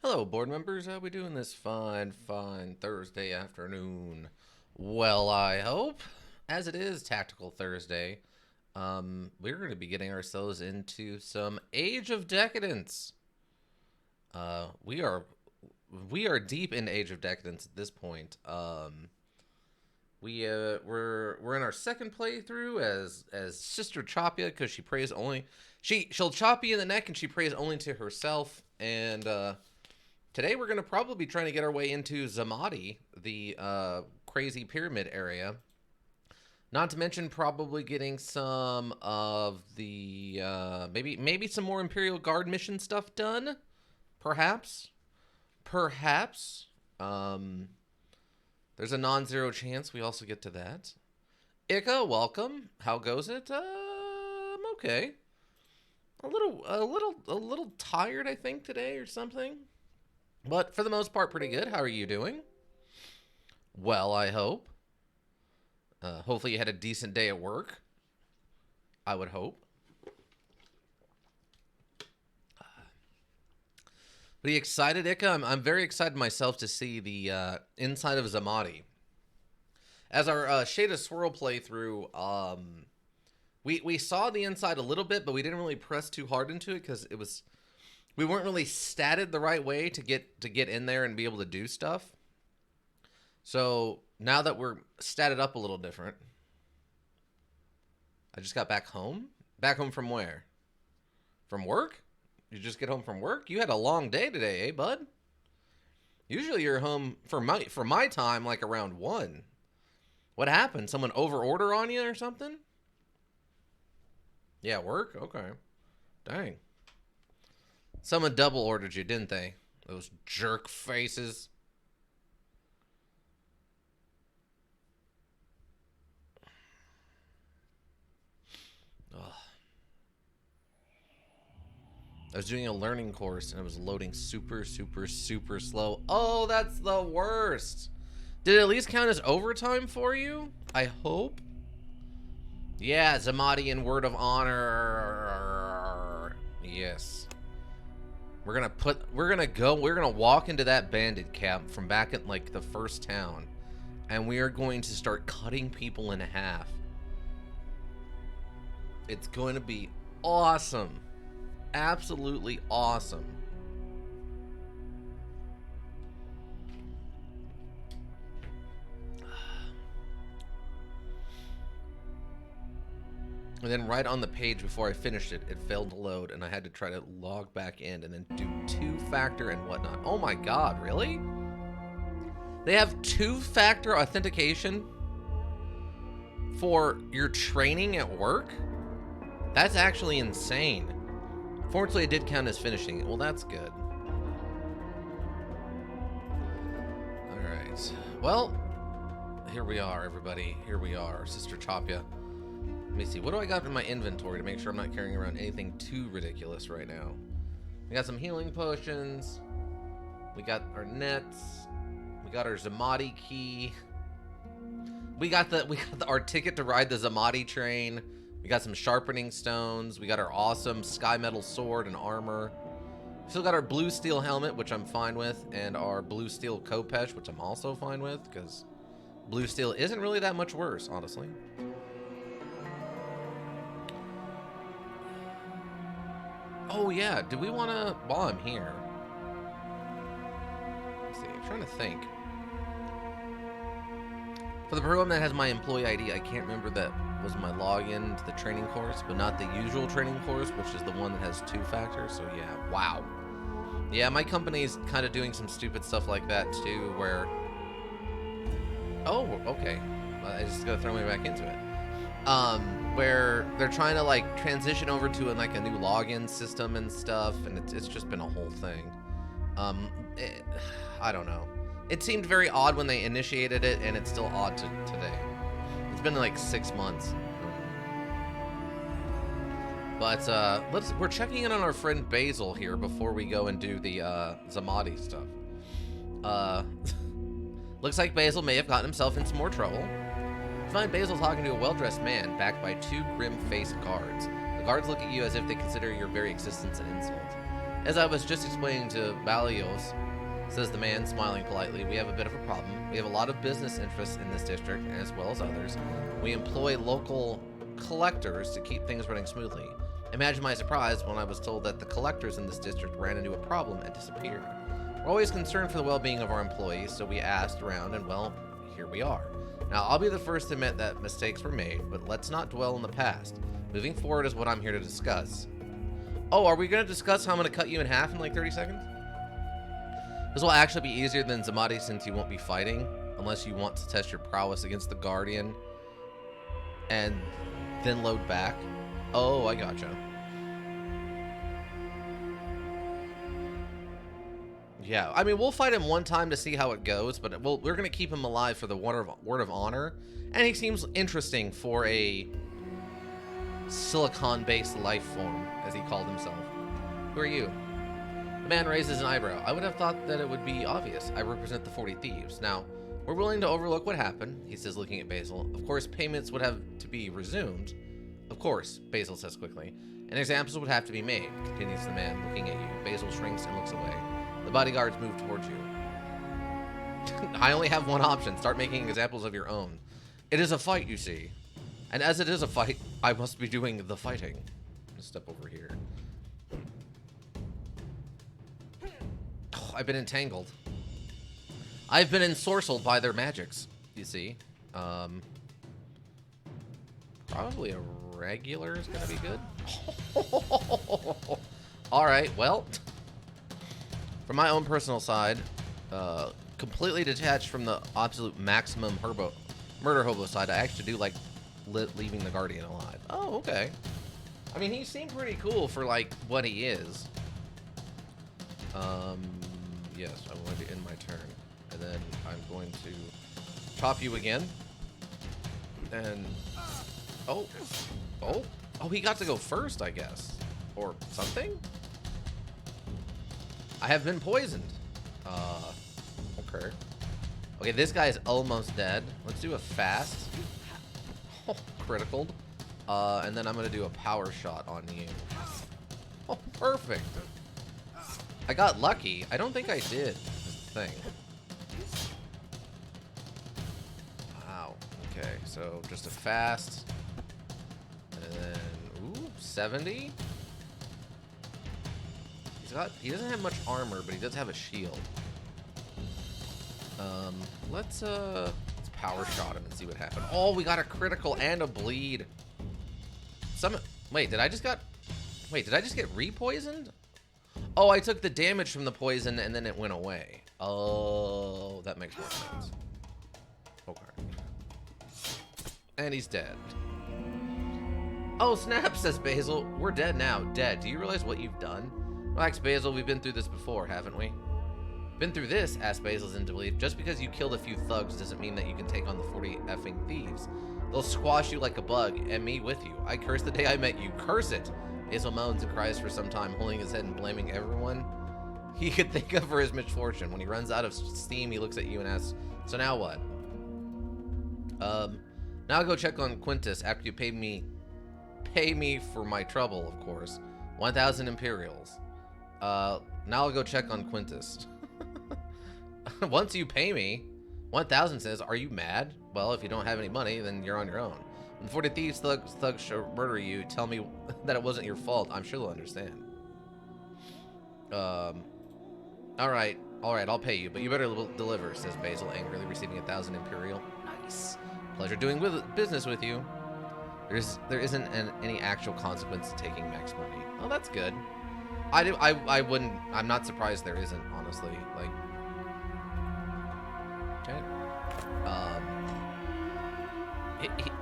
Hello, board members. How we doing this fine Thursday afternoon? Well, I hope, as it is Tactical Thursday, we're going to be getting ourselves into some Age of Decadence. Uh, we are we are deep into Age of Decadence at this point. We're in our second playthrough as Sister Chopia because she prays only she'll chop you in the neck and she prays only to herself and today we're going to probably be trying to get our way into Zamadi, the crazy pyramid area. Not to mention probably getting some of the maybe some more Imperial Guard mission stuff done. Perhaps. Perhaps. Um, there's a non-zero chance we also get to that. Ika, welcome. How goes it? I'm okay. A little tired, I think, today or something. But for the most part, pretty good. How are you doing? Well, I hope. Hopefully, you had a decent day at work. I would hope. Are you excited, Ika? I'm very excited myself to see the inside of Zamadi. As our Shade of Swirl playthrough, we saw the inside a little bit, but we didn't really press too hard into it because we weren't really statted the right way to get in there and be able to do stuff. So now that we're statted up a little different, I just got back home. Back home from where? From work? You just get home from work? You had a long day today, eh, bud? Usually you're home for my time like around 1. What happened? Someone over order on you or something? Yeah, work? Okay. Dang. Someone double ordered you, didn't they? Those jerk faces. Ugh. I was doing a learning course and it was loading super slow. Oh, that's the worst. Did it at least count as overtime for you? I hope. Yeah, Zamadi and Word of Honor. Yes. We're gonna walk into that bandit camp from back at like the first town. And we are going to start cutting people in half. It's going to be awesome. Absolutely awesome. And then right on the page before I finished it, it failed to load, and I had to try to log back in and then do two-factor and whatnot. Oh my god, really? They have two-factor authentication for your training at work? That's actually insane. Fortunately, it did count as finishing it. Well, that's good. Alright. Well, here we are, everybody. Here we are. Sister Chopia. Let me see. What do I got in my inventory to make sure I'm not carrying around anything too ridiculous right now? We got some healing potions. We got our nets. We got our Zamadi key. We got our ticket to ride the Zamadi train. We got some sharpening stones. We got our awesome sky metal sword and armor. We still got our blue steel helmet, which I'm fine with, and our blue steel Kopesh, which I'm also fine with, because blue steel isn't really that much worse, honestly. Oh yeah, do we want to, while I'm here, let's see, I'm trying to think. For the program that has my employee ID, I can't remember that was my login to the training course, but not the usual training course, which is the one that has two factors. So yeah, wow. Yeah, my company's kind of doing some stupid stuff like that too, where... Oh, okay. Well, I just gotta throw me back into it. Where they're trying to like transition over to like a new login system and stuff, and it's just been a whole thing. I don't know. It seemed very odd when they initiated it, and it's still odd to today. It's been like 6 months. But we're checking in on our friend Basil here before we go and do the Zamadi stuff. Looks like Basil may have gotten himself in some more trouble. You find Basil talking to a well-dressed man, backed by 2 grim-faced guards. The guards look at you as if they consider your very existence an insult. As I was just explaining to Balios, says the man, smiling politely, we have a bit of a problem. We have a lot of business interests in this district, as well as others. We employ local collectors to keep things running smoothly. Imagine my surprise when I was told that the collectors in this district ran into a problem and disappeared. We're always concerned for the well-being of our employees, so we asked around, and well, here we are. Now, I'll be the first to admit that mistakes were made, but let's not dwell in the past. Moving forward is what I'm here to discuss. Oh, are we going to discuss how I'm going to cut you in half in like 30 seconds? This will actually be easier than Zamadi since you won't be fighting, unless you want to test your prowess against the Guardian and then load back. Oh, I gotcha. Yeah, I mean, we'll fight him one time to see how it goes, but we're going to keep him alive for the word of honor, and he seems interesting for a silicon-based life form, as he called himself. Who are you? The man raises an eyebrow. I would have thought that it would be obvious. I represent the 40 Thieves. Now, we're willing to overlook what happened, he says, looking at Basil. Of course, payments would have to be resumed. Of course, Basil says quickly. And examples would have to be made, continues the man, looking at you. Basil shrinks and looks away. The bodyguards move towards you. I only have one option. Start making examples of your own. It is a fight, you see. And as it is a fight, I must be doing the fighting. Let's step over here. Oh, I've been entangled. I've been ensorcelled by their magics, you see. Probably a regular is going to be good. Alright, well. From my own personal side, completely detached from the absolute maximum murder hobo side, I actually do like leaving the Guardian alive. Oh, okay. I mean, he seemed pretty cool for, like, what he is. Yes, I'm going to end my turn. And then I'm going to chop you again. And... Oh, he got to go first, I guess. Or something? I have been poisoned. Okay. Okay, this guy is almost dead. Let's do a fast. Oh, criticaled. And then I'm gonna do a power shot on you. Oh, perfect. I got lucky. I don't think I did. Is the thing. Wow. Okay, so just a fast. And then, ooh, 70. He doesn't have much armor, but he does have a shield. Let's power shot him and see what happens. Oh, we got a critical and a bleed. Wait, did I just get re-poisoned? Oh, I took the damage from the poison and then it went away. Oh, that makes more sense. Okay. And he's dead. Oh, snap, says Basil. We're dead now. Dead. Do you realize what you've done? Relax, Basil. We've been through this before, haven't we? Been through this? Asked Basil's in disbelief. Just because you killed a few thugs doesn't mean that you can take on the 40 effing thieves. They'll squash you like a bug, and me with you. I curse the day I met you. Curse it! Basil moans and cries for some time, holding his head and blaming everyone he could think of for his misfortune. When he runs out of steam, he looks at you and asks, so now what? Now I'll go check on Quintus after you pay me for my trouble, of course. 1,000 Imperials. Now I'll go check on Quintus. Once you pay me, 1,000 says, are you mad? Well, if you don't have any money, then you're on your own. When 40 thieves thugs murder you, tell me that it wasn't your fault. I'm sure they'll understand. Alright, I'll pay you, but you better deliver, says Basil, angrily receiving 1,000 Imperial. Nice. Pleasure doing business with you. There isn't any actual consequence to taking max money. Oh, that's good. I'm not surprised there isn't, honestly. Like, okay.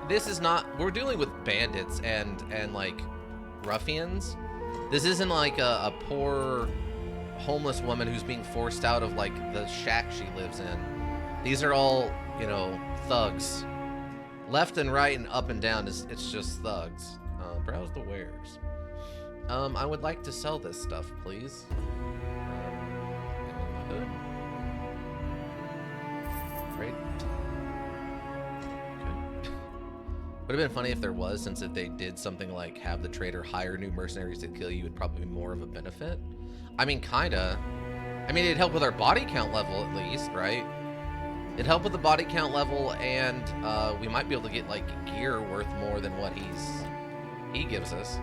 This is not, we're dealing with bandits and like ruffians. This isn't like a poor homeless woman who's being forced out of like the shack she lives in. These are all, you know, thugs. Left and right and up and down it's just thugs. Browse the wares. I would like to sell this stuff, please. Great. Okay. Would have been funny if there was, since if they did something like have the trader hire new mercenaries to kill you, it'd probably be more of a benefit. I mean, kinda. I mean, it'd help with our body count level at least, right? It'd help with the body count level, and we might be able to get like gear worth more than what he gives us.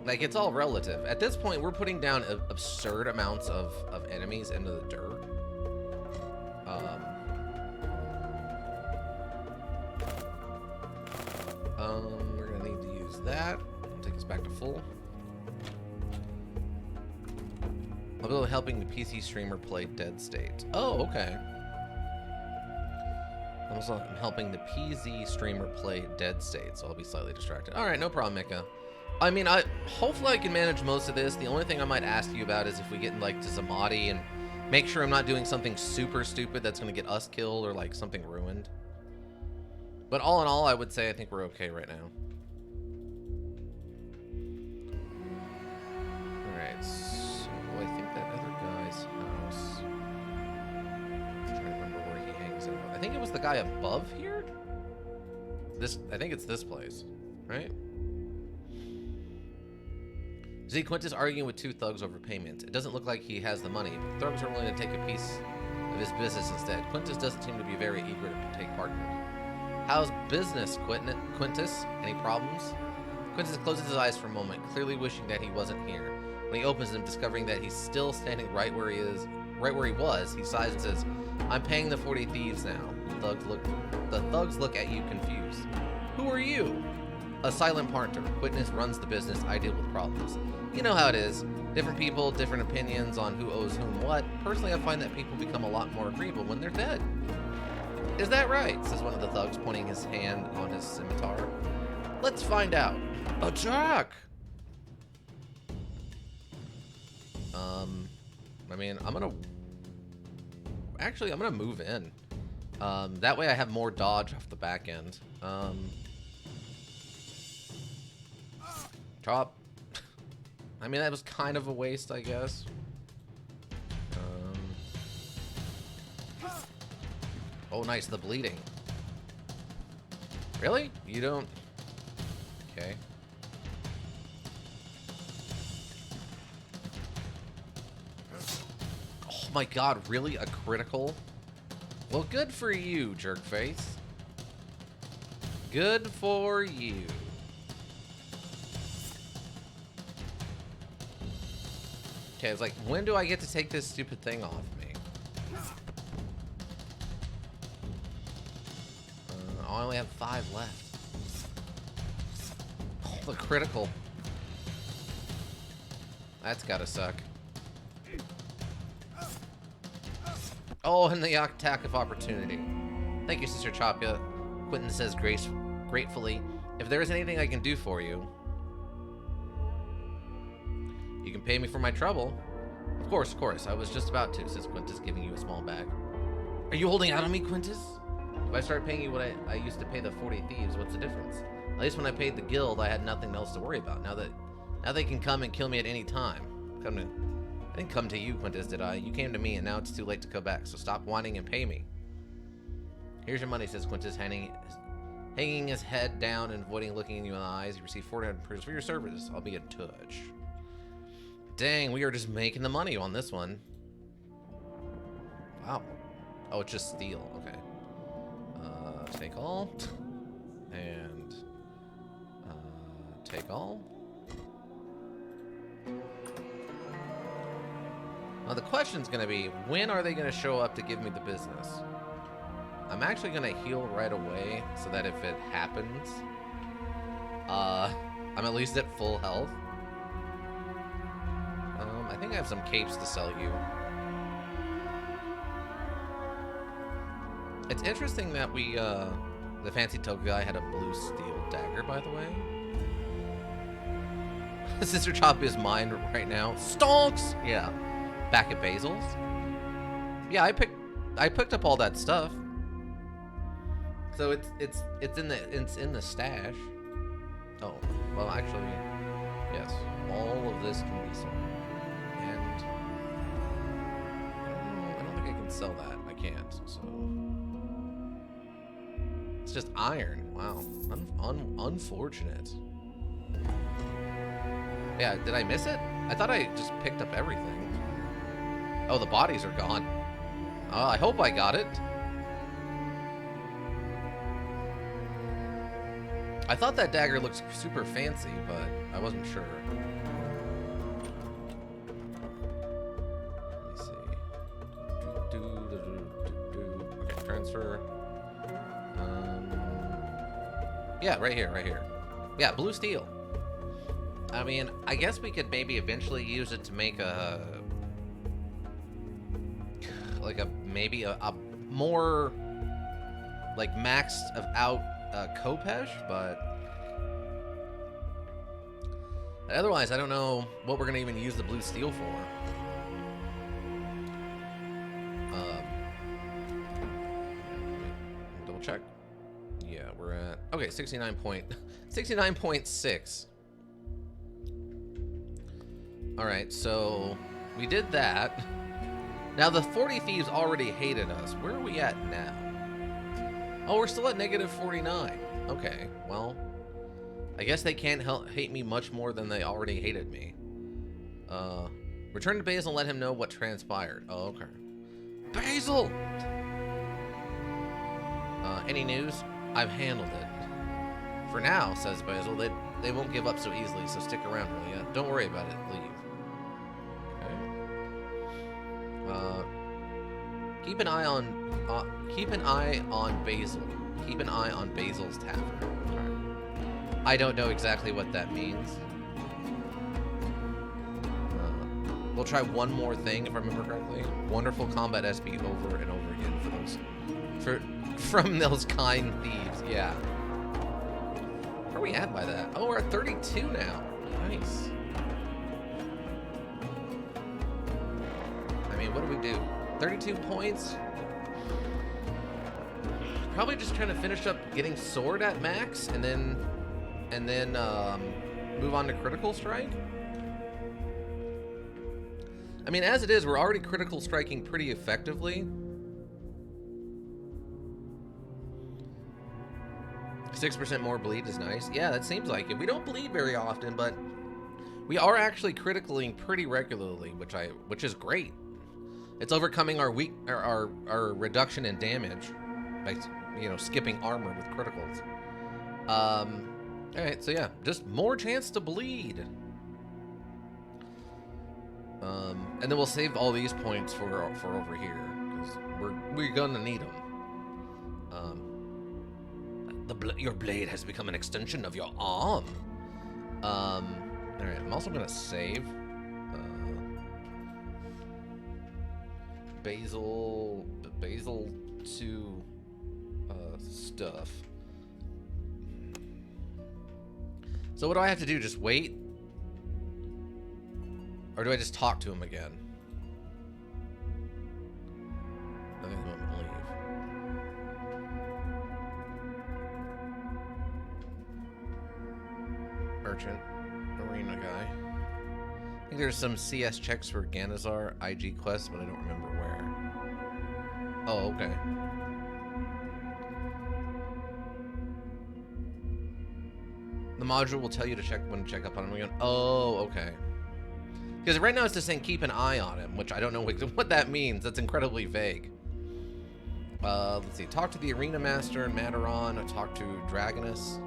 Like, it's all relative. At this point, we're putting down absurd amounts of enemies into the dirt. We're gonna need to use that. Take us back to full. I'll be helping the PC streamer play Dead State. Oh, okay. I'm helping the PZ streamer play Dead State, so I'll be slightly distracted. All right, no problem, Mika. I mean, hopefully I can manage most of this. The only thing I might ask you about is if we get like to Zamadi and make sure I'm not doing something super stupid that's going to get us killed or like something ruined. But all in all, I would say I think we're okay right now. Alright, so I think that other guy's house... I'm trying to remember where he hangs out. I think it was the guy above here? I think it's this place, right? Z Quintus arguing with two thugs over payment. It doesn't look like he has the money, but thugs are willing to take a piece of his business instead. Quintus doesn't seem to be very eager to take part in it. How's business, Quintus? Any problems? Quintus closes his eyes for a moment, clearly wishing that he wasn't here. When he opens them, discovering that he's still standing right where he was, he sighs and says, "I'm paying the 40 thieves now." The thugs look at you confused. Who are you? A silent partner. Quintus runs the business. I deal with problems. You know how it is. Different people, different opinions on who owes whom what. Personally, I find that people become a lot more agreeable when they're dead. Is that right? Says one of the thugs, pointing his hand on his scimitar. Let's find out. Attack! I mean, I'm gonna move in. That way I have more dodge off the back end. Chop. I mean, that was kind of a waste, I guess. Oh, nice, the bleeding. Really? You don't... Okay. Oh my god, really? A critical? Well, good for you, jerkface. Good for you. Okay, it's like, when do I get to take this stupid thing off me? I only have 5 left. Oh, the critical. That's gotta suck. Oh, and the attack of opportunity. Thank you, Sister Chapia. Quentin says gratefully, if there is anything I can do for you, you can pay me for my trouble. Of course. I was just about to, says Quintus, giving you a small bag. Are you holding out on me, Quintus? If I start paying you what I used to pay the 40 thieves, what's the difference? At least when I paid the guild, I had nothing else to worry about. Now they can come and kill me at any time. I didn't come to you, Quintus, did I? You came to me, and now it's too late to go back, so stop whining and pay me. Here's your money, says Quintus, hanging his head down and avoiding looking you in the eyes. You receive 400 pearls for your services. I'll be in touch. Dang, we are just making the money on this one. Wow. Oh, it's just steel. Okay. Take all. And take all. Now the question's gonna be, when are they gonna show up to give me the business? I'm actually gonna heal right away so that if it happens, I'm at least at full health. I think I have some capes to sell you. It's interesting that we, the fancy token guy had a blue steel dagger, by the way. Sister Chop is mine right now. Stonks! Yeah. Back at Basil's. Yeah, I picked up all that stuff. So it's in the stash. Oh, well actually, yes. All of this can be sold. And I don't think I can sell that. I can't, so It's just iron. Wow. Unfortunate. Yeah, did I miss it? I thought I just picked up everything. Oh, the bodies are gone. I hope I got it. I thought that dagger looked super fancy, but I wasn't sure. Let me see. Okay, transfer. Yeah, right here, right here. Yeah, blue steel. I mean, I guess we could maybe eventually use it to make a... like maybe a more... like maxed of out Kopesh, but... otherwise, I don't know what we're going to even use the blue steel for. Double check. Yeah, we're at... okay, 69.6. Alright, so we did that. Now the 40 Thieves already hated us. Where are we at now? Oh, we're still at negative 49. Okay, well, I guess they can't hate me much more than they already hated me. Return to Basil and let him know what transpired. Oh, okay. Basil! Any news? I've handled it. For now, says Basil, they won't give up so easily, so stick around, will ya? Don't worry about it. Leave. Okay. Keep an eye on Basil. Keep an eye on Basil's tavern. Right. I don't know exactly what that means. We'll try one more thing, if I remember correctly. Wonderful combat SB over and over again from those kind thieves. Yeah. Where are we at by that? Oh, we're at 32 now. Nice. I mean, what do we do? 32 points? Probably just trying to finish up getting sword at max and then move on to critical strike. I mean, as it is, we're already critical striking pretty effectively. 6% more bleed is nice. Yeah, that seems like it. We don't bleed very often, but we are actually criticaling pretty regularly, which is great. It's overcoming our reduction in damage by, you know, skipping armor with criticals. All right, so yeah, just more chance to bleed. And then we'll save all these points for over here because we're gonna need them. Your blade has become an extension of your arm. All right, I'm also gonna save. Basil to stuff. So what do I have to do? Just wait? Or do I just talk to him again? I think I'm gonna leave. Merchant. Arena guy. I think there's some CS checks for Ganazar IG quests, but I don't remember where. Oh, okay. The module will tell you to check when to check up on him again. Oh, okay. Because right now it's just saying keep an eye on him, which I don't know what that means. That's incredibly vague. Let's see. Talk to the Arena Master in Mataron. Talk to Dragonus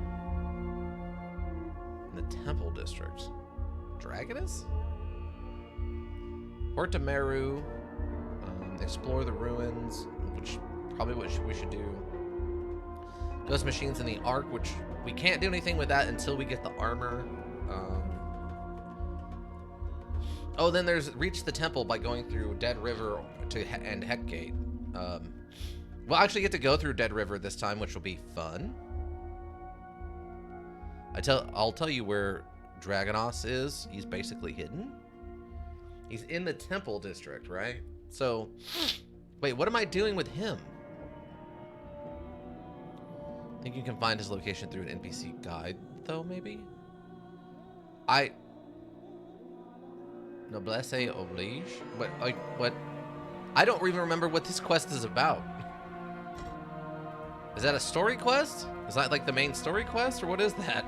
in the Temple District. Dragonus? Port to Meru. Explore the ruins, which probably what we should do. Ghost machines in the Ark, which we can't do anything with that until we get the armor. Oh, then there's reach the temple by going through Dead River and Heckgate. We'll actually get to go through Dead River this time, which will be fun. I'll tell you where Dragonos is. He's basically hidden. He's in the Temple District, right? So, wait, what am I doing with him? I think you can find his location through an NPC guide, though, maybe? Noblesse oblige? What? I don't even remember what this quest is about. Is that a story quest? Is that like the main story quest, or what is that?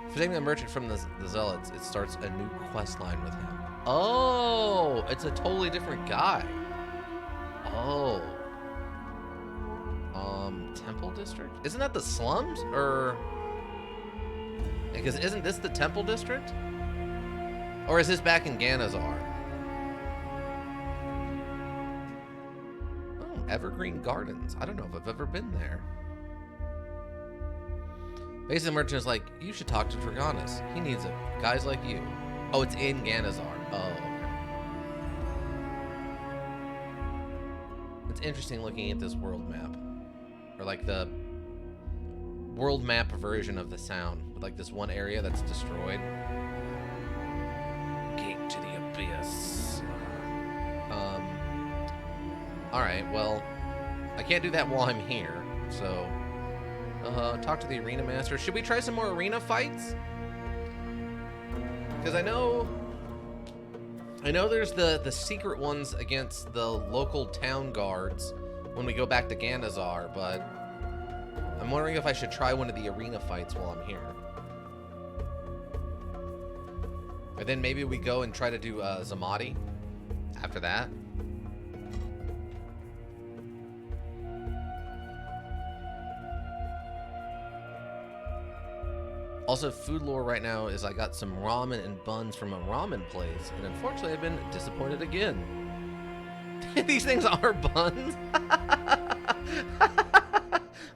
For saving the merchant from the zealots, it starts a new quest line with him. Oh, it's a totally different guy. Oh. Temple District? Isn't that the slums? Or... Because isn't this the Temple District? Or is this back in Ganazar? Oh, Evergreen Gardens. I don't know if I've ever been there. Basically, the merchant is like, you should talk to Dragonis. He needs it. Guys like you. Oh, it's in Ganazar. Oh, okay. It's interesting looking at this world map. Or like the world map version of the sound. With like this one area that's destroyed. Gate to the abyss. Alright, well, I can't do that while I'm here, so... talk to the arena master. Should we try some more arena fights? Because I know there's the secret ones against the local town guards when we go back to Ganazar, but I'm wondering if I should try one of the arena fights while I'm here. And then maybe we go and try to do Zamadi after that. Also, food lore right now is I got some ramen and buns from a ramen place, and unfortunately I've been disappointed again. These things are buns?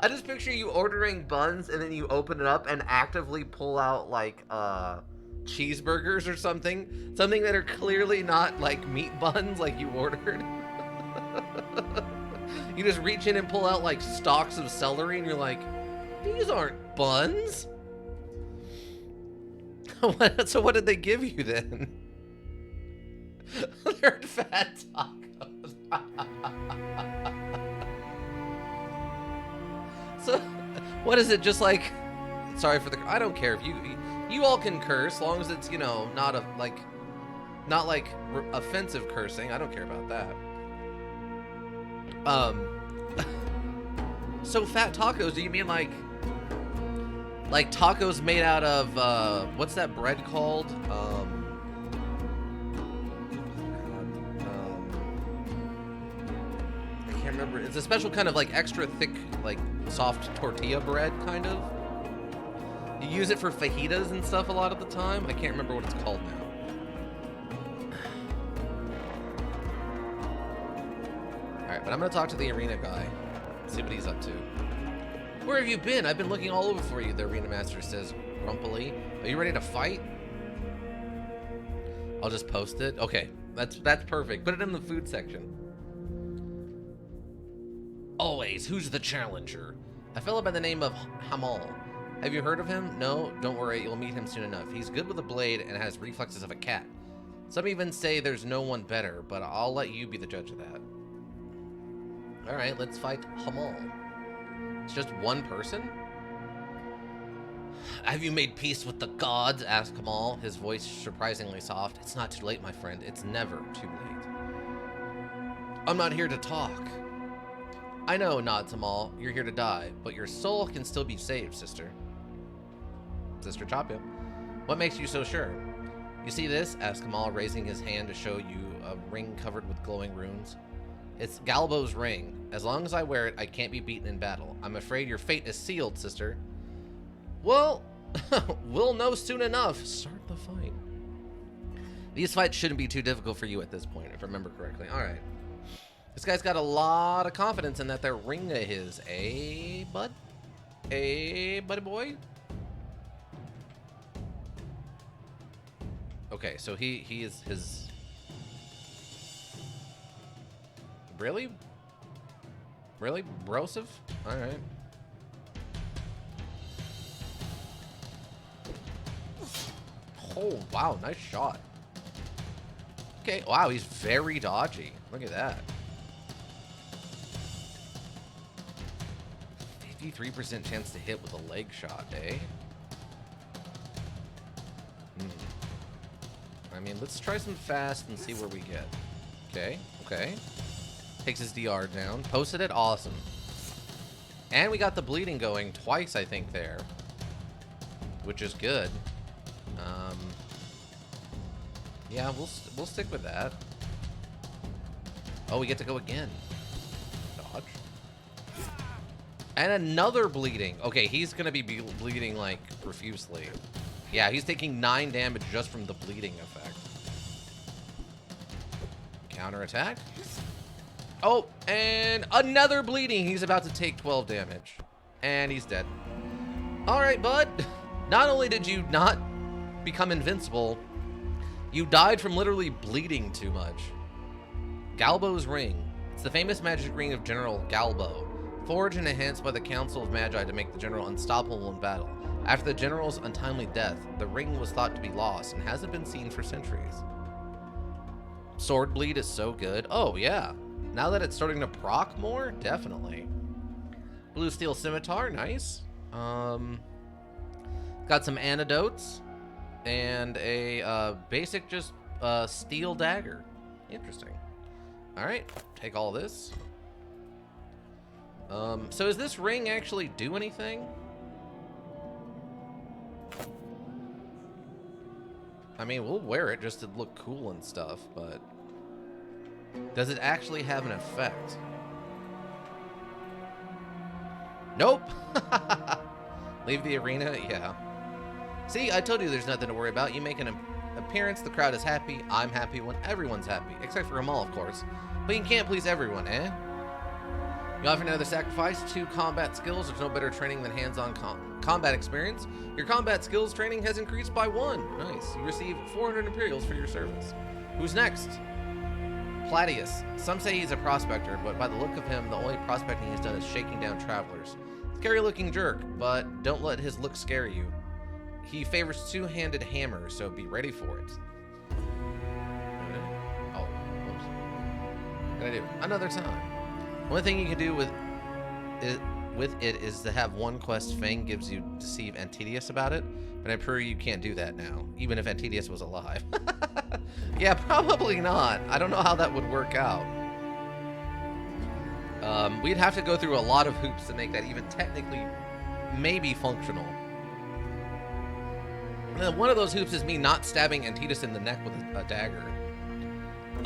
I just picture you ordering buns and then you open it up and actively pull out like cheeseburgers or something. Something that are clearly not like meat buns like you ordered. You just reach in and pull out like stalks of celery and you're like, these aren't buns. So what did they give you then? They're fat tacos. So what is it, just like, sorry for the, I don't care if you all can curse, as long as it's, you know, not offensive cursing. I don't care about that. So fat tacos, do you mean like tacos made out of, what's that bread called? I can't remember. It's a special kind of like extra thick, like soft tortilla bread, kind of. You use it for fajitas and stuff a lot of the time. I can't remember what it's called now. Alright, but I'm gonna talk to the arena guy. See what he's up to. Where have you been? I've been looking all over for you, the arena master says grumpily. Are you ready to fight? I'll just post it. Okay, that's perfect. Put it in the food section. Always, who's the challenger? A fellow by the name of Hamal. Have you heard of him? No? Don't worry, you'll meet him soon enough. He's good with a blade and has reflexes of a cat. Some even say there's no one better, but I'll let you be the judge of that. Alright, let's fight Hamal. It's just one person? Have you made peace with the gods? Asked Kamal, his voice surprisingly soft. It's not too late, my friend. It's never too late. I'm not here to talk. I know, nods Kamal. You're here to die, but your soul can still be saved, sister. Sister Chapia. What makes you so sure? You see this? Asked Kamal, raising his hand to show you a ring covered with glowing runes. It's Galbo's ring. As long as I wear it, I can't be beaten in battle. I'm afraid your fate is sealed, sister. Well, we'll know soon enough. Start the fight. These fights shouldn't be too difficult for you at this point, if I remember correctly. All right. This guy's got a lot of confidence in that ring of his. Eh, bud? Eh, buddy boy? Okay, so he is his... Really? Really? Brosive? Alright. Oh, wow. Nice shot. Okay. Wow, he's very dodgy. Look at that. 53% chance to hit with a leg shot, eh? I mean, let's try some fast and see where we get. Okay. Okay. Takes his DR down. Posted it. Awesome. And we got the bleeding going twice, I think, there. Which is good. Yeah, we'll stick with that. Oh, we get to go again. Dodge. And another bleeding. Okay, he's going to be bleeding, like, profusely. Yeah, he's taking 9 damage just from the bleeding effect. Counterattack. Oh, and another bleeding. He's about to take 12 damage. And he's dead. All right, bud. Not only did you not become invincible, you died from literally bleeding too much. Galbo's Ring. It's the famous magic ring of General Galbo, forged and enhanced by the Council of Magi to make the general unstoppable in battle. After the general's untimely death, the ring was thought to be lost and hasn't been seen for centuries. Sword Bleed is so good. Oh, yeah. Now that it's starting to proc more, definitely. Blue Steel Scimitar, nice. Got some antidotes. And a basic just steel dagger. Interesting. Alright, take all this. So does this ring actually do anything? I mean, we'll wear it just to look cool and stuff, but does it actually have an effect? Nope. Leave the arena? Yeah. See, I told you there's nothing to worry about. You make an appearance, the crowd is happy, I'm happy when everyone's happy. Except for Amal, of course. But you can't please everyone, eh? You offer another sacrifice, 2 combat skills. There's no better training than hands-on combat experience. Your combat skills training has increased by 1. Nice. You receive 400 Imperials for your service. Who's next? Platius. Some say he's a prospector, but by the look of him, the only prospecting he's done is shaking down travelers. Scary-looking jerk, but don't let his look scare you. He favors 2-handed hammers, so be ready for it. Oh, whoops. What can I do? Another time. One thing you can do with it is to have one quest Fang gives you deceive Antedius about it, but I'm sure you can't do that now, even if Antedius was alive. Yeah, probably not. I don't know how that would work out. We'd have to go through a lot of hoops to make that even technically maybe functional. And one of those hoops is me not stabbing Antedius in the neck with a dagger.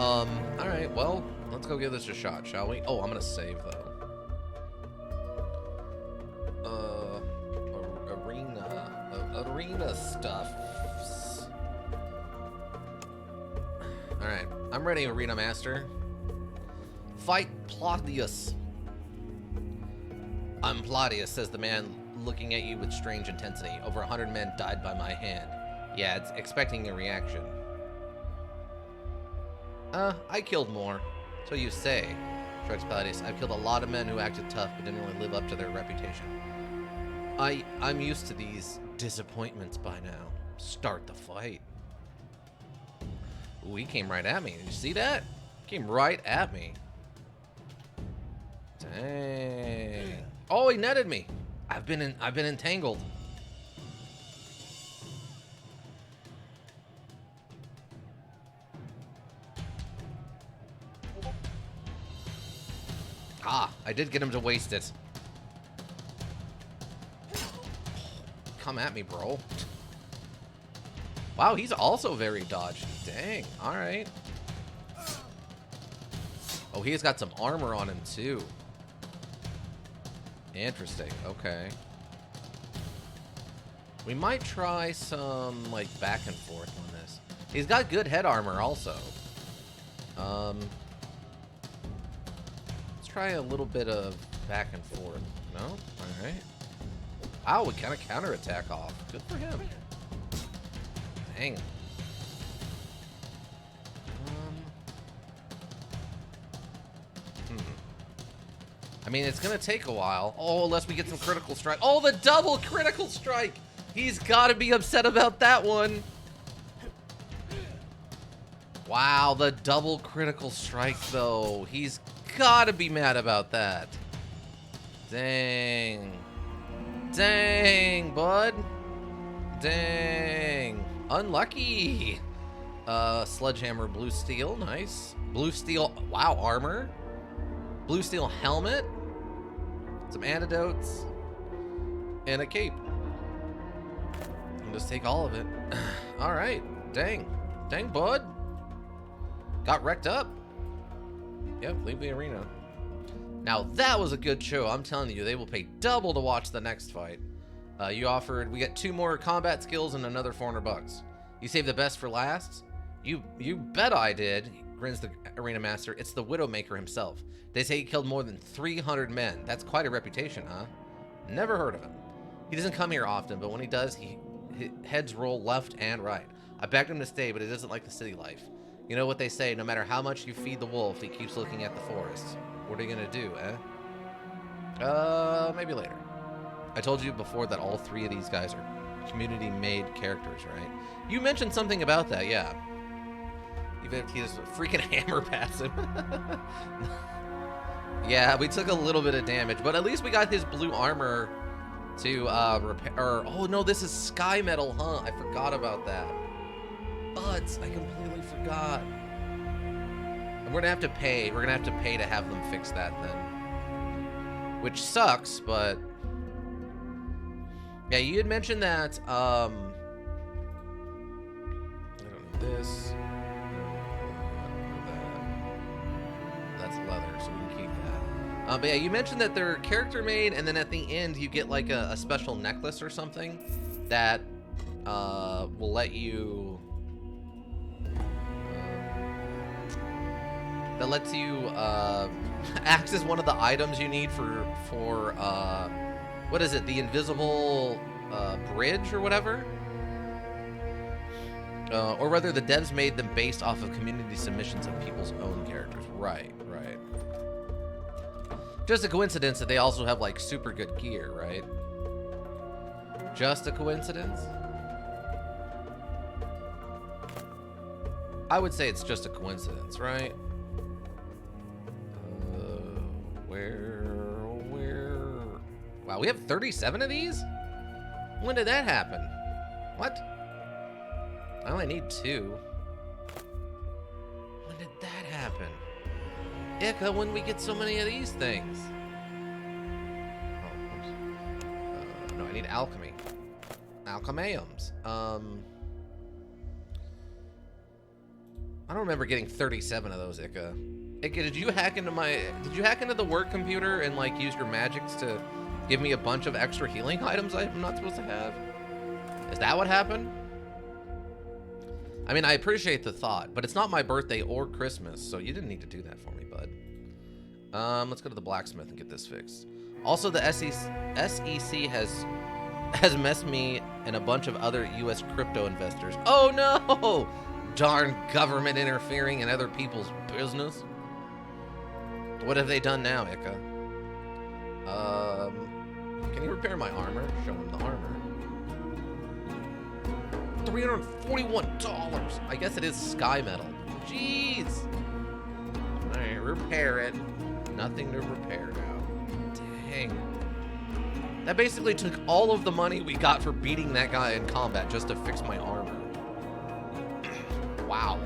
Alright, well, let's go give this a shot, shall we? Oh, I'm gonna save, though. Arena stuff. Alright, I'm ready, Arena Master. Fight Platius. I'm Platius, says the man, looking at you with strange intensity. Over 100 men died by my hand. Yeah, it's expecting a reaction. I killed more. So you say, shrugs Platius. I've killed a lot of men who acted tough but didn't really live up to their reputation. I'm used to these disappointments by now. Start the fight. Ooh, he came right at me. Did you see that? Came right at me. Dang. Oh, he netted me. I've been entangled. Ah, I did get him to waste it. Come at me, bro. Wow, he's also very dodgy. Dang, alright. Oh, he's got some armor on him, too. Interesting, okay. We might try some, like, back and forth on this. He's got good head armor, also. Let's try a little bit of back and forth. No? Alright. Wow, we kind of counterattack off. Good for him. Dang. I mean, it's going to take a while. Oh, unless we get some critical strike. Oh, the double critical strike. He's got to be upset about that one. Wow, the double critical strike, though. He's got to be mad about that. Dang. Dang, bud. Dang. Unlucky. Sledgehammer, blue steel. Nice. Blue steel. Wow, armor. Blue steel helmet, some antidotes, and a cape. I'll just take all of it. All right. Dang, bud. Got wrecked up. Yep, leave the arena. Now that was a good show. I'm telling you, they will pay double to watch the next fight. You offered, we get 2 more combat skills and another $400. You saved the best for last? You bet I did, grins the arena master. It's the Widowmaker himself. They say he killed more than 300 men. That's quite a reputation, huh? Never heard of him. He doesn't come here often, but when he does, his heads roll left and right. I begged him to stay, but he doesn't like the city life. You know what they say, no matter how much you feed the wolf, he keeps looking at the forest. What are you gonna do, eh? Maybe later. I told you before that all 3 of these guys are community-made characters, right? You mentioned something about that, yeah. Even if he just freaking hammer pass him. Yeah, we took a little bit of damage, but at least we got his blue armor to repair. Oh no, this is sky metal, huh? I forgot about that. But I completely forgot. And we're gonna have to pay. We're gonna have to pay to have them fix that then, which sucks. But yeah, you had mentioned that. I don't need this. That's leather, so we can keep that. But yeah, you mentioned that they're character made, and then at the end you get like a special necklace or something that will let you. That lets you access one of the items you need for what is it? The invisible bridge or whatever? Or rather, the devs made them based off of community submissions of people's own characters. Right. Just a coincidence that they also have like super good gear, right? Just a coincidence? I would say it's just a coincidence, right? Where? Wow, we have 37 of these? When did that happen? What? I only need 2. When did that happen? Ika, when we get so many of these things? Oh, oops. No, I need alchemy. Alchemiums. I don't remember getting 37 of those, Ika. Ika, did you hack into the work computer and like use your magics to give me a bunch of extra healing items I'm not supposed to have? Is that what happened? I mean, I appreciate the thought, but it's not my birthday or Christmas, so you didn't need to do that for me, bud. Let's go to the blacksmith and get this fixed. Also, the SEC has messed me and a bunch of other U.S. crypto investors. Oh no! Darn government interfering in other people's business. What have they done now, Ika? Can you repair my armor? Show him the armor. $341. I guess it is sky metal. Jeez. All right, repair it. Nothing to repair now. Dang. That basically took all of the money we got for beating that guy in combat just to fix my armor. Wow.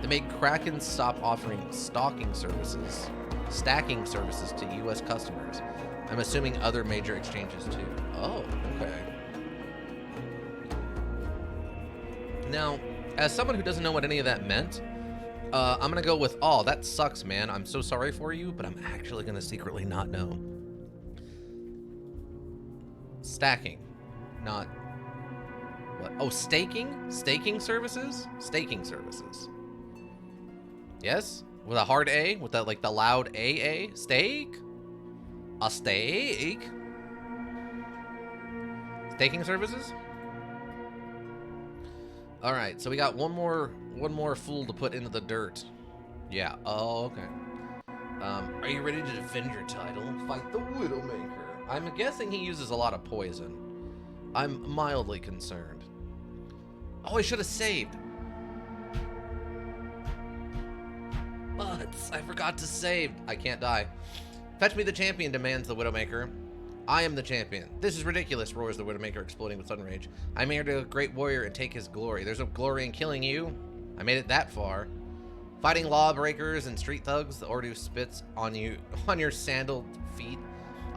They made Kraken stop offering stacking services to U.S. customers. I'm assuming other major exchanges too. Oh, okay. Now, as someone who doesn't know what any of that meant, I'm gonna go with, oh, that sucks, man. I'm so sorry for you, but I'm actually gonna secretly not know. Stacking, not what? Oh, staking? Staking services? Staking services. Yes? With a hard A? With that, like, the loud AA? Stake? A stake? Staking services? Alright, so we got one more fool to put into the dirt. Yeah, oh, okay. Are you ready to defend your title? Fight the Widowmaker. I'm guessing he uses a lot of poison. I'm mildly concerned. Oh, I should have saved. But I forgot to save. I can't die. Fetch me the champion, demands the Widowmaker. I am the champion. This is ridiculous, roars the Widowmaker, exploding with sudden rage. I'm here to a great warrior and take his glory. There's no glory in killing you. I made it that far. Fighting lawbreakers and street thugs, the Ordu spits on you on your sandaled feet.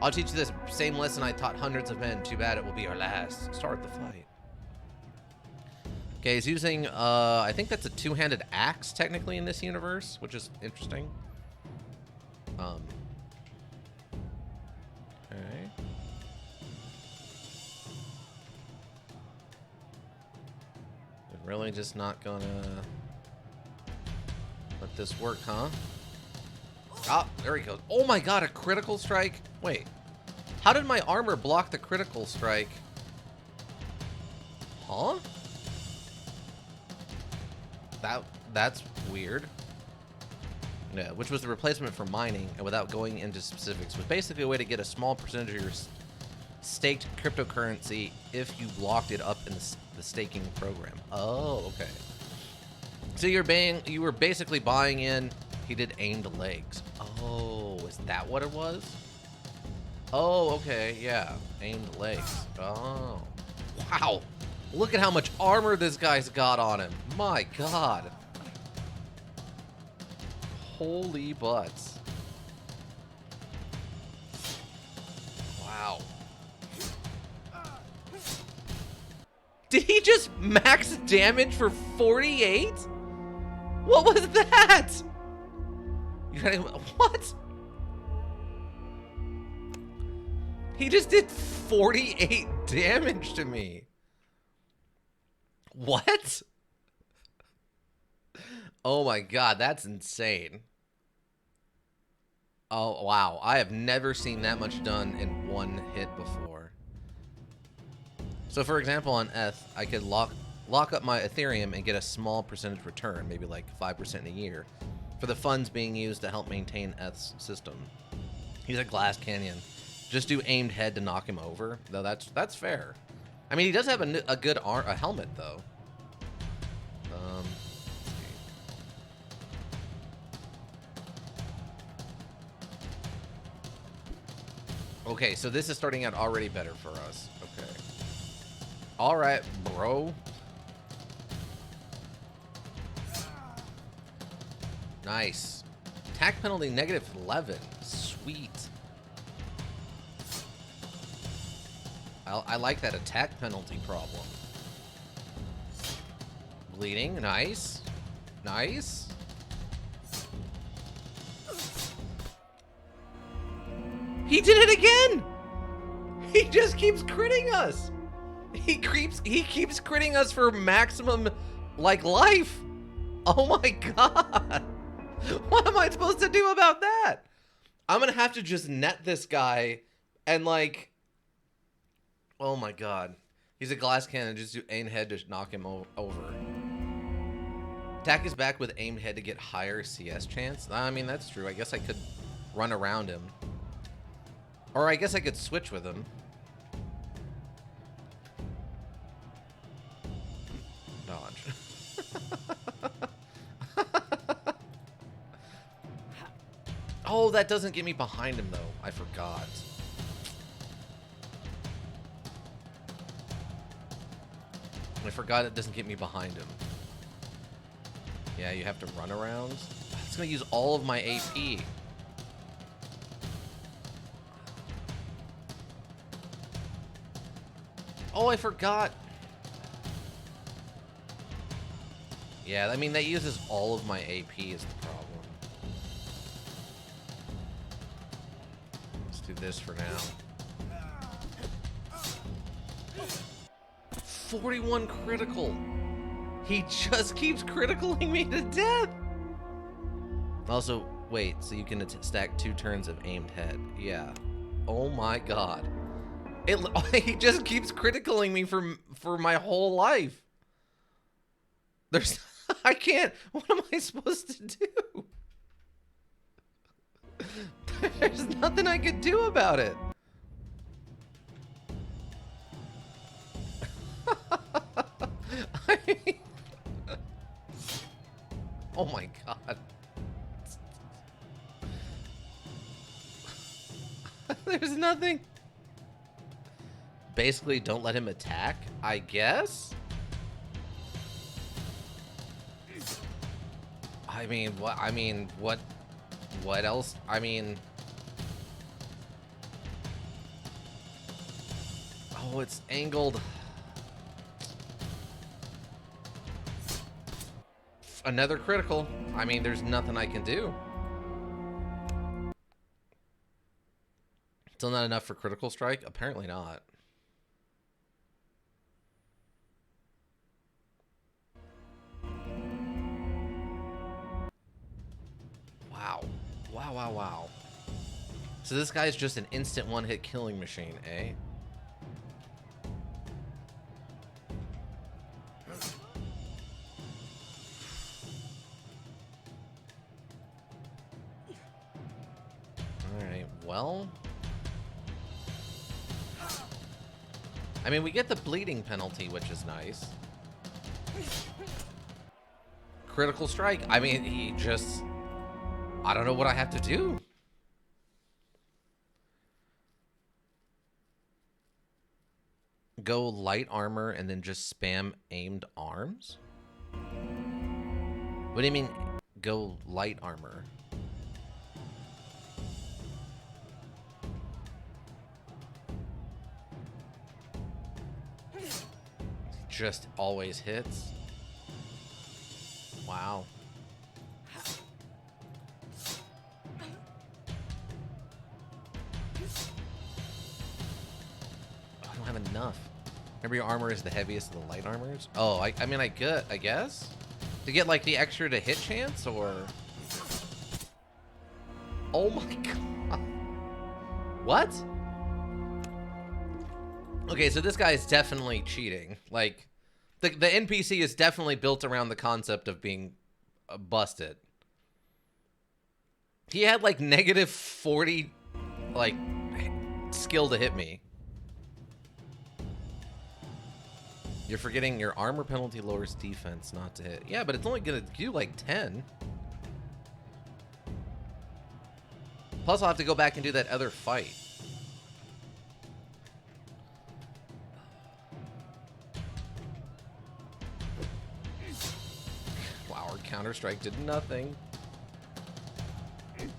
I'll teach you this same lesson I taught hundreds of men. Too bad it will be our last. Start the fight. Okay, he's using, I think that's a two-handed axe, technically, in this universe, which is interesting. Okay. They're really just not gonna let this work, huh? Ah, there he goes. Oh my god, a critical strike? Wait. How did my armor block the critical strike? Huh? That's weird. Yeah, which was the replacement for mining, and without going into specifics, was basically a way to get a small percentage of your staked cryptocurrency if you locked it up in the staking program. Oh, okay. So you were basically buying in. He did aimed legs. Oh, is that what it was? Oh, okay, yeah, aimed legs. Oh, wow. Look at how much armor this guy's got on him. My god. Holy butts. Wow. Did he just max damage for 48? What was that? What? He just did 48 damage to me. What? Oh my god, that's insane. Oh, wow. I have never seen that much done in one hit before. So, for example, on ETH, I could lock up my Ethereum and get a small percentage return, maybe like 5% in a year, for the funds being used to help maintain ETH's system. He's a Glass Canyon. Just do aimed head to knock him over. Though that's fair. I mean, he does have a good a helmet, though. Let's see. Okay, so this is starting out already better for us. Okay. All right, bro. Nice. Attack penalty -11. Sweet. I like that attack penalty problem. Bleeding. Nice. Nice. He did it again! He just keeps critting us! He keeps critting us for maximum, like, life! Oh my god! What am I supposed to do about that? I'm gonna have to just net this guy and, like... Oh my god. He's a glass cannon, just do aim head to knock him over. Attack his back with aimed head to get higher CS chance. I mean, that's true. I guess I could run around him. Or I guess I could switch with him. Dodge. Oh, that doesn't get me behind him, though. I forgot. I forgot it doesn't get me behind him. Yeah, you have to run around. It's gonna use all of my AP. Oh, I forgot. Yeah, I mean, that uses all of my AP is the problem. Let's do this for now. 41 critical. He just keeps criticaling me to death. Also, wait, so you can stack 2 turns of aimed head. Yeah. Oh my god. He just keeps criticaling me for my whole life. There's I can't. What am I supposed to do? There's nothing I could do about it. Oh my god. There's nothing. Basically, don't let him attack, I guess? I mean, what? I mean, what else? I mean, oh, it's angled. Another critical. I mean, there's nothing I can do. Still not enough for critical strike? Apparently not. Wow. Wow, wow, wow. So this guy's just an instant one-hit killing machine, eh? Alright, well... I mean, we get the bleeding penalty, which is nice. Critical strike. I mean, he just... I don't know what I have to do. Go light armor and then just spam aimed arms? What do you mean, go light armor? Just always hits. Wow. I don't have enough. Remember, your armor is the heaviest of the light armors? Oh, I mean, I guess? To get, like, the extra to hit chance, or... Oh my god. What? Okay, so this guy is definitely cheating. Like, the NPC is definitely built around the concept of being busted. He had, like, negative 40, like, skill to hit me. You're forgetting your armor penalty lowers defense not to hit. Yeah, but it's only gonna do like 10. Plus I'll have to go back and do that other fight. Wow, our Counter-Strike did nothing. Okay,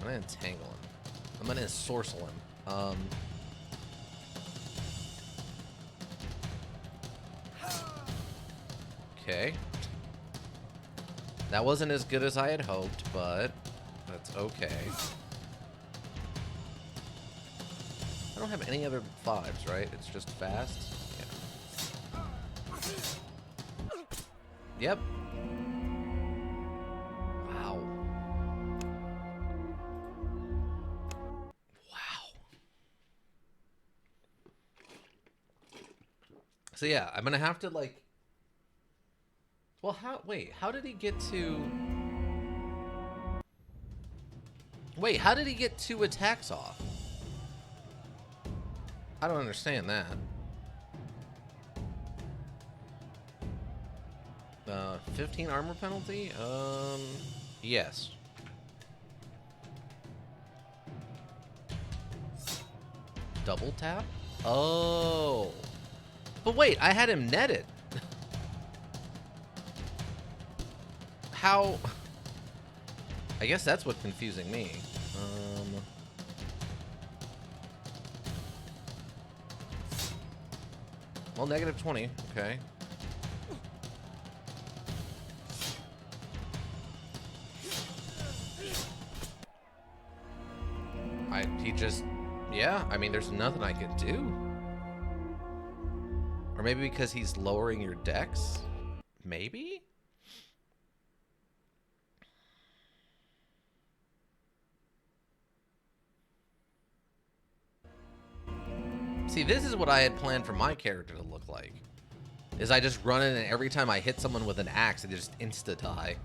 I'm gonna entangle him. I'm gonna ensorcel him. Okay. That wasn't as good as I had hoped, but that's okay. I don't have any other 5s, right? It's just fast. Yeah. Yep. Wow. Wow. So yeah, I'm gonna have to like... Well, how did he get to... Wait, how did he get 2 attacks off? I don't understand that. 15 armor penalty? Yes. Double tap? Oh. But wait, I had him netted. How? I guess that's what's confusing me. Well, negative 20. Okay. He just... Yeah, I mean, there's nothing I could do. Or maybe because he's lowering your dex? Maybe? See, this is what I had planned for my character to look like. Is I just run in and every time I hit someone with an axe, they just insta-die.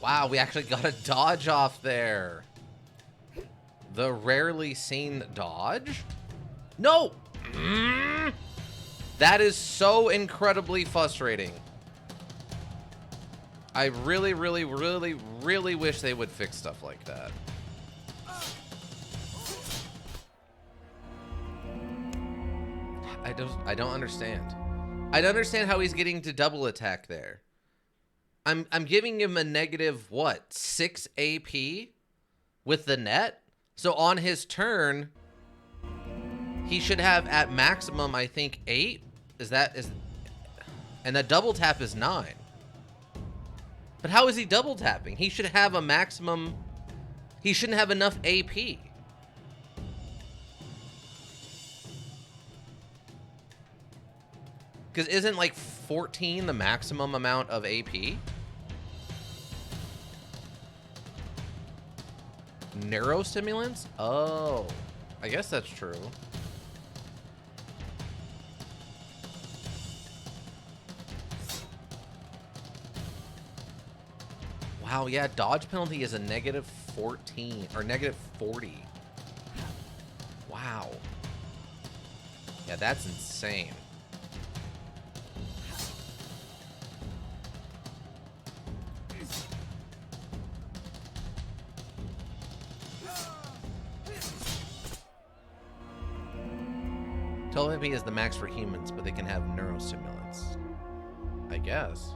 Wow, we actually got a dodge off there. The rarely seen dodge? No! That is so incredibly frustrating. I really, really, really, really wish they would fix stuff like that. I don't understand. I don't understand how he's getting to double attack there. I'm giving him a negative what, 6 AP with the net? So on his turn, he should have at maximum, I think, 8. And the double tap is 9. But how is he double tapping? He should have a maximum. He shouldn't have enough AP. Because isn't like 14 the maximum amount of AP? Neurostimulants? Oh, I guess that's true. Wow, yeah, dodge penalty is a negative 14 or negative 40. Wow. Yeah, that's insane. Telepathy is the max for humans, but they can have neurostimulants. I guess.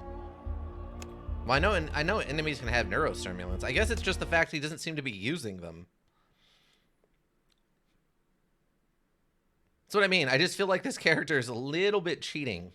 Well, I know enemies can have neurostimulants. I guess it's just the fact he doesn't seem to be using them. That's what I mean. I just feel like this character is a little bit cheating.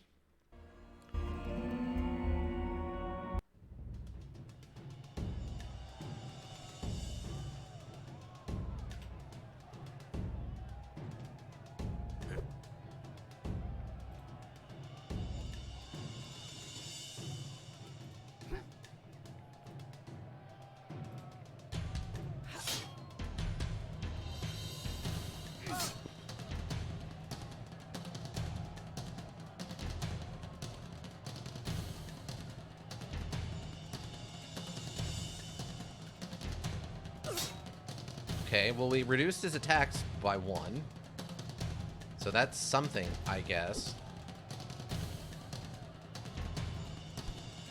Okay, well, we reduced his attacks by 1. So that's something, I guess.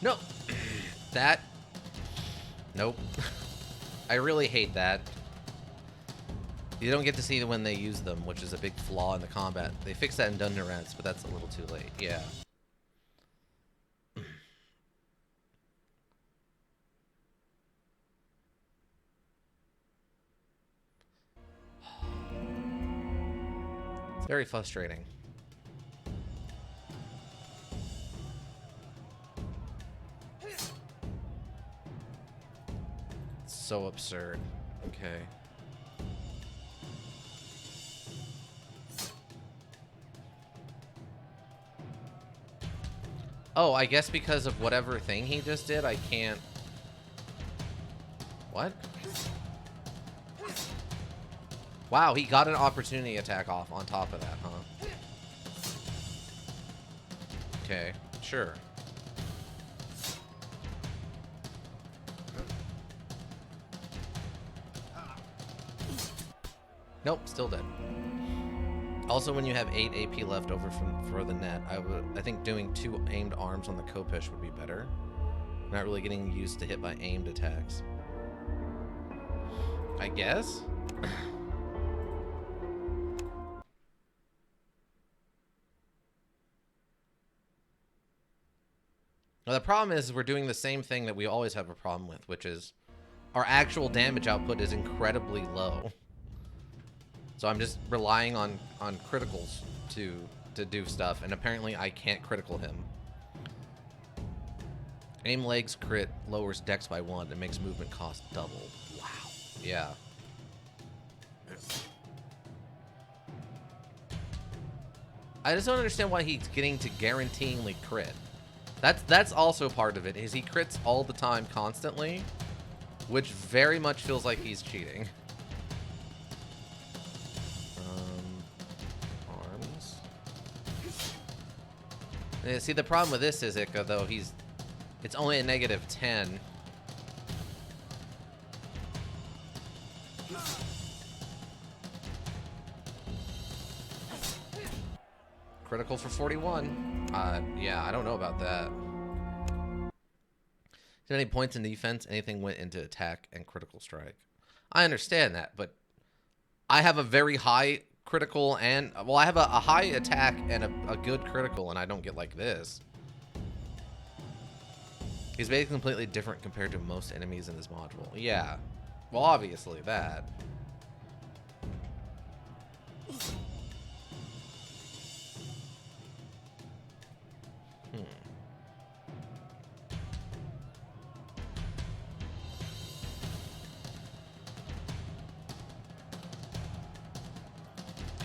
No. That. Nope. I really hate that. You don't get to see when they use them, which is a big flaw in the combat. They fixed that in Dungeon Rats, but that's a little too late. Yeah. It's very frustrating. It's so absurd. Okay. Oh, I guess because of whatever thing he just did, I can't... What? Wow, he got an opportunity attack off on top of that, huh? Okay, sure. Nope, still dead. Also, when you have 8 AP left over for the net, I think doing 2 aimed arms on the Kopish would be better. Not really getting used to hit by aimed attacks. I guess? Now, the problem is we're doing the same thing that we always have a problem with, which is our actual damage output is incredibly low. So I'm just relying on criticals to do stuff, and apparently I can't critical him. Aim legs crit lowers dex by 1 and makes movement cost double. Wow. Yeah. I just don't understand why he's getting to guaranteeingly crit. That's also part of it, is he crits all the time constantly, which very much feels like he's cheating. Arms. And see, the problem with this is, Ika, though, it's only a negative 10. Critical for 41. Yeah, I don't know about that. Did any points in defense? Anything went into attack and critical strike. I understand that, but I have a very high critical and... Well, I have a high attack and a good critical, and I don't get like this. He's basically completely different compared to most enemies in this module. Yeah. Well, obviously, that.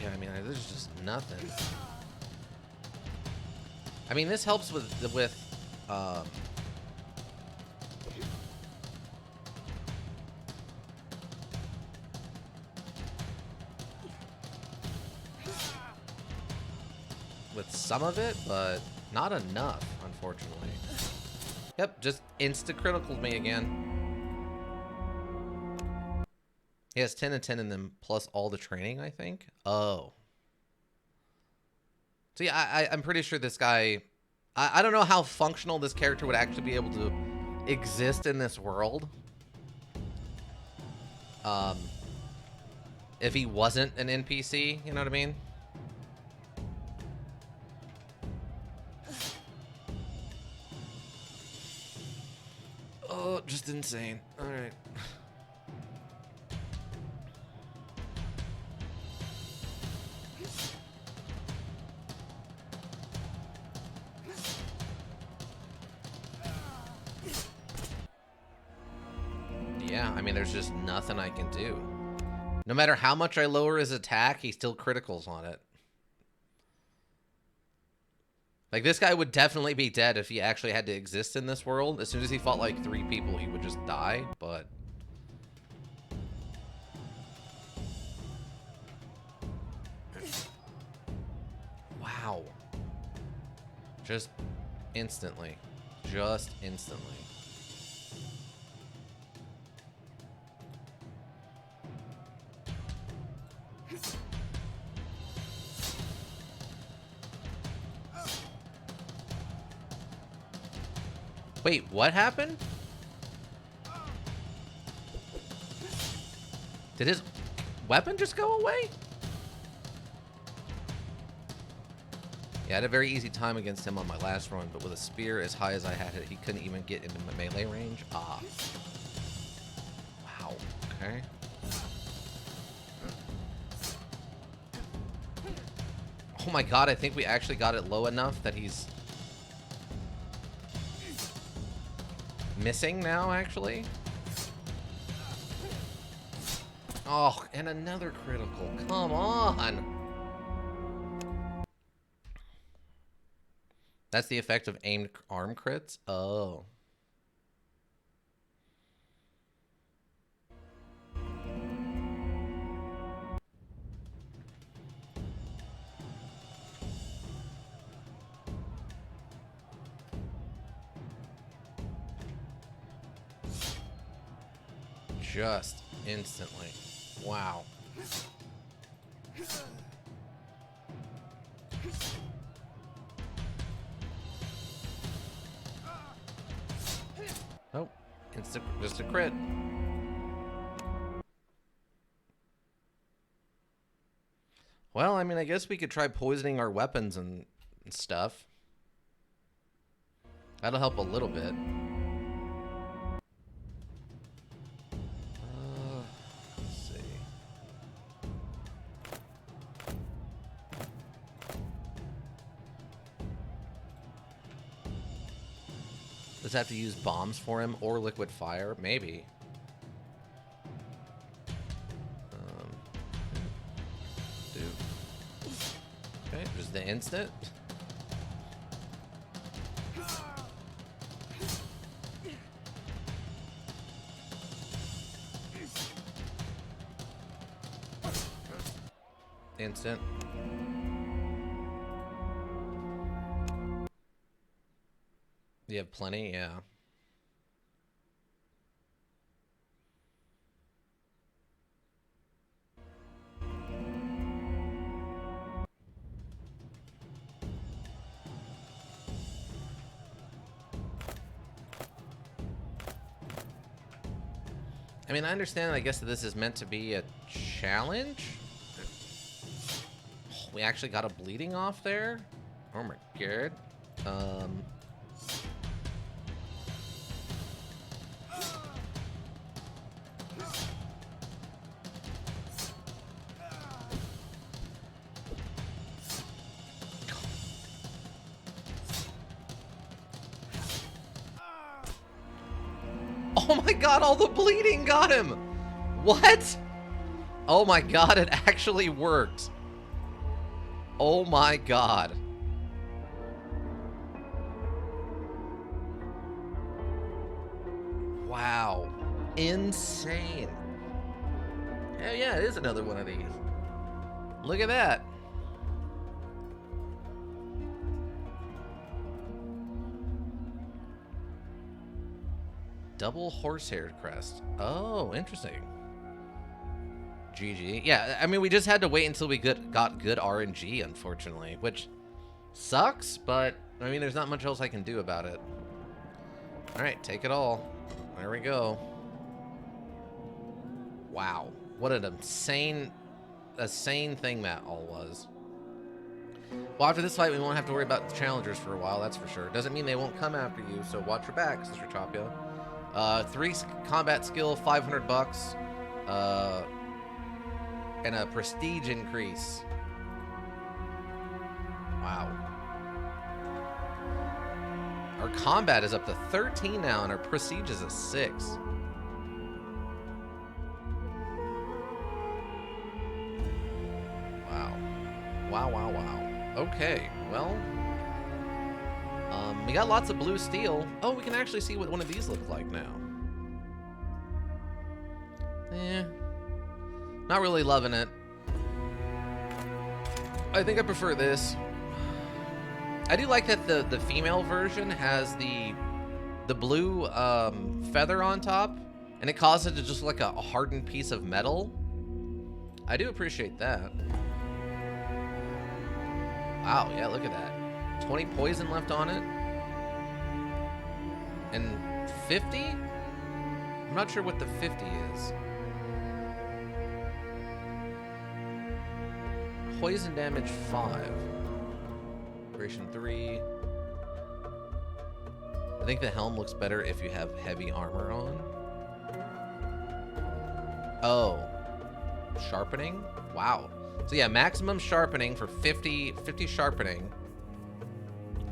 Yeah, I mean, there's just nothing. I mean, this helps with some of it, but not enough, unfortunately. Yep, just insta-criticaled me again. He has 10 and 10 in them, plus all the training, I think. Oh. See, I'm pretty sure this guy... I don't know how functional this character would actually be able to exist in this world. If he wasn't an NPC, you know what I mean? Oh, just insane. All right. Yeah, I mean, there's just nothing I can do. No matter how much I lower his attack, he still criticals on it. Like, this guy would definitely be dead if he actually had to exist in this world. As soon as he fought, like, 3 people, he would just die, but... Wow. Just instantly. Just instantly. Wait, what happened? Did his weapon just go away? Yeah, I had a very easy time against him on my last run, but with a spear as high as I had it, he couldn't even get into my melee range. Ah. Wow. Okay. Oh my god, I think we actually got it low enough that he's... missing now, actually. Oh, and another critical. Come on. That's the effect of aimed arm crits? Oh. Just instantly. Wow. Oh, just a crit. Well, I mean, I guess we could try poisoning our weapons and stuff. That'll help a little bit. Let's see. Does have to use bombs for him or liquid fire? Maybe. Okay, just the instant. Instant. You have plenty, yeah. I mean, I understand, I guess, that this is meant to be a challenge. we actually got a bleeding off there. Oh my god. Oh my god, all the bleeding got him! What? Oh my god, it actually worked. Oh my god. Wow. Insane. Hell yeah, it is another one of these. Look at that. Double horsehair crest. Oh, interesting. GG. Yeah, I mean, we just had to wait until we got good RNG, unfortunately, which sucks, but, I mean, there's not much else I can do about it. Alright, take it all. There we go. Wow. What an insane thing that all was. Well, after this fight, we won't have to worry about the challengers for a while, that's for sure. Doesn't mean they won't come after you, so watch your back, Sister Chopia. 3 combat skill, 500 bucks. And a prestige increase. Wow. Our combat is up to 13 now, and our prestige is at 6. Wow. Wow, wow, wow. Okay, well. We got lots of blue steel. Oh, we can actually see what one of these looks like now. Eh. Not really loving it. I think I prefer this. I do like that the female version has the blue feather on top, and it causes it to just look like a hardened piece of metal. I do appreciate that. Wow, yeah, look at that. 20 poison left on it. And 50? I'm not sure what the 50 is. Poison damage 5. Duration 3. I think the helm looks better if you have heavy armor on. Oh. Sharpening? Wow. So yeah, maximum sharpening for 50 sharpening.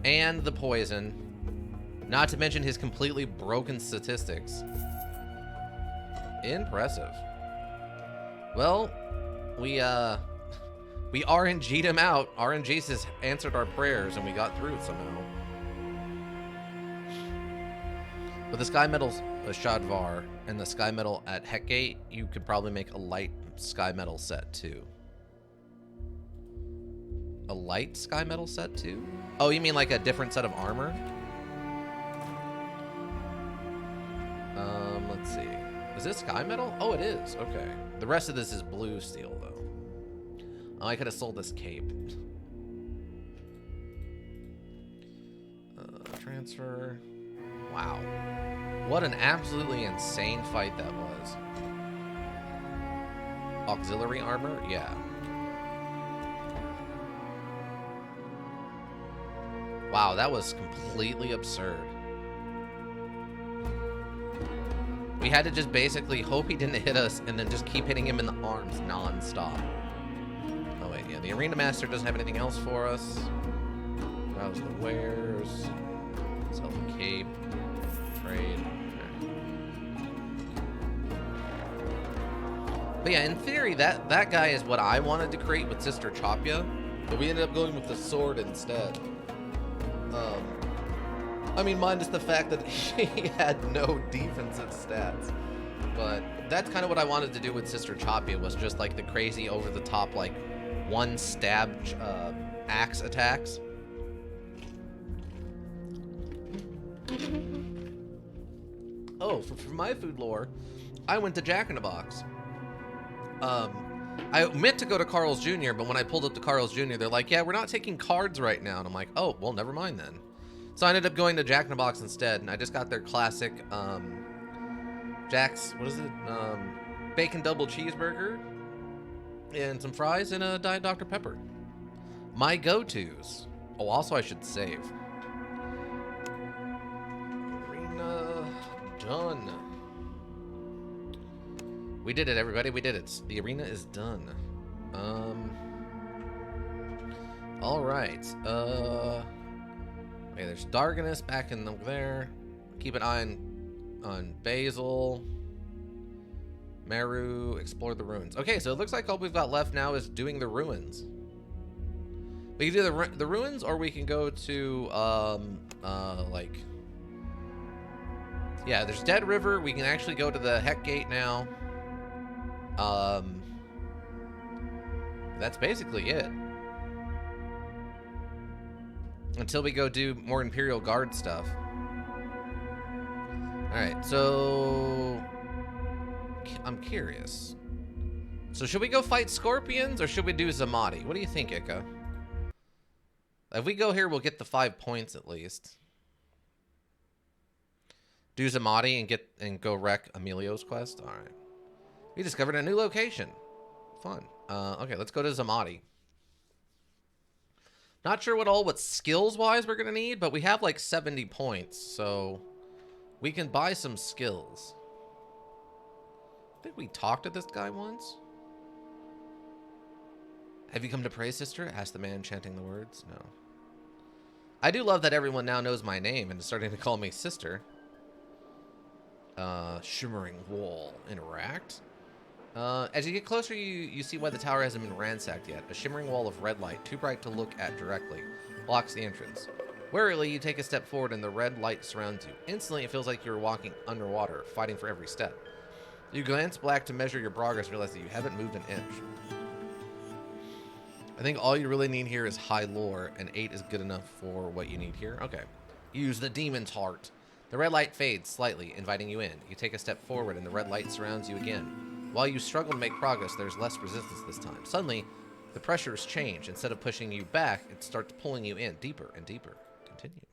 And the poison. Not to mention his completely broken statistics. Impressive. Well, we RNG'd him out. RNG has answered our prayers, and we got through it somehow. With the Sky Medals Shadvar and the Sky Medal at Heckgate, you could probably make a light Sky Medal set too. A light Sky Medal set too? Oh, you mean like a different set of armor? Let's see. Is this Sky Medal? Oh, it is. Okay. The rest of this is blue steel, though. Oh, I could have sold this cape. Transfer. Wow. What an absolutely insane fight that was. Auxiliary armor? Yeah. Wow, that was completely absurd. We had to just basically hope he didn't hit us and then just keep hitting him in the arms non-stop. Oh wait, yeah, the Arena Master doesn't have anything else for us. Browse the wares. Sell the cape. Trade. But yeah, in theory, that guy is what I wanted to create with Sister Chopia, but we ended up going with the sword instead. I mean, minus the fact that she had no defensive stats. But that's kind of what I wanted to do with Sister Chopia, was just like the crazy over-the-top, like, one stab axe attacks. Oh, for my food lore, I went to Jack in the Box. I meant to go to Carl's Jr., but when I pulled up to Carl's Jr., they're like, yeah, we're not taking cards right now. And I'm like, oh, well, never mind then. So I ended up going to Jack in the Box instead, and I just got their classic, Jack's, what is it? Bacon double cheeseburger, and some fries, and a Diet Dr. Pepper. My go-tos. Oh, also I should save. Arena done. We did it, everybody. We did it. The arena is done. All right. Okay, there's Darganus back in there. Keep an eye on Basil. Meru, explore the ruins. Okay, so it looks like all we've got left now is doing the ruins. We can do the ruins, or we can go to like, yeah, there's Dead River. We can actually go to the Heck Gate now. That's basically it. Until we go do more Imperial Guard stuff. Alright, so I'm curious. So should we go fight Scorpions, or should we do Zamati? What do you think, Ika? If we go here, we'll get the 5 points at least. Do Zamati and go wreck Emilio's quest? Alright. We discovered a new location. Fun. Okay, let's go to Zamati. Not sure what skills-wise we're going to need, but we have like 70 points, so we can buy some skills. I think we talked to this guy once. Have you come to pray, sister? Asked the man chanting the words. No. I do love that everyone now knows my name and is starting to call me sister. Shimmering wall. Interact. As you get closer, you see why the tower hasn't been ransacked yet. A shimmering wall of red light, too bright to look at directly, blocks the entrance. Warily, you take a step forward and the red light surrounds you. Instantly, it feels like you're walking underwater, fighting for every step. You glance back to measure your progress and realize that you haven't moved an inch. I think all you really need here is high lore, and 8 is good enough for what you need here. Okay. Use the demon's heart. The red light fades slightly, inviting you in. You take a step forward and the red light surrounds you again. While you struggle to make progress, there's less resistance this time. Suddenly, the pressures change. Instead of pushing you back, it starts pulling you in deeper and deeper. Continue.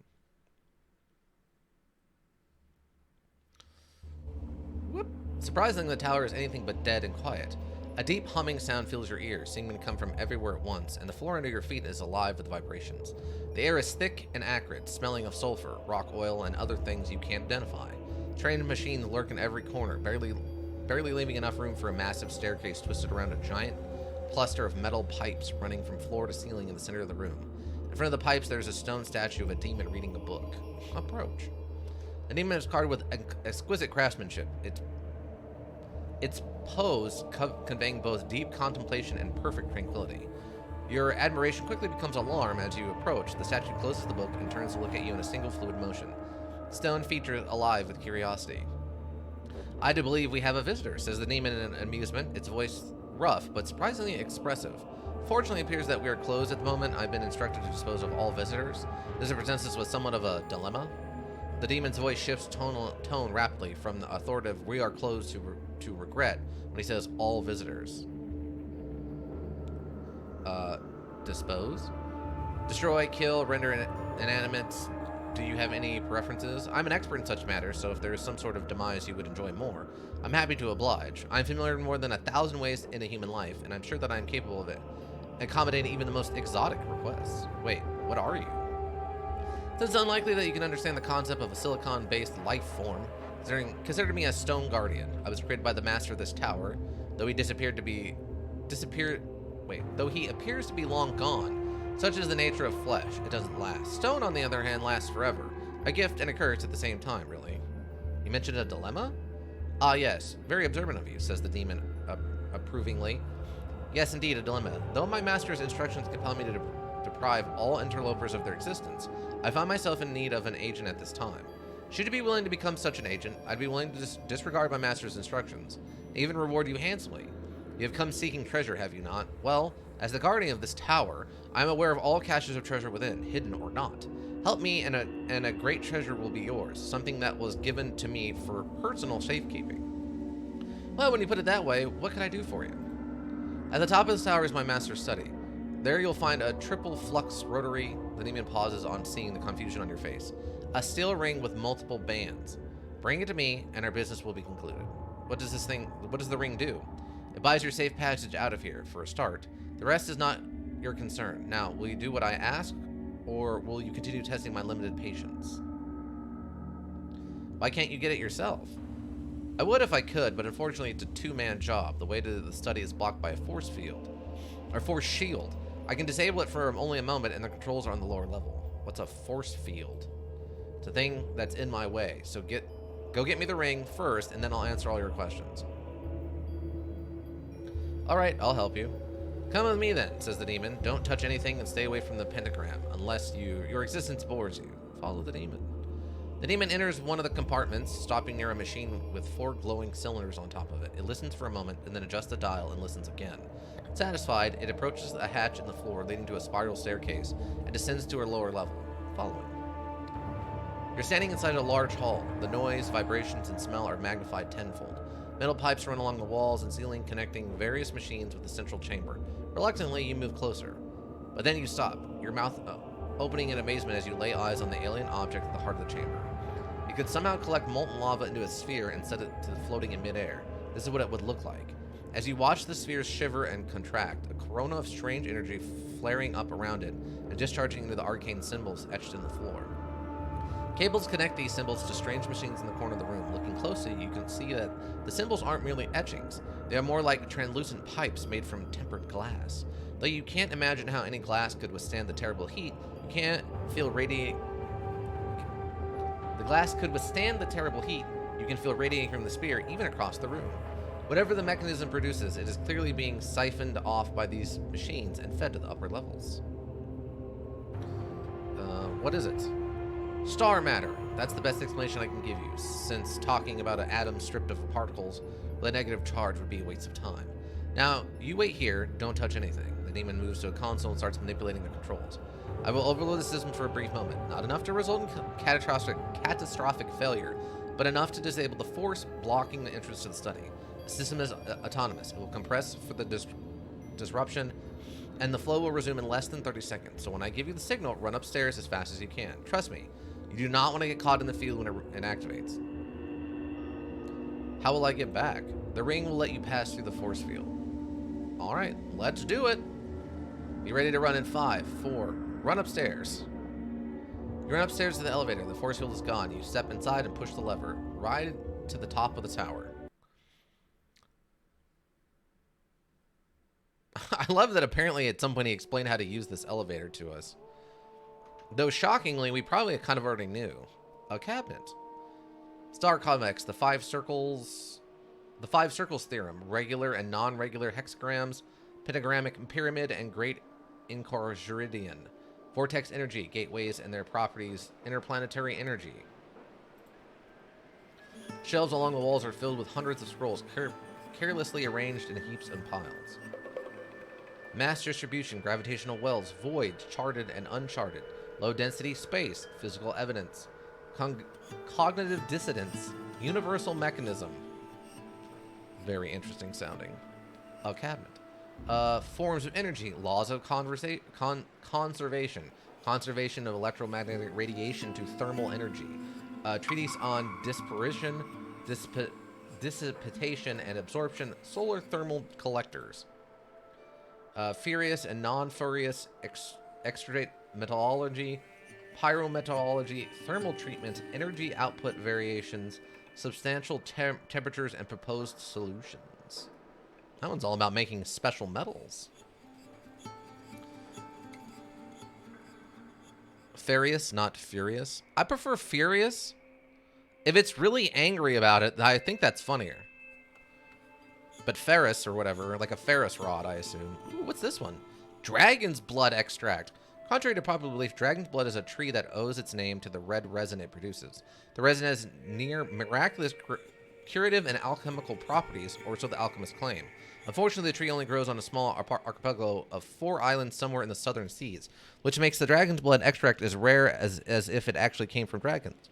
Whoop. Surprisingly, the tower is anything but dead and quiet. A deep humming sound fills your ears, seeming to come from everywhere at once, and the floor under your feet is alive with vibrations. The air is thick and acrid, smelling of sulfur, rock oil, and other things you can't identify. Trained machines lurk in every corner, barely leaving enough room for a massive staircase twisted around a giant cluster of metal pipes running from floor to ceiling in the center of the room. In front of the pipes, there's a stone statue of a demon reading a book. Approach. The demon is carved with exquisite craftsmanship. Its pose conveying both deep contemplation and perfect tranquility. Your admiration quickly becomes alarm as you approach. The statue closes the book and turns to look at you in a single fluid motion. Stone features alive with curiosity. I do believe we have a visitor, says the demon in amusement, its voice rough but surprisingly expressive. Fortunately, it appears that we are closed at the moment. I've been instructed to dispose of all visitors. This presents us with somewhat of a dilemma. The demon's voice shifts tone rapidly from the authoritative "we are closed" to regret when he says all visitors. Dispose? Destroy, kill, render inanimate. Do you have any preferences? I'm an expert in such matters, so if there is some sort of demise you would enjoy more, I'm happy to oblige. I'm familiar with more than 1,000 ways in a human life, and I'm sure that I'm capable of it, accommodating even the most exotic requests. Wait, what are you? It's unlikely that you can understand the concept of a silicon-based life form. Consider me a stone guardian. I was created by the master of this tower, though he though he appears to be long gone. Such is the nature of flesh. It doesn't last. Stone, on the other hand, lasts forever. A gift and a curse at the same time, really. You mentioned a dilemma? Ah, yes. Very observant of you, says the demon approvingly. Yes, indeed, a dilemma. Though my master's instructions compel me to deprive all interlopers of their existence, I find myself in need of an agent at this time. Should you be willing to become such an agent, I'd be willing to disregard my master's instructions, and even reward you handsomely. You have come seeking treasure, have you not? Well, as the guardian of this tower, I am aware of all caches of treasure within, hidden or not. Help me, and a great treasure will be yours, something that was given to me for personal safekeeping. Well, when you put it that way, what can I do for you? At the top of this tower is my master's study. There you'll find a triple flux rotary. The demon pauses on seeing the confusion on your face. A steel ring with multiple bands. Bring it to me, and our business will be concluded. What does the ring do? It buys your safe passage out of here, for a start. The rest is not your concern. Now, will you do what I ask, or will you continue testing my limited patience? Why can't you get it yourself? I would if I could, but unfortunately it's a two-man job. The way to the study is blocked by a force field. Or force shield. I can disable it for only a moment, and the controls are on the lower level. What's a force field? It's a thing that's in my way, so go get me the ring first, and then I'll answer all your questions. Alright, I'll help you. Come with me then, says the demon. Don't touch anything and stay away from the pentagram, unless your existence bores you. Follow the demon. The demon enters one of the compartments, stopping near a machine with 4 glowing cylinders on top of it. It listens for a moment, and then adjusts the dial and listens again. Satisfied, it approaches a hatch in the floor leading to a spiral staircase and descends to a lower level. Following. You're standing inside a large hall. The noise, vibrations, and smell are magnified tenfold. Metal pipes run along the walls and ceiling, connecting various machines with the central chamber. Reluctantly, you move closer. But then you stop, your mouth opening in amazement as you lay eyes on the alien object at the heart of the chamber. You could somehow collect molten lava into a sphere and set it to floating in midair. This is what it would look like. As you watch the spheres shiver and contract, a corona of strange energy flaring up around it and discharging into the arcane symbols etched in the floor. Cables connect these symbols to strange machines in the corner of the room. Looking closely, you can see that the symbols aren't merely etchings. They are more like translucent pipes made from tempered glass. Though you can't imagine how any glass could withstand the terrible heat, you can't feel radiating. The glass could withstand the terrible heat you can feel radiating from the sphere, even across the room. Whatever the mechanism produces, it is clearly being siphoned off by these machines and fed to the upper levels. What is it? Star matter. That's the best explanation I can give you, since talking about an atom stripped of particles with a negative charge would be a waste of time. Now, you wait here, don't touch anything. The demon moves to a console and starts manipulating the controls. I will overload the system for a brief moment, not enough to result in catastrophic failure, but enough to disable the force blocking the entrance to the study. The system is autonomous. It will compress for the disruption, and the flow will resume in less than 30 seconds. So when I give you the signal, run upstairs as fast as you can. Trust me, you do not want to get caught in the field when it activates. How will I get back? The ring will let you pass through the force field. Alright, let's do it. Be ready to run in 5, 4, run upstairs. You run upstairs to the elevator. The force field is gone. You step inside and push the lever. Ride to the top of the tower. I love that apparently at some point he explained how to use this elevator to us. Though shockingly, we probably kind of already knew. A cabinet. Star convex, the five circles theorem, regular and non-regular hexagrams, pentagrammic pyramid, and great enchiridion. Vortex energy, gateways and their properties, interplanetary energy. Shelves along the walls are filled with hundreds of scrolls, carelessly arranged in heaps and piles. Mass distribution, gravitational wells, voids, charted and uncharted, low density space, physical evidence, cognitive dissidence, universal mechanism. Very interesting sounding. A cabinet. Forms of energy, laws of conservation, conservation of electromagnetic radiation to thermal energy, treatise on dispersion, dissipation and absorption, solar thermal collectors. Furious and non-furious extradite metallurgy, pyrometallurgy, thermal treatment, energy output variations, substantial temperatures, and proposed solutions. That one's all about making special metals. Furious, not furious. I prefer furious. If it's really angry about it, I think that's funnier. But ferrous or whatever, like a ferrous rod, I assume. Ooh, what's this one? Dragon's blood extract. Contrary to popular belief, dragon's blood is a tree that owes its name to the red resin it produces. The resin has near miraculous curative and alchemical properties, or so the alchemists claim. Unfortunately, the tree only grows on a small archipelago of 4 islands somewhere in the southern seas, which makes the dragon's blood extract as rare as if it actually came from dragons.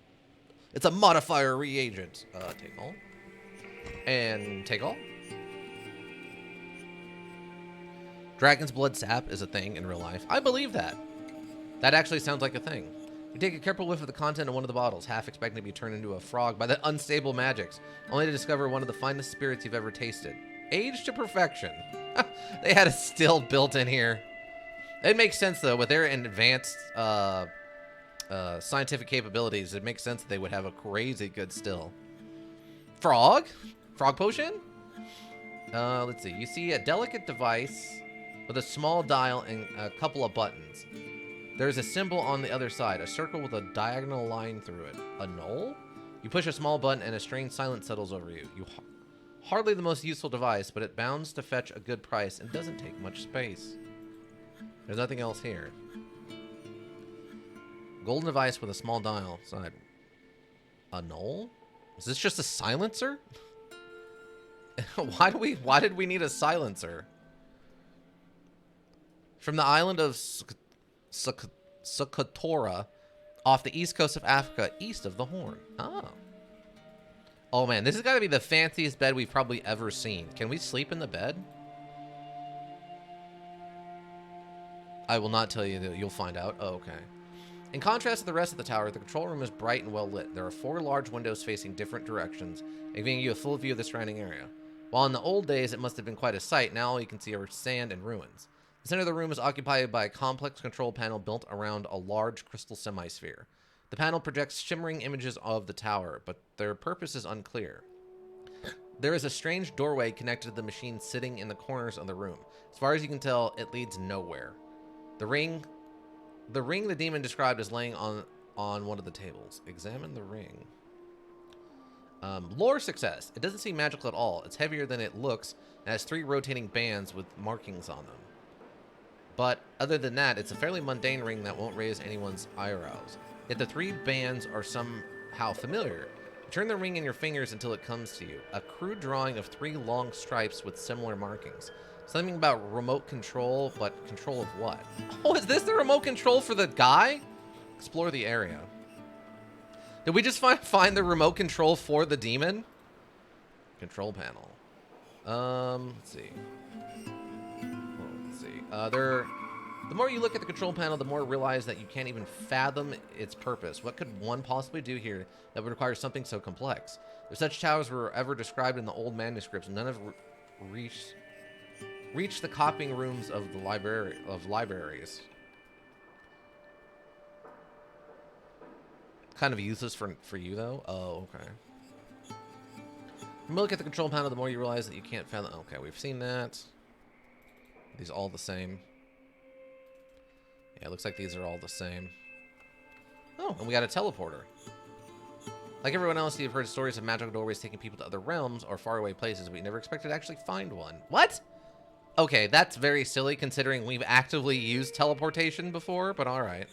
It's a modifier reagent. Take all. And take all. Dragon's blood sap is a thing in real life. I believe that. That actually sounds like a thing. You take a careful whiff of the content of one of the bottles, half expecting to be turned into a frog by the unstable magics, only to discover one of the finest spirits you've ever tasted. Aged to perfection. They had a still built in here. It makes sense, though, with their advanced scientific capabilities. It makes sense that they would have a crazy good still. Frog? Frog potion? Let's see. You see a delicate device with a small dial and a couple of buttons. There's a symbol on the other side, a circle with a diagonal line through it. A knoll? You push a small button and a strange silence settles over you. Hardly the most useful device, but it bounds to fetch a good price and doesn't take much space. There's nothing else here. Golden device with a small dial side. A knoll? Is this just a silencer? Why did we need a silencer? From the island of Socotora, off the east coast of Africa, east of the Horn. Oh. Oh man, this has got to be the fanciest bed we've probably ever seen. Can we sleep in the bed? I will not tell you that. You'll find out. Oh, okay. In contrast to the rest of the tower, the control room is bright and well lit. There are 4 large windows facing different directions, giving you a full view of the surrounding area. While in the old days it must have been quite a sight, now all you can see are sand and ruins. The center of the room is occupied by a complex control panel built around a large crystal semisphere. The panel projects shimmering images of the tower, but their purpose is unclear. There is a strange doorway connected to the machine sitting in the corners of the room. As far as you can tell, it leads nowhere. The ring the demon described is laying on one of the tables. Examine the ring. Lore success. It doesn't seem magical at all. It's heavier than it looks and has 3 rotating bands with markings on them. But other than that, it's a fairly mundane ring that won't raise anyone's eyebrows. Yet the 3 bands are somehow familiar. Turn the ring in your fingers until it comes to you. A crude drawing of 3 long stripes with similar markings. Something about remote control, but control of what? Oh, is this the remote control for the guy? Explore the area. Did we just find the remote control for the demon? Control panel. Let's see. The more you look at the control panel, the more you realize that you can't even fathom its purpose. What could one possibly do here that would require something so complex? If such towers were ever described in the old manuscripts, none have reached the copying rooms of the libraries. Kind of useless for you though. Oh, okay. The more you look at the control panel, the more you realize that you can't fathom. Okay, we've seen that. These all the same. Yeah, it looks like these are all the same. Oh, and we got a teleporter. Like everyone else, you've heard stories of magical doorways taking people to other realms or faraway places, but you never expected to actually find one. What? Okay, that's very silly considering we've actively used teleportation before, but alright.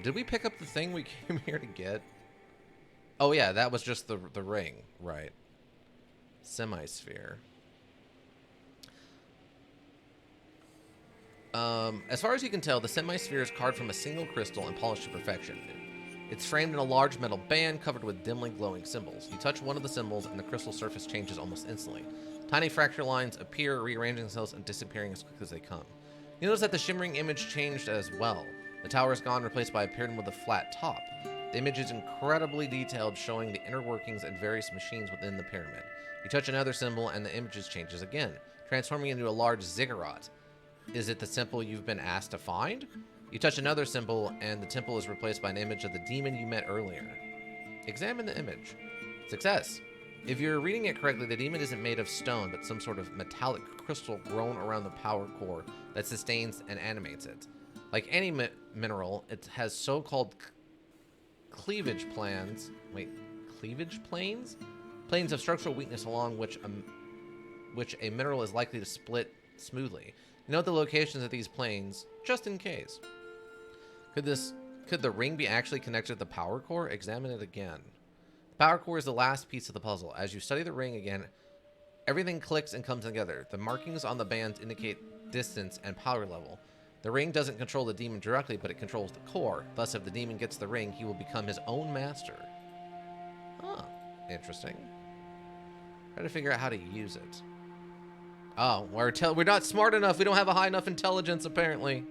Did we pick up the thing we came here to get? Oh yeah, that was just the ring. Right. Semisphere. As far as you can tell, the semisphere is carved from a single crystal and polished to perfection. It's framed in a large metal band covered with dimly glowing symbols. You touch one of the symbols and the crystal surface changes almost instantly. Tiny fracture lines appear, rearranging themselves and disappearing as quick as they come. You notice that the shimmering image changed as well. The tower is gone, replaced by a pyramid with a flat top. The image is incredibly detailed, showing the inner workings and various machines within the pyramid. You touch another symbol and the image changes again, transforming into a large ziggurat. Is it the symbol you've been asked to find? You touch another symbol and the temple is replaced by an image of the demon you met earlier. Examine the image. Success. If you're reading it correctly, the demon isn't made of stone, but some sort of metallic crystal grown around the power core that sustains and animates it. Like any mineral, it has so-called cleavage planes. Wait, cleavage planes? Planes of structural weakness along which a mineral is likely to split smoothly. Note the locations of these planes, just in case. Could the ring be actually connected to the power core? Examine it again. The power core is the last piece of the puzzle. As you study the ring again, everything clicks and comes together. The markings on the bands indicate distance and power level. The ring doesn't control the demon directly, but it controls the core. Thus, if the demon gets the ring, he will become his own master. Huh. Interesting. Try to figure out how to use it. Oh, we're not smart enough. We don't have a high enough intelligence, apparently.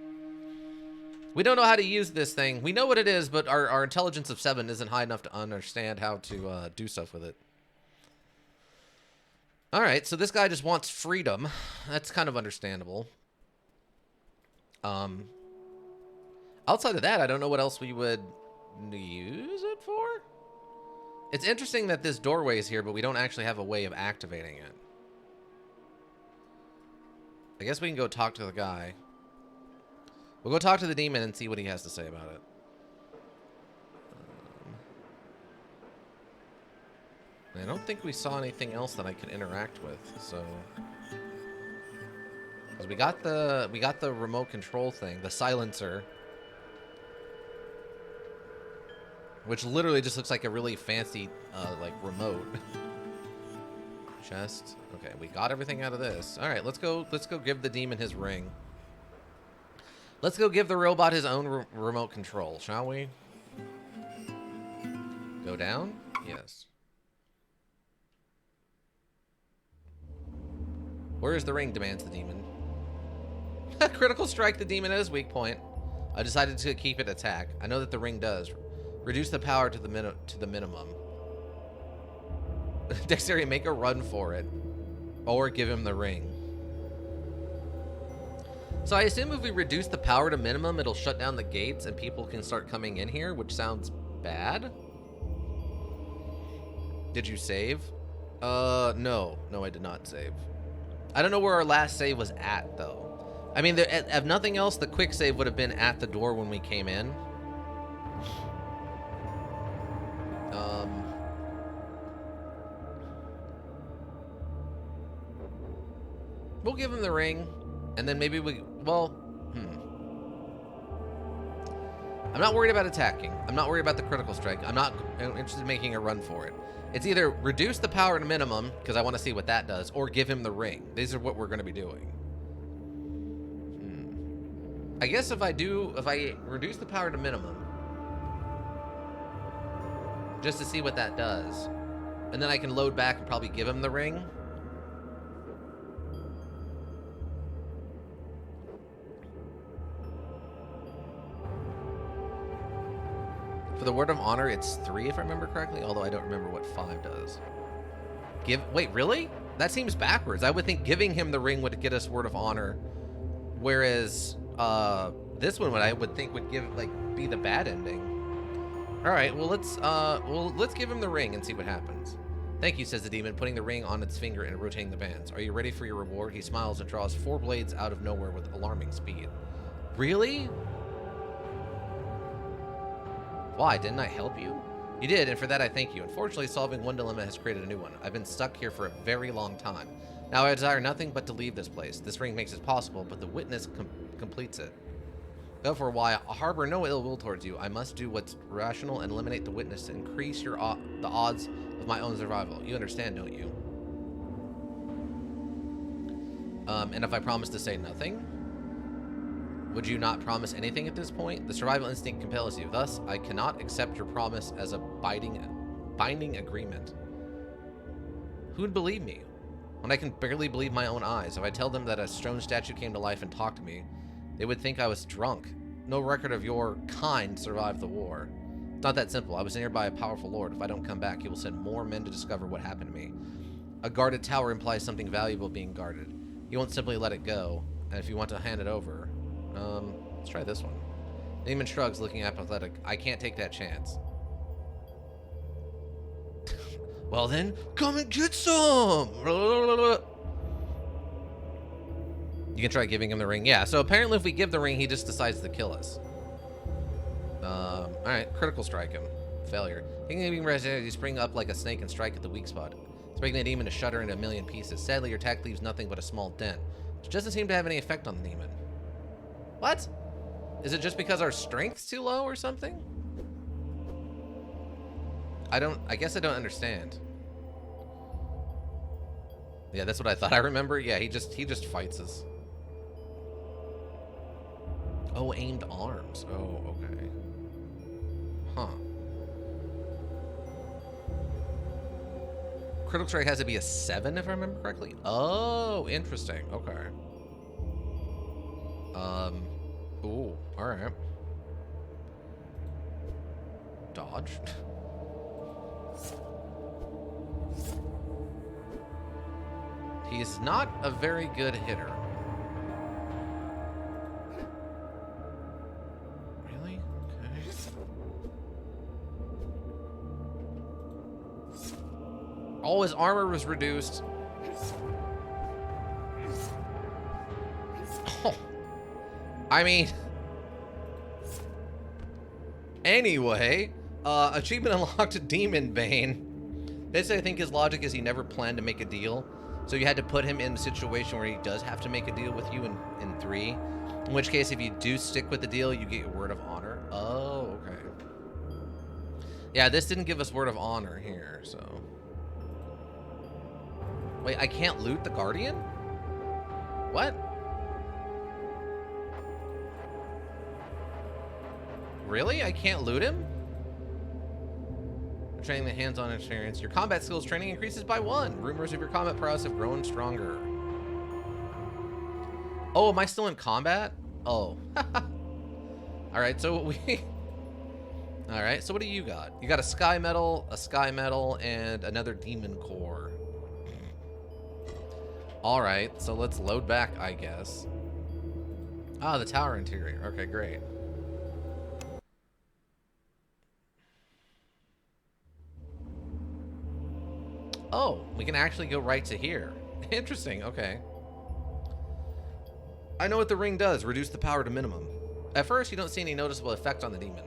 We don't know how to use this thing. We know what it is, but our intelligence of 7 isn't high enough to understand how to do stuff with it. All right, so this guy just wants freedom. That's kind of understandable. Um, outside of that, I don't know what else we would use it for. It's interesting that this doorway is here, but we don't actually have a way of activating it. I guess we can go talk to the guy. We'll go talk to the demon and see what he has to say about it. I don't think we saw anything else that I could interact with, so... Because we got the remote control thing, the silencer. Which literally just looks like a really fancy, like, remote. Chest. Okay, we got everything out of this. Alright, let's go give the demon his ring. Let's go give the robot his own remote control, shall we? Go down? Yes. Where is the ring? Demands the demon. Critical strike the demon at his weak point. I decided to keep it attack. I know that the ring does. Reduce the power to the minimum. Dexterity, make a run for it. Or give him the ring. So I assume if we reduce the power to minimum, it'll shut down the gates and people can start coming in here, which sounds bad. Did you save? No. No, I did not save. I don't know where our last save was at, though. I mean, if nothing else, the quick save would have been at the door when we came in. We'll give him the ring, and then maybe well, I'm not worried about attacking. I'm not worried about the critical strike. I'm not interested in making a run for it. It's either reduce the power to minimum, because I want to see what that does, or give him the ring. These are what we're going to be doing. I guess if I reduce the power to minimum, just to see what that does, and then I can load back and probably give him the ring. For the word of honor, it's 3 if I remember correctly, although I don't remember what 5 does. Wait, really? That seems backwards. I would think giving him the ring would get us word of honor, whereas this one I would think would be the bad ending. All right, well let's give him the ring and see what happens. Thank you, says the demon, putting the ring on its finger and rotating the bands. Are you ready for your reward? He smiles and draws 4 blades out of nowhere with alarming speed. Really? Why, didn't I help you? You did, and for that I thank you. Unfortunately, solving one dilemma has created a new one. I've been stuck here for a very long time. Now I desire nothing but to leave this place. This ring makes it possible, but the witness completes it. Though for a while, I harbor no ill will towards you. I must do what's rational and eliminate the witness to increase the odds of my own survival. You understand, don't you? And if I promise to say nothing? Would you not promise anything at this point? The survival instinct compels you. Thus, I cannot accept your promise as a binding agreement. Who'd believe me? When I can barely believe my own eyes. If I tell them that a stone statue came to life and talked to me, they would think I was drunk. No record of your kind survived the war. It's not that simple. I was near by a powerful lord. If I don't come back, he will send more men to discover what happened to me. A guarded tower implies something valuable being guarded. You won't simply let it go. And if you want to hand it over... let's try this one. Demon shrugs, looking apathetic. I can't take that chance. Well then, come and get some! You can try giving him the ring. Yeah, so apparently if we give the ring, he just decides to kill us. Alright, critical strike him. Failure. You spring up like a snake and strike at the weak spot. It's making the demon to shudder into a million pieces. Sadly, your attack leaves nothing but a small dent, which doesn't seem to have any effect on the demon. What? Is it just because our strength's too low or something? I guess I don't understand. Yeah, that's what I thought. I remember. Yeah, he just fights us. Oh, aimed arms. Oh, okay. Huh. Critical strike has to be a 7 if I remember correctly. Oh, interesting. Okay. Ooh, alright. Dodge. He's not a very good hitter. All his armor was reduced. Oh. I mean... Anyway, achievement unlocked Demon Bane. Basically, I think his logic is he never planned to make a deal. So you had to put him in a situation where he does have to make a deal with you in 3. In which case, if you do stick with the deal, you get your word of honor. Oh, okay. Yeah, this didn't give us word of honor here, so... Wait, I can't loot the Guardian? What? Really? I can't loot him? Training the hands-on experience. Your combat skills training increases by 1. Rumors of your combat prowess have grown stronger. Oh, am I still in combat? Oh. Alright, so we... Alright, so what do you got? You got a Sky Medal, and another Demon Core. Alright, so let's load back, I guess. Ah, the tower interior. Okay, great. Oh, we can actually go right to here. Interesting, okay. I know what the ring does, reduce the power to minimum. At first, you don't see any noticeable effect on the demon.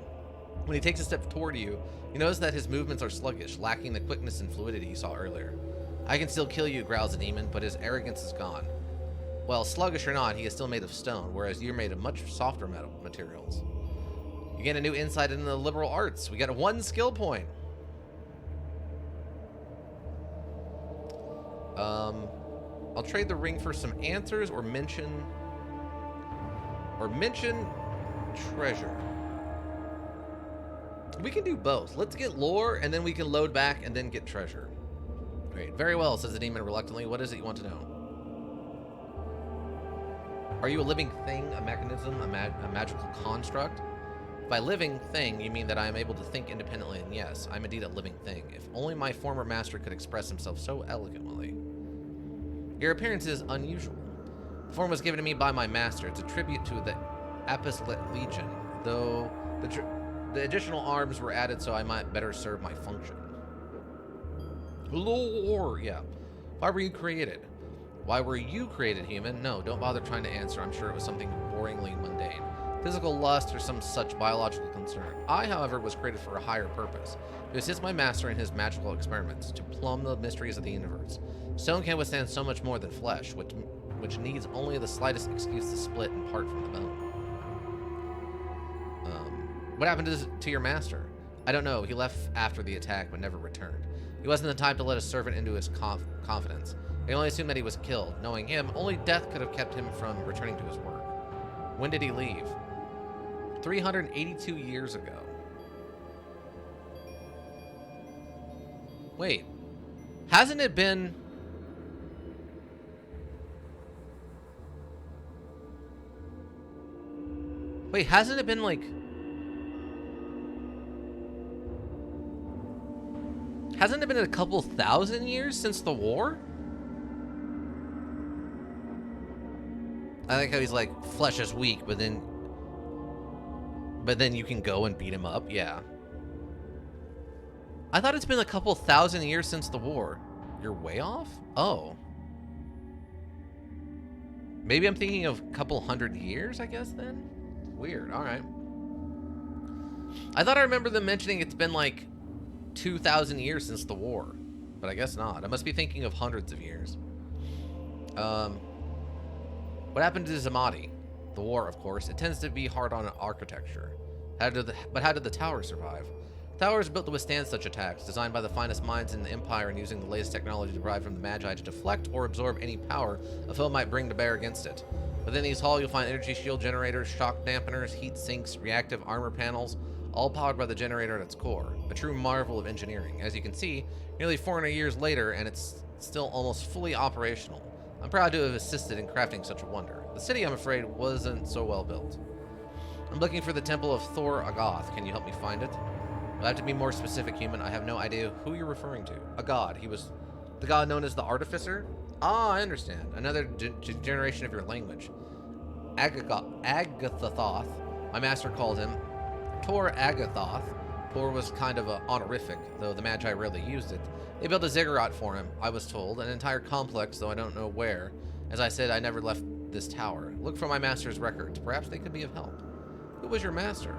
When he takes a step toward you, you notice that his movements are sluggish, lacking the quickness and fluidity you saw earlier. I can still kill you, growls the demon, but his arrogance is gone. Well, sluggish or not, he is still made of stone, whereas you're made of much softer materials. You gain a new insight into the liberal arts. We got 1 skill point. I'll trade the ring for some answers or mention treasure. We can do both. Let's get lore and then we can load back and then get treasure. Great. Very well, says the demon reluctantly. What is it you want to know? Are you a living thing, a mechanism, a magical construct? By living thing, you mean that I am able to think independently, and yes, I'm indeed a living thing. If only my former master could express himself so elegantly. Your appearance is unusual. The form was given to me by my master. It's a tribute to the Apis Legion, though the additional arms were added so I might better serve my function. Lore, yeah. Why were you created? Why were you created, human? No, don't bother trying to answer. I'm sure it was something boringly mundane. Physical lust or some such biological concern. I, however, was created for a higher purpose. To assist my master in his magical experiments, to plumb the mysteries of the universe. Stone can withstand so much more than flesh, which needs only the slightest excuse to split and part from the bone. What happened to your master? I don't know. He left after the attack, but never returned. He wasn't the type to let a servant into his confidence. I only assumed that he was killed. Knowing him, only death could have kept him from returning to his work. When did he leave? 382 years ago. Wait. Hasn't it been... Wait, hasn't it been like... Hasn't it been a couple thousand years since the war? I like how he's like, flesh is weak, but then you can go and beat him up. Yeah. I thought it's been a couple thousand years since the war. You're way off? Oh. Maybe I'm thinking of a couple hundred years, I guess, then? Weird. All right. I thought I remember them mentioning it's been like 2,000 years since the war, but I guess not. I must be thinking of hundreds of years. What happened to Zamadi? The war, of course. It tends to be hard on architecture. But how did the tower survive? The tower is built to withstand such attacks, designed by the finest minds in the Empire and using the latest technology derived from the Magi to deflect or absorb any power a foe might bring to bear against it. Within these halls, you'll find energy shield generators, shock dampeners, heat sinks, reactive armor panels, all powered by the generator at its core. A true marvel of engineering. As you can see, nearly 400 years later, and it's still almost fully operational. I'm proud to have assisted in crafting such a wonder. The city, I'm afraid, wasn't so well built. I'm looking for the temple of Thor Agoth. Can you help me find it? You'll have to be more specific, human. I have no idea who you're referring to. A god. He was the god known as the Artificer? Ah, I understand. Another generation of your language. Agathoth. My master called him Tor Agathoth, or was kind of a honorific, though the Magi rarely used it. They built a ziggurat for him, I was told, an entire complex, though I don't know where. As I said, I never left this tower. Look for my master's records. Perhaps they could be of help. Who was your master?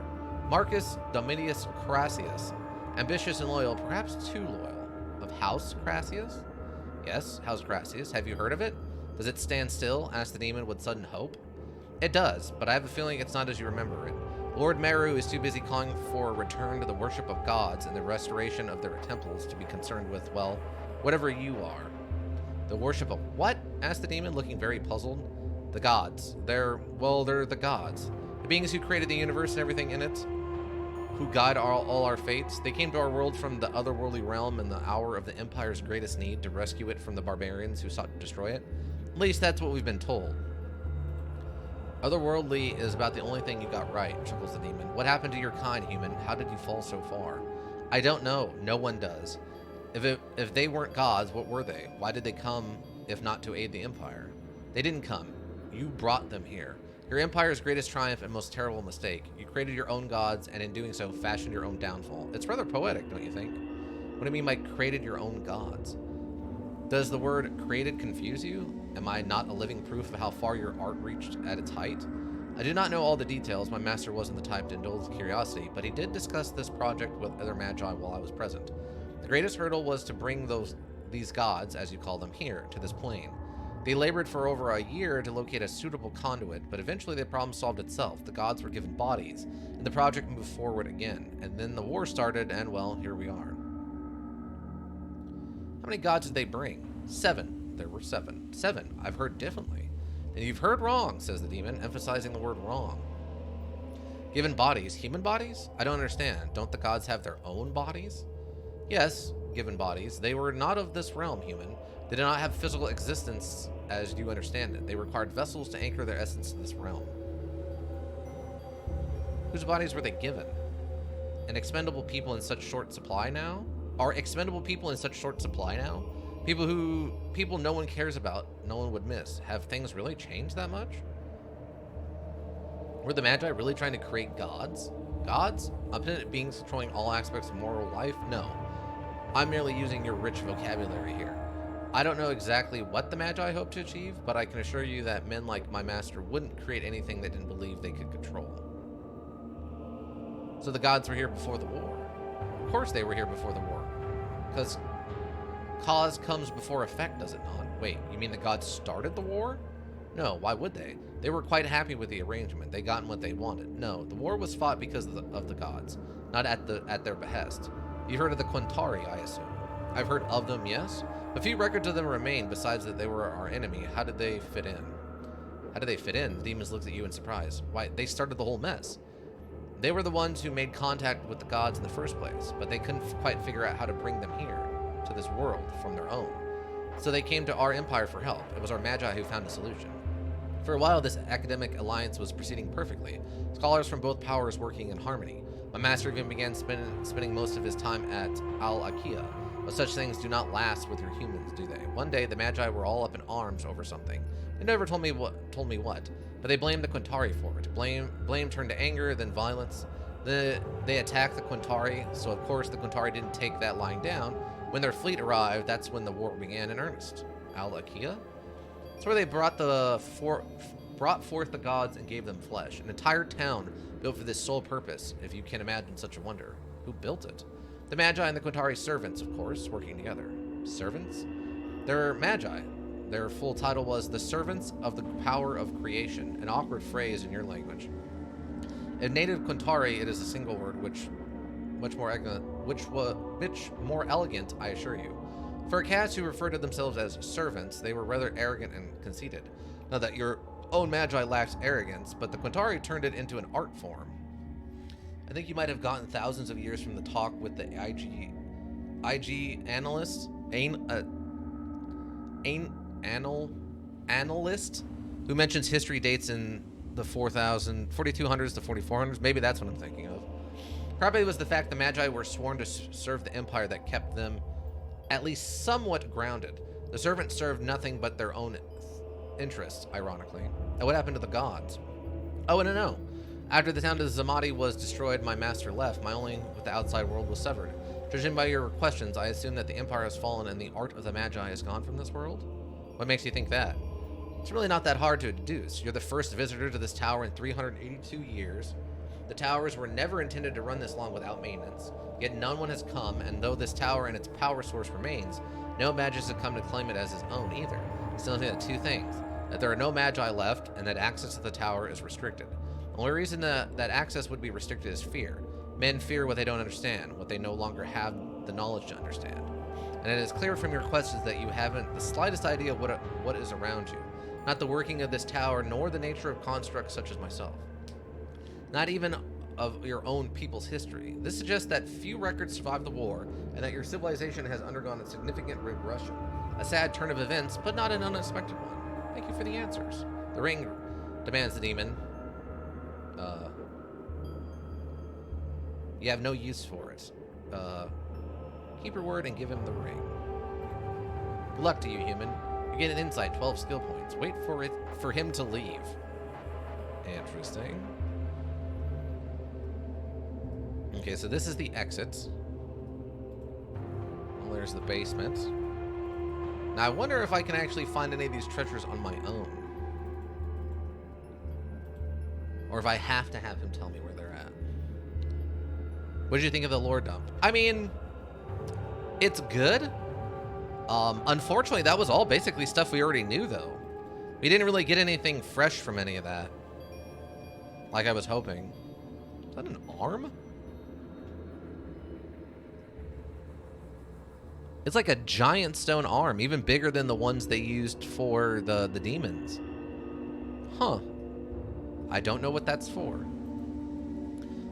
Marcus Domitius Crassus. Ambitious and loyal, perhaps too loyal. Of House Crassus? Yes, House Crassus. Have you heard of it? Does it stand still? Asked the demon with sudden hope. It does, but I have a feeling it's not as you remember it. Lord Meru is too busy calling for a return to the worship of gods and the restoration of their temples to be concerned with, well, whatever you are. The worship of what? Asked the demon, looking very puzzled. The gods. They're the gods. The beings who created the universe and everything in it, who guide all our fates. They came to our world from the otherworldly realm in the hour of the Empire's greatest need to rescue it from the barbarians who sought to destroy it. At least that's what we've been told. Otherworldly is about the only thing you got right, chuckles the demon. What happened to your kind, human? How did you fall so far? I don't know. No one does. If they weren't gods, what were they? Why did they come if not to aid the Empire? They didn't come. You brought them here. Your Empire's greatest triumph and most terrible mistake. You created your own gods, and in doing so, fashioned your own downfall. It's rather poetic, don't you think? What do you mean by created your own gods? Does the word created confuse you? Am I not a living proof of how far your art reached at its height? I do not know all the details. My master wasn't the type to indulge curiosity, but he did discuss this project with other magi while I was present. The greatest hurdle was to bring these gods, as you call them, here, to this plane. They labored for over a year to locate a suitable conduit, but eventually the problem solved itself. The gods were given bodies, and the project moved forward again. And then the war started, and well, here we are. How many gods did they bring? 7. There were 7. 7. I've heard differently. And you've heard wrong, says the demon, emphasizing the word wrong. Given bodies. Human bodies? I don't understand. Don't the gods have their own bodies? Yes, given bodies. They were not of this realm, human. They did not have physical existence as you understand it. They required vessels to anchor their essence to this realm. Whose bodies were they given? And expendable people in such short supply now? Are expendable people in such short supply now? People no one cares about, no one would miss. Have things really changed that much? Were the Magi really trying to create gods? Gods? Omnipotent beings controlling all aspects of moral life? No. I'm merely using your rich vocabulary here. I don't know exactly what the Magi hope to achieve, but I can assure you that men like my master wouldn't create anything they didn't believe they could control. So the gods were here before the war. Of course they were here before the war. Because cause comes before effect, does it not? Wait, you mean the gods started the war? No, why would they? They were quite happy with the arrangement. They gotten what they wanted. No, the war was fought because of the gods, not at their behest. You've heard of the Quintari, I assume. I've heard of them, yes. A few records of them remain, besides that they were our enemy. How did they fit in? How did they fit in? The demons looked at you in surprise. Why, they started the whole mess. They were the ones who made contact with the gods in the first place, but they couldn't quite figure out how to bring them here, to this world, from their own. So they came to our empire for help. It was our magi who found a solution. For a while, this academic alliance was proceeding perfectly, scholars from both powers working in harmony. My master even began spending most of his time at Al-Akia, but such things do not last with your humans, do they? One day, the magi were all up in arms over something. They never told me what, but they blamed the Quintari for it. Blame turned to anger, then violence. They attacked the Quintari, so of course the Quintari didn't take that lying down. When their fleet arrived, that's when the war began in earnest. Al-Akia? That's where they brought forth the gods and gave them flesh. An entire town built for this sole purpose, if you can imagine such a wonder. Who built it? The Magi and the Quintari servants, of course, working together. Servants? They're Magi. Their full title was the Servants of the Power of Creation, an awkward phrase in your language. In native Quintari, it is a single word, which more elegant, I assure you. For a caste who referred to themselves as servants, they were rather arrogant and conceited. Now that your own Magi lacks arrogance, but the Quintari turned it into an art form. I think you might have gotten thousands of years from the talk with the IG analyst, analyst, who mentions history dates in the 4200s to 4400s. Maybe that's what I'm thinking of. Probably it was the fact the Magi were sworn to serve the Empire that kept them at least somewhat grounded. The servants served nothing but their own interests, ironically. And what happened to the gods? Oh, and no. After the town of Zamati was destroyed, my master left. My link with the outside world was severed. Judging by your questions, I assume that the Empire has fallen and the art of the Magi has gone from this world? What makes you think that? It's really not that hard to deduce. You're the first visitor to this tower in 382 years. The towers were never intended to run this long without maintenance. Yet none one has come, and though this tower and its power source remains, no Magus has come to claim it as his own either. It's telling me that two things. That there are no Magi left, and that access to the tower is restricted. The only reason that access would be restricted is fear. Men fear what they don't understand, what they no longer have the knowledge to understand. And it is clear from your questions that you haven't the slightest idea of what is around you. Not the working of this tower, nor the nature of constructs such as myself. Not even of your own people's history. This suggests that few records survived the war, and that your civilization has undergone a significant regression. A sad turn of events, but not an unexpected one. Thank you for the answers. The ring, demands the demon. You have no use for it. Keep your word and give him the ring. Good luck to you, human. You get an insight, 12 skill points. Wait for him to leave. Interesting. Okay, so this is the exit. Well, there's the basement. Now, I wonder if I can actually find any of these treasures on my own. Or if I have to have him tell me where they're at. What did you think of the lore dump? I mean, it's good. Unfortunately, that was all basically stuff we already knew, though. We didn't really get anything fresh from any of that. Like I was hoping. Is that an arm? It's like a giant stone arm, even bigger than the ones they used for the demons. Huh. I don't know what that's for.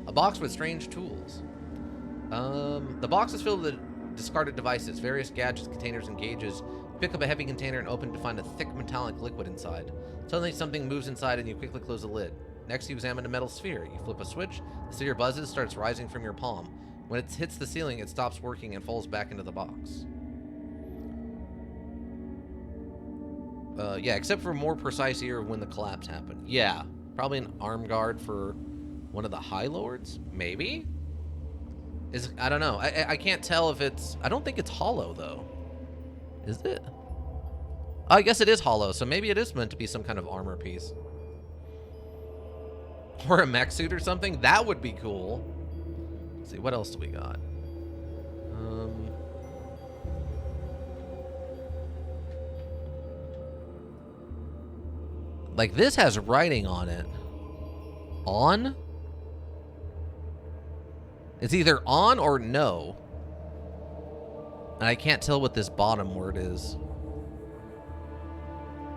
A box with strange tools. The box is filled with discarded devices, various gadgets, containers, and gauges. You pick up a heavy container and open it to find a thick metallic liquid inside. Suddenly something moves inside and you quickly close the lid. Next you examine a metal sphere. You flip a switch, the sphere buzzes, starts rising from your palm. When it hits the ceiling, it stops working and falls back into the box. Yeah, except for a more precise year of when the collapse happened. Yeah, probably an arm guard for one of the High Lords? Maybe? I don't know. I can't tell if it's... I don't think it's hollow, though. Is it? Oh, I guess it is hollow, so maybe it is meant to be some kind of armor piece. Or a mech suit or something? That would be cool. Let's see, what else do we got? Like, this has writing on it. On? It's either on or no. And I can't tell what this bottom word is.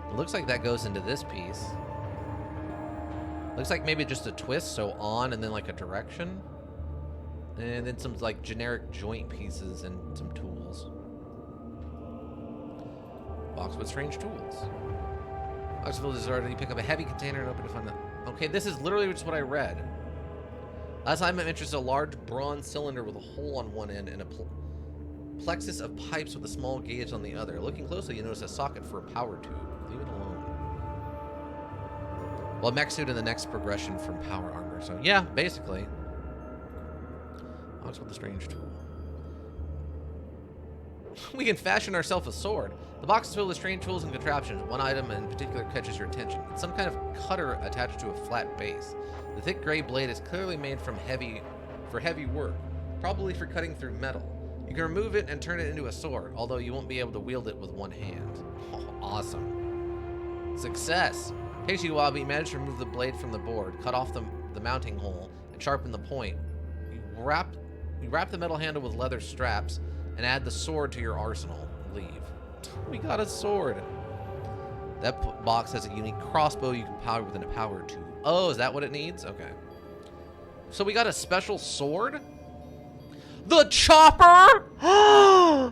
It looks like that goes into this piece. Looks like maybe just a twist, so on and then like a direction. And then some like generic joint pieces and some tools. Box with strange tools. Box filled with deserted. You pick up a heavy container and open to find that. Okay, this is literally just what I read. Last time I'm interested in a large bronze cylinder with a hole on one end and a plexus of pipes with a small gauge on the other. Looking closely, you notice a socket for a power tube. Leave it alone. Well, mech suit in the next progression from power armor. So yeah, basically. Box with a strange tool. We can fashion ourselves a sword. The box is filled with strange tools and contraptions. One item in particular catches your attention. It's some kind of cutter attached to a flat base. The thick gray blade is clearly made from heavy work, probably for cutting through metal. You can remove it and turn it into a sword, although you won't be able to wield it with one hand. Oh, awesome. Success. It takes you a while, but you manage to remove the blade from the board, cut off the mounting hole, and sharpen the point. You wrap the metal handle with leather straps and add the sword to your arsenal. Leave. We got a sword. That box has a unique crossbow you can power within a power tube. Oh, is that what it needs? Okay. So we got a special sword? The chopper? Oh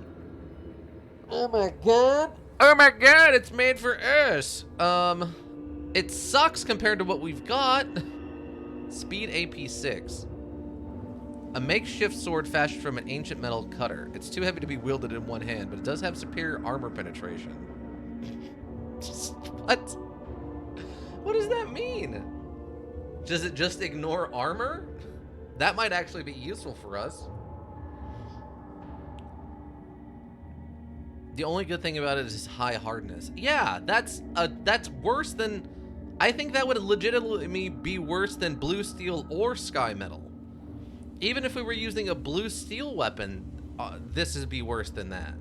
my god. Oh my god, it's made for us. It sucks compared to what we've got. Speed AP6. A makeshift sword fashioned from an ancient metal cutter. It's too heavy to be wielded in one hand, but it does have superior armor penetration. What? What does that mean? Does it just ignore armor? That might actually be useful for us. The only good thing about it is high hardness. Yeah, that's worse than... I think that would legitimately be worse than blue steel or sky metal. Even if we were using a blue steel weapon, this would be worse than that.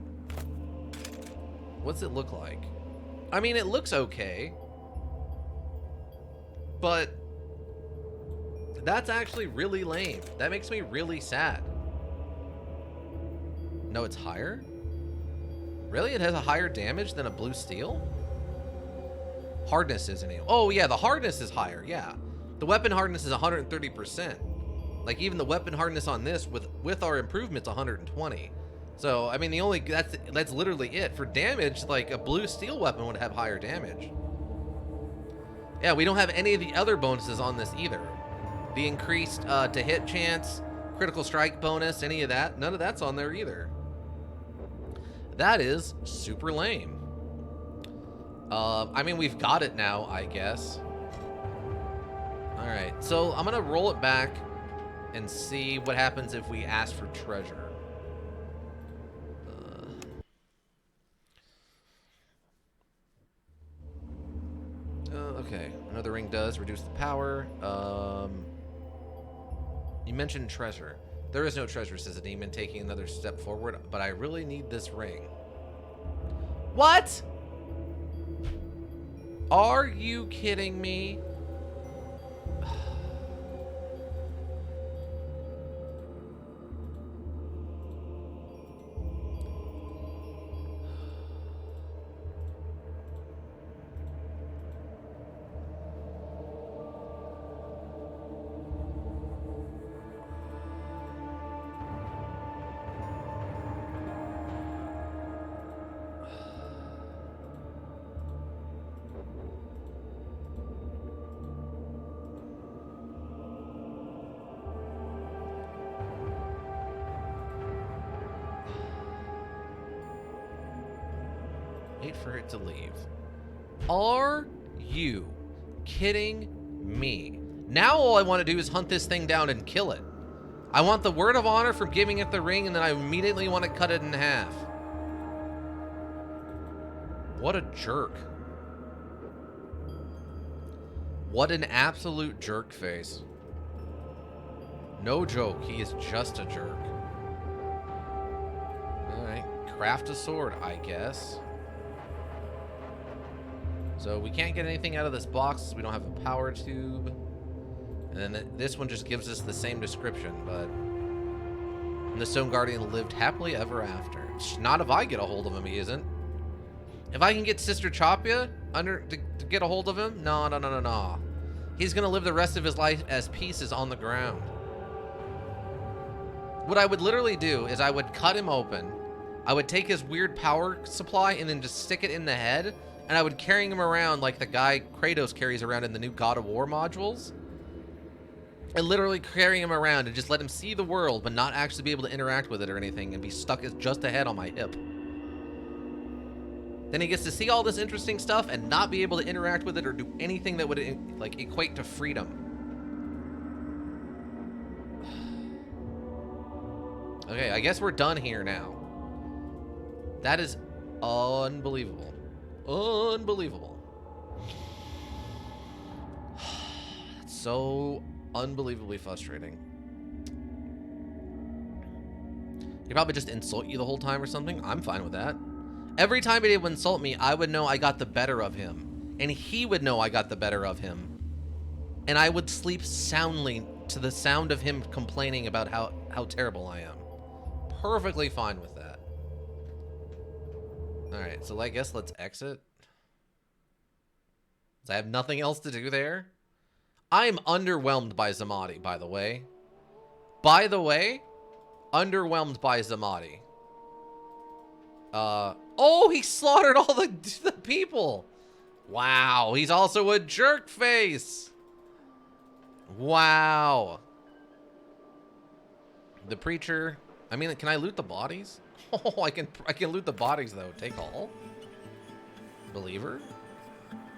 What's it look like? I mean, it looks okay. But that's actually really lame. That makes me really sad. No, it's higher? Really? It has a higher damage than a blue steel? Hardness isn't it? Oh, yeah, the hardness is higher, yeah. The weapon hardness is 130%. Like, even the weapon hardness on this, with our improvements, 120. So, I mean, that's literally it. For damage, like, a blue steel weapon would have higher damage. Yeah, we don't have any of the other bonuses on this either. The increased to hit chance, critical strike bonus, any of that. None of that's on there either. That is super lame. I mean, we've got it now, I guess. Alright, so I'm gonna roll it back and see what happens if we ask for treasure. Okay, another ring does reduce the power. You mentioned treasure. There is no treasure, says the demon, taking another step forward, but I really need this ring. What? Are you kidding me? Wait for it to leave. Are you kidding me? Now all I want to do is hunt this thing down and kill it. I want the word of honor from giving it the ring, and then I immediately want to cut it in half. What a jerk. What an absolute jerk face. No joke, he is just a jerk. Alright, craft a sword, I guess. So we can't get anything out of this box. We don't have a power tube. And then this one just gives us the same description, but... And the Stone Guardian lived happily ever after. Not if I get a hold of him, he isn't. If I can get Sister Chopia to get a hold of him, no. He's gonna live the rest of his life as pieces on the ground. What I would literally do is I would cut him open. I would take his weird power supply and then just stick it in the head. And I would carry him around like the guy Kratos carries around in the new God of War modules. And literally carry him around and just let him see the world, but not actually be able to interact with it or anything, and be stuck as just a head on my hip. Then he gets to see all this interesting stuff and not be able to interact with it or do anything that would like equate to freedom. Okay, I guess we're done here now. That is unbelievable. Unbelievable. That's so unbelievably frustrating. He'd probably just insult you the whole time or something. I'm fine with that. Every time he would insult me, I would know I got the better of him. And he would know I got the better of him. And I would sleep soundly to the sound of him complaining about how terrible I am. Perfectly fine with that. Alright, so I guess let's exit. I have nothing else to do there. I am underwhelmed by Zamati, by the way. Underwhelmed by Zamati. Oh, he slaughtered all the people. Wow, he's also a jerk face. Wow. The preacher. I mean, can I loot the bodies? Oh, I can loot the bodies though. Take all. Believer.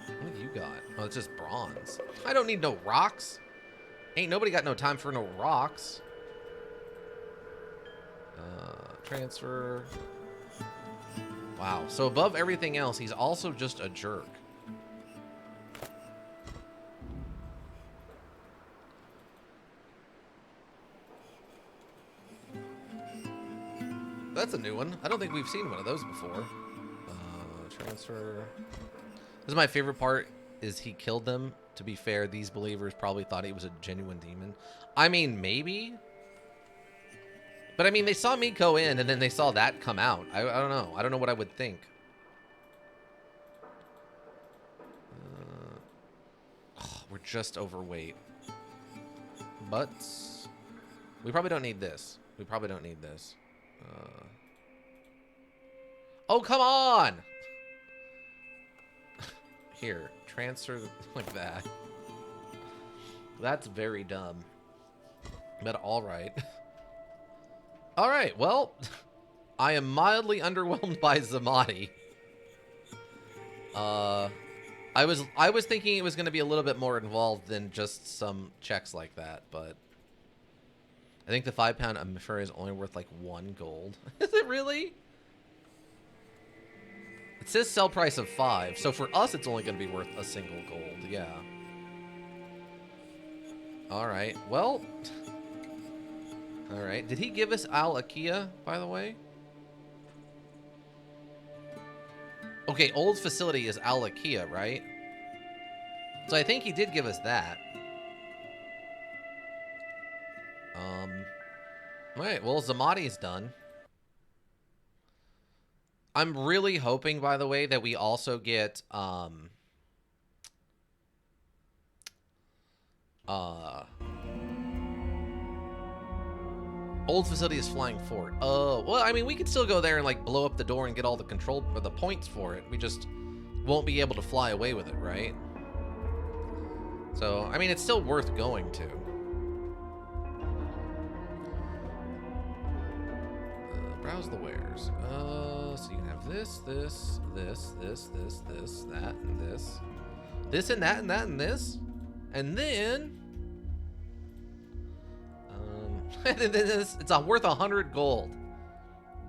What have you got? Oh, it's just bronze. I don't need no rocks. Ain't nobody got no time for no rocks. Transfer. Wow. So above everything else, he's also just a jerk. That's a new one. I don't think we've seen one of those before. Transfer. This is my favorite part, is he killed them. To be fair, these believers probably thought he was a genuine demon. I mean, maybe. But I mean, they saw me go in, and then they saw that come out. I don't know. I don't know what I would think. We're just overweight. But we probably don't need this. We probably don't need this. Oh, come on! Here, transfer like that. That's very dumb. But alright. Alright, well, I am mildly underwhelmed by Zamati. I was thinking it was going to be a little bit more involved than just some checks like that, but I think the 5-pound Amphora is only worth like 1 gold. Is it really? It says sell price of 5, so for us it's only going to be worth a single gold, yeah. Alright, well... Alright, did he give us Al Akia, by the way? Okay, old facility is Al Akia, right? So I think he did give us that. Alright, well, Zamati's done. I'm really hoping, by the way, that we also get, old facility is flying fort. Oh, well, I mean, we could still go there and, like, blow up the door and get all the control, or the points for it. We just won't be able to fly away with it, right? So, I mean, it's still worth going to. Browse the wares. So you can have this, this, that, and this. This and that and that and this. And then... and then this, it's worth 100 gold.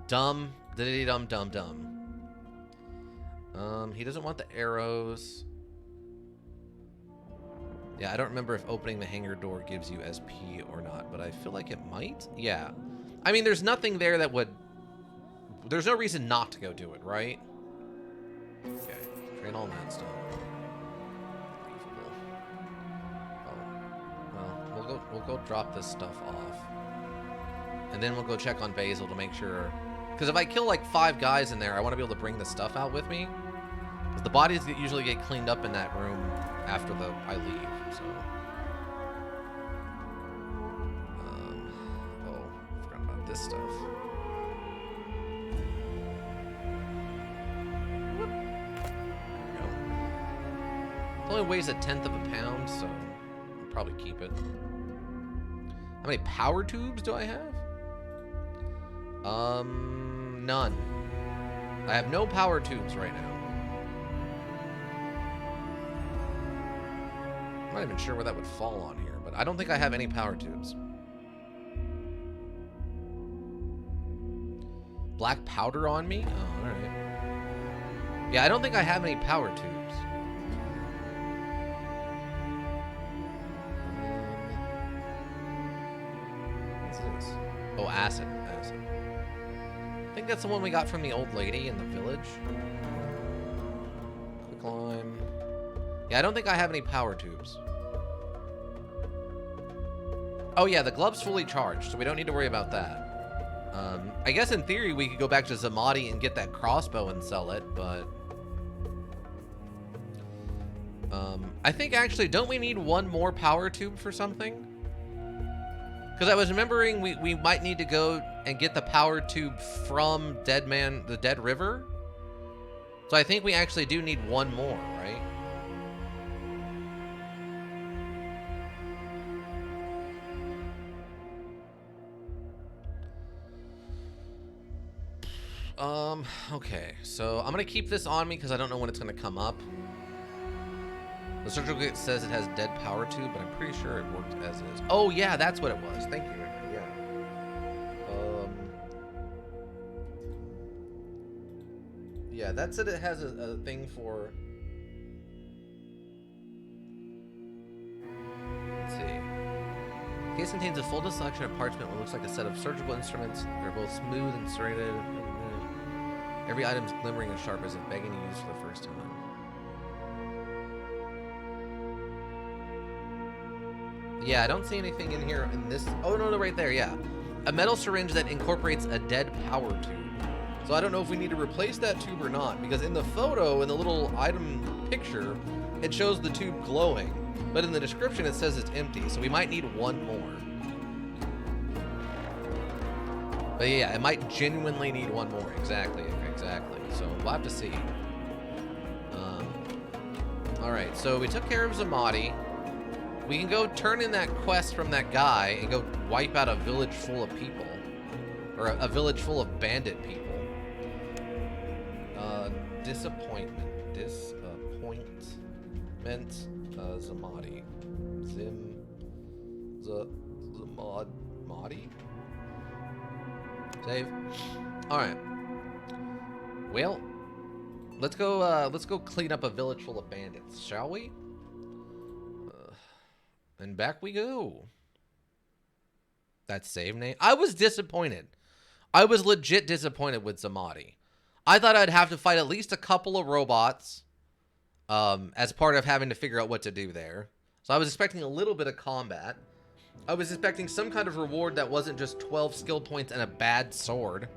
Dumb. Diddity-dum, dum, dum. He doesn't want the arrows. Yeah, I don't remember if opening the hangar door gives you SP or not, but I feel like it might. Yeah. I mean, there's nothing there that would... There's no reason not to go do it, right? Okay. Train all that stuff. Oh. Well, we'll go drop this stuff off. And then we'll go check on Basil to make sure... Because if I kill like 5 guys in there, I want to be able to bring the stuff out with me. Because the bodies usually get cleaned up in that room after I leave, so... Oh, I forgot about this stuff. It only weighs 1/10 of a pound, so I'll probably keep it. How many power tubes do I have? None. I have no power tubes right now. I'm not even sure where that would fall on here, but I don't think I have any power tubes. Black powder on me? Oh, alright. Yeah, I don't think I have any power tubes. What's this? Oh, acid. Acid. I think that's the one we got from the old lady in the village. Quicklime. Yeah, I don't think I have any power tubes. Oh yeah, the glove's fully charged, so we don't need to worry about that. I guess in theory we could go back to Zamati and get that crossbow and sell it, but... I think actually, don't we need 1 more power tube for something? Because I was remembering we might need to go and get the power tube from the Dead River. So I think we actually do need 1 more, right? Okay, so I'm gonna keep this on me because I don't know when it's gonna come up. The surgical kit says it has dead power tube, but I'm pretty sure it worked as is. Oh yeah, that's what it was. Thank you. Yeah. Yeah, that's it. It has a thing for. Let's see. The case contains a folded selection of parchment what looks like a set of surgical instruments. They're both smooth and serrated. Every item is glimmering and sharp as if begging to use for the first time. Yeah, I don't see anything in here in this. Oh, no, right there, yeah. A metal syringe that incorporates a dead power tube. So I don't know if we need to replace that tube or not, because in the photo, in the little item picture, it shows the tube glowing. But in the description, it says it's empty, so we might need one more. But yeah, it might genuinely need one more. Exactly. So we'll have to see. Alright, so we took care of Zamadi. We can go turn in that quest from that guy and go wipe out a village full of people. Or a village full of bandit people. Disappointment. Zamadi. Zamadi? Save. Alright. Well, let's go clean up a village full of bandits, shall we? And back we go. That save name. I was disappointed. I was legit disappointed with Zamadi. I thought I'd have to fight at least a couple of robots as part of having to figure out what to do there. So I was expecting a little bit of combat. I was expecting some kind of reward that wasn't just 12 skill points and a bad sword.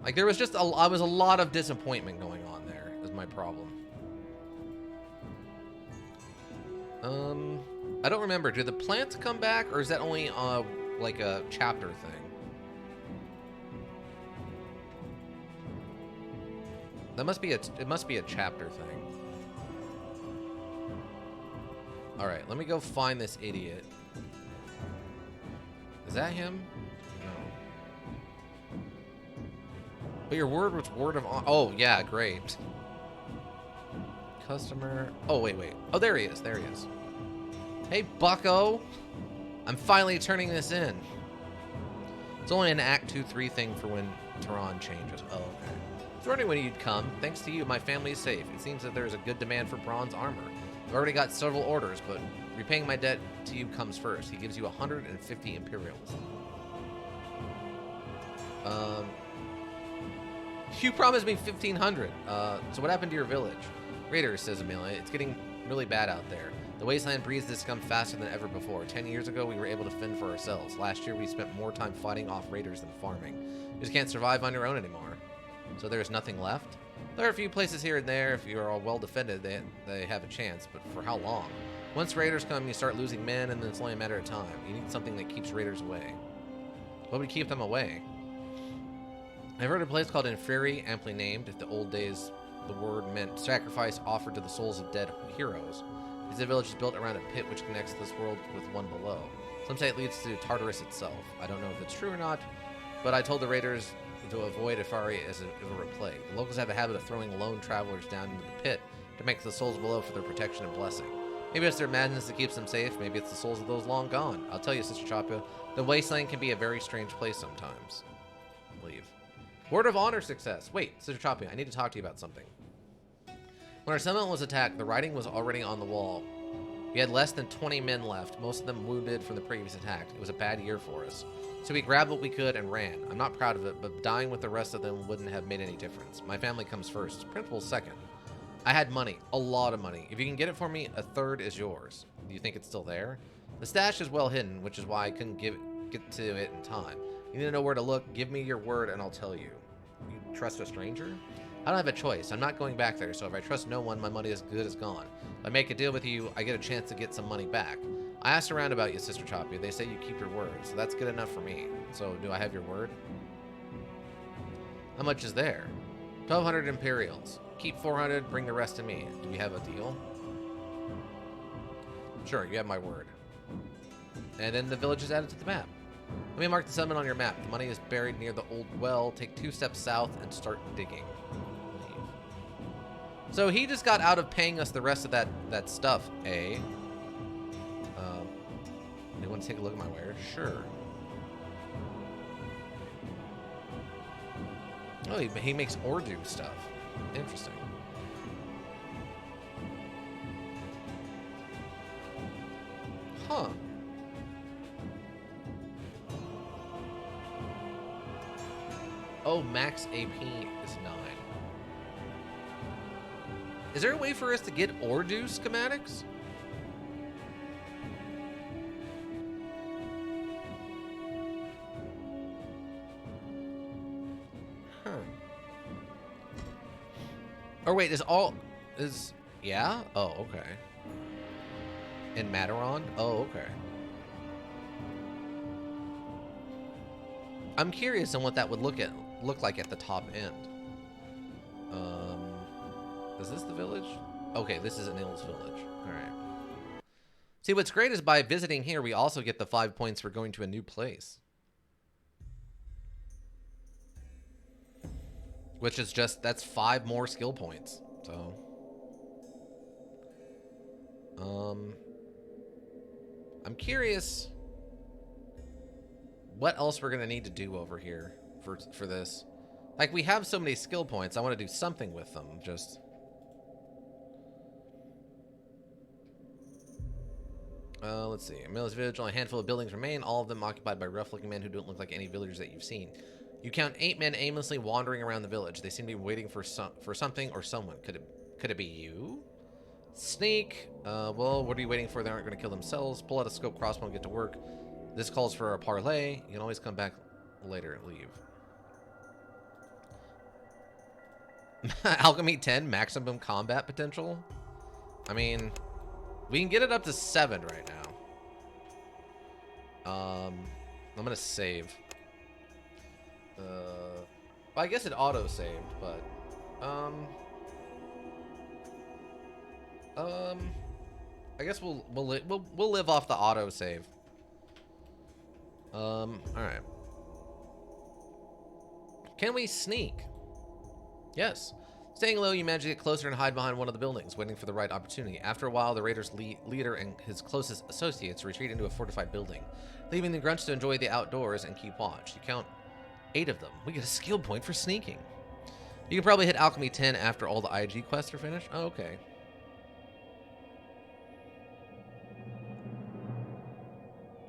Like, there was just a lot of disappointment going on there, is my problem. I don't remember. Do the plants come back, or is that only, like a chapter thing? That must be it must be a chapter thing. Alright, let me go find this idiot. Is that him? No. But your word was word of honor. Oh, yeah, great. Customer. Oh, wait. Oh, there he is. Hey, bucko. I'm finally turning this in. It's only an Act 2-3 thing for when Tehran changes. Oh, okay. I was wondering when you'd come. Thanks to you, my family is safe. It seems that there's a good demand for bronze armor. I've already got several orders, but repaying my debt to you comes first. He gives you 150 Imperials. You promised me 1,500. So what happened to your village? Raiders, says Amelia. It's getting really bad out there. The wasteland breeds this scum faster than ever before. 10 years ago, we were able to fend for ourselves. Last year, we spent more time fighting off raiders than farming. You just can't survive on your own anymore. So there's nothing left? There are a few places here and there. If you are all well defended, they have a chance, but for how long? Once raiders come, you start losing men, and then it's only a matter of time. You need something that keeps raiders away. What would keep them away? I've heard of a place called Inferi, amply named. If the old days, the word meant sacrifice offered to the souls of dead heroes. The village is built around a pit which connects this world with one below. Some say it leads to Tartarus itself. I don't know if it's true or not, but I told the raiders to avoid Ifari as if it were a plague. The locals have a habit of throwing lone travelers down into the pit to make the souls below for their protection and blessing. Maybe it's their madness that keeps them safe. Maybe it's the souls of those long gone. I'll tell you, Sister Chapia, the wasteland can be a very strange place sometimes. Leave. Word of honor success. Wait, Sister Chapia, I need to talk to you about something. When our settlement was attacked, the writing was already on the wall. We had less than 20 men left, most of them wounded from the previous attack. It was a bad year for us. So we grabbed what we could and ran. I'm not proud of it, but dying with the rest of them wouldn't have made any difference. My family comes first. Principal's second. I had money. A lot of money. If you can get it for me, a third is yours. Do you think it's still there? The stash is well hidden, which is why I couldn't get to it in time. You need to know where to look. Give me your word and I'll tell you. You trust a stranger? I don't have a choice. I'm not going back there, so if I trust no one, my money is good as gone. If I make a deal with you, I get a chance to get some money back. I asked around about you, Sister Chapia. They say you keep your word, so that's good enough for me. So, do I have your word? How much is there? 1,200 Imperials. Keep 400, bring the rest to me. Do we have a deal? Sure, you have my word. And then the village is added to the map. Let me mark the settlement on your map. The money is buried near the old well. Take 2 steps south and start digging. So he just got out of paying us the rest of that stuff, eh? You want to take a look at my wares? Sure. Oh, he makes Ordu stuff. Interesting. Huh. Oh, max AP is 9. Is there a way for us to get Ordu schematics? Huh. Or wait, yeah? Oh, okay. In Mataron? Oh, okay. I'm curious on what that would look like at the top end. Is this the village? Okay, this is Anil's village. All right. See, what's great is by visiting here, we also get the 5 points for going to a new place. Which is that's 5 more skill points. So, I'm curious what else we're gonna need to do over here for this. Like, we have so many skill points, I want to do something with them. Just let's see. Miller's village, only a handful of buildings remain, all of them occupied by rough-looking men who don't look like any villagers that you've seen. You count 8 men aimlessly wandering around the village. They seem to be waiting for something or someone. Could it be you? Sneak. Well, what are you waiting for? They aren't going to kill themselves. Pull out a scope crossbow and get to work. This calls for a parlay. You can always come back later and leave. Alchemy 10, maximum combat potential. I mean, we can get it up to 7 right now. I'm gonna save. Well, I guess it auto-saved, but I guess we'll live off the auto-save. All right. Can we sneak? Yes. Staying low, you manage to get closer and hide behind one of the buildings, waiting for the right opportunity. After a while, the raiders' leader and his closest associates retreat into a fortified building, leaving the grunts to enjoy the outdoors and keep watch. You count 8 of them. We get a skill point for sneaking. You can probably hit Alchemy 10 after all the IG quests are finished. Oh, okay.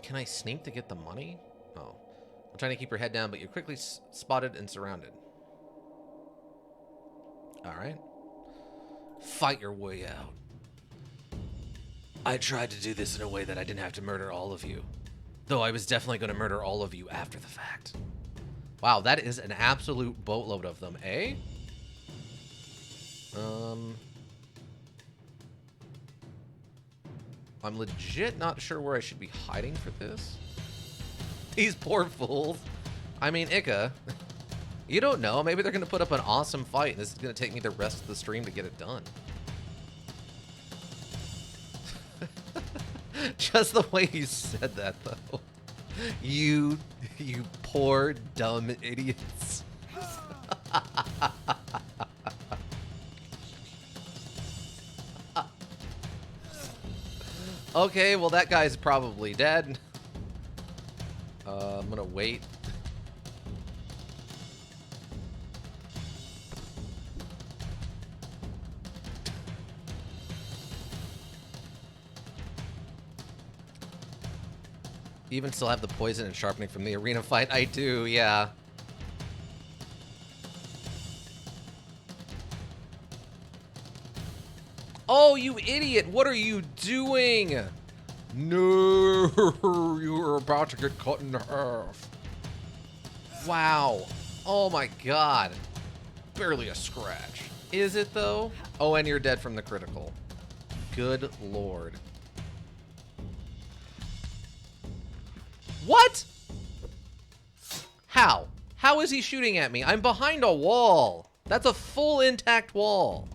Can I sneak to get the money? Oh. I'm trying to keep your head down, but you're quickly spotted and surrounded. Alright. Fight your way out. I tried to do this in a way that I didn't have to murder all of you. Though I was definitely going to murder all of you after the fact. Wow, that is an absolute boatload of them, eh? I'm legit not sure where I should be hiding for this. These poor fools. I mean, Ika, you don't know. Maybe they're going to put up an awesome fight, and this is going to take me the rest of the stream to get it done. Just the way you said that, though. You poor, dumb idiots. Okay, well, that guy's probably dead. I'm gonna wait. You even still have the poison and sharpening from the arena fight? I do, yeah. Oh, you idiot! What are you doing? No, you're about to get cut in half. Wow. Oh my god. Barely a scratch. Is it though? Oh, and you're dead from the critical. Good lord. What? How? How is he shooting at me? I'm behind a wall. That's a full intact wall.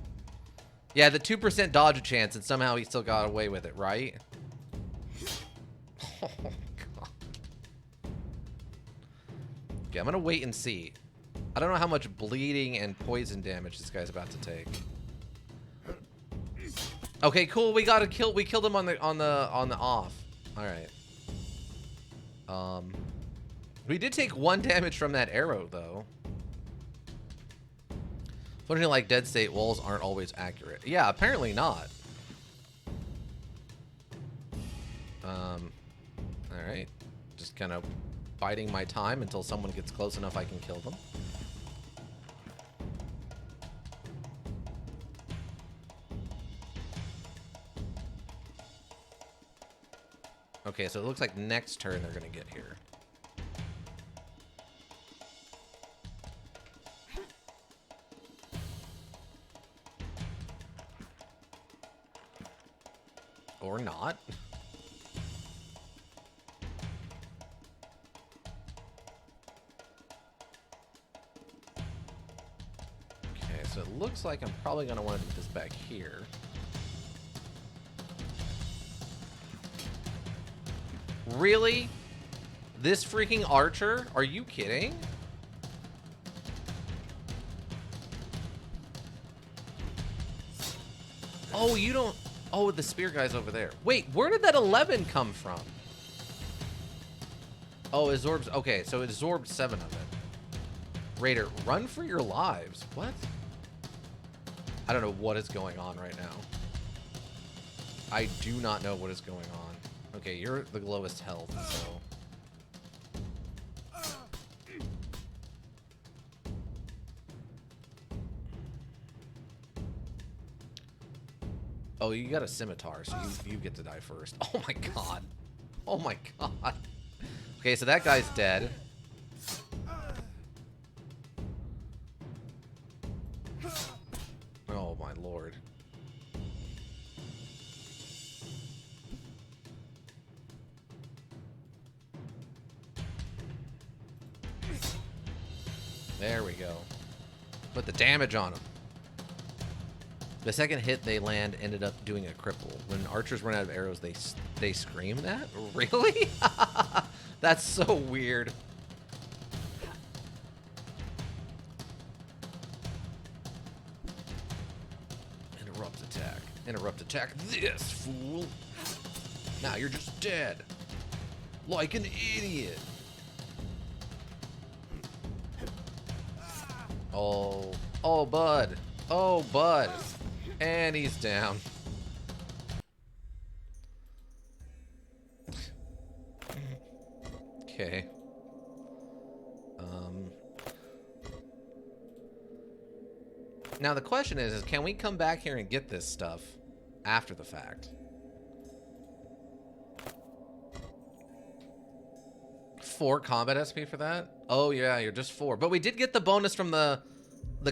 Yeah, the 2% dodge chance, and somehow he still got away with it, right? Oh, God. Okay, I'm gonna wait and see. I don't know how much bleeding and poison damage this guy's about to take. Okay, cool. We got a kill. We killed him on the off. All right. We did take 1 damage from that arrow though. Funny, like Dead State walls aren't always accurate. Yeah, apparently not. All right. Just kind of biding my time until someone gets close enough I can kill them. Okay, so it looks like next turn they're gonna get here. Or not. Okay, so it looks like I'm probably gonna want to do this back here. Really? This freaking archer? Are you kidding? Oh, you don't... Oh, the spear guy's over there. Wait, where did that 11 come from? Oh, it absorbs... Okay, so it absorbed 7 of it. Raider, run for your lives. What? I don't know what is going on right now. I do not know what is going on. Okay, you're the lowest health, so... Oh, you got a scimitar, so you get to die first. Oh my god. Oh my god. Okay, so that guy's dead. Oh my lord. There we go. Put the damage on him. The second hit they land ended up doing a cripple. When archers run out of arrows, they scream that? Really? That's so weird. Interrupt attack. Interrupt attack this, fool. Now you're just dead. Like an idiot. Oh. Oh, bud. Oh, bud. And he's down. Okay. Now the question is can we come back here and get this stuff after the fact? 4 combat SP for that? Oh yeah, you're just 4. But we did get the bonus from the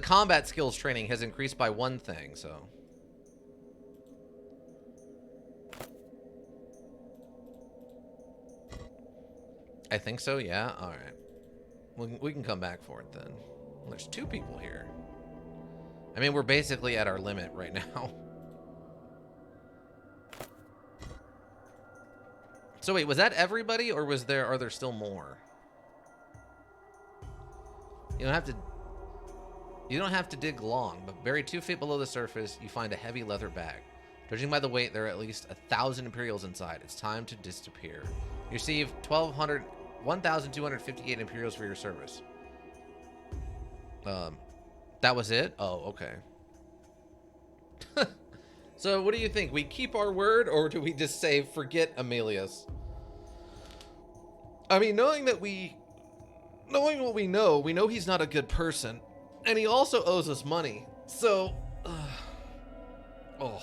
combat skills training has increased by 1 thing, so. I think so, yeah? Alright. We can come back for it then. Well, there's 2 people here. I mean, we're basically at our limit right now. So wait, was that everybody or are there still more? You don't have to dig long, but buried 2 feet below the surface, you find a heavy leather bag. Judging by the weight, there are at least 1,000 Imperials inside. It's time to disappear. You receive 1,258 Imperials for your service. That was it? Oh, okay. So what do you think? We keep our word, or do we just say, forget Amelius? I mean, knowing what we know he's not a good person. And he also owes us money. So, oh.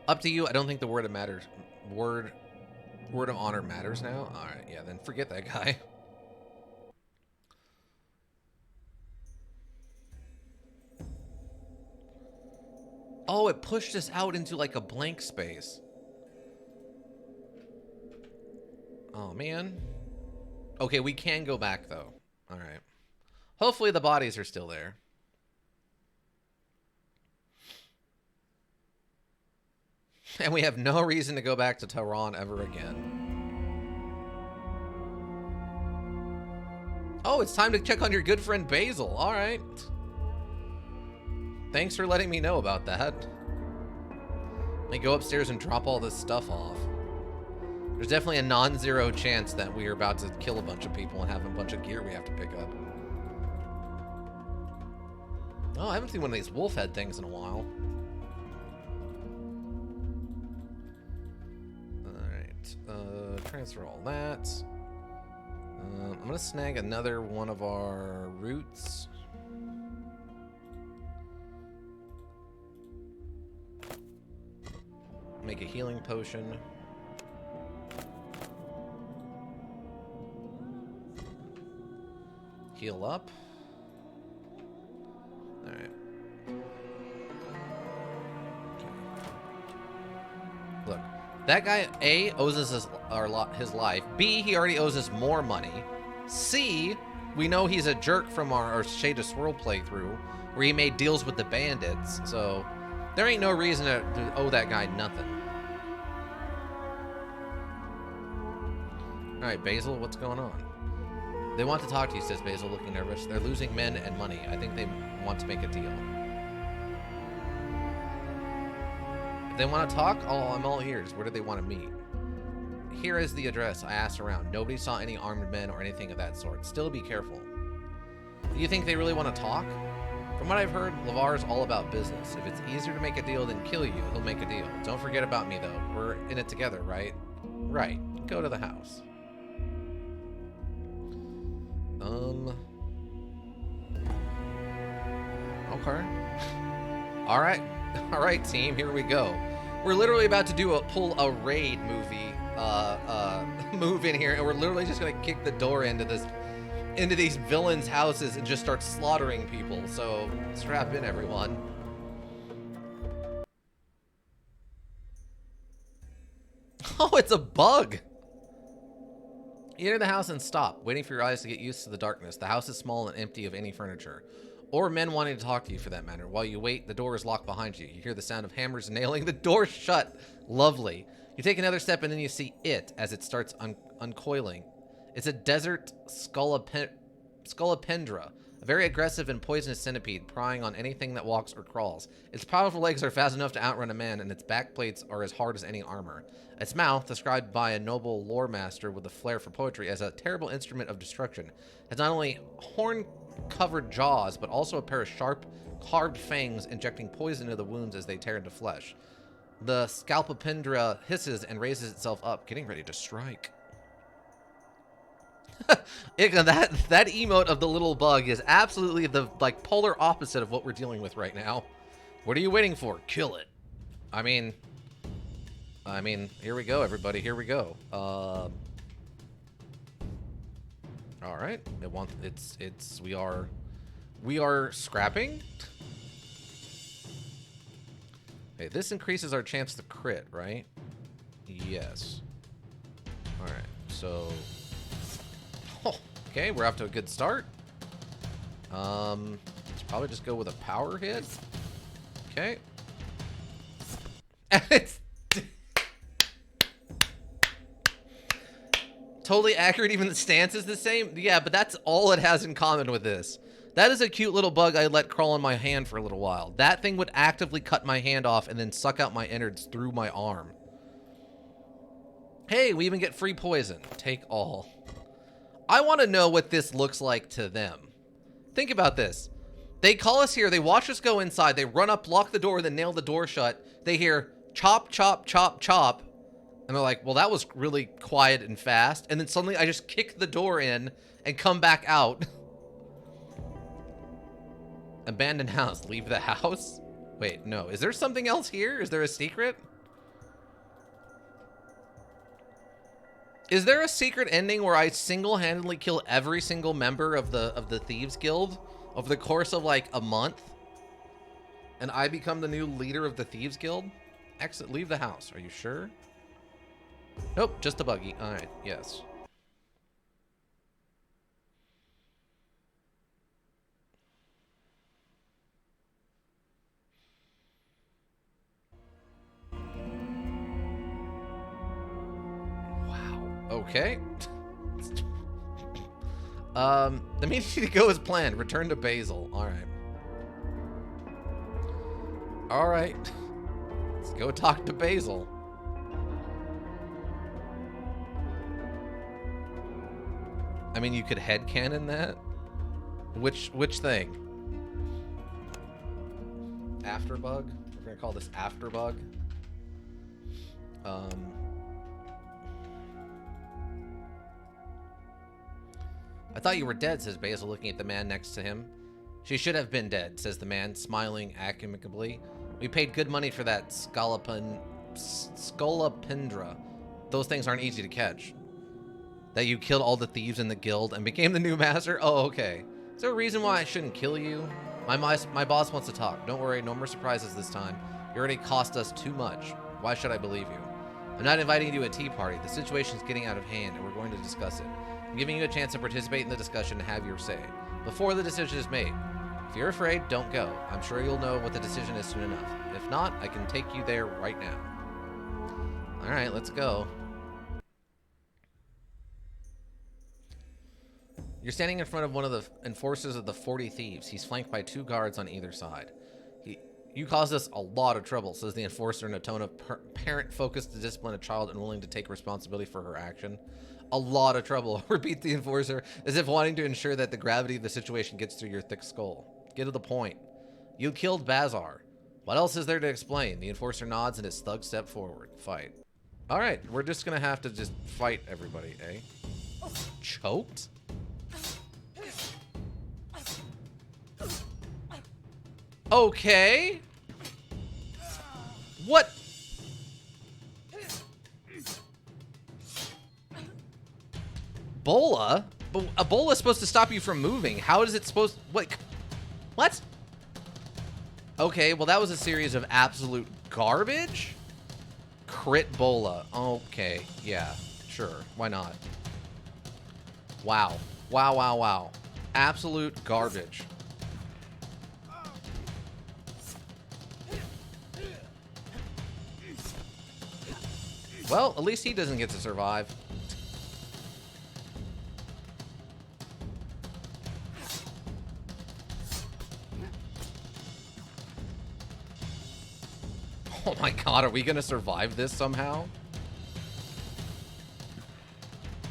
Up to you. I don't think the word of honor matters now. All right, yeah, then forget that guy. Oh, it pushed us out into like a blank space. Oh, man. Okay, we can go back, though. All right. Hopefully the bodies are still there. And we have no reason to go back to Tehran ever again. Oh, it's time to check on your good friend Basil. All right. Thanks for letting me know about that. Let me go upstairs and drop all this stuff off. There's definitely a non-zero chance that we are about to kill a bunch of people and have a bunch of gear we have to pick up. Oh, I haven't seen one of these wolf head things in a while. Alright, transfer all that. I'm gonna snag another one of our roots. Make a healing potion. Heal up. Alright. Okay. Look, that guy, A, owes us his life. B, he already owes us more money. C, we know he's a jerk from our Shade of Swirl playthrough, where he made deals with the bandits, so there ain't no reason to owe that guy nothing. Alright, Basil, what's going on? They want to talk to you, says Basil, looking nervous. They're losing men and money. I think they want to make a deal. If they want to talk, I'm all ears. Where do they want to meet? Here is the address. I asked around. Nobody saw any armed men or anything of that sort. Still be careful. Do you think they really want to talk? From what I've heard, Lavar's all about business. If it's easier to make a deal than kill you, he'll make a deal. Don't forget about me, though. We're in it together, right? Right. Go to the house. Okay. All right, team. Here we go. We're literally about to pull a raid movie, move in here, and we're literally just gonna kick the door into these villains' houses and just start slaughtering people. So strap in, everyone. Oh, it's a bug. You enter the house and stop, waiting for your eyes to get used to the darkness. The house is small and empty of any furniture. Or men wanting to talk to you, for that matter. While you wait, the door is locked behind you. You hear the sound of hammers nailing the door shut. Lovely. You take another step and then you see it as it starts uncoiling. It's a desert scolopendra, a very aggressive and poisonous centipede, prying on anything that walks or crawls. Its powerful legs are fast enough to outrun a man, and its back plates are as hard as any armor. Its mouth, described by a noble lore master with a flair for poetry as a terrible instrument of destruction, has not only horn-covered jaws, but also a pair of sharp, carved fangs injecting poison into the wounds as they tear into flesh. The Scalpopendra hisses and raises itself up, getting ready to strike. That emote of the little bug is absolutely the polar opposite of what we're dealing with right now. What are you waiting for? Kill it. I mean, here we go, everybody. Here we go. All right. We are scrapping. Okay, this increases our chance to crit, right? Yes. All right. So, okay, we're off to a good start. Let's probably just go with a power hit. Okay. It's totally accurate, even the stance is the same. Yeah, but that's all it has in common with this. That is a cute little bug I let crawl in my hand for a little while. That thing would actively cut my hand off and then suck out my innards through my arm. Hey, we even get free poison. Take all. I want to know what this looks like to them. Think about this. They call us here, they watch us go inside, they run up, lock the door, then nail the door shut. They hear chop, chop, chop, chop. And they're like, well, that was really quiet and fast. And then suddenly I just kick the door in and come back out. Abandoned house. Leave the house? Wait, no. Is there something else here? Is there a secret? Is there a secret ending where I single-handedly kill every single member of the Thieves Guild over the course of like a month? And I become the new leader of the Thieves Guild? Exit. Leave the house. Are you sure? Nope, just a buggy. Alright, yes. Wow. Okay. The meeting to go as planned. Return to Basil. Alright. Alright. Let's go talk to Basil. I mean, you could headcanon that. Which thing? Afterbug? We're gonna call this Afterbug. I thought you were dead, says Basil, looking at the man next to him. She should have been dead, says the man, smiling amicably. We paid good money for that Scolopendra. Those things aren't easy to catch. That you killed all the thieves in the guild and became the new master? Oh, okay. Is there a reason why I shouldn't kill you? My boss wants to talk. Don't worry, no more surprises this time. You already cost us too much. Why should I believe you? I'm not inviting you to a tea party. The situation's getting out of hand, and we're going to discuss it. I'm giving you a chance to participate in the discussion and have your say, before the decision is made. If you're afraid, don't go. I'm sure you'll know what the decision is soon enough. If not, I can take you there right now. Alright, let's go. You're standing in front of one of the enforcers of the 40 Thieves. He's flanked by 2 guards on either side. You caused us a lot of trouble, says the enforcer in a tone of parent focused to discipline a child and willing to take responsibility for her action. A lot of trouble, repeats the enforcer, as if wanting to ensure that the gravity of the situation gets through your thick skull. Get to the point. You killed Bazar. What else is there to explain? The enforcer nods and his thugs step forward. Fight. Alright, we're just gonna have to just fight everybody, eh? Choked? Okay. What? Bola? But a bola is supposed to stop you from moving. How is it supposed... What? Okay, well that was a series of absolute garbage? Crit bola. Okay, yeah, sure. Why not? Wow. Wow, wow, wow. Absolute garbage. Well, at least he doesn't get to survive. Oh my god, are we gonna survive this somehow?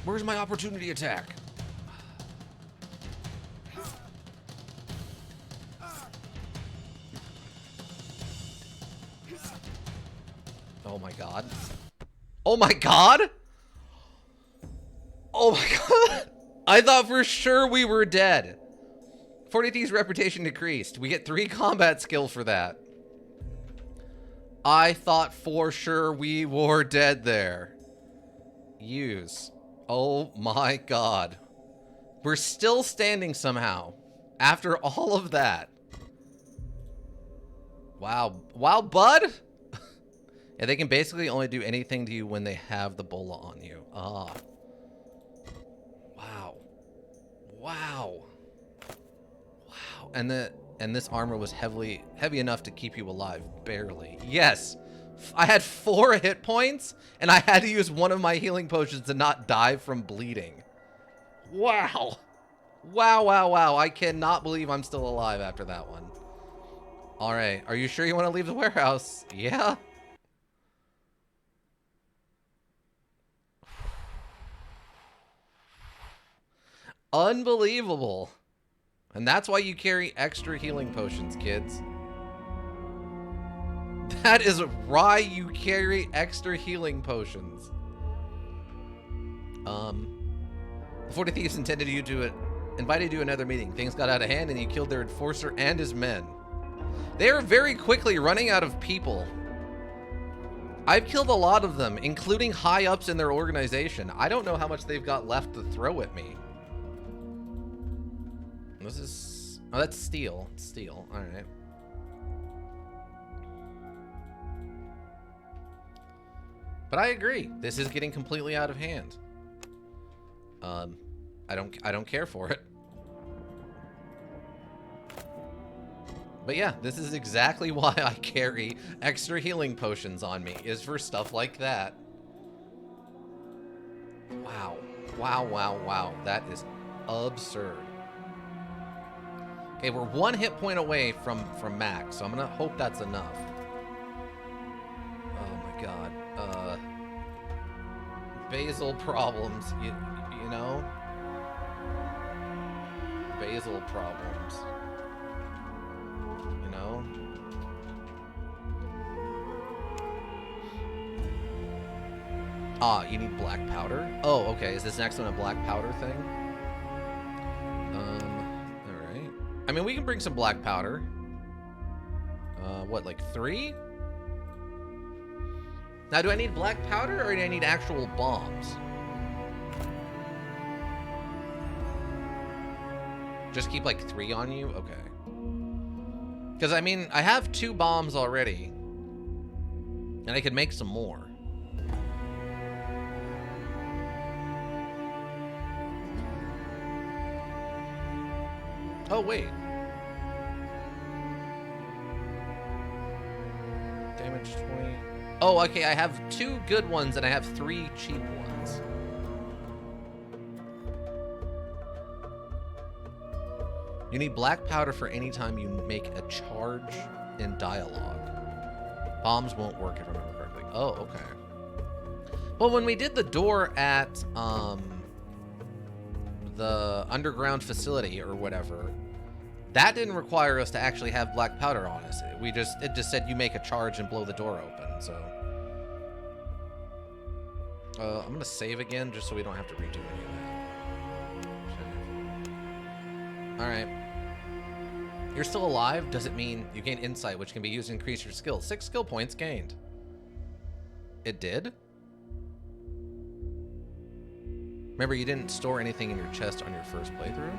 Where's my opportunity attack? Oh my god. Oh my god? Oh my god. I thought for sure we were dead. 40 Thieves' reputation decreased. We get 3 combat skill for that. I thought for sure we were dead there. Use. Oh my god. We're still standing somehow. After all of that. Wow. Wow, bud? Yeah, they can basically only do anything to you when they have the bola on you. Ah. Wow. Wow. Wow. And this armor was heavy enough to keep you alive. Barely. Yes. I had 4 hit points, and I had to use one of my healing potions to not die from bleeding. Wow. Wow, wow, wow. I cannot believe I'm still alive after that one. Alright. Are you sure you want to leave the warehouse? Yeah? Unbelievable. And that's why you carry extra healing potions, kids. That is why you carry extra healing potions. The 40 Thieves invited you to another meeting. Things got out of hand and you killed their enforcer and his men. They are very quickly running out of people. I've killed a lot of them, including high-ups in their organization. I don't know how much they've got left to throw at me. This is... Oh, that's steel. It's steel. Alright. But I agree. This is getting completely out of hand. I don't care for it. But yeah, this is exactly why I carry extra healing potions on me, is for stuff like that. Wow. Wow, wow, wow. That is absurd. Okay, we're 1 hit point away from max, so I'm gonna hope that's enough. Oh my god. Basal problems, you know? Basal problems. You know? Ah, you need black powder? Oh, okay. Is this next one a black powder thing? Alright. I mean, we can bring some black powder. What, like 3? Now, do I need black powder or do I need actual bombs? Just keep like 3 on you? Okay. Because, I mean, I have 2 bombs already. And I could make some more. Oh, wait. Damage 20. Oh, okay, I have 2 good ones and I have 3 cheap ones. You need black powder for any time you make a charge in dialogue. Bombs won't work if I remember correctly. Oh, okay. Well, when we did the door at the underground facility or whatever, that didn't require us to actually have black powder on us. It just said you make a charge and blow the door open. So I'm gonna save again just so we don't have to redo any of that. All right. You're still alive? Does it mean you gain insight, which can be used to increase your skill? 6 skill points gained. It did? Remember, you didn't store anything in your chest on your first playthrough?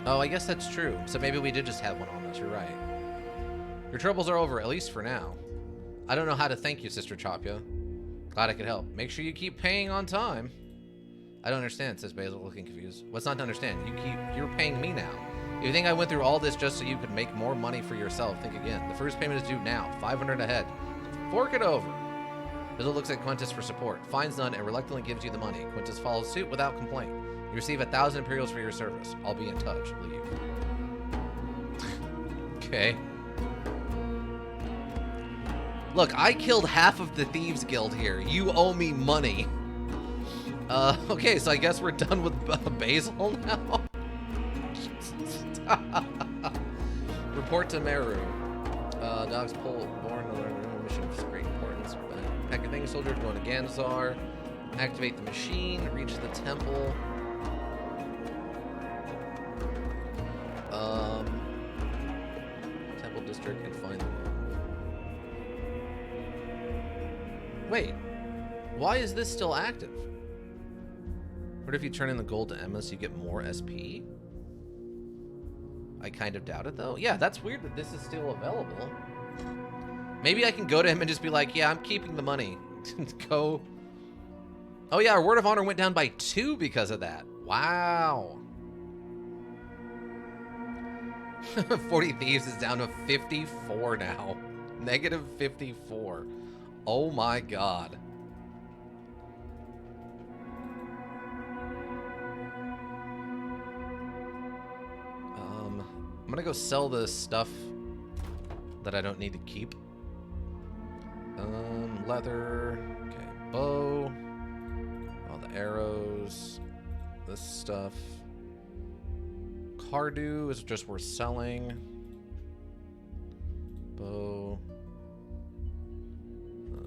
Oh, I guess that's true. So maybe we did just have one on us. You're right. Your troubles are over, at least for now. I don't know how to thank you, Sister Chopia. Glad I could help. Make sure you keep paying on time. I don't understand, says Basil, looking confused. What's not to understand? You're paying me now. If you think I went through all this just so you could make more money for yourself, think again. The first payment is due now, 500 ahead. Fork it over. Basil looks at Quintus for support, finds none, and reluctantly gives you the money. Quintus follows suit without complaint. You receive 1,000 Imperials for your service. I'll be in touch. Leave. Okay. Look, I killed half of the Thieves Guild here. You owe me money. Okay, so I guess we're done with Basil now. Report to Meru. Dog's pull born to learn the mission of great importance. Pack a thing soldier going to Ganzar. Activate the machine. Reach the temple. Temple district and find the Wait, why is this still active? What if you turn in the gold to Emma so you get more SP? I kind of doubt it though. Yeah, that's weird that this is still available. Maybe I can go to him and just be like, yeah, I'm keeping the money. Go. Oh yeah, our word of honor went down by 2 because of that. Wow. 40 Thieves is down to 54 now. Negative 54. Oh my god. I'm gonna go sell the stuff that I don't need to keep. Leather. Okay, bow. All the arrows. This stuff. Cardew is just worth selling. Bow.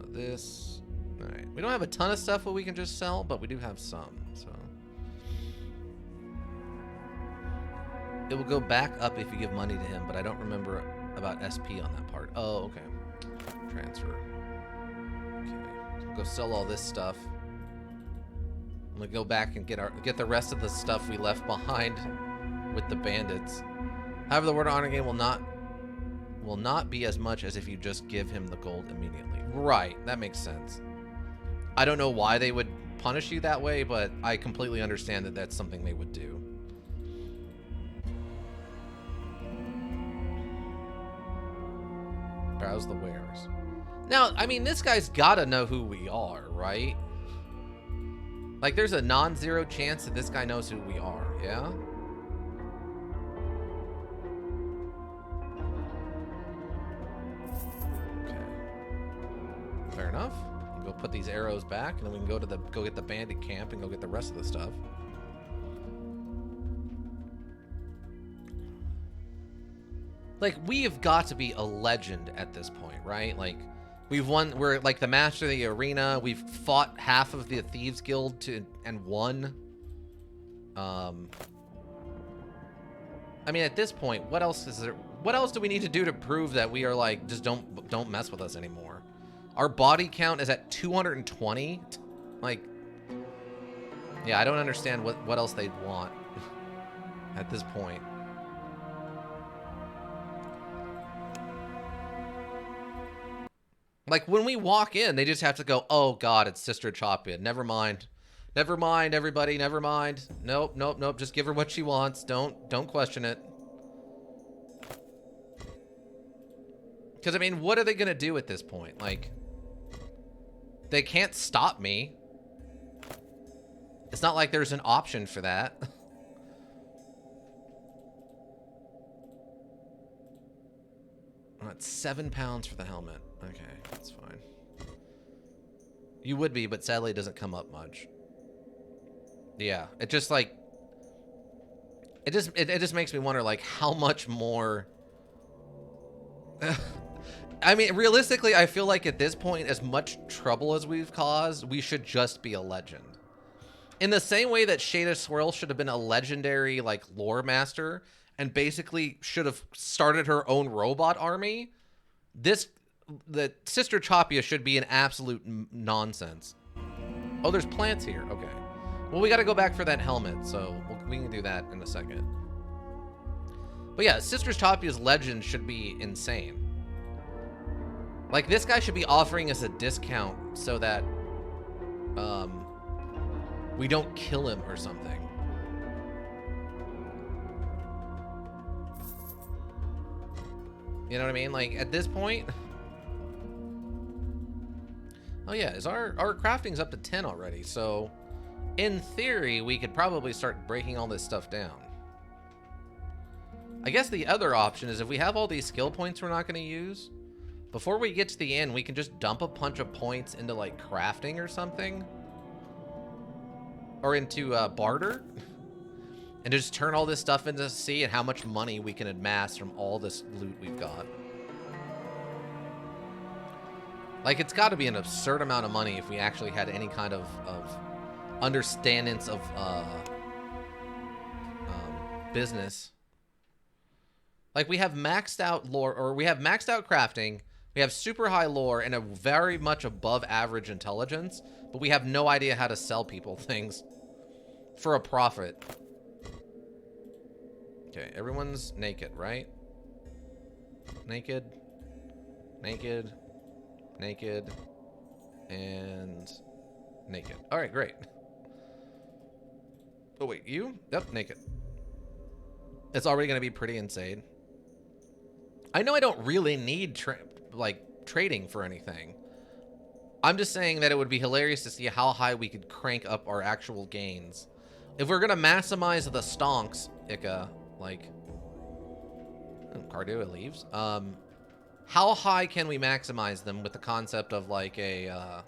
This. Alright. We don't have a ton of stuff that we can just sell, but we do have some, so. It will go back up if you give money to him, but I don't remember about SP on that part. Oh, okay. Transfer. Okay. So go sell all this stuff. I'm gonna go back and get the rest of the stuff we left behind with the bandits. However, the word of honor game will not be as much as if you just give him the gold immediately. Right, that makes sense. I don't know why they would punish you that way, but I completely understand that that's something they would do. Browse the wares. Now, I mean, this guy's gotta know who we are, right? Like, there's a non-zero chance that this guy knows who we are, yeah? Okay. Fair enough. We'll go put these arrows back, and then we can go get the bandit camp and go get the rest of the stuff. Like, we have got to be a legend at this point, right? Like, we're like the master of the arena. We've fought half of the Thieves Guild and won. I mean, at this point, what else is there? What else do we need to do to prove that we are like, just don't mess with us anymore? Our body count is at 220. Like, yeah, I don't understand what else they'd want at this point. Like, when we walk in, they just have to go, oh, God, it's Sister Chopia. Never mind. Never mind, everybody. Never mind. Nope, nope, nope. Just give her what she wants. Don't question it. Because, I mean, what are they going to do at this point? Like, they can't stop me. It's not like there's an option for that. Oh, it's 7 pounds for the helmet. Okay, that's fine. You would be, but sadly it doesn't come up much. Yeah, it just like... It just makes me wonder, like, how much more... I mean, realistically, I feel like at this point, as much trouble as we've caused, we should just be a legend. In the same way that Shada Swirl should have been a legendary, like, lore master, and basically should have started her own robot army, the Sister Chopia should be an absolute nonsense. Oh, there's plants here. Okay. Well, we got to go back for that helmet, so we can do that in a second. But yeah, Sister Chopia's legend should be insane. Like, this guy should be offering us a discount so that we don't kill him or something. You know what I mean? Like, at this point... Oh yeah, our crafting's up to 10 already, so in theory, we could probably start breaking all this stuff down. I guess the other option is if we have all these skill points we're not going to use, before we get to the end, we can just dump a bunch of points into, like, crafting or something. Or into barter. And just turn all this stuff into see how much money we can amass from all this loot we've got. Like, it's got to be an absurd amount of money if we actually had any kind of understandings of business. Like, we have maxed out lore, or we have maxed out crafting, we have super high lore, and a very much above average intelligence, but we have no idea how to sell people things for a profit. Okay, everyone's naked, right? Naked. Naked. Naked. And naked. All right, great. Oh, wait, you? Yep, naked. It's already going to be pretty insane. I know I don't really need, trading for anything. I'm just saying that it would be hilarious to see how high we could crank up our actual gains. If we're going to maximize the stonks, Ika, like... Cardio leaves. How high can we maximize them with the concept of, like, a,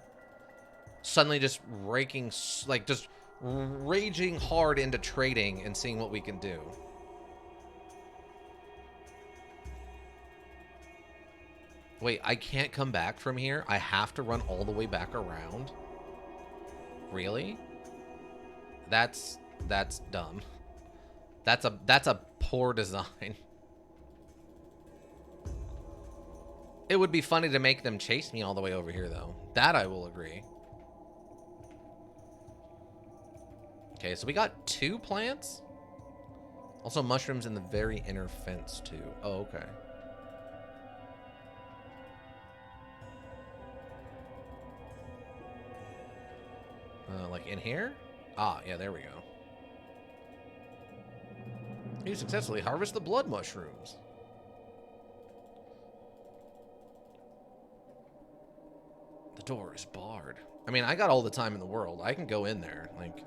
suddenly just raking, like, just raging hard into trading and seeing what we can do? Wait, I can't come back from here? I have to run all the way back around? Really? That's dumb. That's a poor design. It would be funny to make them chase me all the way over here, though. That I will agree. Okay, so we got 2 plants. Also mushrooms in the very inner fence, too. Oh, okay. Like in here? Ah, yeah, there we go. You successfully harvest the blood mushrooms. The door is barred. I mean, I got all the time in the world. I can go in there. Like,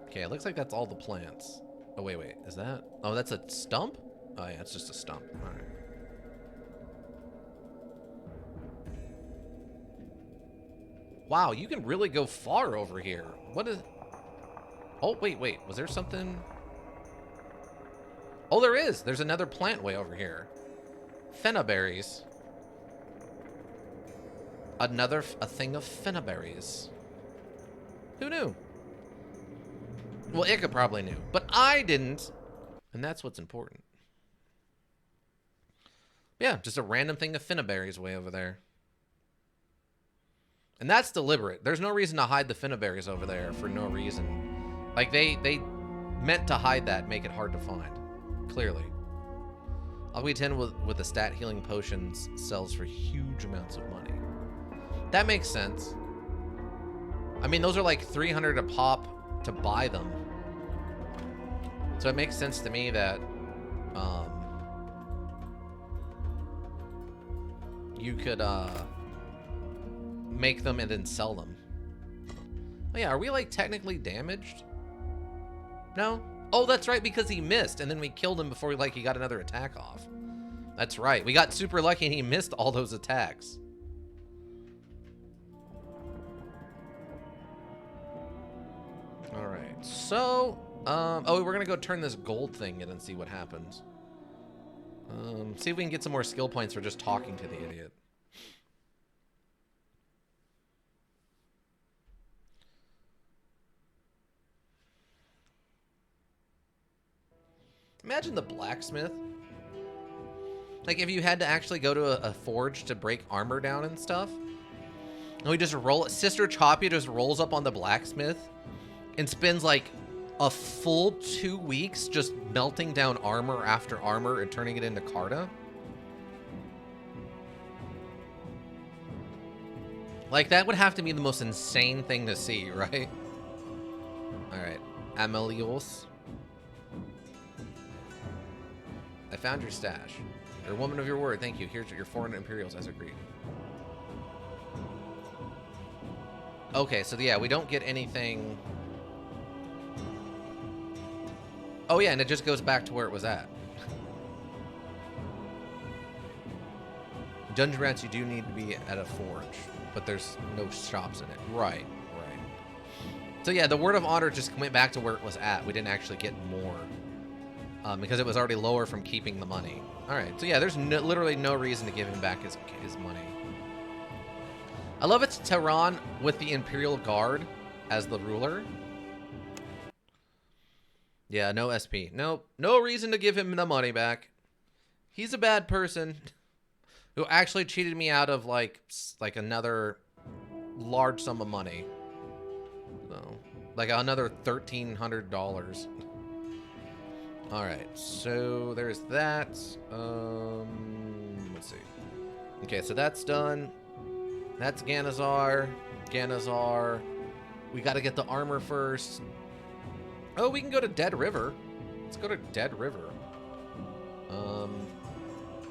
okay, it looks like that's all the plants. Oh, wait. Is that? Oh, that's a stump? Oh, yeah, it's just a stump. All right. Wow, you can really go far over here. What is... Oh, wait. Was there something... Oh, there is. There's another plant way over here. Fennaberries. A thing of fennaberries. Who knew? Well, Ika probably knew, but I didn't. And that's what's important. Yeah, just a random thing of fennaberries way over there. And that's deliberate. There's no reason to hide the fennaberries over there for no reason. Like, they meant to hide that, make it hard to find. Clearly. Alchemy 10 with the stat healing potions sells for huge amounts of money. That makes sense. I mean, those are like 300 a pop to buy them. So it makes sense to me that you could make them and then sell them. Oh yeah, are we like technically damaged? No? Oh, that's right, because he missed, and then we killed him before he got another attack off. That's right. We got super lucky and he missed all those attacks. All right. So, oh, we're going to go turn this gold thing in and see what happens. See if we can get some more skill points for just talking to the idiot. Imagine the blacksmith. Like, if you had to actually go to a forge to break armor down and stuff. And we just roll it. Sister Choppy just rolls up on the blacksmith and spends like a full 2 weeks just melting down armor after armor and turning it into Carta. Like, that would have to be the most insane thing to see, right? Alright. Amelios. I found your stash. You're a woman of your word. Thank you. Here's your 400 Imperials as agreed. Okay, so yeah, we don't get anything. Oh yeah, and it just goes back to where it was at. Dungeon Rats, you do need to be at a forge, but there's no shops in it. Right. So yeah, the Word of Honor just went back to where it was at. We didn't actually get more. Because it was already lower from keeping the money. Alright, so yeah, there's literally no reason to give him back his money. I love it's Tehran with the Imperial Guard as the ruler. Yeah, no SP. Nope, no reason to give him the money back. He's a bad person who actually cheated me out of like another large sum of money. So, like another $1,300. Alright, so there's that. Let's see. Okay, so that's done. That's Ganazar. We gotta get the armor first. Oh, we can go to Dead River. Let's go to Dead River.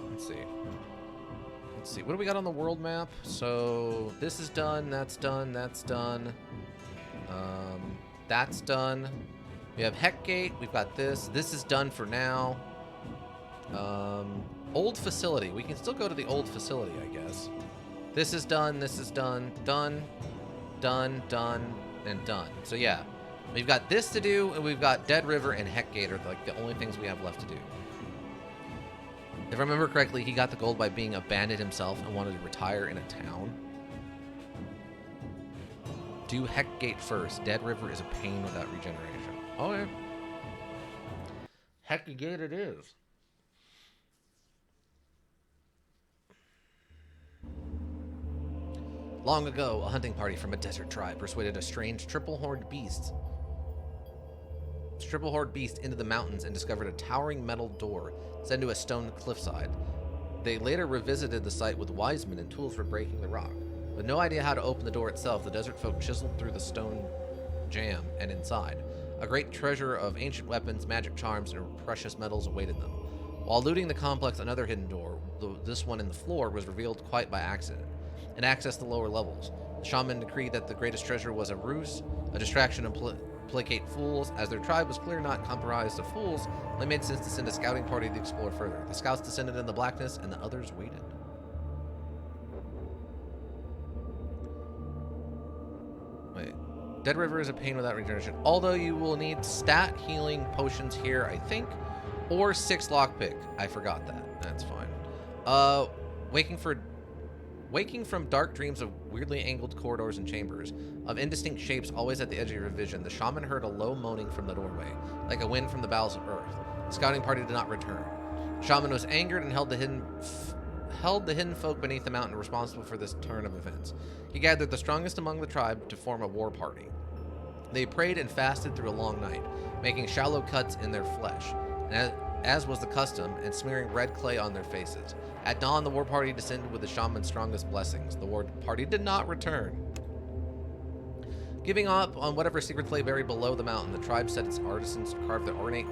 Let's see. What do we got on the world map? So this is done, that's done, that's done. That's done. We have Heckgate, we've got this. This is done for now. Old facility. We can still go to the old facility, I guess. This is done, done, and done. So yeah, we've got this to do, and we've got Dead River and Heckgate are like the only things we have left to do. If I remember correctly, he got the gold by being abandoned himself and wanted to retire in a town. Do Heckgate first. Dead River is a pain without regeneration. Oh, yeah. Heckgate it is. Long ago, a hunting party from a desert tribe persuaded a strange triple-horned beast into the mountains and discovered a towering metal door set into a stone cliffside. They later revisited the site with wise men and tools for breaking the rock. With no idea how to open the door itself, the desert folk chiseled through the stone jam and inside. A great treasure of ancient weapons, magic charms, and precious metals awaited them. While looting the complex, another hidden door, this one in the floor, was revealed quite by accident and accessed the lower levels. The shaman decreed that the greatest treasure was a ruse, a distraction to placate fools. As their tribe was clearly not comprised of fools, it made sense to send a scouting party to explore further. The scouts descended in the blackness, and the others waited. Wait. Dead River is a pain without regeneration. Although you will need stat healing potions here, I think. Or 6 lockpick. I forgot that. That's fine. Waking from dark dreams of weirdly angled corridors and chambers, of indistinct shapes always at the edge of your vision, the shaman heard a low moaning from the doorway, like a wind from the bowels of earth. The scouting party did not return. The shaman was angered and held the hidden folk beneath the mountain responsible for this turn of events. He gathered the strongest among the tribe to form a war party. They prayed and fasted through a long night, making shallow cuts in their flesh, and as was the custom, and smearing red clay on their faces. At dawn, the war party descended with the shaman's strongest blessings. The war party did not return. Giving up on whatever secrets lay buried below the mountain, the tribe set its artisans to carve the ornate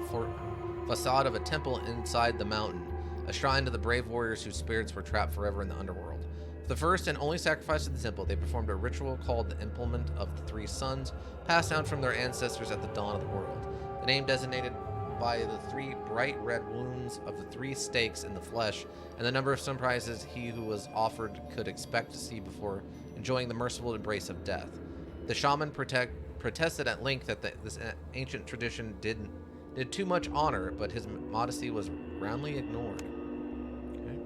facade of a temple inside the mountain, a shrine to the brave warriors whose spirits were trapped forever in the underworld. For the first and only sacrifice of the temple, they performed a ritual called the Implement of the Three Suns, passed down from their ancestors at the dawn of the world. The name designated by the 3 bright red wounds of the 3 stakes in the flesh, and the number of surprises he who was offered could expect to see before enjoying the merciful embrace of death. The shaman protested at length that this ancient tradition did too much honor, but his modesty was roundly ignored. Okay.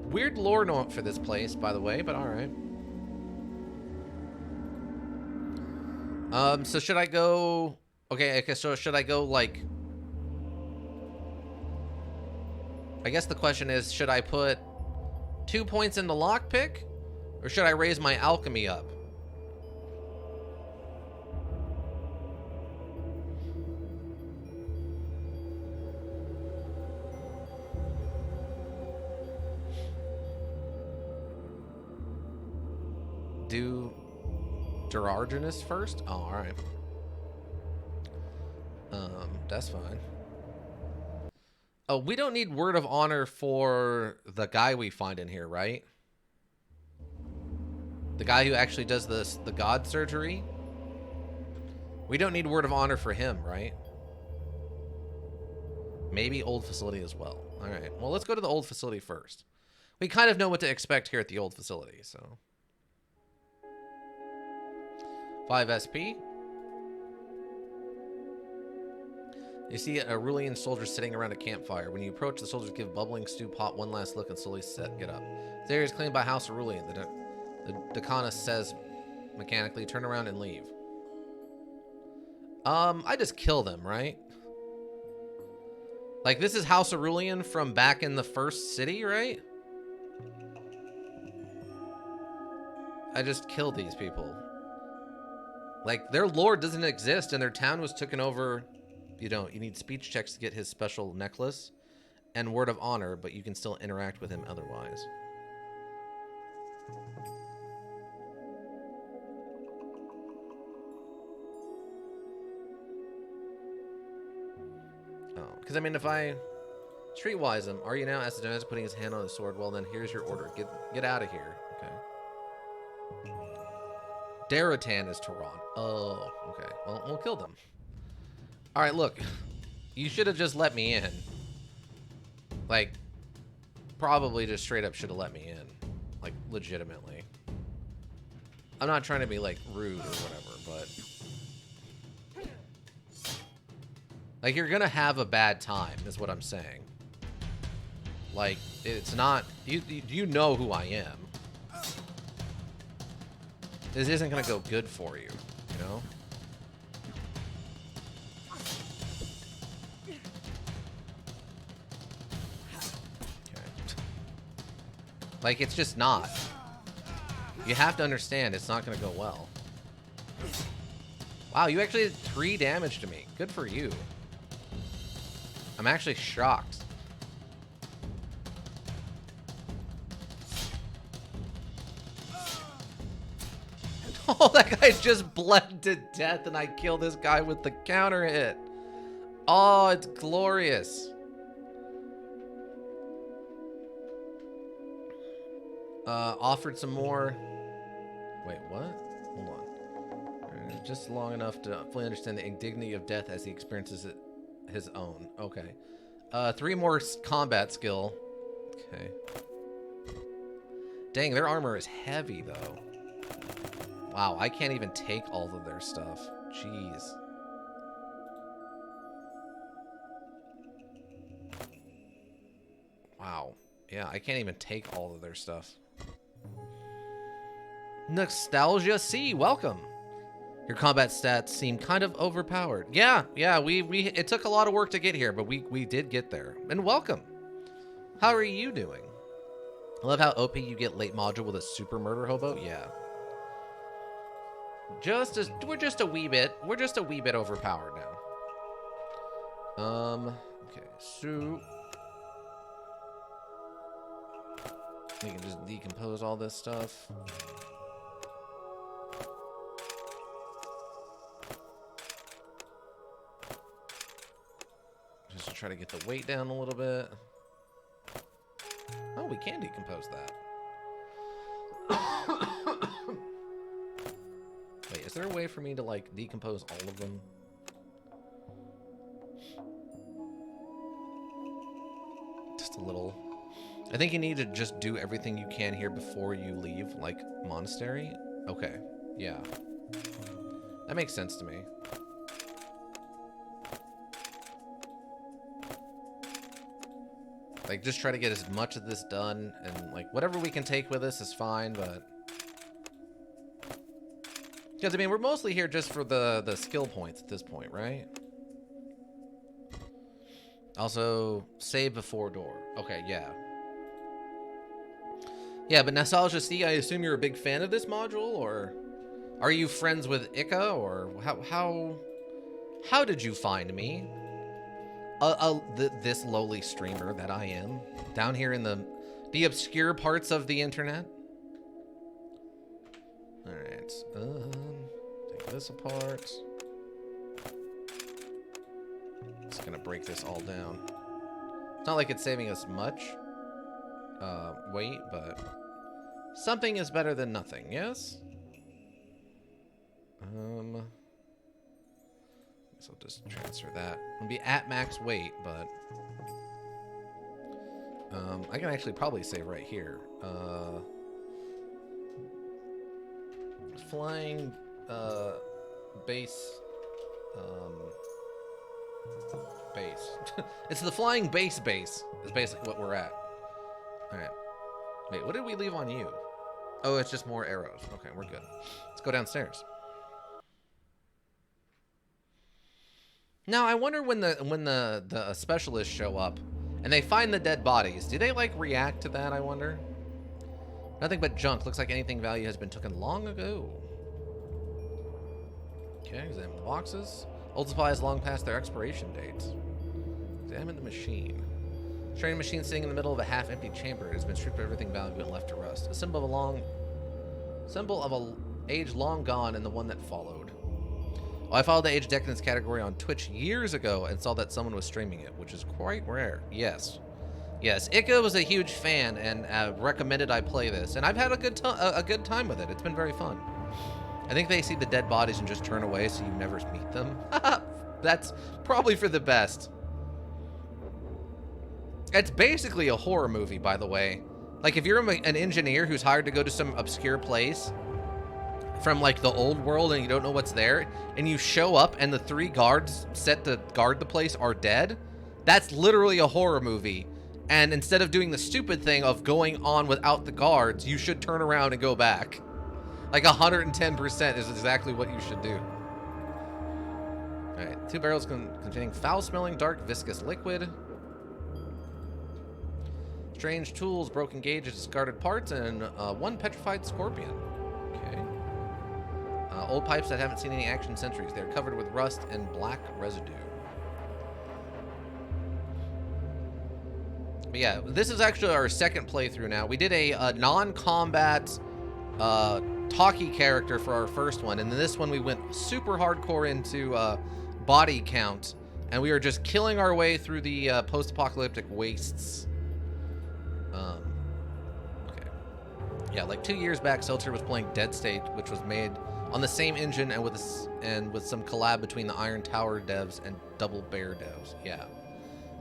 Weird lore note for this place, by the way, but alright. So should I go... Okay, so should I go, like... I guess the question is, should I put 2 points in the lockpick? Or should I raise my alchemy up? Do Gerarginus first? Oh, alright. That's fine. Oh, we don't need Word of Honor for the guy we find in here, right? The guy who actually does the god surgery? We don't need Word of Honor for him, right? Maybe old facility as well. Alright, well, let's go to the old facility first. We kind of know what to expect here at the old facility, so... 5 SP. You see a Aurelian soldier sitting around a campfire. When you approach, the soldiers give bubbling stew pot one last look and slowly get up. This area is claimed by House Aurelian. The Decadence says mechanically, turn around and leave. I just kill them, right? Like, this is House Aurelian from back in the first city, right? I just killed these people. Like, their lord doesn't exist, and their town was taken over. You need speech checks to get his special necklace and Word of Honor, but you can still interact with him otherwise. Oh, because I mean, if I streetwise him, are you now? Asked the Jonas, putting his hand on his sword. Well, then here's your order. Get out of here. Okay. Daratan is Tehran. Oh, okay. Well, we'll kill them. All right, look. You should have just let me in. Like, probably just straight up should have let me in. Like, legitimately. I'm not trying to be, like, rude or whatever, but... Like, you're gonna have a bad time, is what I'm saying. Like, it's not... You know who I am. This isn't gonna go good for you, you know? Like, it's just not. You have to understand it's not going to go well. Wow, you actually did 3 damage to me. Good for you. I'm actually shocked. Oh, that guy just bled to death and I killed this guy with the counter hit. Oh, it's glorious. Offered some more. Wait, what? Hold on. Just long enough to fully understand the indignity of death as he experiences it his own. Okay. 3 more combat skill. Okay. Dang, their armor is heavy, though. Wow, I can't even take all of their stuff. Jeez. Wow. Yeah, I can't even take all of their stuff. Nostalgia C, welcome. Your combat stats seem kind of overpowered. Yeah, it took a lot of work to get here, but we did get there. And welcome. How are you doing? I love how OP you get late module with a super murder hobo. Yeah. We're just a wee bit overpowered now. Okay, so we can just decompose all this stuff. Just to try to get the weight down a little bit. Oh, we can decompose that. Wait, is there a way for me to, like, decompose all of them? Just a little. I think you need to just do everything you can here before you leave, like, monastery. Okay, yeah. That makes sense to me. Like, just try to get as much of this done, and, like, whatever we can take with us is fine, but... Because, I mean, we're mostly here just for the skill points at this point, right? Also, save before door. Okay, yeah. Yeah, but Nostalgia C, I assume you're a big fan of this module, or... Are you friends with Ika, or how did you find me? This lowly streamer that I am, down here in the obscure parts of the internet. All right, take this apart. Just gonna break this all down. It's not like it's saving us much weight, but something is better than nothing. Yes. So I'll just transfer that. I'll be at max weight, but I can actually probably save right here. Flying base base. It's the flying base is basically what we're at. All right. Wait, what did we leave on you? Oh, it's just more arrows. Okay, we're good. Let's go downstairs. Now, I wonder when the specialists show up and they find the dead bodies, do they, like, react to that, I wonder? Nothing but junk. Looks like anything value has been taken long ago. Okay, examine the boxes. Old supplies long past their expiration dates. Examine the machine. Training machine sitting in the middle of a half-empty chamber. It has been stripped of everything valuable and left to rust. A symbol of an age long gone and the one that followed. Well, I followed the Age Decadence category on Twitch years ago and saw that someone was streaming it, which is quite rare. Yes. Yes, Ika was a huge fan and recommended I play this, and I've had a good time with it. It's been very fun. I think they see the dead bodies and just turn away so you never meet them. That's probably for the best. It's basically a horror movie, by the way. Like, if you're an engineer who's hired to go to some obscure place from, like, the old world and you don't know what's there, and you show up and the 3 guards set to guard the place are dead, that's literally a horror movie. And instead of doing the stupid thing of going on without the guards, you should turn around and go back. Like 110% is exactly what you should do. Alright, 2 barrels containing foul-smelling, dark, viscous liquid. Strange tools, broken gauges, discarded parts, and 1 petrified scorpion. Okay. Old pipes that haven't seen any action in centuries. They're covered with rust and black residue. But yeah, this is actually our second playthrough now. We did a non-combat talkie character for our first one, and then this one we went super hardcore into body count, and we were just killing our way through the post-apocalyptic wastes. Okay. Yeah, like 2 years back, Seltzer was playing Dead State, which was made on the same engine and with some collab between the Iron Tower devs and Double Bear devs. Yeah.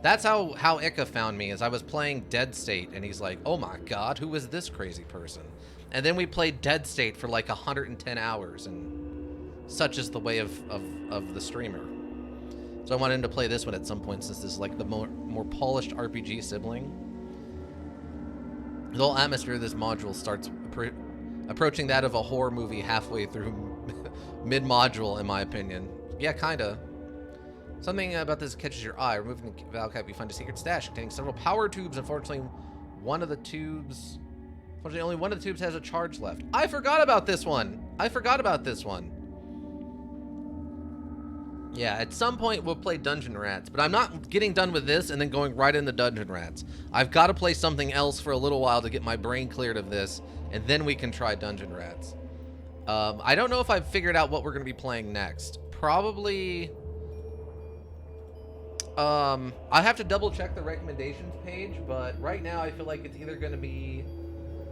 That's how Ika found me, is I was playing Dead State, and he's like, oh my god, who is this crazy person? And then we played Dead State for like 110 hours, and such is the way of the streamer. So I wanted him to play this one at some point, since this is like the more polished RPG sibling. The whole atmosphere of this module starts approaching that of a horror movie halfway through mid-module, in my opinion. Yeah, kinda. Something about this catches your eye. Removing the valve cap, you find a secret stash containing several power tubes. Unfortunately, only one of the tubes has a charge left. I forgot about this one. Yeah, at some point we'll play Dungeon Rats, but I'm not getting done with this and then going right into Dungeon Rats. I've got to play something else for a little while to get my brain cleared of this, and then we can try Dungeon Rats. I don't know if I've figured out what we're going to be playing next. Probably... I have to double check the recommendations page, but right now I feel like it's either going to be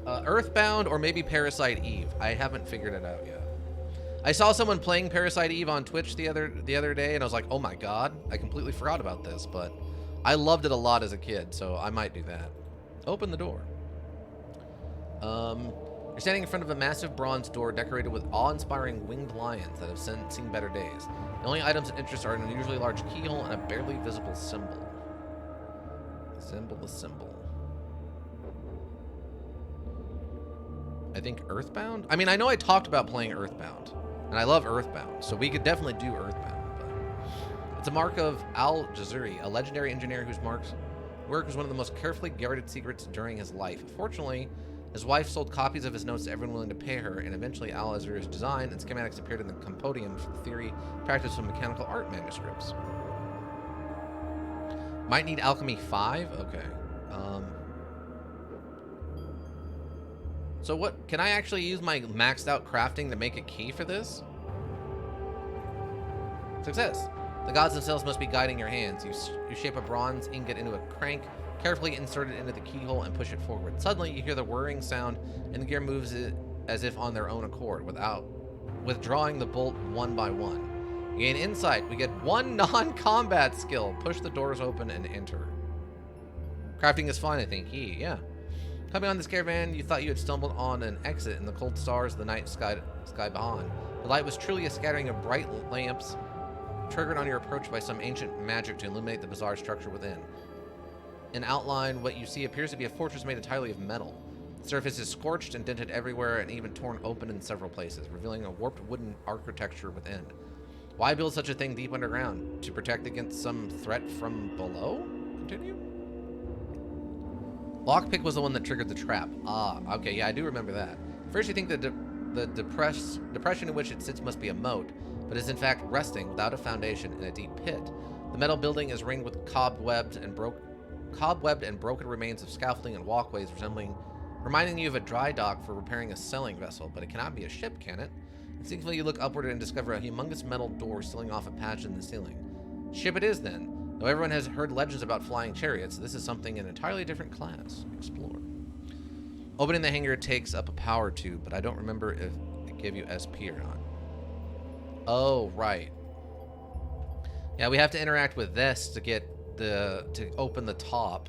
Earthbound or maybe Parasite Eve. I haven't figured it out yet. I saw someone playing Parasite Eve on Twitch the other day, and I was like, oh my god, I completely forgot about this, but I loved it a lot as a kid, so I might do that. Open the door. You're standing in front of a massive bronze door decorated with awe-inspiring winged lions that have seen better days. The only items of interest are an unusually large keyhole and a barely visible symbol. Symbol. I think Earthbound? I mean, I know I talked about playing Earthbound, and I love Earthbound, so we could definitely do Earthbound. But it's a mark of Al Jazuri, a legendary engineer whose work was one of the most carefully guarded secrets during his life. Fortunately, his wife sold copies of his notes to everyone willing to pay her, and eventually Al Jazuri's design and schematics appeared in the Compendium for the Theory, Practice of Mechanical Art manuscripts. Might need Alchemy 5? Okay. So what, can I actually use my maxed out crafting to make a key for this? Success. The gods themselves must be guiding your hands. You shape a bronze ingot into a crank, carefully insert it into the keyhole and push it forward. Suddenly you hear the whirring sound and the gear moves it as if on their own accord, withdrawing the bolt one by one. You gain insight. We get one non-combat skill. Push the doors open and enter. Crafting is fun, I think. Yeah. Coming on this caravan, you thought you had stumbled on an exit in the cold stars of the night sky beyond. The light was truly a scattering of bright lamps, triggered on your approach by some ancient magic to illuminate the bizarre structure within. In outline, what you see appears to be a fortress made entirely of metal. The surface is scorched and dented everywhere and even torn open in several places, revealing a warped wooden architecture within. Why build such a thing deep underground? To protect against some threat from below? Continue? Lockpick was the one that triggered the trap. Ah, okay, yeah, I do remember that. First you think that the depression in which it sits must be a moat, but is in fact resting without a foundation in a deep pit. The metal building is ringed with cobwebbed and broken remains of scaffolding and walkways reminding you of a dry dock for repairing a sailing vessel, but it cannot be a ship, can it? Instinctively you look upward and discover a humongous metal door sealing off a patch in the ceiling. Ship it is then. Though everyone has heard legends about flying chariots, this is something in an entirely different class. Explore. Opening the hangar takes up a power tube, but I don't remember if it gave you SP or not. Oh, right. Yeah, we have to interact with this to get to open the top.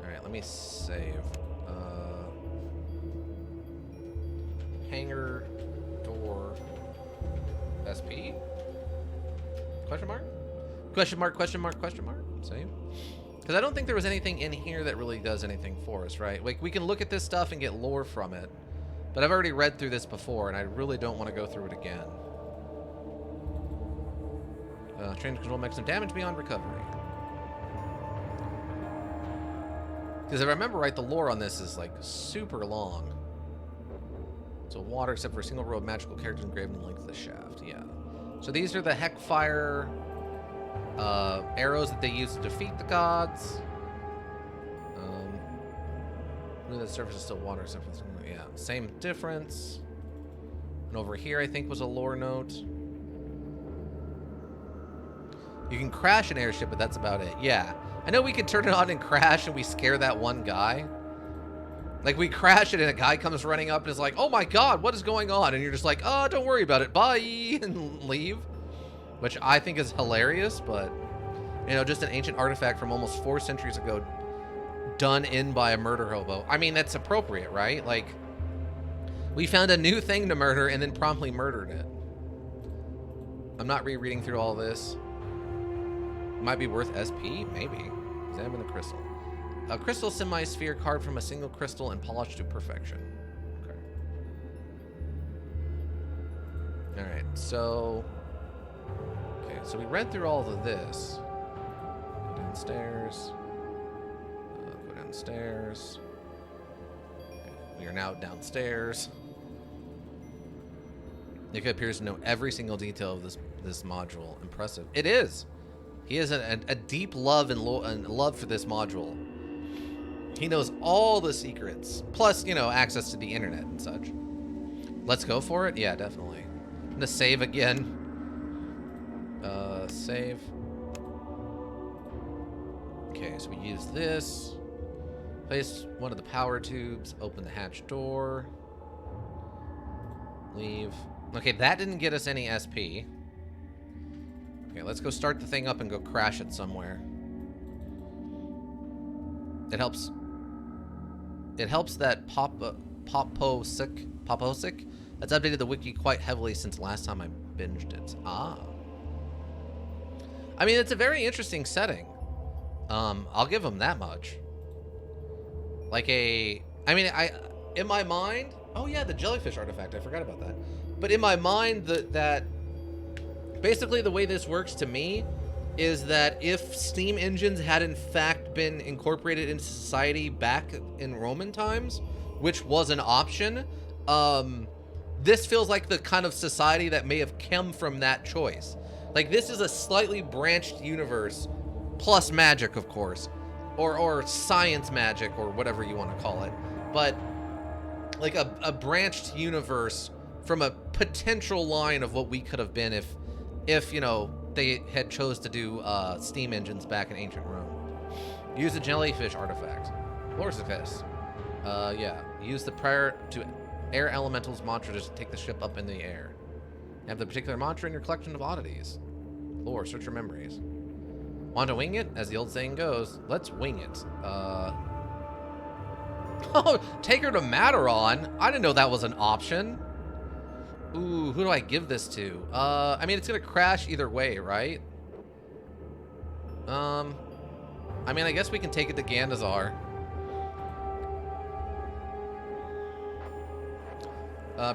Alright, let me save. Hangar door SP? Question mark? Question mark. Save. Because I don't think there was anything in here that really does anything for us, right? Like, we can look at this stuff and get lore from it, but I've already read through this before, and I really don't want to go through it again. Train control makes some damage beyond recovery. Because if I remember right, the lore on this is, like, super long. So water, except for a single row of magical characters engraved in the length of the shaft. Yeah. So these are the Heckfire arrows that they use to defeat the gods. The surface is still water, except for the, yeah, same difference. And over here, I think, was a lore note. You can crash an airship, but that's about it. Yeah. I know we could turn it on and crash and we scare that one guy. Like, we crash it and a guy comes running up and is like, oh my god, what is going on? And you're just like, oh, don't worry about it, bye, and leave. Which I think is hilarious, but, you know, just an ancient artifact from almost 4 centuries ago done in by a murder hobo. I mean, that's appropriate, right? Like, we found a new thing to murder and then promptly murdered it. I'm not rereading through all this. Might be worth SP? Maybe. Examine the crystal. A crystal semi-sphere carved from a single crystal and polished to perfection. Okay. Alright, so... Okay, so we read through all of this. Go downstairs. Go downstairs. Okay, we are now downstairs. Nika appears to know every single detail of this module. Impressive. It is! He has a deep love and love for this module. He knows all the secrets. Plus, you know, access to the internet and such. Let's go for it? Yeah, definitely. I'm gonna save again. Save. Okay, so we use this. Place one of the power tubes. Open the hatch door. Leave. Okay, that didn't get us any SP. Okay, let's go start the thing up and go crash it somewhere. It helps. It helps that Poposic that's updated the wiki quite heavily since last time I binged it. Ah. I mean, it's a very interesting setting. I'll give them that much. Like in my mind, oh yeah, the jellyfish artifact, I forgot about that. But in my mind, that basically the way this works to me is that if steam engines had in fact been incorporated into society back in Roman times, which was an option, this feels like the kind of society that may have come from that choice. Like, this is a slightly branched universe, plus magic, of course, or science magic, or whatever you want to call it, but like a branched universe from a potential line of what we could have been if you know, they had chose to do steam engines back in ancient Rome. Use the jellyfish artifact. Lorsicus. Yeah. Use the prayer to air elementals mantra to take the ship up in the air. Have the particular mantra in your collection of oddities. Lore, search your memories. Want to wing it? As the old saying goes, let's wing it. Oh, take her to Mataron? I didn't know that was an option. Ooh, who do I give this to? I mean, it's gonna crash either way, right? I mean, I guess we can take it to Gandazar.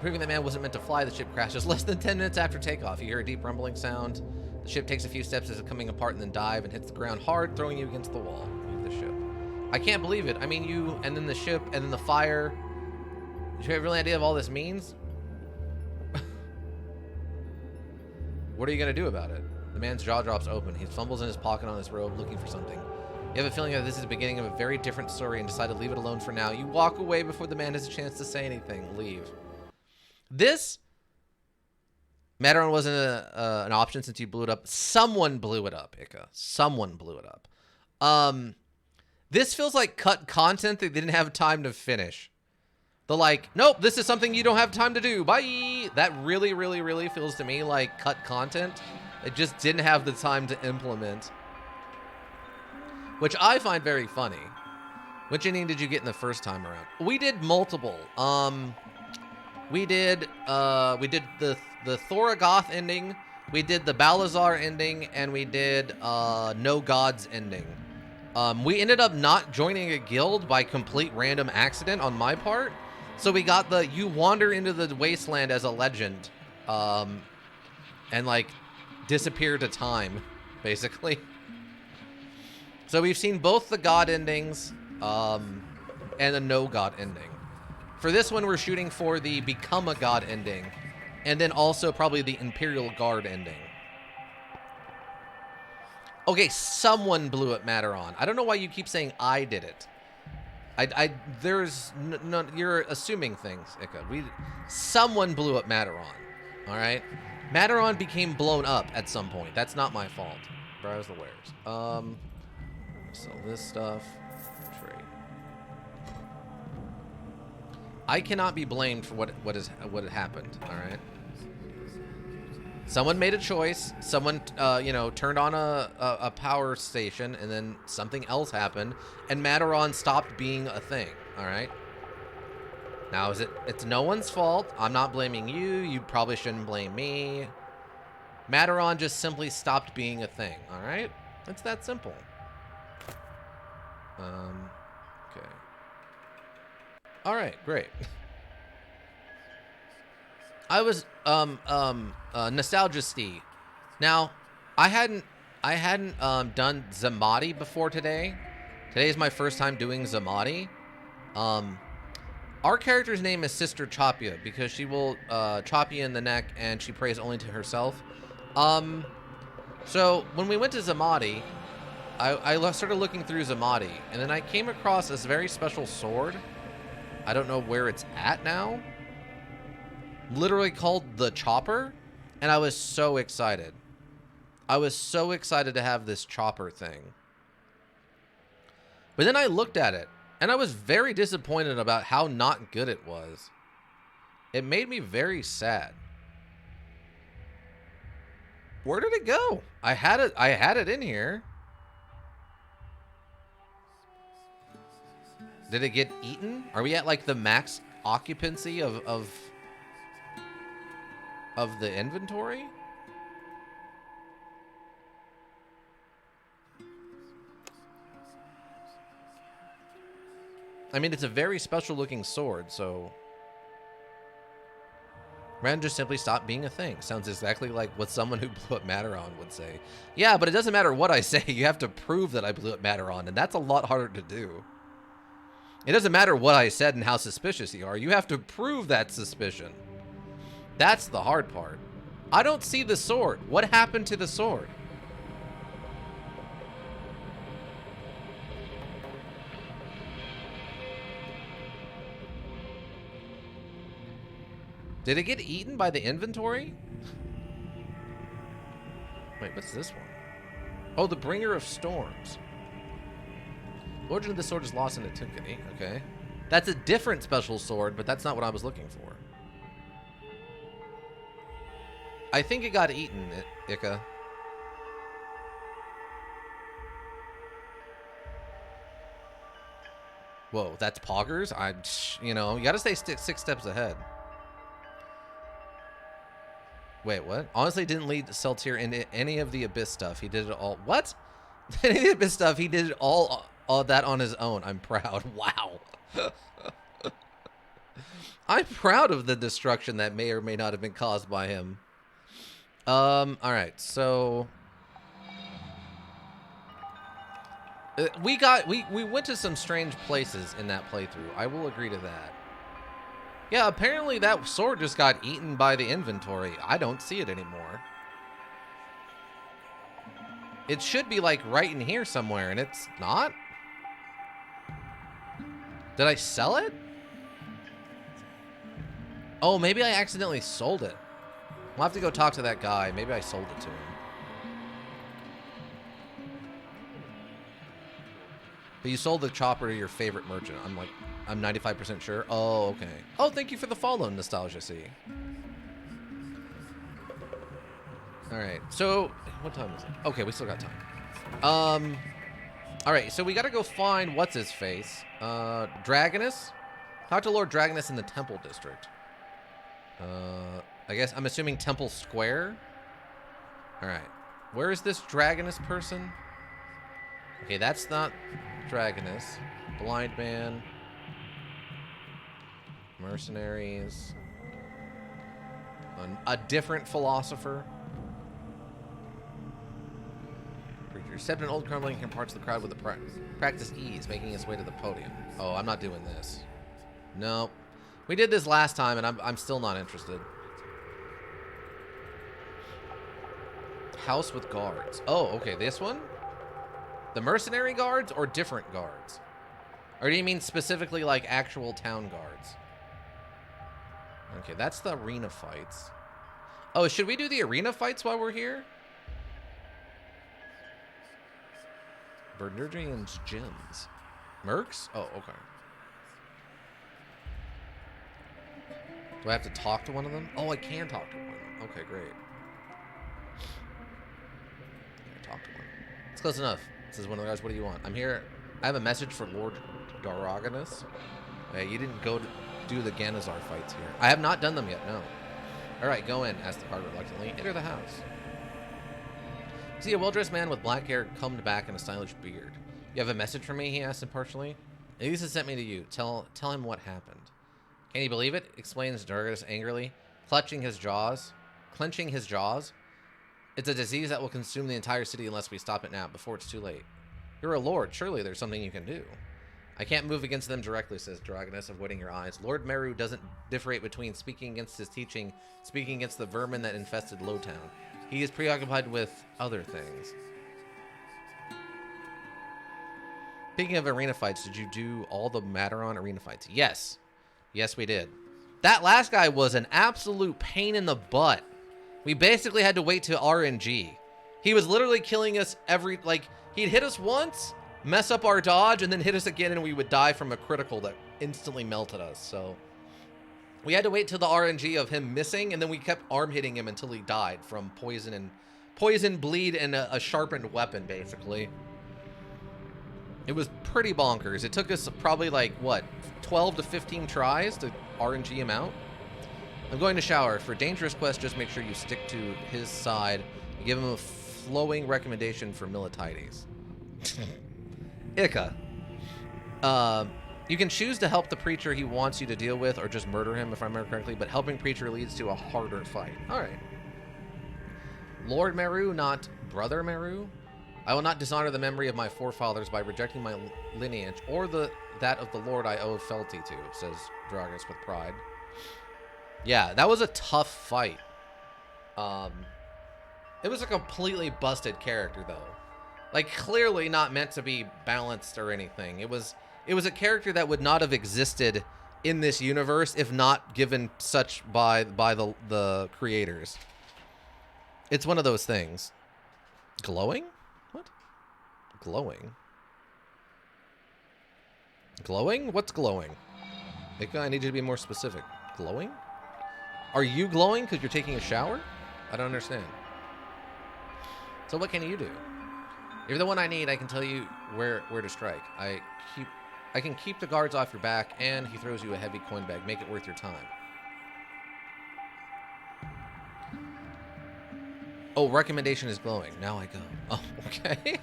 Proving that man wasn't meant to fly, the ship crashes less than 10 minutes after takeoff. You hear a deep rumbling sound. The ship takes a few steps as it's coming apart and then dive and hits the ground hard, throwing you against the wall. Leave the ship. I can't believe it. I mean, you, and then the ship, and then the fire. Do you have a real idea of all this means? What are you going to do about it? The man's jaw drops open. He fumbles in his pocket on his robe, looking for something. You have a feeling that this is the beginning of a very different story and decide to leave it alone for now. You walk away before the man has a chance to say anything. Leave. This... Mataron wasn't an option since you blew it up. Someone blew it up, Ika. Someone blew it up. This feels like cut content that they didn't have time to finish. The like, nope, this is something you don't have time to do. Bye. That really, really, really feels to me like cut content. It just didn't have the time to implement. Which I find very funny. Which ending did you get in the first time around? We did multiple. We did the Thoragoth ending, we did the Balazar ending, and we did No Gods ending. We ended up not joining a guild by complete random accident on my part. So we got the you wander into the wasteland as a legend, and like disappear to time, basically. So we've seen both the god endings, and the no god ending. For this one, we're shooting for the become a god ending, and then also probably the Imperial Guard ending. Okay, someone blew up Mataron. I don't know why you keep saying I did it. There's no, you're assuming things, Ika. Someone blew up Mataron. All right, Mataron became blown up at some point. That's not my fault. Browse the wares. Sell this stuff. Trade. I cannot be blamed for what happened. All right. Someone made a choice. Someone, you know, turned on a power station, and then something else happened, and Mataron stopped being a thing. All right. Now, it's no one's fault. I'm not blaming you. You probably shouldn't blame me. Mataron just simply stopped being a thing, all right? It's that simple. Okay. All right, great. I was, Nostalgia-sty. Now, I hadn't done Zamadi before today. Today's my first time doing Zamadi. Our character's name is Sister Chopia because she will chop you in the neck and she prays only to herself. So when we went to Zamadi, I started looking through Zamadi, and then I came across this very special sword. I don't know where it's at now. Literally called the Chopper, and I was so excited. I was so excited to have this chopper thing. But then I looked at it, and I was very disappointed about how not good it was. It made me very sad. Where did it go? I had it in here. Did it get eaten? Are we at like the max occupancy of the inventory? I mean, it's a very special looking sword, so Ren just simply stopped being a thing. Sounds exactly like what someone who blew up Mataron would say. Yeah, but it doesn't matter what I say. You have to prove that I blew up Mataron, and that's a lot harder to do. It doesn't matter what I said and how suspicious you are. You have to prove that suspicion. That's the hard part. I don't see the sword. What happened to the sword? Did it get eaten by the inventory? Wait, what's this one? Oh, the Bringer of Storms. The origin of the sword is lost in a Tunkany. Okay. That's a different special sword, but that's not what I was looking for. I think it got eaten, Ika. Whoa, that's Poggers? You know, you gotta stay 6 steps ahead. Wait, what? Honestly, didn't lead Seltier into any of the Abyss stuff. He did it all. What? Any of the Abyss stuff, he did it all that on his own. I'm proud. Wow. I'm proud of the destruction that may or may not have been caused by him. All right, so we went to some strange places in that playthrough. I will agree to that. Yeah, apparently that sword just got eaten by the inventory. I don't see it anymore. It should be like right in here somewhere, and it's not. Did I sell it? Oh, maybe I accidentally sold it. We'll have to go talk to that guy. Maybe I sold it to him. But you sold the chopper to your favorite merchant. I'm 95% sure. Oh, okay. Oh, thank you for the follow, Nostalgia-sty. All right. So, what time is it? Okay, we still got time. All right. So we got to go find what's his face. Dragonus. Talk to Lord Dragonus in the Temple District. I guess I'm assuming Temple Square. All right. Where is this Dragonus person? Okay, that's not Dragonus. Blind Man. Mercenaries. A different philosopher. Preacher. Stepped in old crumbling and parts of the crowd with a practice ease, making his way to the podium. Oh, I'm not doing this. Nope. We did this last time, and I'm still not interested. House with guards. Oh, okay, this one? The mercenary guards or different guards? Or do you mean specifically like actual town guards? Okay, that's the arena fights. Oh, should we do the arena fights while we're here? Bernardrian's Gems. Mercs? Oh, okay. Do I have to talk to one of them? Oh, I can talk to one of them. Okay, great. Talk to one. It's close enough. Says one of the guys, what do you want? I'm here. I have a message for Lord Daraganus. You didn't go to do the Ganazar fights here. I have not done them yet, no. Alright, go in, asked the guard reluctantly. Enter the house. See a well-dressed man with black hair combed back and a stylish beard. You have a message for me? He asked impartially. Elisa sent me to you. Tell him what happened. Can you believe it? Explains Daraganus angrily, clenching his jaws. It's a disease that will consume the entire city unless we stop it now, before it's too late. You're a lord. Surely there's something you can do. I can't move against them directly, says Daraganus, avoiding her eyes. Lord Meru doesn't differentiate between speaking against his teaching, speaking against the vermin that infested Lowtown. He is preoccupied with other things. Speaking of arena fights, did you do all the Mataron arena fights? Yes. Yes, we did. That last guy was an absolute pain in the butt. We basically had to wait to RNG. He was literally killing us he'd hit us once, mess up our dodge, and then hit us again, and we would die from a critical that instantly melted us. So we had to wait till the RNG of him missing, and then we kept arm hitting him until he died from poison, bleed, and a sharpened weapon, basically. It was pretty bonkers. It took us probably 12 to 15 tries to RNG him out. I'm going to shower. For dangerous quests, just make sure you stick to his side and give him a flowing recommendation for Militides. Ika. You can choose to help the preacher he wants you to deal with or just murder him, if I remember correctly, but helping preacher leads to a harder fight. Alright. Lord Meru, not Brother Meru. I will not dishonor the memory of my forefathers by rejecting my lineage or that of the Lord I owe fealty to, says Daraganus with pride. Yeah, that was a tough fight. It was a completely busted character, though. Clearly not meant to be balanced or anything. It was a character that would not have existed in this universe if not given such by the creators. It's one of those things. Glowing? What? Glowing? Glowing? What's glowing? I need you to be more specific. Glowing? Are you glowing because you're taking a shower? I don't understand. So what can you do? If you're the one I need, I can tell you where to strike. I can keep the guards off your back, and he throws you a heavy coin bag. Make it worth your time. Oh, recommendation is glowing. Now I go. Oh, okay.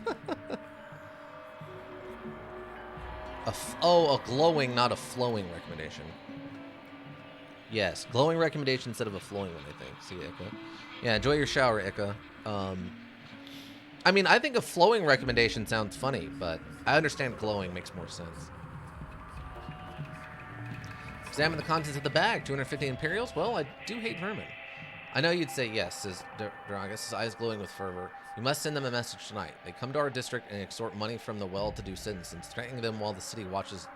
A glowing, not a flowing recommendation. Yes, glowing recommendation instead of a flowing one, I think. See, Ika. Yeah, enjoy your shower, Ika. I mean, I think a flowing recommendation sounds funny, but I understand glowing makes more sense. Examine the contents of the bag. 250 Imperials? Well, I do hate vermin. I know you'd say yes, says Daraganus, his eyes glowing with fervor. We must send them a message tonight. They come to our district and extort money from the well-to-do citizens, threatening them while the city watches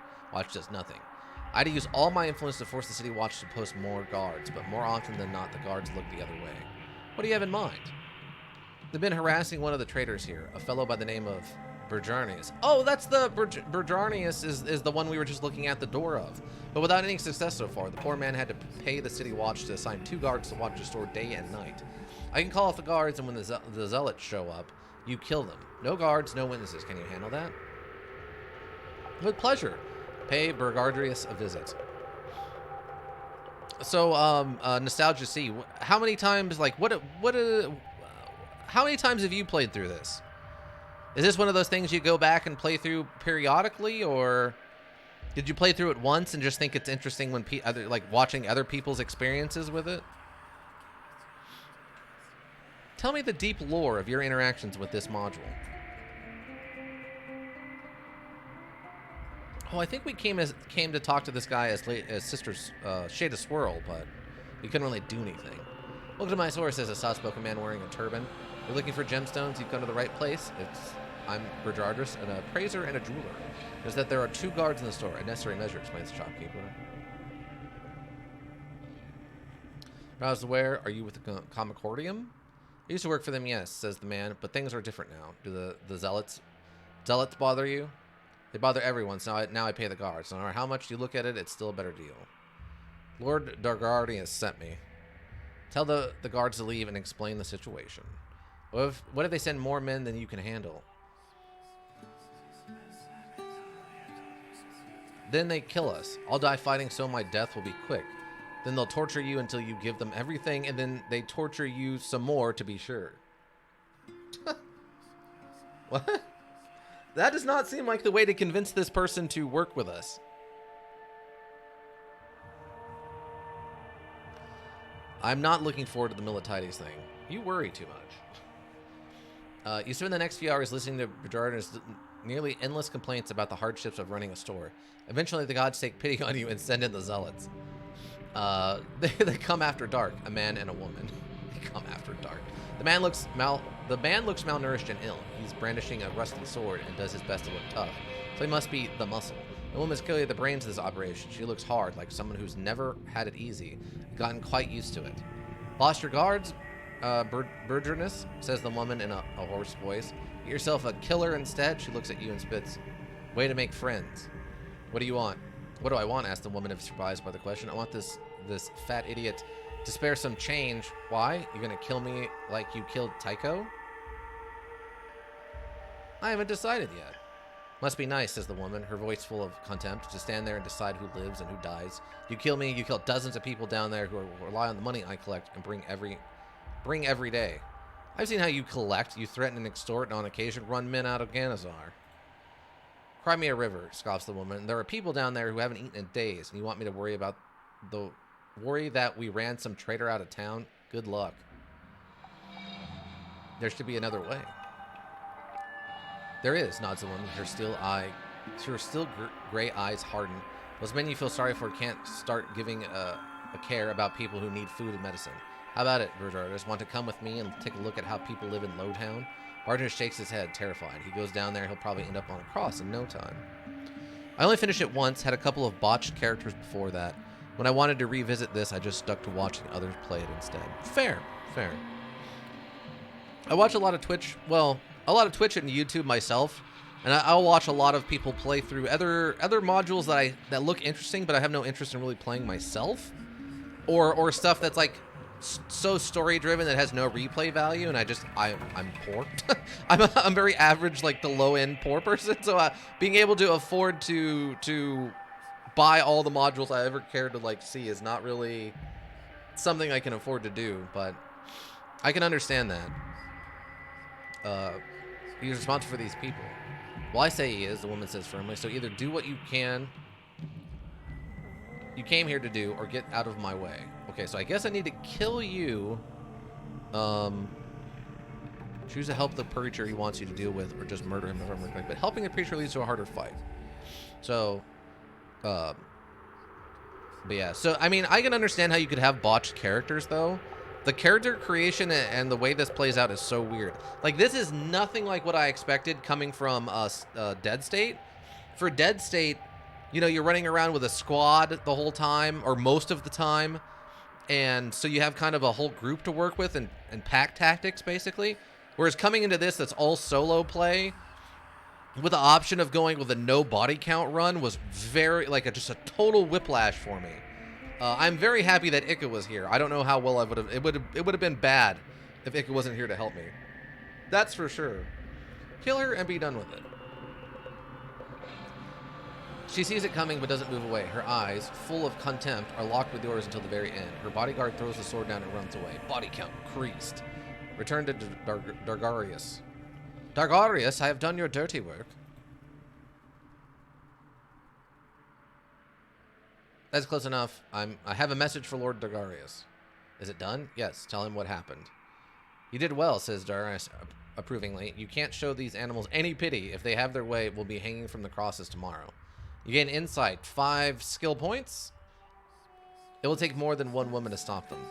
does nothing. I had to use all my influence to force the city watch to post more guards, but more often than not, the guards look the other way. What do you have in mind? They've been harassing one of the traders here, a fellow by the name of Burjarnius. Oh, that's the Burjarnius is the one we were just looking at the door of. But without any success so far, the poor man had to pay the city watch to assign 2 guards to watch the store day and night. I can call off the guards, and when the zealots show up, you kill them. No guards, no witnesses. Can you handle that? With pleasure. Pay Burgardrius a visit. So, Nostalgia C, how many times, how many times have you played through this? Is this one of those things you go back and play through periodically, or did you play through it once and just think it's interesting when watching other people's experiences with it? Tell me the deep lore of your interactions with this module. Oh, I think we came to talk to this guy as Sister's Shade of Swirl, but we couldn't really do anything. Welcome to my source, says a soft-spoken man wearing a turban. You're looking for gemstones, you've come to the right place. I'm Burjardris, and a appraiser and a jeweler. Is that there are 2 guards in the store, a necessary measure, explains the shopkeeper. Where are you with the Comicordium? I used to work for them, yes, says the man, but things are different now. Do the zealots bother you? They bother everyone, so now I pay the guards. No matter how much you look at it, it's still a better deal. Lord Dargarius sent me. Tell the guards to leave and explain the situation. What if they send more men than you can handle? Then they kill us. I'll die fighting, so my death will be quick. Then they'll torture you until you give them everything, and then they torture you some more to be sure. What? That does not seem like the way to convince this person to work with us. I'm not looking forward to the Militides thing. You worry too much. You spend the next few hours listening to Bajardin's nearly endless complaints about the hardships of running a store. Eventually, the gods take pity on you and send in the zealots. They come after dark, a man and a woman. They come after dark. The man looks malnourished and ill. He's brandishing a rusty sword and does his best to look tough. So he must be the muscle. The woman's clearly the brains of this operation. She looks hard, like someone who's never had it easy, gotten quite used to it. Lost your guards, Burgerness, says the woman in a hoarse voice. Get yourself a killer instead. She looks at you and spits. Way to make friends. What do you want? What do I want? Asked the woman, if surprised by the question. I want this fat idiot to spare some change. Why? You're gonna kill me like you killed Tycho? I haven't decided yet. Must be nice, says the woman, her voice full of contempt, to stand there and decide who lives and who dies. You kill me, you kill dozens of people down there who rely on the money I collect and bring every day. I've seen how you collect. You threaten and extort and on occasion run men out of Ganazar. Cry me a river, scoffs the woman. There are people down there who haven't eaten in days, and you want me to worry that we ran some traitor out of town? Good luck. There should be another way. There is, nods the woman, her still gray eyes harden. Those men you feel sorry for can't start giving a care about people who need food and medicine. How about it, Bajardis? Want to come with me and take a look at how people live in Lowtown? Barton shakes his head, terrified. He goes down there, he'll probably end up on a cross in no time. I only finished it once, had a couple of botched characters before that. When I wanted to revisit this, I just stuck to watching others play it instead. Fair. I watch a lot of Twitch and YouTube myself, and I'll watch a lot of people play through other modules that look interesting, but I have no interest in really playing myself, or stuff that's like so story driven that has no replay value, and I'm poor. I'm very average, like the low end poor person. So being able to afford to buy all the modules I ever cared to like see is not really something I can afford to do, but I can understand that. He's responsible for these people. Well, I say he is, the woman says firmly. So either do what you came here to do, or get out of my way. Okay, so I guess I need to kill you. Choose to help the preacher he wants you to deal with, or just murder him if I'm correct. But helping the preacher leads to a harder fight. So, but yeah. So, I mean, I can understand how you could have botched characters, though. The character creation and the way this plays out is so weird. Like, this is nothing like what I expected coming from Dead State. For Dead State, you know, you're running around with a squad the whole time, or most of the time. And so you have kind of a whole group to work with and pack tactics, basically. Whereas coming into this, that's all solo play, with the option of going with a no body count run, was very, like, just a total whiplash for me. I'm very happy that Ika was here. I don't know how well I would have... It would have been bad if Ika wasn't here to help me. That's for sure. Kill her and be done with it. She sees it coming but doesn't move away. Her eyes, full of contempt, are locked with yours until the very end. Her bodyguard throws the sword down and runs away. Body count increased. Return to Dargarius. Dargarius, I have done your dirty work. That's close enough. I have a message for Lord Dargarius. Is it done? Yes, tell him what happened. You did well, says Dargarius approvingly. You can't show these animals any pity. If they have their way, we'll be hanging from the crosses tomorrow. You gain insight. 5 skill points. It will take more than one woman to stop them.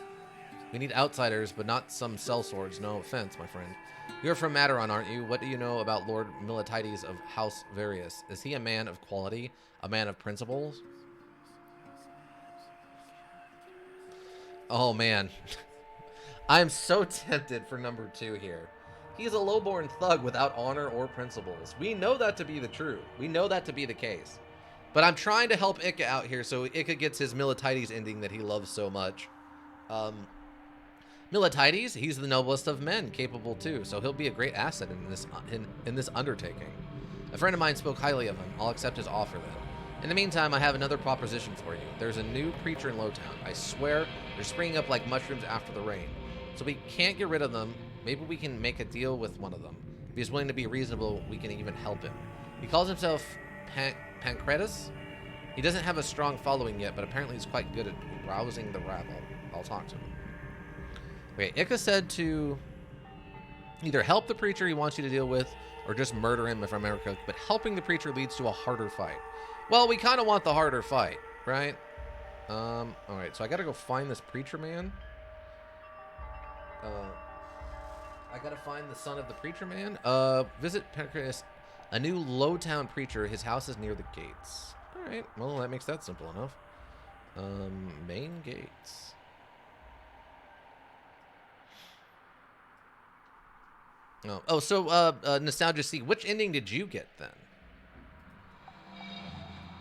We need outsiders, but not some sellswords. No offense, my friend. You're from Mataron, aren't you? What do you know about Lord Militides of House Varius? Is he a man of quality? A man of principles? Oh, man. I'm so tempted for number 2 here. He's a lowborn thug without honor or principles. We know that to be the truth. We know that to be the case. But I'm trying to help Ika out here so Ika gets his Militides ending that he loves so much. Militides, he's the noblest of men, capable too, so he'll be a great asset in this undertaking. A friend of mine spoke highly of him. I'll accept his offer then. In the meantime, I have another proposition for you. There's a new preacher in Lowtown. I swear, they're springing up like mushrooms after the rain. So we can't get rid of them. Maybe we can make a deal with one of them. If he's willing to be reasonable, we can even help him. He calls himself Pancretus. He doesn't have a strong following yet, but apparently he's quite good at rousing the rabble. I'll talk to him. Okay, Ika said to either help the preacher he wants you to deal with, or just murder him, if I remember correctly. But helping the preacher leads to a harder fight. Well, we kind of want the harder fight, right? Alright, so I gotta go find this preacher man. I gotta find the son of the preacher man. Visit Pancreas, a new Lowtown preacher. His house is near the gates. Alright, well, that makes that simple enough. Main gates. Oh, so, Nostalgia C, which ending did you get then?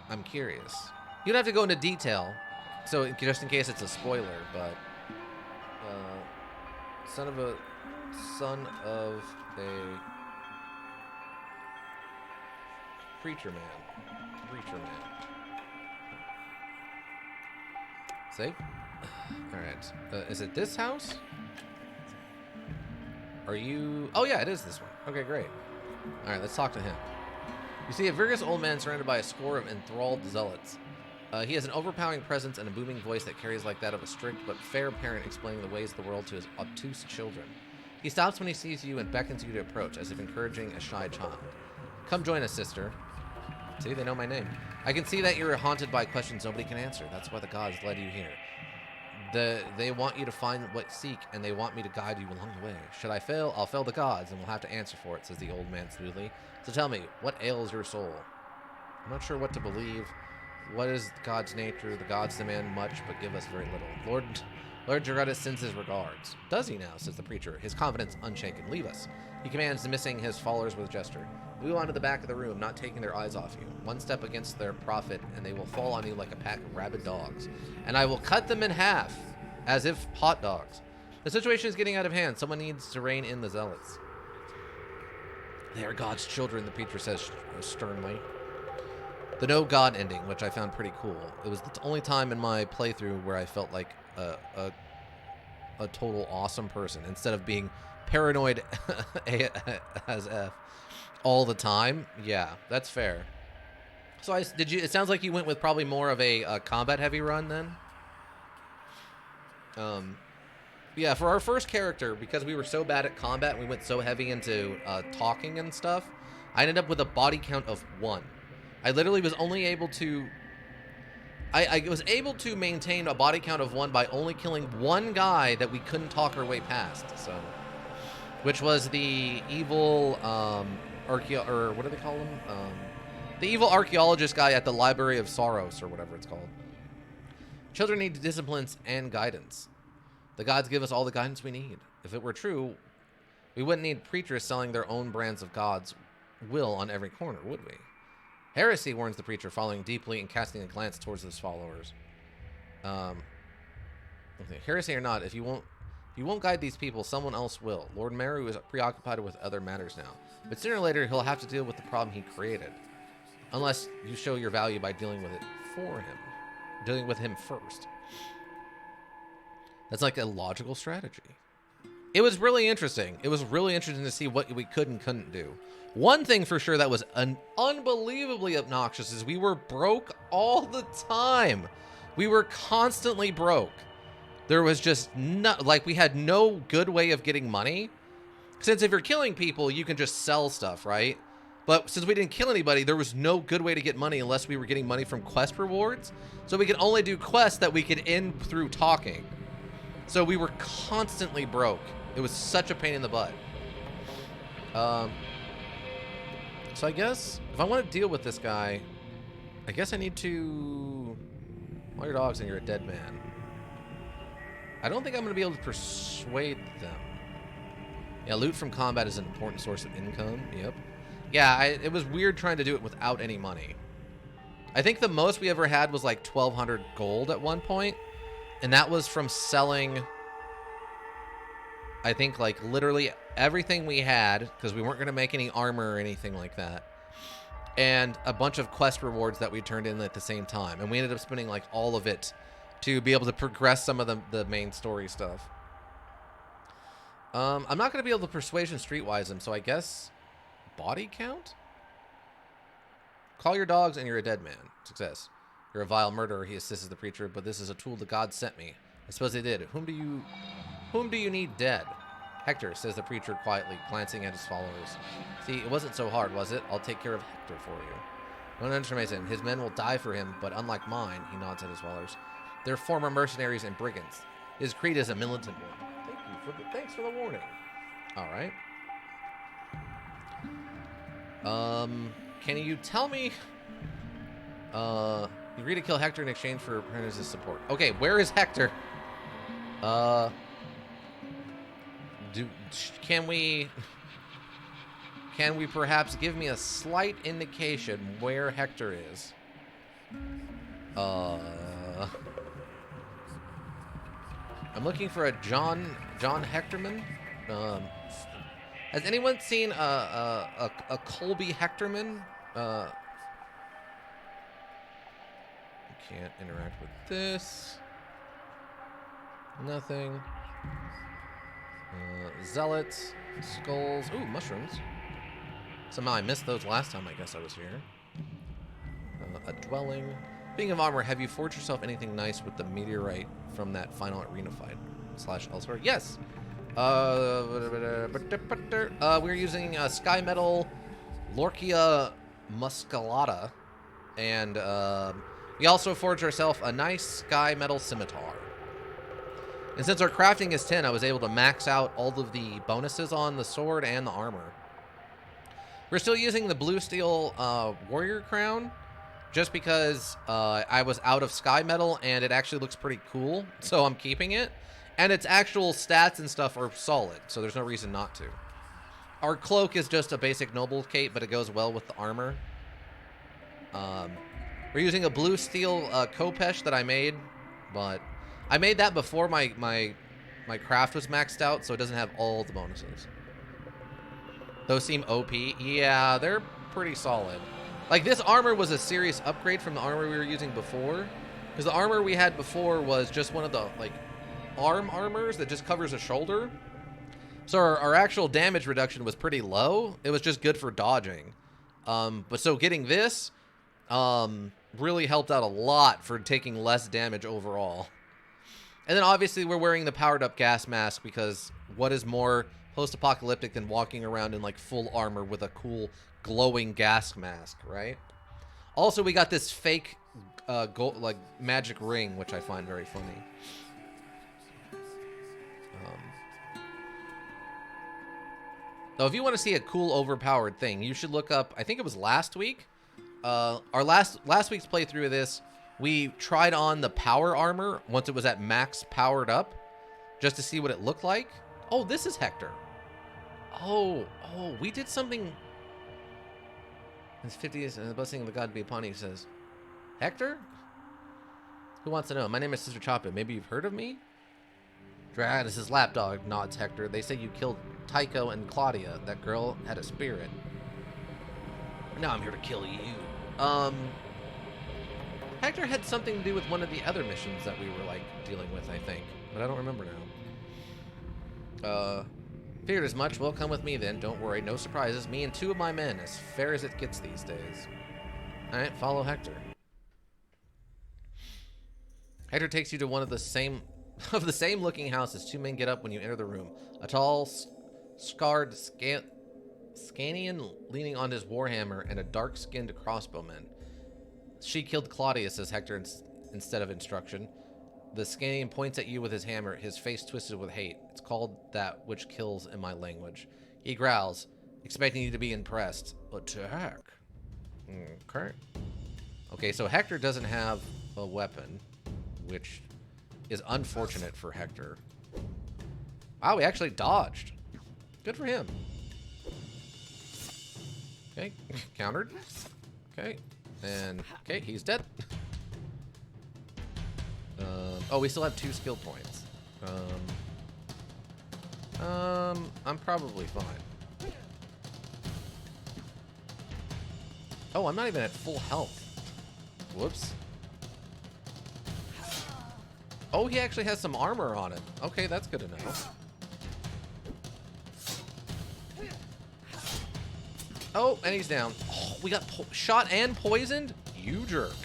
I'm curious. You don't have to go into detail, so just in case it's a spoiler, but, son of a preacher man. Save? Alright, is it this house? Are you... Oh, yeah, it is this one. Okay, great. All right, let's talk to him. You see a vigorous old man surrounded by a score of enthralled zealots. He has an overpowering presence and a booming voice that carries like that of a strict but fair parent explaining the ways of the world to his obtuse children. He stops when he sees you and beckons you to approach, as if encouraging a shy child. Come join us, sister. See, they know my name. I can see that you're haunted by questions nobody can answer. That's why the gods led you here. They want you to find what seek, and they want me to guide you along the way. Should I fail, I'll fail the gods, and we'll have to answer for it, says the old man smoothly. So tell me, what ails your soul? I'm not sure what to believe. What is God's nature? The gods demand much, but give us very little. Lord Gerardus sends his regards. Does he now, says the preacher, his confidence unshaken. Leave us. He commands, dismissing his followers with a gesture. Move on to the back of the room, not taking their eyes off you. One step against their prophet, and they will fall on you like a pack of rabid dogs. And I will cut them in half, as if hot dogs. The situation is getting out of hand. Someone needs to rein in the zealots. They are God's children, the preacher says sternly. The no God ending, which I found pretty cool. It was the only time in my playthrough where I felt like a total awesome person, instead of being paranoid as F all the time. Yeah, that's fair. So it sounds like you went with probably more of a combat heavy run then. Yeah, for our first character, because we were so bad at combat, we went so heavy into talking and stuff, I ended up with a body count of 1. I literally was only able to... I was able to maintain a body count of 1 by only killing one guy that we couldn't talk our way past, so... Which was the evil, what do they call him? The evil archaeologist guy at the Library of Sorrows, or whatever it's called. Children need disciplines and guidance. The gods give us all the guidance we need. If it were true, we wouldn't need preachers selling their own brands of God's will on every corner, would we? Heresy, warns the preacher, following deeply and casting a glance towards his followers. Heresy or not, if you won't guide these people, someone else will. Lord Meru is preoccupied with other matters now. But sooner or later, he'll have to deal with the problem he created. Unless you show your value by dealing with it for him. Dealing with him first. That's like a logical strategy. It was really interesting. It was really interesting to see what we could and couldn't do. One thing for sure that was unbelievably obnoxious is we were broke all the time. We were constantly broke. There was just we had no good way of getting money. Since if you're killing people, you can just sell stuff, right? But since we didn't kill anybody, there was no good way to get money unless we were getting money from quest rewards. So we could only do quests that we could end through talking. So we were constantly broke. It was such a pain in the butt. So I guess if I want to deal with this guy, I guess I need to... All your dogs and you're a dead man. I don't think I'm going to be able to persuade them. Yeah, loot from combat is an important source of income. Yep. Yeah, it was weird trying to do it without any money. I think the most we ever had was like 1,200 gold at one point, and that was from selling, I think, like literally everything we had, because we weren't going to make any armor or anything like that, and a bunch of quest rewards that we turned in at the same time, and we ended up spending like all of it to be able to progress some of the main story stuff. I'm not going to be able to persuasion streetwise him, so I guess body count? Call your dogs and you're a dead man. Success. You're a vile murderer, he assists the preacher, but this is a tool the gods sent me. I suppose they did. Whom do you need dead? Hector, says the preacher quietly, glancing at his followers. See, it wasn't so hard, was it? I'll take care of Hector for you. Don't underestimate him. His men will die for him, but unlike mine, he nods at his followers, they're former mercenaries and brigands. His creed is a militant one. Thanks for the warning. Alright. Can you tell me... you agree to kill Hector in exchange for Prentice's support. Okay, where is Hector? Can we perhaps give me a slight indication where Hector is? I'm looking for a John Hectorman. Has anyone seen a Colby Hectorman? Can't interact with this. Nothing. Zealots, skulls. Ooh, mushrooms. Somehow I missed those last time I guess I was here. A dwelling. Speaking of armor, have you forged yourself anything nice with the meteorite from that final arena fight / elsewhere? Yes. We're using Sky Metal Lorkia Musculata, and we also forged ourselves a nice Sky Metal Scimitar. And since our crafting is 10, I was able to max out all of the bonuses on the sword and the armor. We're still using the Blue Steel Warrior Crown, just because I was out of Sky Metal, and it actually looks pretty cool, so I'm keeping it. And its actual stats and stuff are solid, so there's no reason not to. Our cloak is just a basic noble cape, but it goes well with the armor. We're using a Blue Steel Kopesh that I made, but I made that before my craft was maxed out, so it doesn't have all the bonuses. Those seem OP. Yeah, they're pretty solid. Like, this armor was a serious upgrade from the armor we were using before, because the armor we had before was just one of the, like, arm armors that just covers a shoulder. So our actual damage reduction was pretty low. It was just good for dodging. But so getting this really helped out a lot for taking less damage overall. And then obviously we're wearing the powered up gas mask, because what is more post-apocalyptic than walking around in like full armor with a cool glowing gas mask, right? Also, we got this fake gold, like magic ring, which I find very funny. So if you want to see a cool overpowered thing, you should look up, I think it was last week. Our last week's playthrough of this, we tried on the power armor once it was at max powered up, just to see what it looked like. Oh, this is Hector. Oh, we did something. His 50s and the blessing of the god be upon you, says. Hector? Who wants to know? My name is Sister Choppa. Maybe you've heard of me? Drag, this is Lapdog, nods Hector. They say you killed Tycho and Claudia. That girl had a spirit. Now I'm here to kill you. Hector had something to do with one of the other missions that we were, like, dealing with, I think. But I don't remember now. Feared as much. Well, come with me then. Don't worry. No surprises. Me and 2 of my men. As fair as it gets these days. Alright, follow Hector. Hector takes you to one of the same looking houses. 2 men get up when you enter the room. A tall, scarred Scanian leaning on his warhammer, and a dark-skinned crossbowman. She killed Claudia, says Hector instead of instruction. The Scanian points at you with his hammer, his face twisted with hate. It's called that which kills in my language. He growls, expecting you to be impressed. Attack. Okay. Okay, so Hector doesn't have a weapon, which is unfortunate for Hector. Wow, he actually dodged. Good for him. Okay, countered. Okay. And, okay, he's dead. Oh, we still have 2 skill points. I'm probably fine. Oh, I'm not even at full health. Whoops. Oh, he actually has some armor on him. Okay, that's good to know. Oh, and he's down. Oh, we got shot and poisoned? You jerk.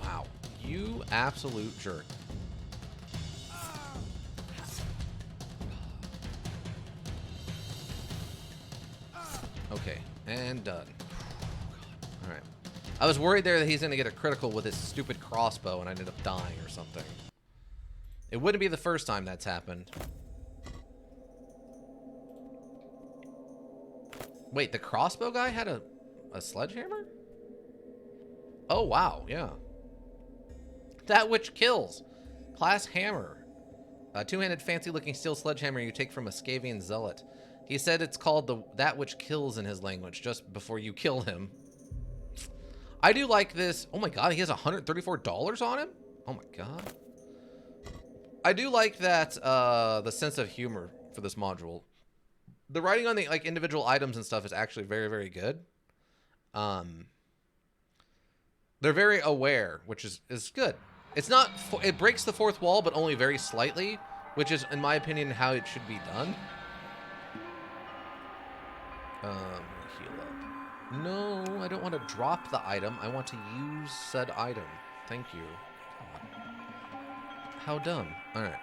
Wow. You absolute jerk. Okay, and done. Alright. I was worried there that he's going to get a critical with his stupid crossbow and I ended up dying or something. It wouldn't be the first time that's happened. Wait, the crossbow guy had a sledgehammer? Oh, wow, yeah. That which kills. Class hammer. A two-handed fancy-looking steel sledgehammer you take from a Scavian zealot. He said it's called that which kills in his language, just before you kill him. I do like this. Oh my god, he has $134 on him? Oh my god. I do like that, the sense of humor for this module. The writing on the individual items and stuff is actually very, very good. They're very aware, which is good. It's not, it breaks the fourth wall, but only very slightly, which is, in my opinion, how it should be done. Heal up. No, I don't want to drop the item. I want to use said item. Thank you. God. How dumb. Alright.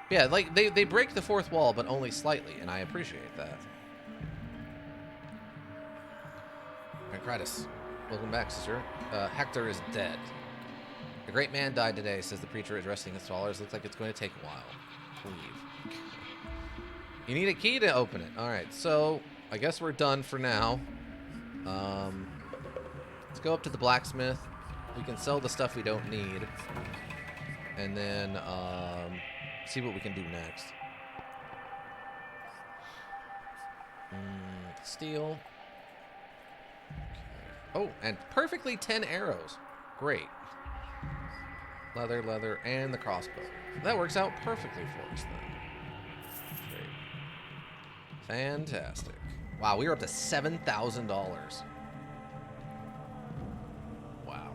Yeah, like, they break the fourth wall, but only slightly, and I appreciate that. Pancratus. Welcome back, sister. Hector is dead. A great man died today, says the preacher addressing his followers. Looks like it's going to take a while. Leave. You need a key to open it. Alright, so I guess we're done for now. Let's go up to the blacksmith. We can sell the stuff we don't need. And then see what we can do next. Steel. Oh, and perfectly 10 arrows. Great. Leather, leather, and the crossbow. That works out perfectly for us then. Great. Fantastic. Wow, we are up to $7,000. Wow.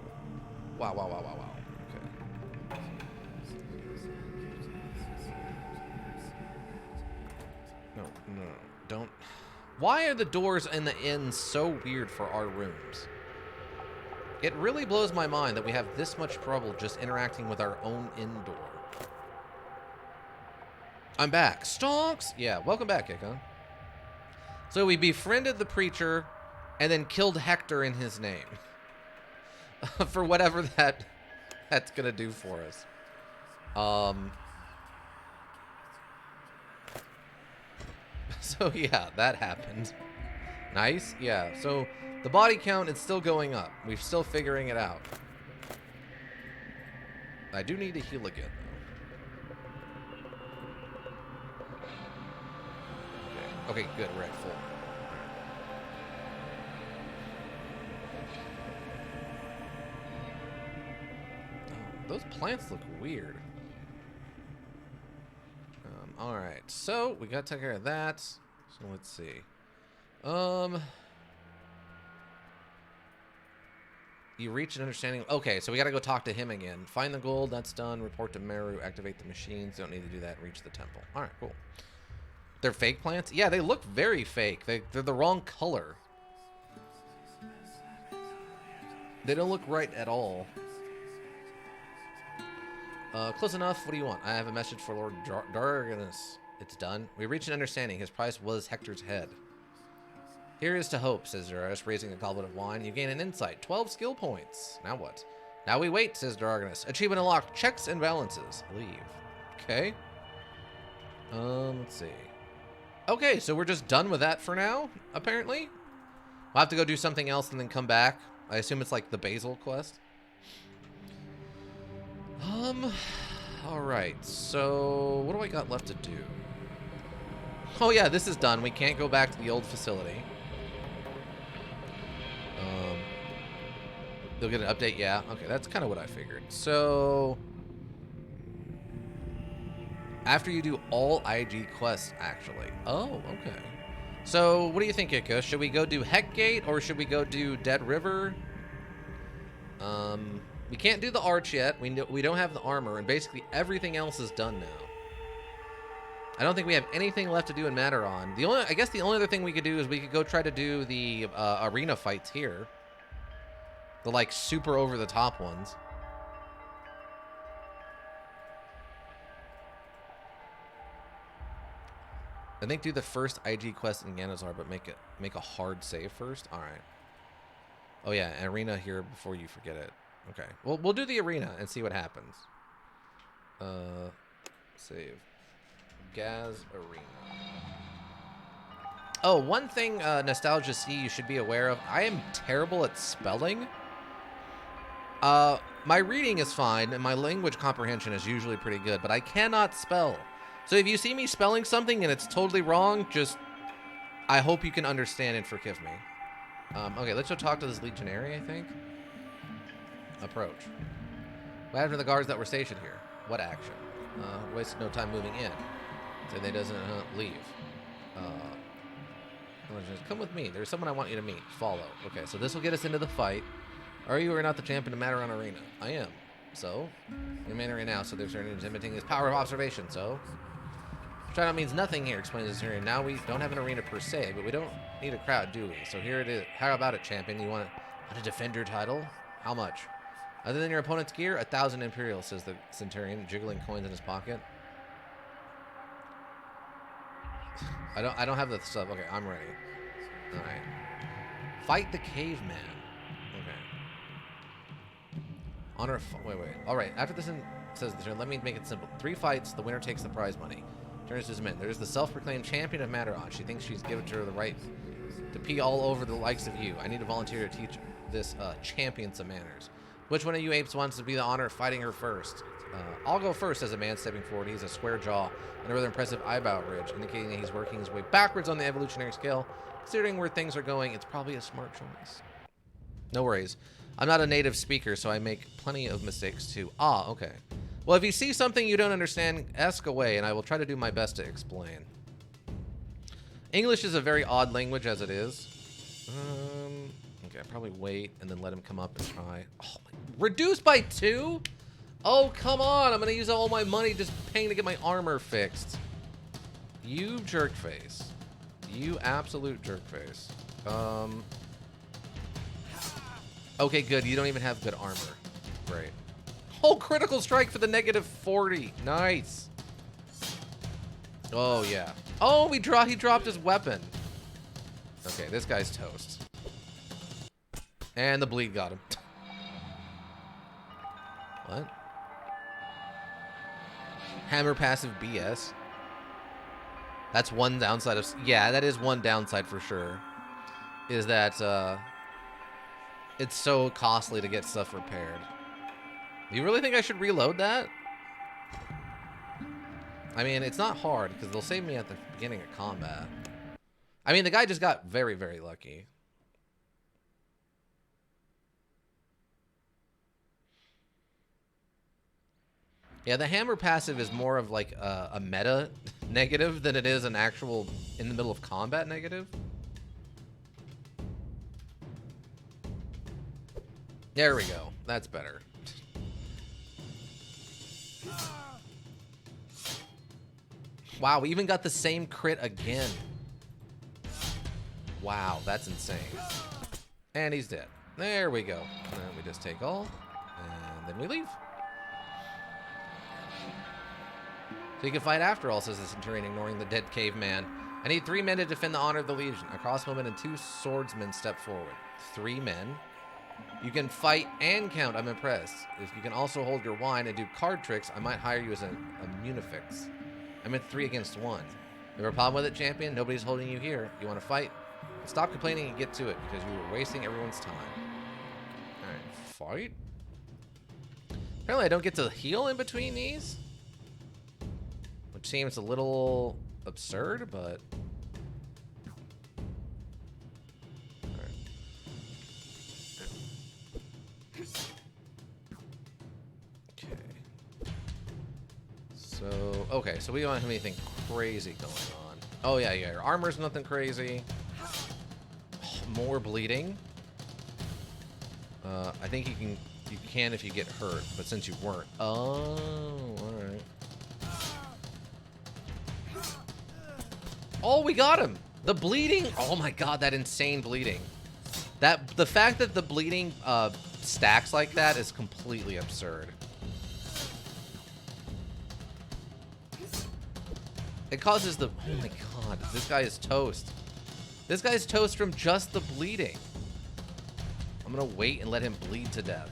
Wow, wow, wow, wow, wow. Okay. No, no, don't. Why are the doors and the inns so weird for our rooms? It really blows my mind that we have this much trouble just interacting with our own inn door. I'm back. Stonks! Yeah, welcome back, Icon. So we befriended the preacher and then killed Hector in his name. For whatever that's gonna do for us. So yeah, that happened. Nice, yeah. So the body count is still going up. We're still figuring it out. I do need to heal again, though. Okay, good. We're at full. Oh, those plants look weird. Alright, so we gotta take care of that. So let's see. You reach an understanding. Okay, so we gotta go talk to him again. Find the gold, that's done. Report to Meru, activate the machines. Don't need to do that. Reach the temple. Alright, cool. They're fake plants? Yeah, they look very fake. They're the wrong color. They don't look right at all. Close enough. What do you want? I have a message for Lord Darganus. It's done. We reached an understanding. His price was Hector's head. Here is to hope, says Darganus, raising a goblet of wine. You gain an insight. 12 skill points. Now what? Now we wait, says Darganus. Achievement unlocked. Checks and balances. Leave. Okay. Let's see. Okay, so we're just done with that for now, apparently. We'll have to go do something else and then come back. I assume it's like the Basil quest. Alright, so what do I got left to do? Oh yeah, this is done. We can't go back to the old facility. They'll get an update, yeah. Okay, that's kind of what I figured. So, after you do all IG quests, actually. Oh, okay. So, what do you think, Ika? Should we go do Heckgate or should we go do Dead River? We can't do the Arch yet. We don't have the armor, and basically everything else is done now. I don't think we have anything left to do in Matteron. I guess the only other thing we could do is we could go try to do the arena fights here. The, like, super over-the-top ones. I think do the first IG quest in Ganazar, but make a hard save first. All right. Oh yeah, arena here before you forget it. Okay. Well, we'll do the arena and see what happens. Save. Gaz Arena. Oh, one thing, Nostalgia C, you should be aware of. I am terrible at spelling. My reading is fine, and my language comprehension is usually pretty good, but I cannot spell. So if you see me spelling something and it's totally wrong, I hope you can understand and forgive me. Okay, let's go talk to this Legionary, I think. Approach. What happened to the guards that were stationed here? What action? Wasted no time moving in. So they doesn't leave. Come with me. There's someone I want you to meet. Follow. Okay, so this will get us into the fight. Are you or not the champion of Matteron Arena? I am. So? You're in right now, so there's certain limiting his power of observation, so? Trial means nothing here, explains the Centurion. Now we don't have an arena per se, but we don't need a crowd, do we? So here it is. How about it, champion? You want to defend your title? How much? Other than your opponent's gear, 1,000 Imperial, says the Centurion, jiggling coins in his pocket. I don't have the stuff. Okay, I'm ready. All right. Fight the caveman. Okay. Honor. Wait. All right. After this, says the turn. Let me make it simple. 3 fights. The winner takes the prize money. Turns to his men. There's the self-proclaimed champion of Matteron. She thinks she's given her the right to pee all over the likes of you. I need a volunteer to teach this champion some manners. Which one of you apes wants to be the honor of fighting her first? I'll go first, says a man stepping forward. He has a square jaw and a rather impressive eyebrow ridge, indicating that he's working his way backwards on the evolutionary scale. Considering where things are going, it's probably a smart choice. No worries. I'm not a native speaker, so I make plenty of mistakes too. Ah, okay. Well, if you see something you don't understand, ask away, and I will try to do my best to explain. English is a very odd language as it is. Okay, probably wait and then let him come up and try. Oh, reduced by 2? Oh, come on. I'm going to use all my money just paying to get my armor fixed. You jerkface. You absolute jerkface. Okay, good. You don't even have good armor. Great. Oh, critical strike for the -40. Nice. Oh, yeah. Oh, he dropped his weapon. Okay, this guy's toast. And the bleed got him. What? Hammer passive BS. That's one downside of... Yeah, that is one downside for sure. Is that it's so costly to get stuff repaired. Do you really think I should reload that? I mean, it's not hard, because they'll save me at the beginning of combat. I mean, the guy just got very, very lucky. Yeah, the hammer passive is more of like a meta negative than it is an actual in the middle of combat negative. There we go. That's better. Wow, we even got the same crit again. Wow, that's insane. And he's dead. There we go. And then we just take all, and then we leave. So you can fight after all, says the Centurion, ignoring the dead caveman. I need 3 men to defend the honor of the Legion. A crossbowman and 2 swordsmen step forward. 3 men. You can fight and count. I'm impressed. If you can also hold your wine and do card tricks, I might hire you as a munifix. I'm at 3 against 1. You have a problem with it, champion? Nobody's holding you here. You want to fight? Stop complaining and get to it, because you were wasting everyone's time. Alright, fight? Apparently I don't get to heal in between these. seems a little absurd, but... Alright. Okay, so we don't have anything crazy going on. Oh, yeah, your armor's nothing crazy. Oh, more bleeding. I think you can if you get hurt, but since you weren't. Oh, alright. Oh, we got him! The bleeding! Oh my god, that insane bleeding. The fact that the bleeding stacks like that is completely absurd. It causes the... Oh my god, this guy is toast. This guy is toast from just the bleeding. I'm gonna wait and let him bleed to death.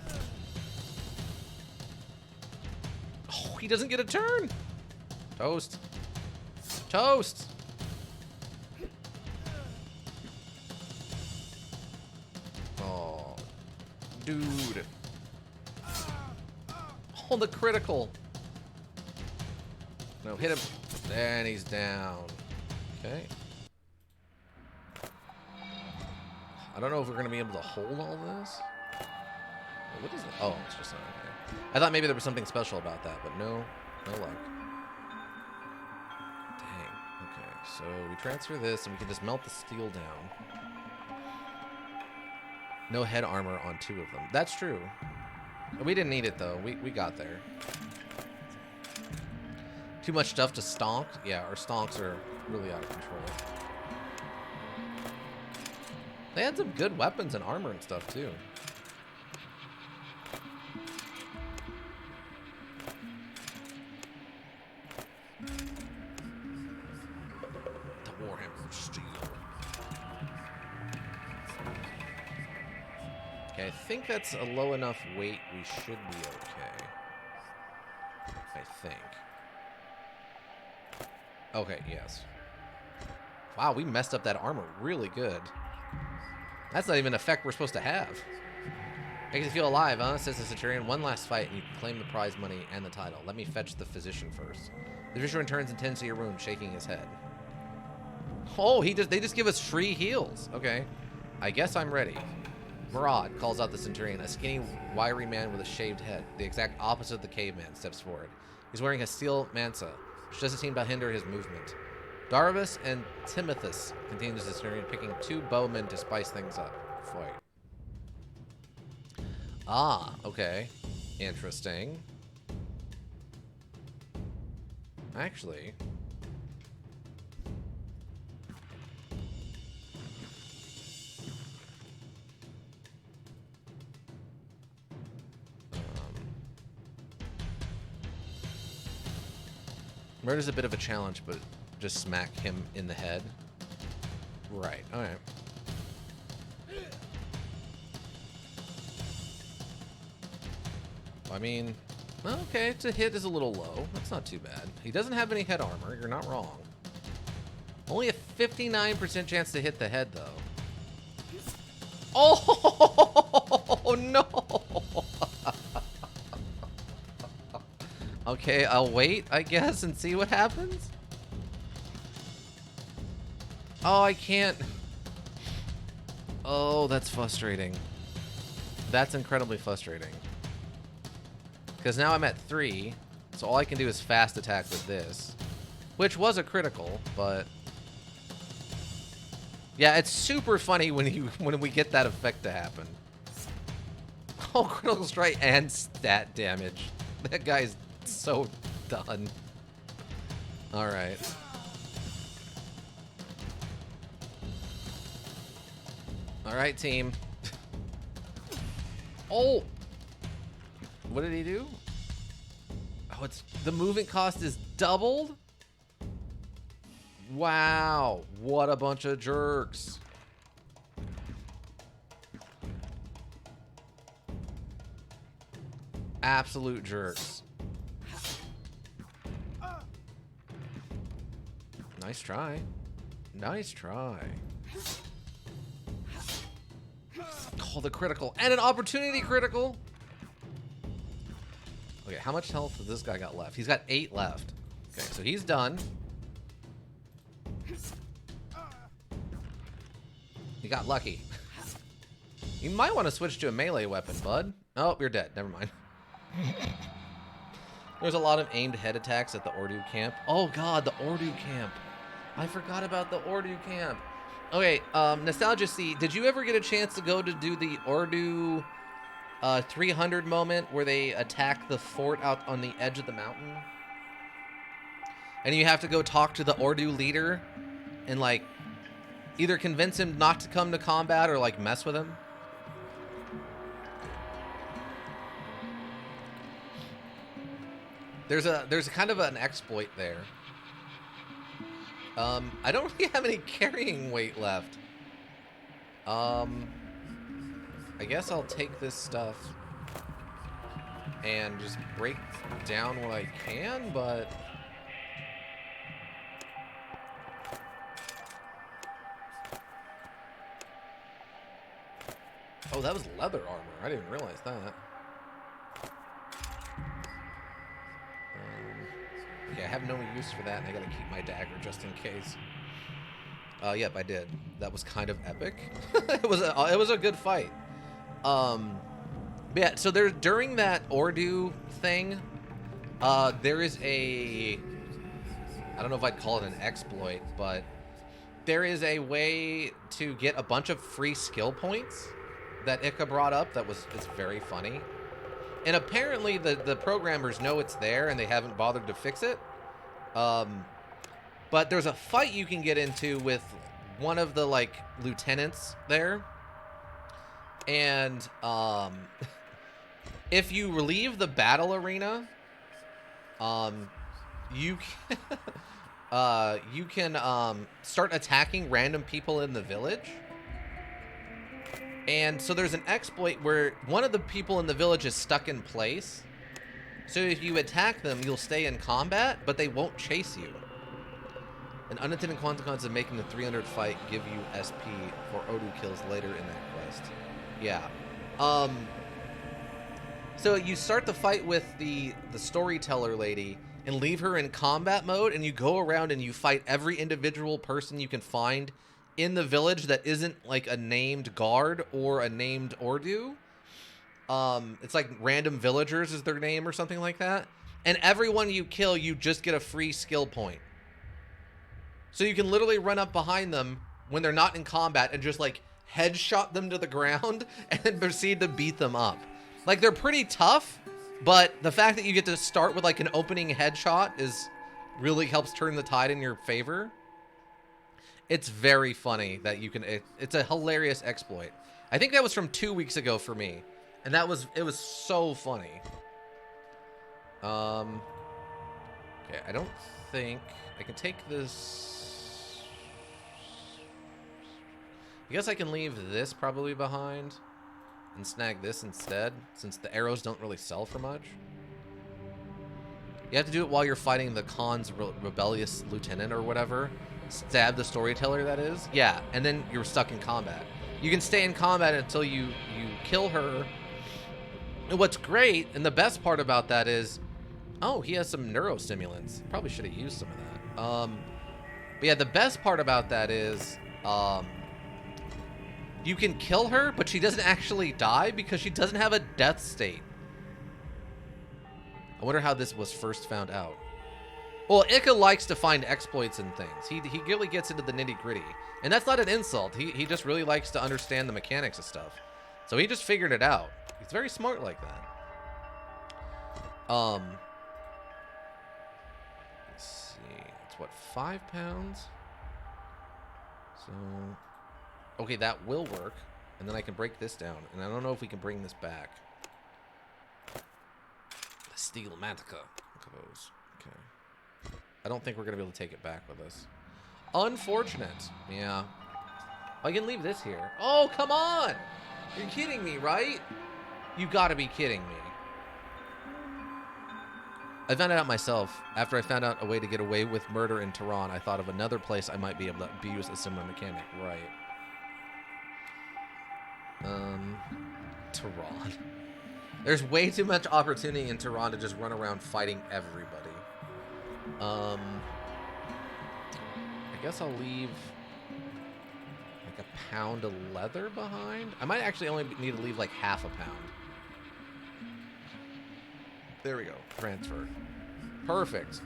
Oh, he doesn't get a turn. Toast. Toast. Oh, dude. Oh, the critical. No, hit him. And he's down. Okay. I don't know if we're going to be able to hold all this. What is it? Oh, it's just not okay. I thought maybe there was something special about that, but no. No luck. Dang. Okay, so we transfer this and we can just melt the steel down. No head armor on 2 of them. That's true. We didn't need it, though. We got there. Too much stuff to stonk? Yeah, our stonks are really out of control. They had some good weapons and armor and stuff, too. The Warhammer of Steel. Okay, I think that's a low enough weight. We should be okay. I think. Okay, yes. Wow, we messed up that armor really good. That's not even an effect we're supposed to have. Makes you feel alive, huh? Says the Centurion. One last fight and you can claim the prize money and the title. Let me fetch the physician first. The physician returns and tends to your wound, shaking his head. Oh, they just give us free heals. Okay. I guess I'm ready. Murad calls out the Centurion, a skinny, wiry man with a shaved head. The exact opposite of the caveman steps forward. He's wearing a steel mansa, which doesn't seem to hinder his movement. Darvas and Timothus, continues the Centurion, picking 2 bowmen to spice things up. Fight. Ah, okay. Interesting. Actually... Murder's a bit of a challenge, but just smack him in the head. Right, alright. I mean, okay, to hit is a little low. That's not too bad. He doesn't have any head armor, you're not wrong. Only a 59% chance to hit the head, though. Oh, no! Okay, I'll wait, I guess, and see what happens. Oh, I can't. Oh, that's frustrating. That's incredibly frustrating. Because now I'm at 3, so all I can do is fast attack with this. Which was a critical, but... Yeah, it's super funny when we get that effect to happen. Oh, critical strike and stat damage. That guy's so done. Alright. Alright, team. Oh! What did he do? Oh, it's the movement cost is doubled? Wow. What a bunch of jerks. Absolute jerks. Nice try. Nice try. Oh, the critical. And an opportunity critical. Okay, how much health has this guy got left? He's got 8 left. Okay, so he's done. You got lucky. You might want to switch to a melee weapon, bud. Oh, you're dead. Never mind. There's a lot of aimed head attacks at the Ordu camp. Oh god, the Ordu camp. I forgot about the Ordu camp. Okay, Nostalgia C, did you ever get a chance to go to do the Ordu 300 moment where they attack the fort out on the edge of the mountain? And you have to go talk to the Ordu leader and, like, either convince him not to come to combat or, like, mess with him? There's a kind of an exploit there. I don't really have any carrying weight left. I guess I'll take this stuff and just break down what I can, but... Oh, that was leather armor. I didn't realize that. Okay, I have no use for that, and I gotta keep my dagger just in case. Yep, I did. That was kind of epic. it was a good fight. But yeah, so there during that Ordu thing, there is a, I don't know if I'd call it an exploit, but there is a way to get a bunch of free skill points that Ika brought up that is very funny. And apparently the programmers know it's there and they haven't bothered to fix it. But there's a fight you can get into with one of the, like, lieutenants there. And if you leave the battle arena, you can start attacking random people in the village. And so there's an exploit where one of the people in the village is stuck in place. So if you attack them, you'll stay in combat, but they won't chase you. An unintended consequence of making the 300 fight give you SP for Ordu kills later in that quest. Yeah. So you start the fight with the storyteller lady and leave her in combat mode, and you go around and you fight every individual person you can find in the village that isn't, like, a named guard or a named Ordu. It's like random villagers is their name or something like that. And everyone you kill, you just get a free skill point. So you can literally run up behind them when they're not in combat and just, like, headshot them to the ground and then proceed to beat them up. Like, they're pretty tough, but the fact that you get to start with, like, an opening headshot really helps turn the tide in your favor. It's very funny that you can... It's a hilarious exploit. I think that was from 2 weeks ago for me. And it was so funny. Okay, I don't think... I can take this... I guess I can leave this probably behind. And snag this instead, since the arrows don't really sell for much. You have to do it while you're fighting the Khan's rebellious lieutenant or whatever. Stab the storyteller, that is. Yeah, and then you're stuck in combat. You can stay in combat until you kill her. And what's great, and the best part about that is, oh, he has some neurostimulants. Probably should have used some of that. But yeah, the best part about that is, you can kill her, but she doesn't actually die because she doesn't have a death state. I wonder how this was first found out. Well, Ika likes to find exploits and things. He really gets into the nitty-gritty. And that's not an insult. He just really likes to understand the mechanics of stuff. So he just figured it out. He's very smart like that. Let's see. It's what, 5 pounds? So... Okay, that will work. And then I can break this down. And I don't know if we can bring this back. The Steel Mantica. Look at those. Okay. I don't think we're going to be able to take it back with us. Unfortunate. Yeah. I can leave this here. Oh, come on! You're kidding me, right? You gotta be kidding me. I found it out myself. After I found out a way to get away with murder in Tehran, I thought of another place I might be able to use a similar mechanic. Right. Tehran. There's way too much opportunity in Tehran to just run around fighting everybody. I guess I'll leave like a pound of leather behind. I might actually only need to leave like half a pound. There we go. Transfer. Perfect.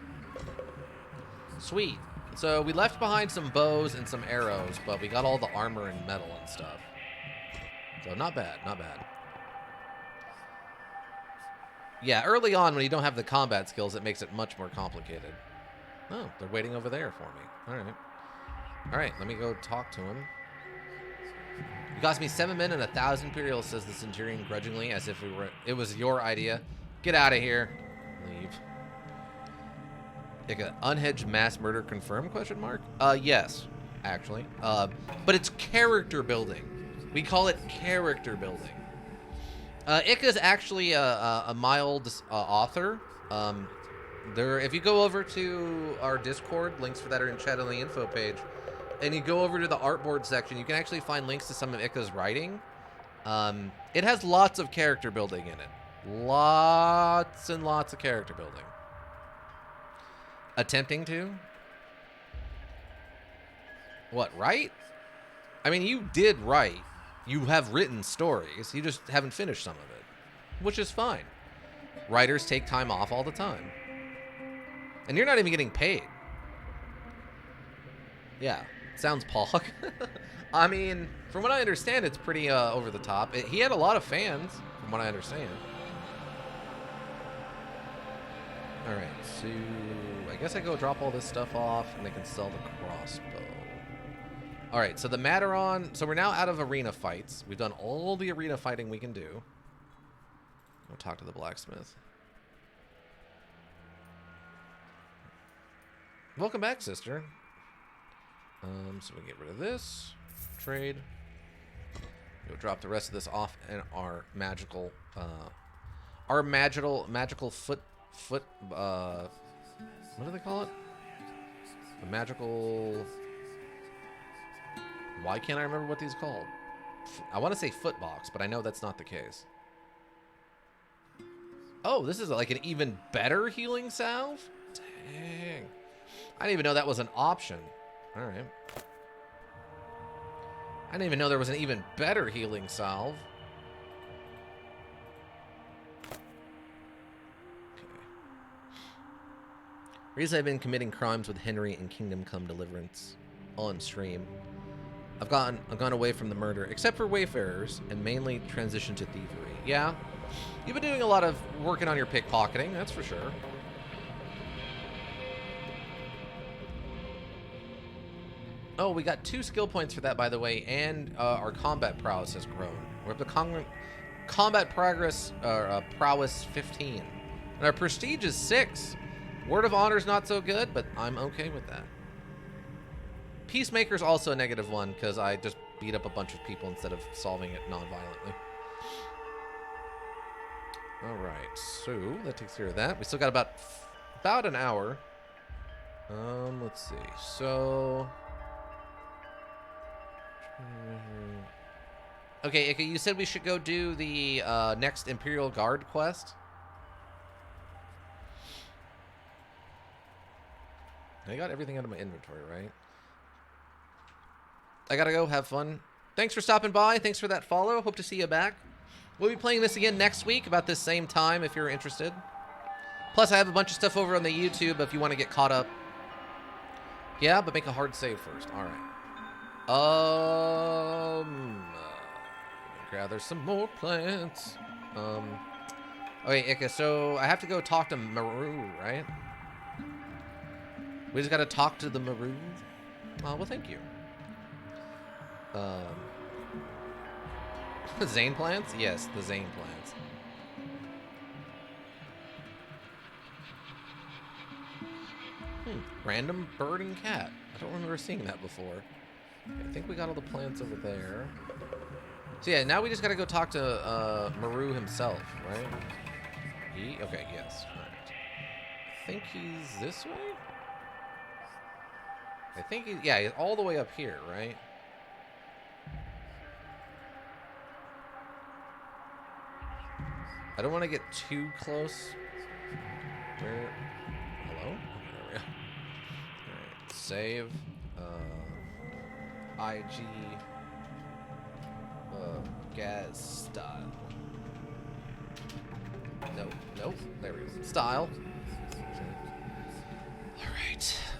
Sweet. So we left behind some bows and some arrows, but we got all the armor and metal and stuff. So not bad, not bad. Yeah, early on when you don't have the combat skills, it makes it much more complicated. Oh, they're waiting over there for me. All right. All right, let me go talk to him. You cost me 7 men and 1,000 Imperials, says the Centurion grudgingly, as if it was your idea. Get out of here. Leave. Like an unhedged mass murder confirmed, question mark? Yes, actually. But it's character building. We call it character building. Ika's actually a mild author. If you go over to our Discord, links for that are in chat on the info page, and you go over to the artboard section, you can actually find links to some of Ika's writing. It has lots of character building in it. Lots and lots of character building. Attempting to? What, write? I mean, you did write. You have written stories. You just haven't finished some of it, which is fine. Writers take time off all the time. And you're not even getting paid. Yeah, sounds pog. I mean, from what I understand, it's pretty over the top. He had a lot of fans, from what I understand. All right, so I guess I go drop all this stuff off, and they can sell the crossbow. All right, so the Mataron. So we're now out of arena fights. We've done all the arena fighting we can do. I'll talk to the blacksmith. Welcome back, sister. So we get rid of this. Trade. Go drop the rest of this off in our magical foot. What do they call it? The magical. Why can't I remember what these are called? I want to say footbox, but I know that's not the case. Oh, this is like an even better healing salve? Dang. I didn't even know that was an option. All right. I didn't even know there was an even better healing salve. Okay. Reason I've been committing crimes with Henry and Kingdom Come Deliverance on stream. I've gone away from the murder, except for Wayfarers, and mainly transitioned to thievery. Yeah, you've been doing a lot of working on your pickpocketing, that's for sure. Oh, we got 2 skill points for that, by the way, and our combat prowess has grown. We're up to combat progress, prowess 15, and our prestige is 6. Word of Honor's not so good, but I'm okay with that. Peacemaker's also a -1 because I just beat up a bunch of people instead of solving it non-violently. All right, so that takes care of that. We still got about an hour. Let's see. So, okay, Ika, you said we should go do the next Imperial Guard quest. I got everything out of my inventory, right? I gotta go have fun. Thanks for stopping by. Thanks for that follow. Hope to see you back. We'll be playing this again next week about this same time if you're interested. Plus, I have a bunch of stuff over on the YouTube if you want to get caught up. Yeah, but make a hard save first. All right. Gather some more plants. Okay, Ika, so I have to go talk to Maru, right? We just gotta talk to the Maru. Oh, well, thank you. Zane plants? Yes, the Zane plants. Random bird and cat. I don't remember seeing that before. I think we got all the plants over there. So yeah, now we just gotta go talk to Maru himself, right? Okay, yes. Right. I think he's this way? I think he's all the way up here, right? I don't want to get too close. Hello? save. IG gas style. Nope. There we go. Style.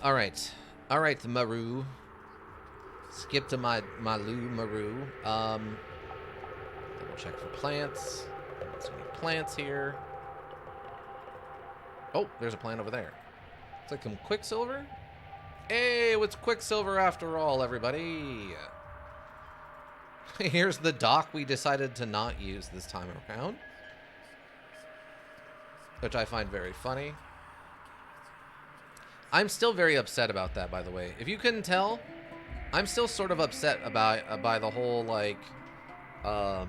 All right, Maru. Skip to my Lou Maru. Double check for plants. Don't see any plants here. Oh, there's a plant over there. It's like some Quicksilver. Hey, it's Quicksilver after all, everybody. Here's the dock we decided to not use this time around, which I find very funny. I'm still very upset about that, by the way. If you couldn't tell, I'm still sort of upset about by the whole, like, not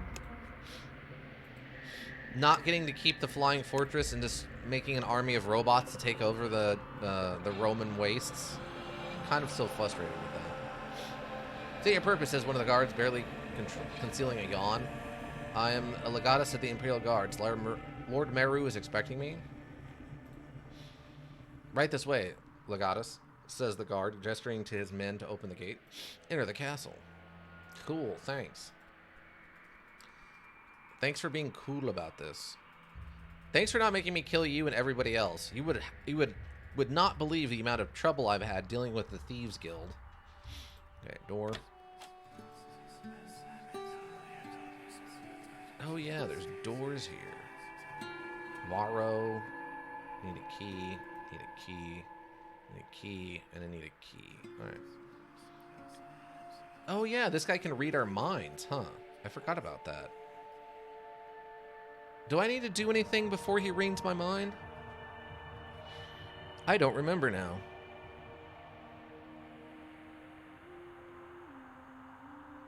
getting to keep the flying fortress and just making an army of robots to take over the Roman wastes. I'm kind of still frustrated with that. State your purpose, says one of the guards, barely concealing a yawn. I am a legatus at the Imperial Guards. Lord Meru is expecting me. Right this way, legatus, says the guard, gesturing to his men to open the gate. Enter the castle. Cool, thanks. Thanks for being cool about this. Thanks for not making me kill you and everybody else. You would not believe the amount of trouble I've had dealing with the Thieves Guild. Okay, door. Oh yeah, there's doors here. Varro. Need a key. Need a key. Need a key. And I need a key. Alright. Oh yeah, this guy can read our minds, huh? I forgot about that. Do I need to do anything before he reads my mind? I don't remember now.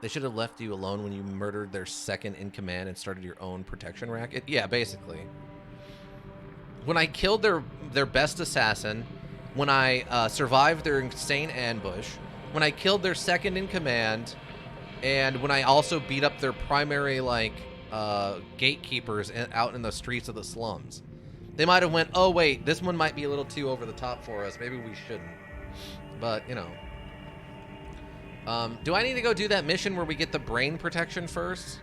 They should have left you alone when you murdered their second in command and started your own protection racket. Yeah, basically. When I killed their best assassin, when I survived their insane ambush, when I killed their second in command, and when I also beat up their primary, like, gatekeepers out in the streets of the slums. They might have went, oh wait, this one might be a little too over the top for us. Maybe we shouldn't. But, you know. Do I need to go do that mission where we get the brain protection first?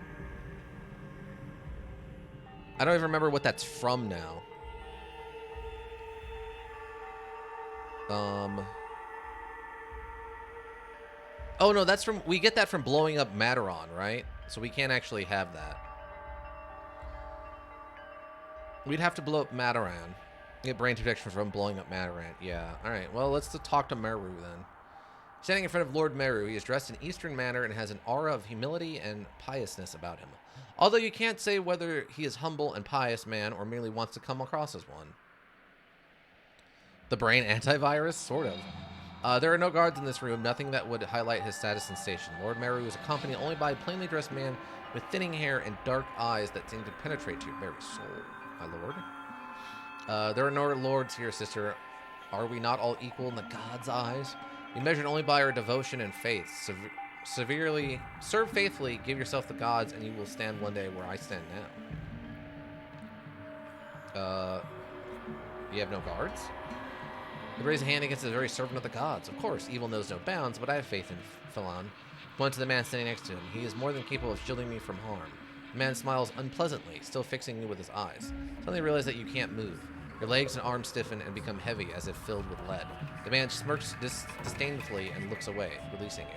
I don't even remember what that's from now. Oh no, that's from, we get that from blowing up Mataron, right? So we can't actually have that. We'd have to blow up Mataran. Get brain protection from blowing up Mataran. Yeah, alright, well, let's talk to Meru then. Standing in front of Lord Meru, he is dressed in Eastern manner and has an aura of humility and piousness about him. Although you can't say whether he is humble and pious man or merely wants to come across as one. The brain antivirus? Sort of. There are no guards in this room, nothing that would highlight his status and station. Lord Meru is accompanied only by a plainly dressed man with thinning hair and dark eyes that seem to penetrate to your very soul, my lord. There are no lords here, sister. Are we not all equal in the gods' eyes? We measured only by our devotion and faith. Serve faithfully, give yourself the gods, and you will stand one day where I stand now. You have no guards? He raised a hand against the very servant of the gods. Of course, evil knows no bounds, but I have faith in Phelan. Went to the man standing next to him. He is more than capable of shielding me from harm. The man smiles unpleasantly, still fixing me with his eyes. Suddenly realize that you can't move. Your legs and arms stiffen and become heavy as if filled with lead. The man smirks disdainfully and looks away, releasing you.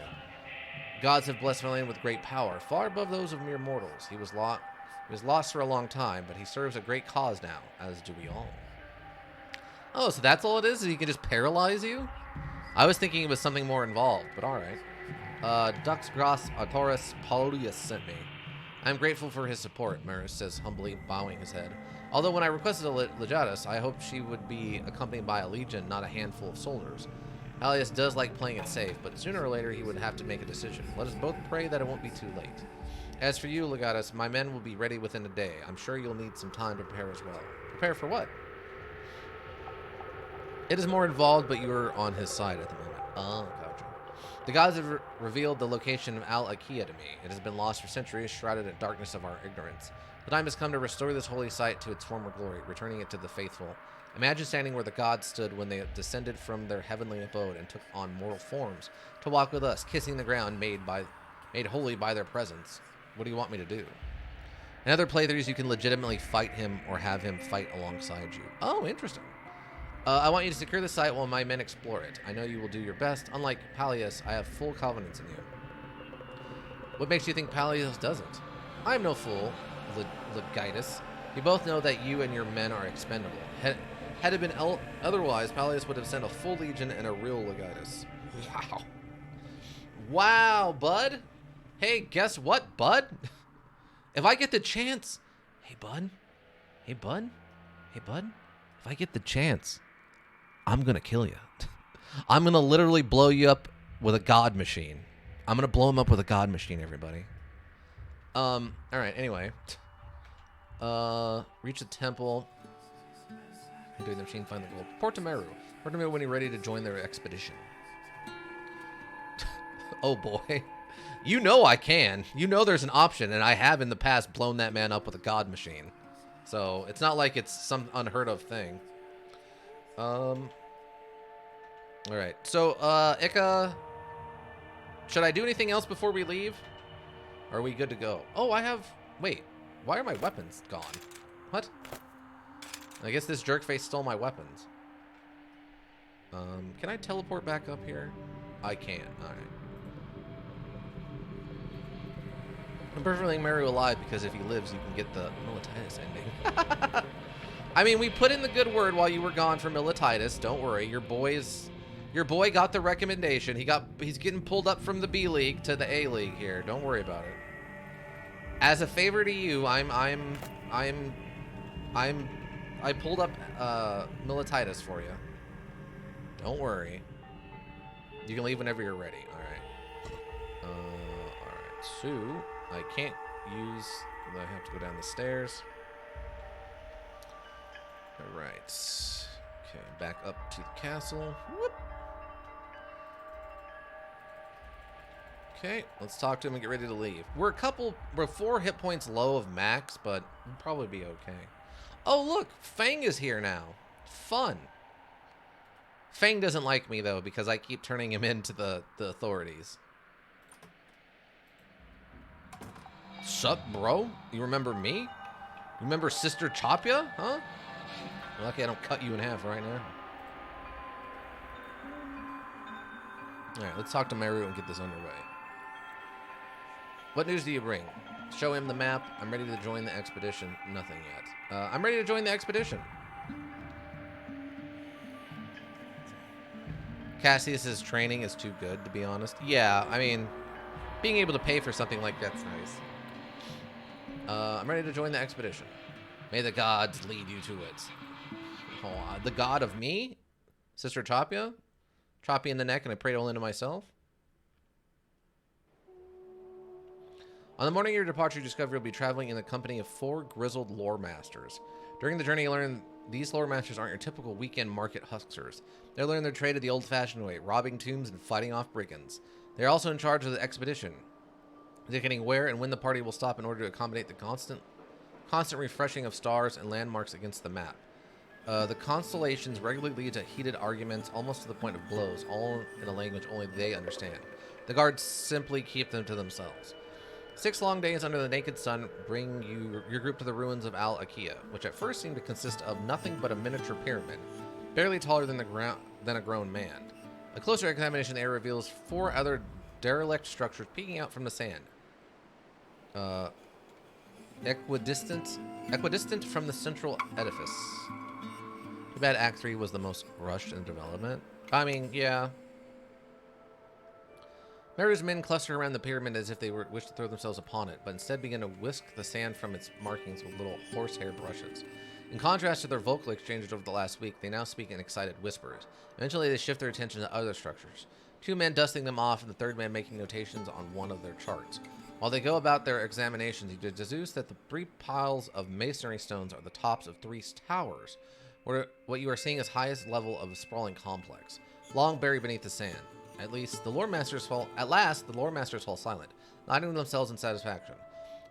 Gods have blessed Phelan with great power, far above those of mere mortals. He was lost for a long time, but he serves a great cause now, as do we all. Oh, so that's all it is? He can just paralyze you? I was thinking it was something more involved, but alright. Dux Gras Autoris Paulius sent me. I am grateful for his support, Maris says humbly, bowing his head. Although when I requested a legatus, I hoped she would be accompanied by a legion, not a handful of soldiers. Alias does like playing it safe, but sooner or later he would have to make a decision. Let us both pray that it won't be too late. As for you, legatus, my men will be ready within a day. I'm sure you'll need some time to prepare as well. Prepare for what? It is more involved, but you're on his side at the moment. Oh, gotcha. The gods have revealed the location of Al-Akia to me. It has been lost for centuries, shrouded in darkness of our ignorance. The time has come to restore this holy site to its former glory, returning it to the faithful Imagine standing where the gods stood when they descended from their heavenly abode and took on mortal forms to walk with us, kissing the ground made holy by their presence. What do you want me to do? In other playthroughs, you can legitimately fight him or have him fight alongside you. Oh, interesting. I want you to secure the site while my men explore it. I know you will do your best. Unlike Palias, I have full confidence in you. What makes you think Palias doesn't? I'm no fool, Legitis. We both know that you and your men are expendable. Had it been otherwise, Palias would have sent a full legion and a real Legitis. Wow. Wow, bud. Hey, guess what, bud? If I get the chance... Hey, bud. Hey, bud. Hey, bud. If I get the chance, I'm going to kill you. I'm going to literally blow you up with a god machine. I'm going to blow him up with a god machine, everybody. All right, anyway. Reach the temple. Doing the machine, find the gold. Portomeru. Portomeru when you're ready to join their expedition. Oh, boy. You know I can. You know there's an option, and I have in the past blown that man up with a god machine. So, it's not like it's some unheard of thing. Alright. So, Ika... Should I do anything else before we leave? Or are we good to go? Oh, I have... Wait. Why are my weapons gone? What? I guess this jerkface stole my weapons. Can I teleport back up here? I can. Alright. I'm perfectly Mario alive because if he lives, you can get the Milititis ending. I mean, we put in the good word while you were gone for Milititis. Don't worry, your boy got the recommendation. He's getting pulled up from the B League to the A League here. Don't worry about it. As a favor to you, I pulled up Milititis for you. Don't worry. You can leave whenever you're ready. All right. All right. So I can't use. I have to go down the stairs. All right. Okay. Back up to the castle. Whoop. Okay. Let's talk to him and get ready to leave. We're 4 hit points low of max, but we'll probably be okay. Oh, look. Fang is here now. Fun. Fang doesn't like me, though, because I keep turning him into the authorities. Sup, bro? You remember me? You remember Sister Chapia? Huh? Lucky I don't cut you in half right now. Alright, let's talk to Meru and get this underway. What news do you bring? Show him the map. I'm ready to join the expedition. Nothing yet. I'm ready to join the expedition. Cassius's training is too good, to be honest. Yeah, I mean, being able to pay for something like that's nice. I'm ready to join the expedition. May the gods lead you to it. Oh, the god of me? Sister Chapia? Chop you in the neck and I prayed only to myself? On the morning of your departure, you discover you'll be traveling in the company of 4 grizzled lore masters. During the journey, you learn these lore masters aren't your typical weekend market hucksters. They learn their trade the old-fashioned way, robbing tombs and fighting off brigands. They're also in charge of the expedition, dictating where and when the party will stop in order to accommodate the constant refreshing of stars and landmarks against the map. The constellations regularly lead to heated arguments, almost to the point of blows, all in a language only they understand. The guards simply keep them to themselves. 6 long days under the naked sun bring your group to the ruins of Al Akia, which at first seem to consist of nothing but a miniature pyramid, barely taller than a grown man. A closer examination of the area reveals 4 other derelict structures peeking out from the sand. Equidistant from the central edifice. Too bad Act 3 was the most rushed in development. I mean, yeah. Meru's men cluster around the pyramid as if they wish to throw themselves upon it, but instead begin to whisk the sand from its markings with little horsehair brushes. In contrast to their vocal exchanges over the last week, they now speak in excited whispers. Eventually, they shift their attention to other structures. 2 men dusting them off, and the 3rd man making notations on one of their charts. While they go about their examinations, you deduce that the 3 piles of masonry stones are the tops of 3 towers, where what you are seeing is highest level of a sprawling complex, long buried beneath the sand. At last, the lore masters fall silent, nodding themselves in satisfaction.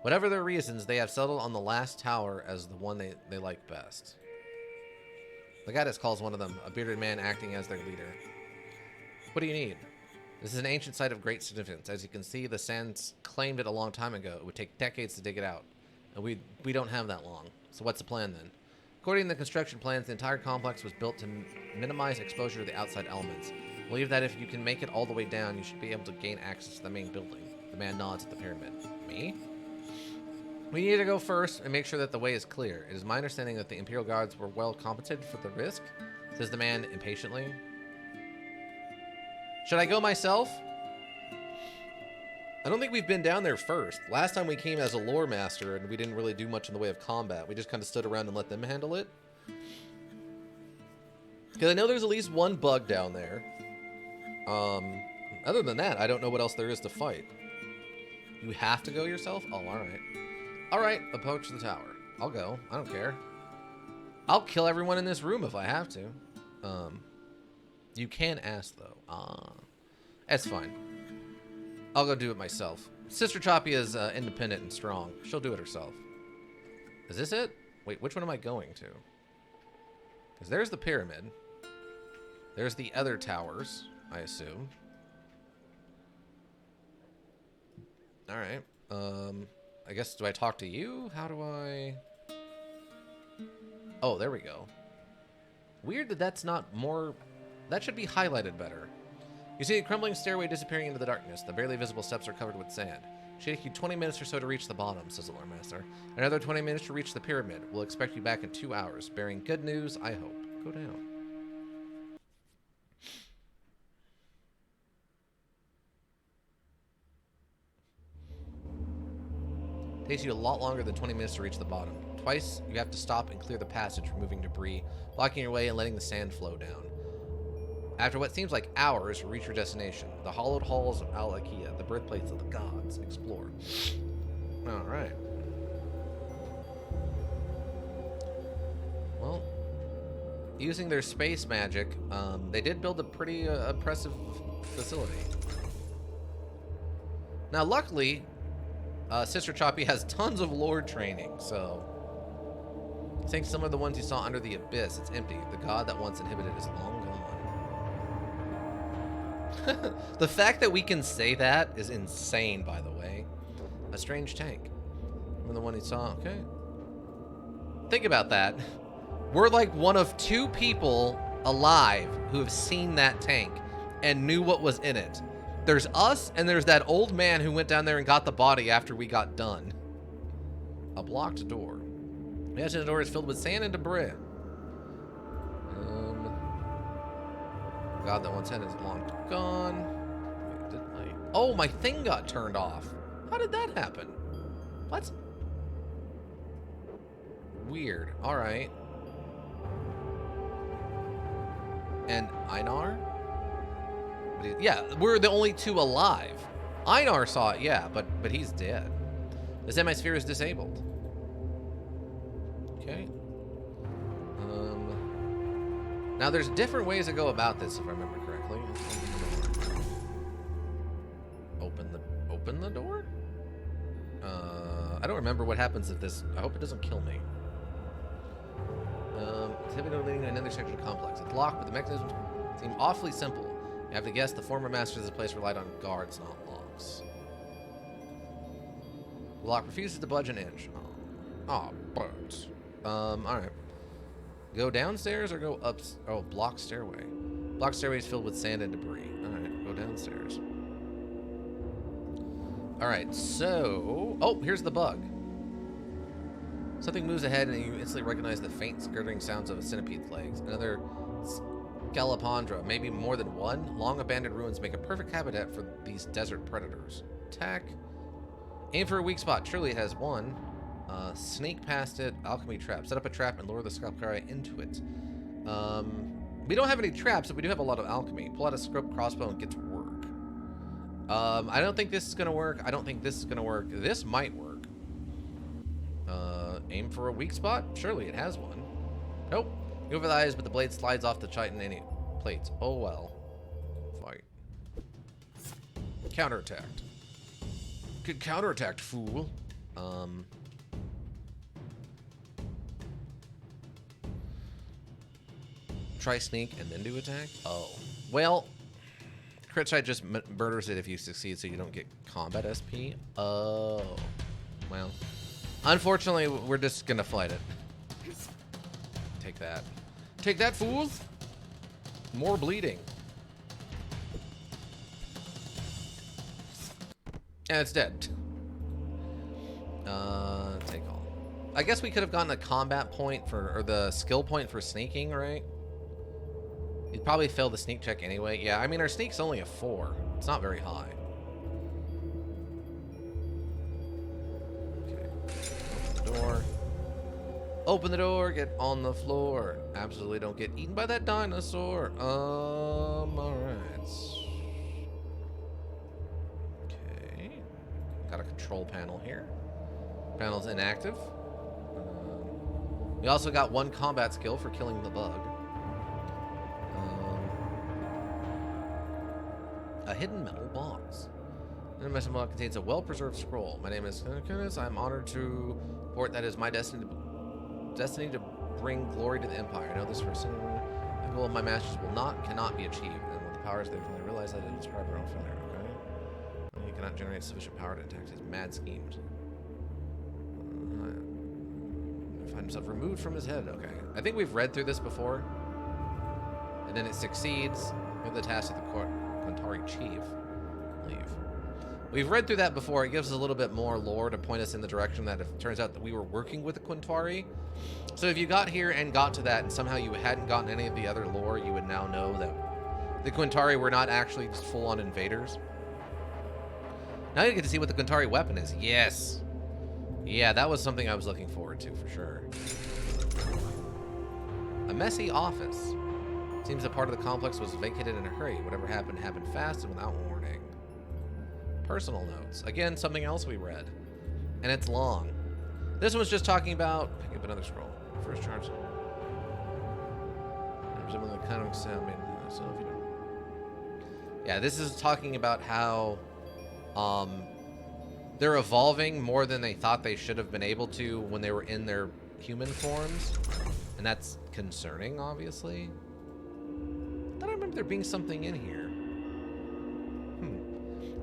Whatever their reasons, they have settled on the last tower as the one they like best. The goddess calls one of them, a bearded man acting as their leader. What do you need? This is an ancient site of great significance. As you can see, the Sands claimed it a long time ago. It would take decades to dig it out. And we don't have that long. So what's the plan then? According to the construction plans, the entire complex was built to minimize exposure to the outside elements. I believe that if you can make it all the way down, you should be able to gain access to the main building. The man nods at the pyramid. Me? We need to go first and make sure that the way is clear. It is my understanding that the Imperial Guards were well compensated for the risk, says the man impatiently. Should I go myself? I don't think we've been down there first. Last time we came as a lore master and we didn't really do much in the way of combat. We just kind of stood around and let them handle it. Because I know there's at least one bug down there. Other than that, I don't know what else there is to fight. You have to go yourself? Oh, alright. Alright, approach the tower. I'll go. I don't care. I'll kill everyone in this room if I have to. You can ask, though. That's fine. I'll go do it myself. Sister Choppy is independent and strong. She'll do it herself. Is this it? Wait, which one am I going to? Because there's the pyramid. There's the other towers, I assume. Alright. I guess, do I talk to you? How do I... Oh, there we go. Weird that that's not more... That should be highlighted better. You see a crumbling stairway disappearing into the darkness. The barely visible steps are covered with sand. It should take you 20 minutes or so to reach the bottom, says the Lore Master. Another 20 minutes to reach the pyramid. We'll expect you back in 2 hours. Bearing good news, I hope. Go down. It takes you a lot longer than 20 minutes to reach the bottom. Twice, you have to stop and clear the passage, removing debris, blocking your way and letting the sand flow down. After what seems like hours, you reach your destination, the hollowed halls of Al-Akia, the birthplace of the gods. Explore. Alright. Well, using their space magic, they did build a pretty impressive facility. Now, luckily, Sister Choppy has tons of lore training, so... I think some of the ones you saw under the abyss, it's empty. The god that once inhibited is long gone. The fact that we can say that is insane, by the way. A strange tank. Remember the one he saw? Okay. Think about that. We're like one of 2 people alive who have seen that tank and knew what was in it. There's us, and there's that old man who went down there and got the body after we got done. A blocked door. The edge of the door is filled with sand and debris. God that once had is long gone. Wait, didn't I? Oh, my thing got turned off. How did that happen? What? Weird. All right. And Einar? Yeah, we're the only 2 alive. Einar saw it, yeah, but he's dead. This hemisphere is disabled. Okay. Now there's different ways to go about this, if I remember correctly. Open the door? I don't remember what happens if this. I hope it doesn't kill me. Typically leading to another section of the complex. It's locked, but the mechanisms seem awfully simple. You have to guess the former masters of this place relied on guards, not locks. The lock refuses to budge an inch. Oh, birds. Alright. Go downstairs or go up? Oh, block stairway. Block stairway is filled with sand and debris. Alright, go downstairs. Alright, so... Oh, here's the bug. Something moves ahead and you instantly recognize the faint skirting sounds of a centipede's legs. Another Scarapondra, maybe more than one. Long abandoned ruins make a perfect habitat for these desert predators. Attack. Aim for a weak spot. Surely it has one. Sneak past it. Alchemy trap. Set up a trap and lure the Scarapondra into it. We don't have any traps, but we do have a lot of alchemy. Pull out a scope crossbow and get to work. I don't think this is going to work. I don't think this is going to work. This might work. Aim for a weak spot? Surely it has one. Nope. You over the eyes, but the blade slides off the chitin plates. Oh well. Fight. Counterattacked. Good counterattacked, fool. Try sneak and then do attack? Oh. Well, crit strike just murders it if you succeed, so you don't get combat SP. Oh. Well. Unfortunately, we're just gonna fight it. Take that. Take that, fool! More bleeding. And it's dead. Take all. I guess we could have gotten a combat point for, or the skill point for sneaking, right? You'd probably fail the sneak check anyway. Yeah, I mean, our sneak's only a 4. It's not very high. Okay. Open the door. Open the door, get on the floor. Absolutely don't get eaten by that dinosaur. Alright. Okay. Got a control panel here. Panel's inactive. We also got 1 combat skill for killing the bug. A hidden metal box. The metal box contains a well-preserved scroll. My name is Decadence. I'm honored to report that it is my destiny to bring glory to the Empire. I know this for certain. The goal of my masters cannot be achieved, and with the powers they finally realize that it describes their own failure. Okay, you cannot generate sufficient power to attack his mad schemes. Find himself removed from his head. Okay, I think we've read through this before, and then it succeeds with the task of the Quintari chief. Leave. We've read through that before. It gives us a little bit more lore to point us in the direction that if it turns out that we were working with the Quintari. So if you got here and got to that and somehow you hadn't gotten any of the other lore, you would now know that the Quintari were not actually just full-on invaders. Now you get to see what the Quintari weapon is. Yes. Yeah, that was something I was looking forward to for sure. A messy office. Seems that part of the complex was vacated in a hurry. Whatever happened fast and without warning. Personal notes. Again, something else we read. And it's long. This one's just talking about... Pick up another scroll. First charge. Resembling the kind of sound made. So if you don't... Yeah, this is talking about how they're evolving more than they thought they should have been able to when they were in their human forms. And that's concerning, obviously. I thought I remember there being something in here.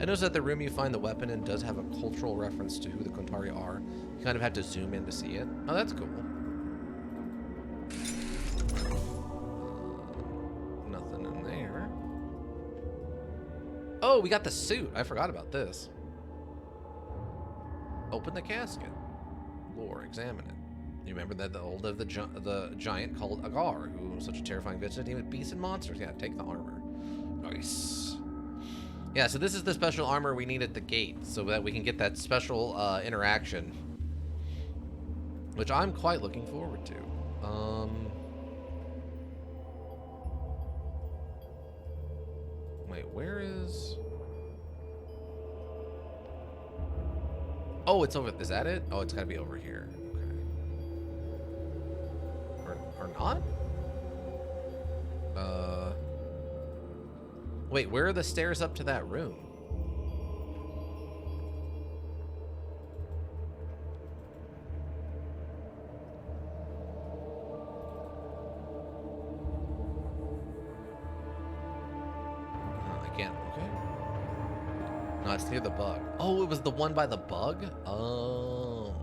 I noticed that the room you find the weapon in does have a cultural reference to who the Quintari are. You kind of have to zoom in to see it. Oh, that's cool. Nothing in there. Oh, we got the suit. I forgot about this. Open the casket. Lore, examine it. You remember that the old of the giant called Agar, who was such a terrifying bitch that he with beasts and monsters. Yeah, take the armor. Nice. Yeah, so this is the special armor we need at the gate, so that we can get that special interaction, which I'm quite looking forward to. Wait, where is... Oh, it's over... Is that it? Oh, it's gotta be over here. Okay. Or not? Wait, where are the stairs up to that room? I can't. Okay. No, it's near the bug. Oh, it was the one by the bug? Oh.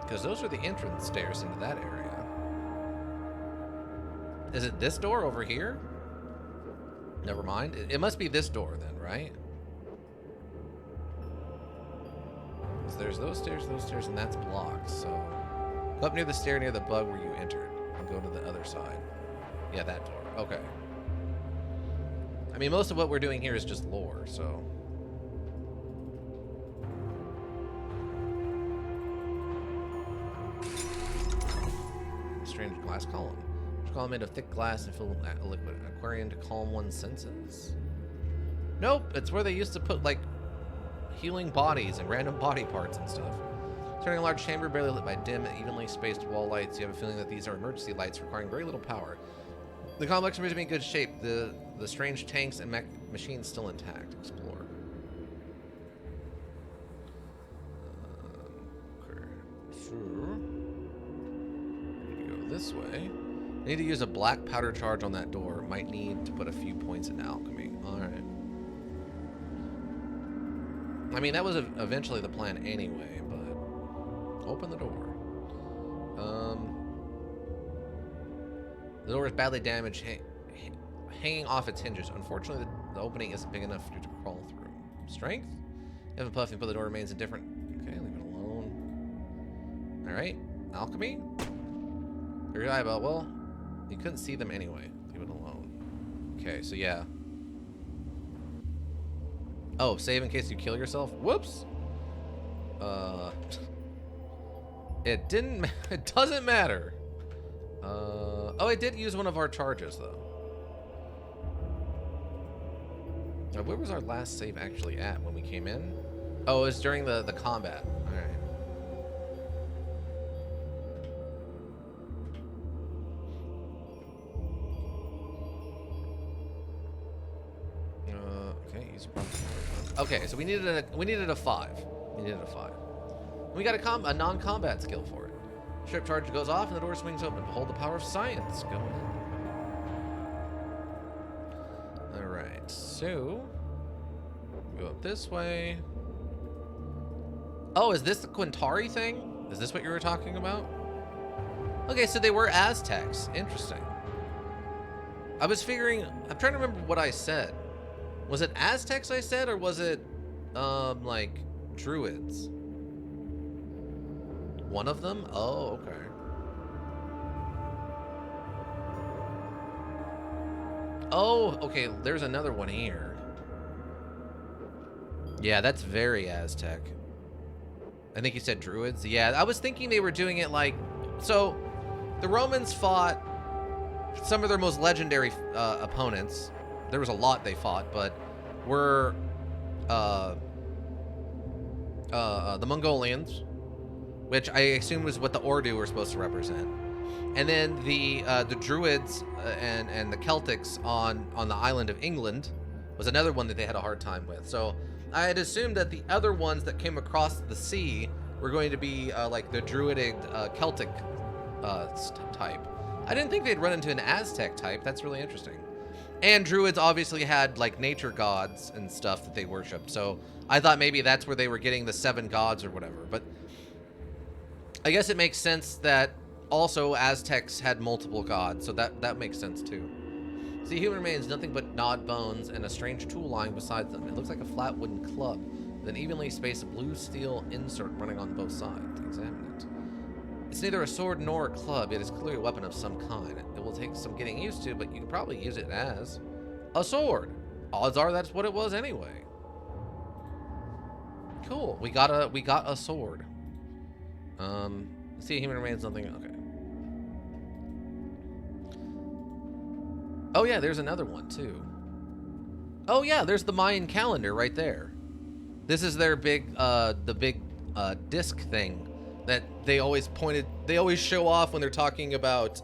Because those are the entrance stairs into that area. Is it this door over here? Never mind. It must be this door then, right? So there's those stairs, and that's blocked. So go up near the stair near the bug where you entered, and go to the other side. Yeah, that door. Okay. I mean, most of what we're doing here is just lore, so... Strange glass column. It's column made of thick glass and filled with a liquid. An aquarium to calm one's senses. Nope, it's where they used to put like healing bodies and random body parts and stuff. Turning a large chamber barely lit by dim and evenly spaced wall lights, you have a feeling that these are emergency lights requiring very little power. The complex appears to be in good shape. The strange tanks and machines still intact. Explore. Okay. Sure. Go this way. I need to use a black powder charge on that door. Might need to put a few points in alchemy. Alright. I mean, that was eventually the plan anyway, but... Open the door. The door is badly damaged, hanging off its hinges. Unfortunately, the opening isn't big enough for you to crawl through. Strength? You have a puffing, but the door remains indifferent. Okay, leave it alone. Alright. Alchemy? Very eyeball. Well, you couldn't see them anyway. Leave it alone. Okay, so yeah. Oh, save in case you kill yourself? Whoops! It didn't... It doesn't matter. Oh, I did use one of our charges, though. Now, where was our last save actually at when we came in? Oh, it was during the combat. Alright. Okay, use a okay, so we needed a 5. We needed a 5. We got a non-combat skill for it. Strip charge goes off and the door swings open. Behold the power of science. Go in. Alright, so go up this way. Oh, is this the Quintari thing? Is this what you were talking about? Okay, so they were Aztecs. Interesting. I was figuring, I'm trying to remember what I said. Was it Aztecs I said, or was it, like, Druids? One of them? Oh, okay. Oh, okay, there's another one here. Yeah, that's very Aztec. I think you said Druids. Yeah, I was thinking they were doing it like... So, the Romans fought some of their most legendary opponents. There was a lot they fought, but were the Mongolians, which I assume was what the Ordu were supposed to represent, and then the Druids and the Celtics on the island of England was another one that they had a hard time with. So I had assumed that the other ones that came across the sea were going to be like the Druidic Celtic type. I didn't think they'd run into an Aztec type. That's really interesting. And Druids obviously had like nature gods and stuff that they worshipped. So I thought maybe that's where they were getting the 7 gods or whatever. But I guess it makes sense that also Aztecs had multiple gods. So that makes sense too. See, human remains nothing but gnawed bones and a strange tool lying beside them. It looks like a flat wooden club with an evenly spaced blue steel insert running on both sides. Examine it. It's neither a sword nor a club. It is clearly a weapon of some kind. It will take some getting used to, but you can probably use it as a sword. Odds are that's what it was anyway. Cool. We got a sword. See, human remains nothing. Okay. Oh yeah, there's another one too. Oh yeah, there's the Mayan calendar right there. This is their big, the big disc thing that they always show off when they're talking about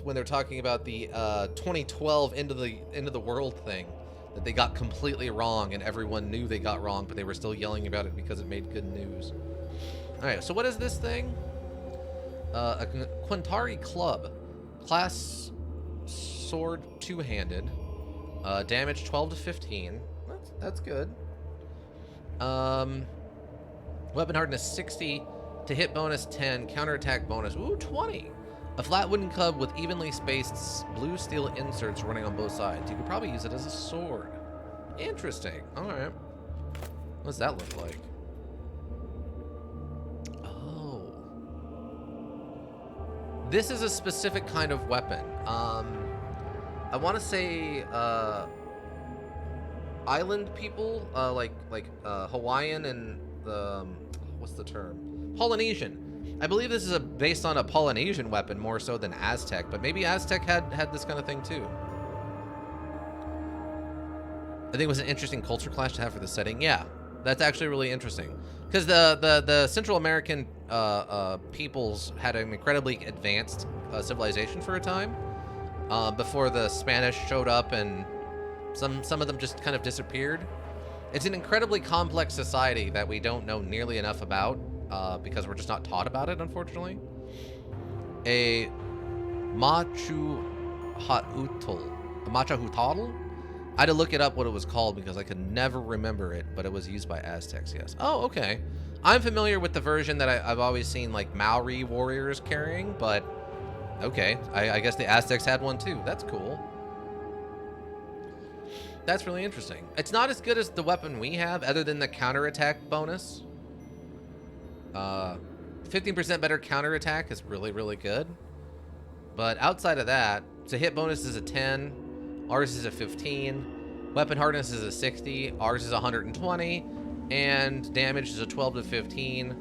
when they're talking about the 2012 into the world thing that they got completely wrong and everyone knew they got wrong, but they were still yelling about it because it made good news. All right, so what is this thing? A Quintari club, class sword, two-handed, damage 12 to 15. That's good. Weapon hardness 60, to hit bonus 10, counterattack bonus, ooh, 20. A flat wooden club with evenly spaced blue steel inserts running on both sides. You could probably use it as a sword. Interesting. All right. What does that look like? Oh. This is a specific kind of weapon. I want to say island people, like Hawaiian and what's the term? Polynesian. I believe this is based on a Polynesian weapon more so than Aztec, but maybe Aztec had this kind of thing too. I think it was an interesting culture clash to have for the setting. Yeah, that's actually really interesting because the Central American peoples had an incredibly advanced civilization for a time before the Spanish showed up, and some of them just kind of disappeared. It's an incredibly complex society that we don't know nearly enough about because we're just not taught about it, unfortunately. A Machu Machahutal. I had to look it up what it was called because I could never remember it, but it was used by Aztecs, yes. Oh, okay. I'm familiar with the version that I've always seen like Maori warriors carrying, but okay. I guess the Aztecs had one too. That's cool. That's really interesting. It's not as good as the weapon we have, other than the counterattack bonus. 15% better counterattack is really, really good. But outside of that, so hit bonus is a 10, ours is a 15, weapon hardness is a 60, ours is 120, and damage is a 12 to 15,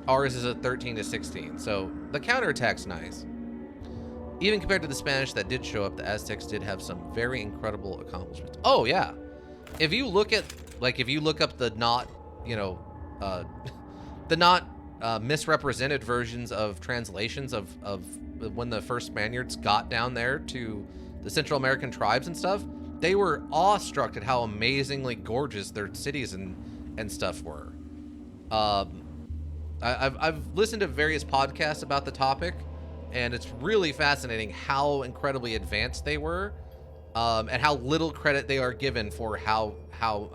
ours is a 13 to 16. So the counterattack's nice. Even compared to the Spanish that did show up, the Aztecs did have some very incredible accomplishments. Oh yeah, if you look up the not, the not misrepresented versions of translations of when the first Spaniards got down there to the Central American tribes and stuff, they were awestruck at how amazingly gorgeous their cities and stuff were. I've listened to various podcasts about the topic, and it's really fascinating how incredibly advanced they were, and how little credit they are given for how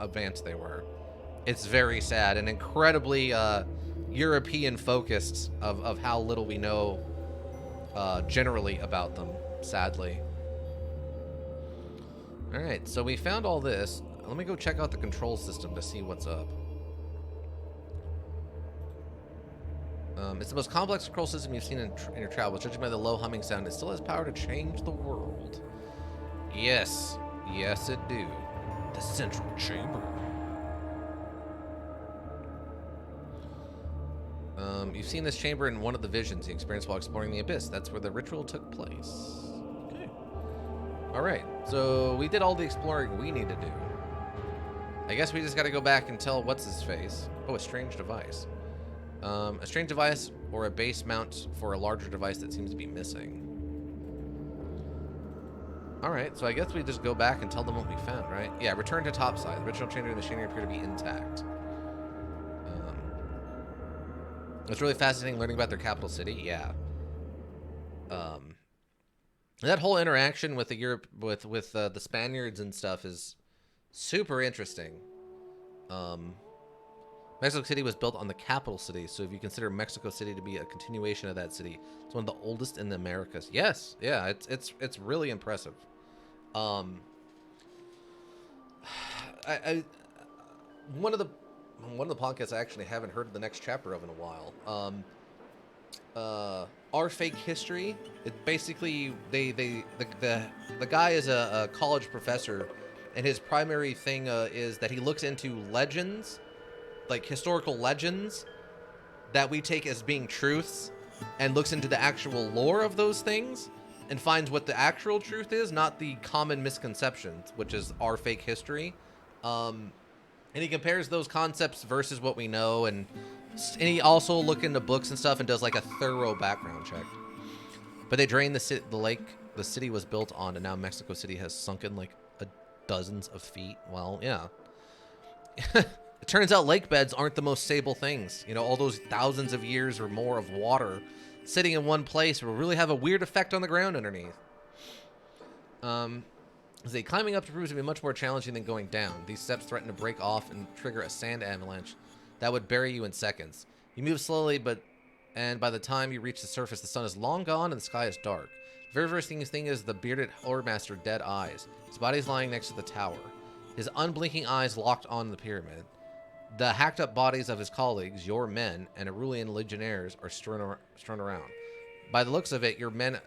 advanced they were. It's very sad and incredibly European focused of how little we know generally about them, sadly. All right, so we found all this. Let me go check out the control system to see what's up. It's the most complex control system you've seen in your travels. Judging by the low humming sound, it still has power to change the world. Yes. Yes, it do. The central chamber. You've seen this chamber in one of the visions you experienced while exploring the abyss. That's where the ritual took place. Okay. Alright, so we did all the exploring we need to do. I guess we just gotta go back and tell what's-his-face. Oh, a strange device. A strange device or a base mount for a larger device that seems to be missing. Alright, so I guess we just go back and tell them what we found, right? Yeah, return to topside. The ritual chamber and the machinery appear to be intact. It's really fascinating learning about their capital city. Yeah. That whole interaction with the with the Spaniards and stuff is super interesting. Mexico City was built on the capital city, so if you consider Mexico City to be a continuation of that city, it's one of the oldest in the Americas. Yes, yeah, it's really impressive. One of the podcasts I actually haven't heard the next chapter of in a while. Our Fake History. It basically the guy is a college professor, and his primary thing is that he looks into legends, like historical legends that we take as being truths, and looks into the actual lore of those things and finds what the actual truth is, not the common misconceptions, which is our fake history. And he compares those concepts versus what we know, and he also looks into books and stuff and does like a thorough background check. But they drained the lake the city was built on, and now Mexico City has sunken like dozens of feet. Well, yeah. It turns out lake beds aren't the most stable things. You know, all those thousands of years or more of water sitting in one place will really have a weird effect on the ground underneath. Climbing up proves to be much more challenging than going down. These steps threaten to break off and trigger a sand avalanche that would bury you in seconds. You move slowly, and by the time you reach the surface, the sun is long gone and the sky is dark. The very first thing is the bearded Horrormaster dead eyes. His body is lying next to the tower, his unblinking eyes locked on the pyramid. The hacked-up bodies of his colleagues, your men, and Aurelian legionnaires are strewn around. By the looks of it, your men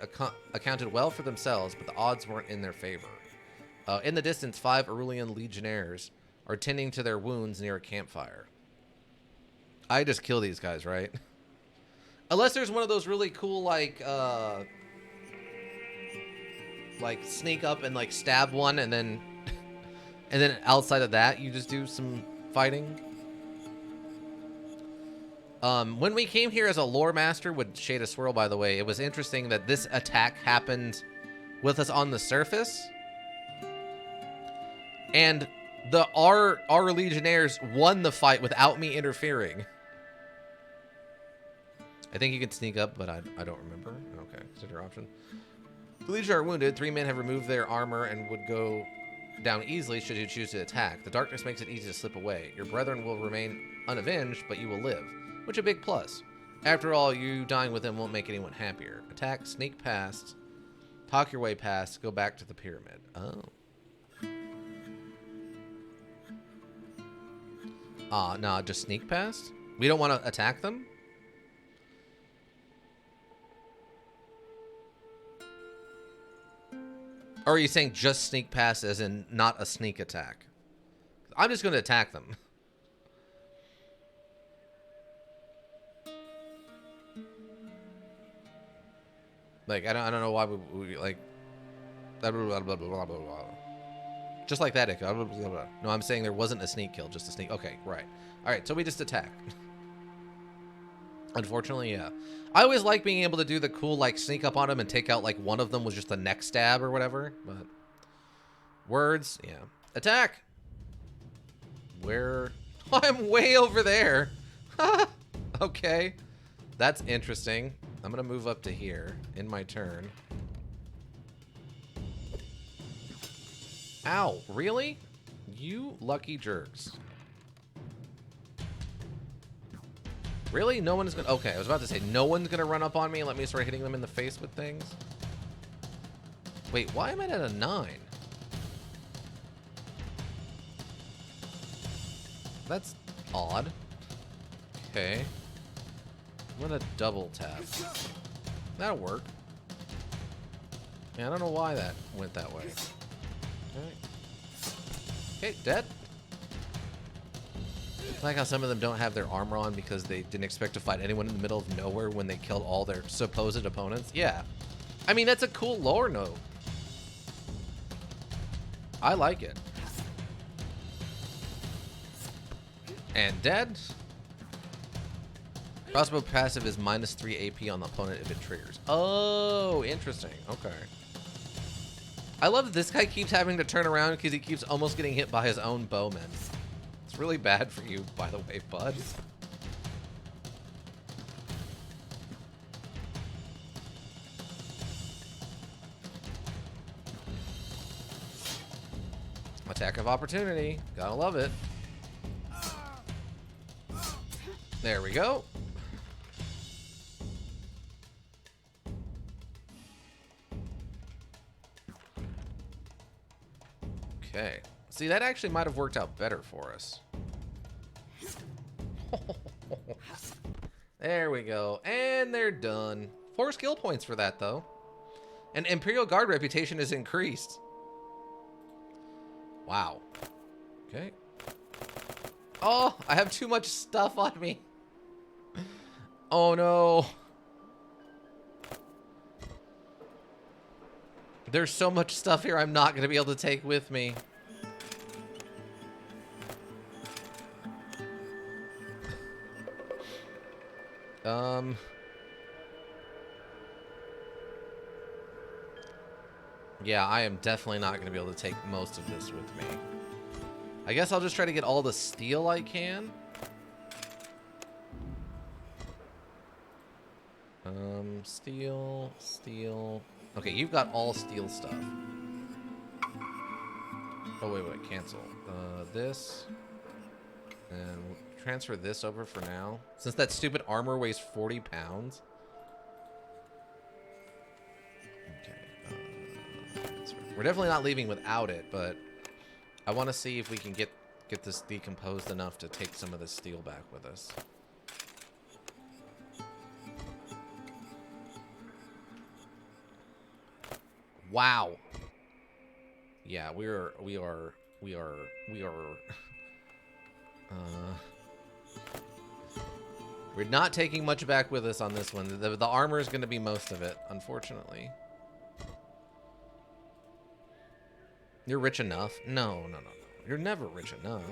accounted well for themselves, but the odds weren't in their favor. In the distance, 5 Aurelian legionnaires are tending to their wounds near a campfire. I just kill these guys, right? Unless there's one of those really cool, like sneak up and, like, stab one and then And then outside of that, you just do some fighting. When we came here as a lore master with Shade of Swirl, by the way, it was interesting that this attack happened with us on the surface. And our Legionnaires won the fight without me interfering. I think you can sneak up, but I don't remember. Okay, consider option. The Legion are wounded. 3 men have removed their armor and would go down easily should you choose to attack. The darkness makes it easy to slip away. Your brethren will remain unavenged, but you will live, which is a big plus. After all, you dying with them won't make anyone happier. Attack, sneak past, talk your way past, go back to the pyramid. Oh. Nah, just sneak past? We don't want to attack them? Or are you saying just sneak past as in not a sneak attack? I'm just going to attack them. Like, I don't know why we like... Blah, blah, blah, blah, blah, blah. Just like that, Blah, blah, blah, blah. No, I'm saying there wasn't a sneak kill, just a sneak... Okay, right. Alright, so we just attack. Unfortunately, yeah. I always like being able to do the cool, like, sneak up on them and take out, like, one of them was just a neck stab or whatever. But words, yeah. Attack! Where? Oh, I'm way over there. Okay. That's interesting. I'm going to move up to here in my turn. Ow, really? You lucky jerks. Really? No one's gonna... Okay, I was about to say, no one's gonna run up on me and let me start hitting them in the face with things? Wait, why am I at a 9? That's odd. Okay. I'm gonna double tap. That'll work. Yeah, I don't know why that went that way. Alright. Okay, dead. I like how some of them don't have their armor on because they didn't expect to fight anyone in the middle of nowhere when they killed all their supposed opponents. Yeah. I mean, that's a cool lore note. I like it. And dead. Crossbow passive is -3 AP on the opponent if it triggers. Oh, interesting. Okay. I love that this guy keeps having to turn around because he keeps almost getting hit by his own bowmen. It's really bad for you, by the way, bud. Attack of opportunity. Gotta love it. There we go. Okay. See, that actually might have worked out better for us. There we go. And they're done. 4 skill points for that, though. And Imperial Guard reputation is increased. Wow. Okay. Oh, I have too much stuff on me. Oh, no. There's so much stuff here I'm not going to be able to take with me. Yeah, I am definitely not going to be able to take most of this with me. I guess I'll just try to get all the steel I can. Steel. Okay, you've got all steel stuff. Oh, wait, cancel. This. And we'll transfer this over for now. Since that stupid armor weighs 40 pounds. Okay. We're definitely not leaving without it, but I want to see if we can get this decomposed enough to take some of this steel back with us. Wow. Yeah, we are we're not taking much back with us on this one. The armor is going to be most of it, unfortunately. You're rich enough? No. You're never rich enough.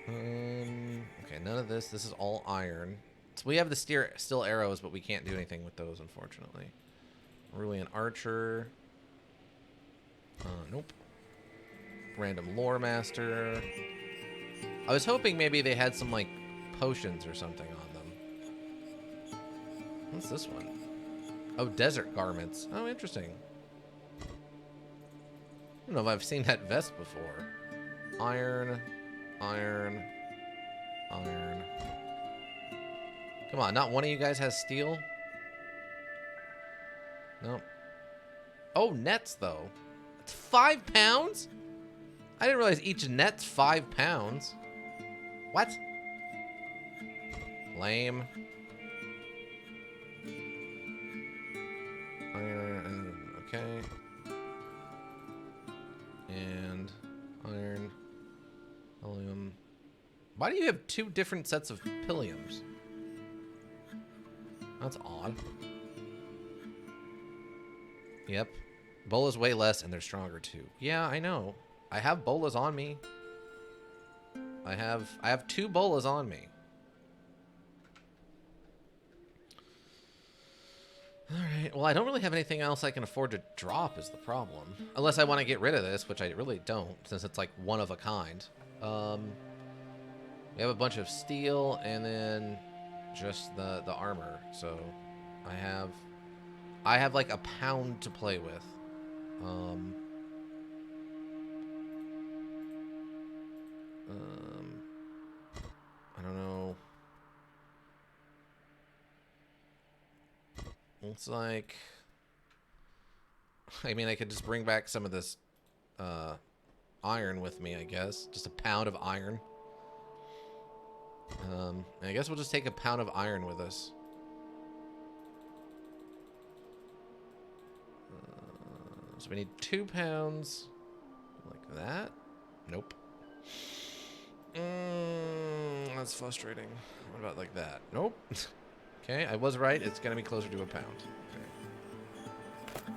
Okay, none of this. This is all iron. So we have the steel arrows, but we can't do anything with those, unfortunately. Really an archer. Nope. Random lore master. I was hoping maybe they had some, like, potions or something on them. What's this one? Oh, desert garments. Oh, interesting. I don't know if I've seen that vest before. Iron, iron, iron. Come on, not one of you guys has steel? Nope. Oh, nets, though. It's 5 pounds? I didn't realize each net's 5 pounds. What? Lame. Iron, okay. And iron, helium. Why do you have 2 different sets of pilliums? That's odd. Yep. Bolas weigh less and they're stronger too. Yeah, I know. I have bolas on me. I have 2 bolas on me. Alright, well, I don't really have anything else I can afford to drop is the problem. Unless I want to get rid of this, which I really don't, since it's like one of a kind. We have a bunch of steel and then just the armor. So I have like a pound to play with. I don't know. It's like, I mean, I could just bring back some of this iron with me, I guess. Just a pound of iron. I guess we'll just take a pound of iron with us. So we need 2 pounds. Like that. Nope. That's frustrating. What about like that? Nope. Okay, I was right. It's going to be closer to a pound. Okay.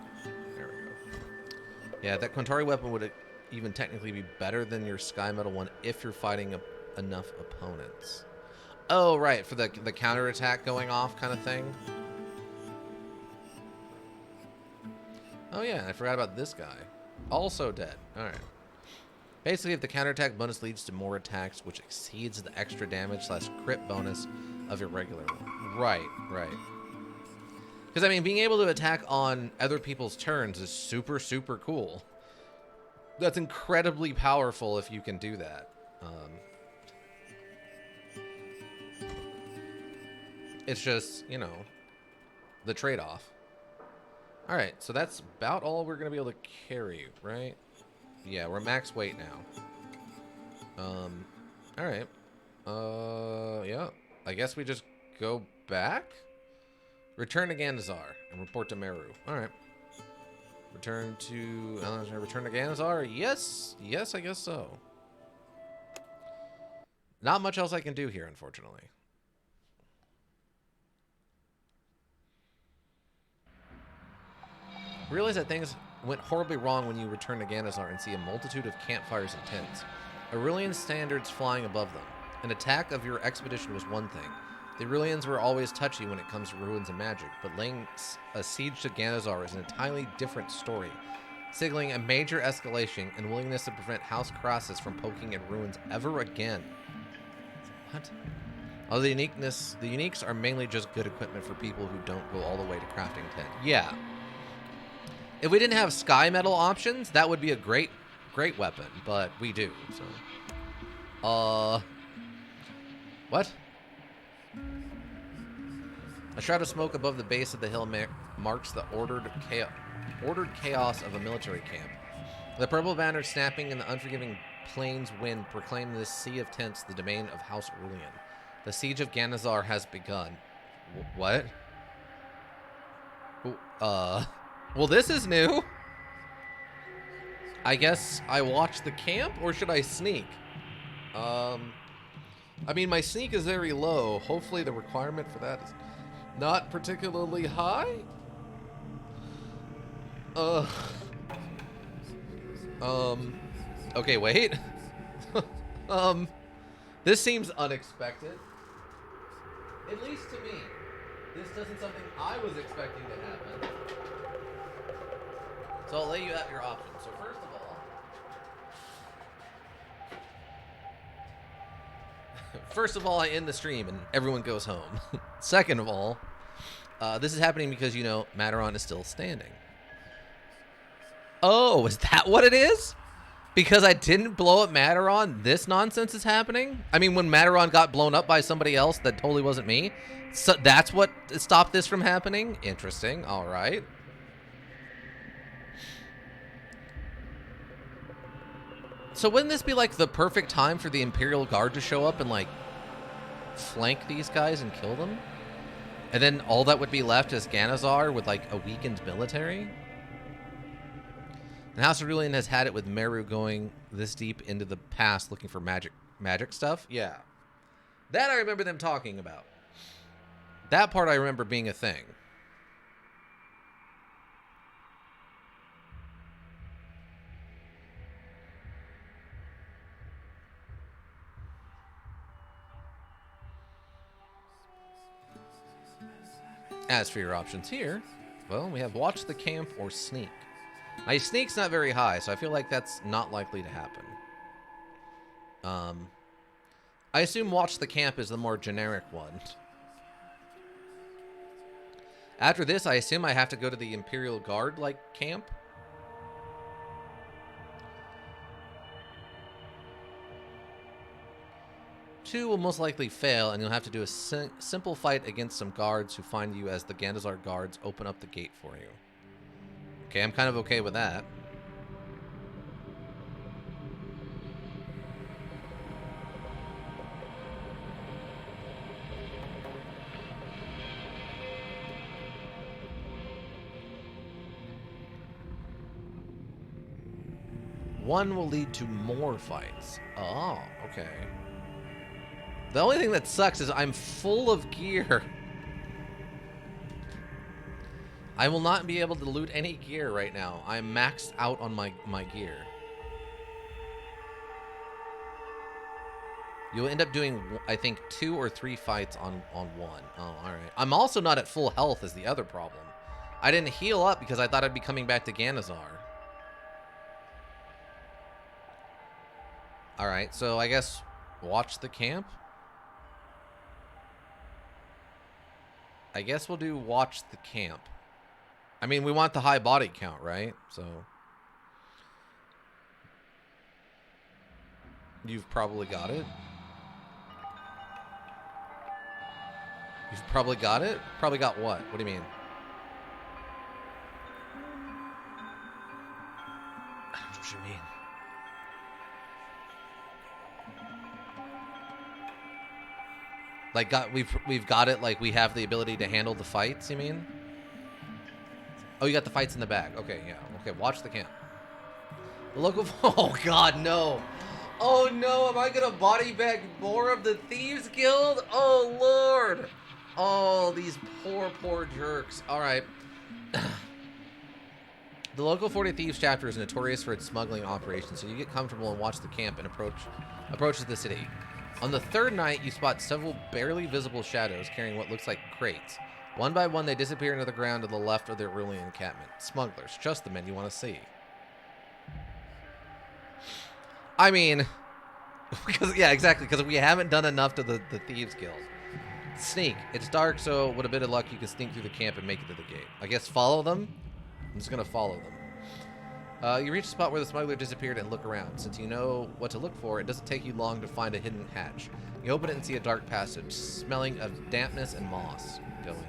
There we go. Yeah, that Quintari weapon would even technically be better than your Sky Metal one if you're fighting enough opponents. Oh, right, for the counterattack going off kind of thing. Oh, yeah, I forgot about this guy. Also dead. All right. Basically, if the counterattack bonus leads to more attacks, which exceeds the extra damage / crit bonus of your regular one. Right, right. Because, I mean, being able to attack on other people's turns is super, super cool. That's incredibly powerful if you can do that. It's just, you know, the trade-off. All right, so that's about all we're going to be able to carry, right? Yeah, we're max weight now. All right. Yeah. I guess we just go back? Return to Ganazar and report to Meru. All right. Return to Ganazar? Yes. Yes, I guess so. Not much else I can do here, unfortunately. Realize that things went horribly wrong when you return to Ganazar and see a multitude of campfires and tents. Aurelian standards flying above them. An attack of your expedition was one thing. The Aurelians were always touchy when it comes to ruins and magic, but laying a siege to Ganazar is an entirely different story, signaling a major escalation and willingness to prevent House Crassus from poking at ruins ever again. What? Oh, the uniques are mainly just good equipment for people who don't go all the way to crafting 10. Yeah. If we didn't have Sky Metal options, that would be a great weapon, but we do, so. What? A shroud of smoke above the base of the hill marks the ordered chaos of a military camp. The purple banner snapping in the unforgiving plains wind proclaimed this sea of tents the domain of House Aurelian. The siege of Ganazar has begun. What? Well, this is new. I guess I watch the camp, or should I sneak? I mean, my sneak is very low. Hopefully the requirement for that is not particularly high. Okay, wait. um, this seems unexpected. At least to me. This isn't something I was expecting to happen. So I'll lay you out your options. So first of all, I end the stream and everyone goes home. Second of all, this is happening because, you know, Matteron is still standing. Oh, is that what it is? Because I didn't blow up Matteron, this nonsense is happening? I mean, when Matteron got blown up by somebody else that totally wasn't me, so that's what stopped this from happening? Interesting. All right. So wouldn't this be like the perfect time for the Imperial Guard to show up and like flank these guys and kill them? And then all that would be left is Ganazar with like a weakened military? And House Aurelian has had it with Meru going this deep into the past looking for magic stuff. Yeah. That I remember them talking about. That part I remember being a thing. As for your options here, well, we have watch the camp or sneak. Now, sneak's not very high, so I feel like that's not likely to happen. I assume watch the camp is the more generic one. After this, I assume I have to go to the Imperial Guard, like, camp. Two will most likely fail, and you'll have to do a simple fight against some guards who find you as the Gandazar guards open up the gate for you. Okay, I'm kind of okay with that. One will lead to more fights. Oh, okay. The only thing that sucks is I'm full of gear. I will not be able to loot any gear right now. I'm maxed out on my gear. You'll end up doing, I think, 2 or 3 fights on one. Oh, alright. I'm also not at full health is the other problem. I didn't heal up because I thought I'd be coming back to Ganazar. Alright, so I guess watch the camp? I guess we'll do watch the camp. I mean, we want the high body count, right? So you've probably got it. You've probably got it? Probably got what? What do you mean? I don't know what you mean. Like, we've got it, like, we have the ability to handle the fights, you mean? Oh, you got the fights in the back. Okay, yeah. Okay, watch the camp. The local... Oh, God, no. Oh, no. Am I going to body bag more of the Thieves Guild? Oh, Lord. Oh, these poor, poor jerks. All right. The local 40 Thieves chapter is notorious for its smuggling operations, so you get comfortable and watch the camp and approaches the city. On the third night, you spot several barely visible shadows carrying what looks like crates. One by one, they disappear into the ground to the left of their early encampment. Smugglers, just the men you want to see. I mean, because yeah, exactly, because we haven't done enough to the Thieves Guild. Sneak. It's dark, so with a bit of luck, you can sneak through the camp and make it to the gate. I guess follow them? I'm just going to follow them. You reach the spot where the smuggler disappeared and look around. Since you know what to look for, it doesn't take you long to find a hidden hatch. You open it and see a dark passage, smelling of dampness and moss. Go in.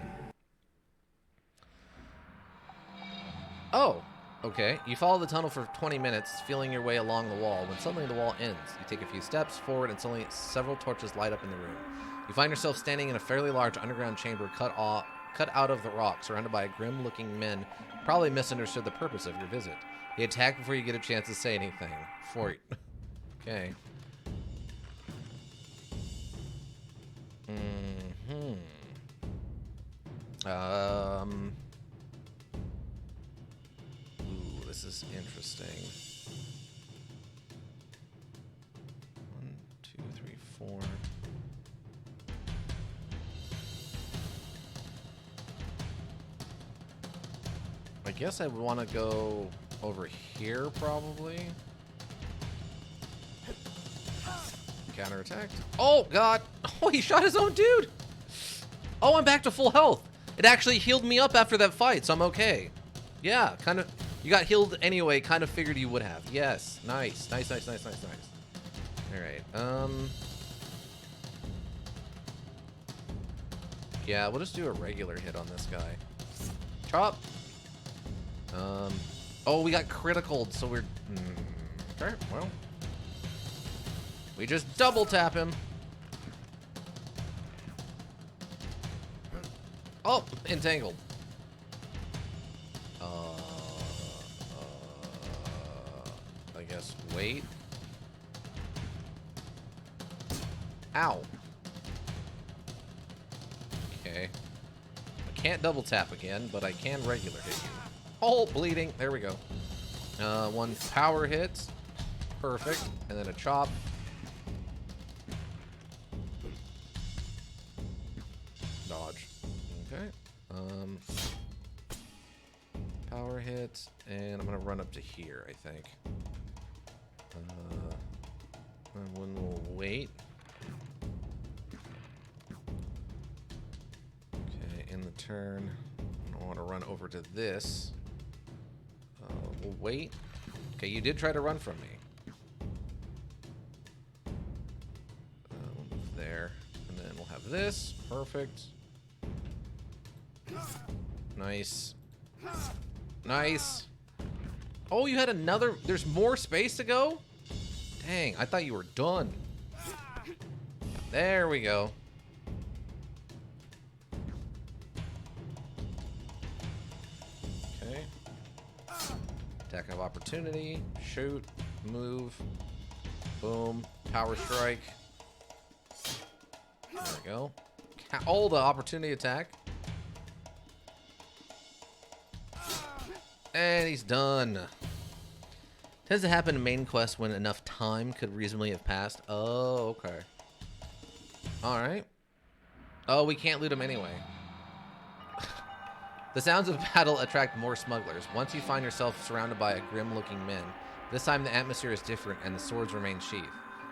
Oh, okay. You follow the tunnel for 20 minutes, feeling your way along the wall, when suddenly the wall ends. You take a few steps forward and suddenly several torches light up in the room. You find yourself standing in a fairly large underground chamber cut out of the rock, surrounded by grim-looking men who probably misunderstood the purpose of your visit. They attack before you get a chance to say anything. Okay. Ooh, this is interesting. I guess I would want to go over here, probably. Counterattack. Oh, God. Oh, he shot his own dude. Oh, I'm back to full health. It actually healed me up after that fight, so I'm okay. Yeah, kind of. You got healed anyway. Kind of figured you would have. Yes. Nice. Nice, nice, nice, nice, nice. All right. Yeah, we'll just do a regular hit on this guy. Chop. Oh, we got criticaled, so we're... Okay, well. We just double tap him. Oh, entangled. I guess wait. Ow. Okay. I can't double tap again, but I can regular hit you. Oh, bleeding. There we go. One power hit. Perfect. And then a chop. Dodge. Okay. Power hit. And I'm going to run up to here, I think. And one will wait. Okay, in the turn, I want to run over to this. We'll wait. Okay, you did try to run from me. We'll move there. And then we'll have this. Perfect. Nice. Nice. Oh, you had another... There's more space to go? Dang, I thought you were done. There we go. Okay. Attack of opportunity. Shoot. Move. Boom. Power strike. There we go. Oh, the opportunity attack. And he's done. Tends to happen in main quests when enough time could reasonably have passed. Oh, okay. Alright. Oh, we can't loot him anyway. The sounds of battle attract more smugglers. Once you find yourself surrounded by a grim-looking men, this time the atmosphere is different and the swords remain sheathed.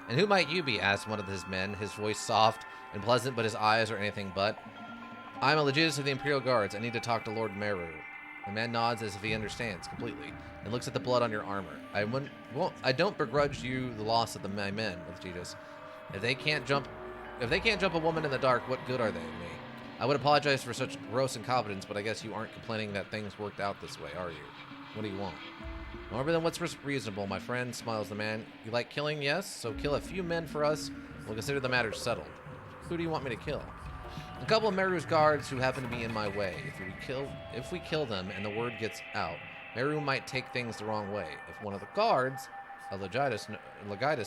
And who might you be? Asked one of his men, his voice soft and pleasant, but his eyes are anything but. I'm a legitist of the Imperial Guards. I need to talk to Lord Meru. The man nods as if he understands completely and looks at the blood on your armor. I don't begrudge you the loss of my men, Legitius. If they can't jump a woman in the dark, what good are they to me? I would apologize for such gross incompetence, but I guess you aren't complaining that things worked out this way, are you? What do you want? More than what's reasonable, my friend, smiles the man. You like killing? Yes? So kill a few men for us. We'll consider the matter settled. Who do you want me to kill? A couple of Meru's guards who happen to be in my way. If we kill them and the word gets out, Meru might take things the wrong way. If one of the guards, a Legitus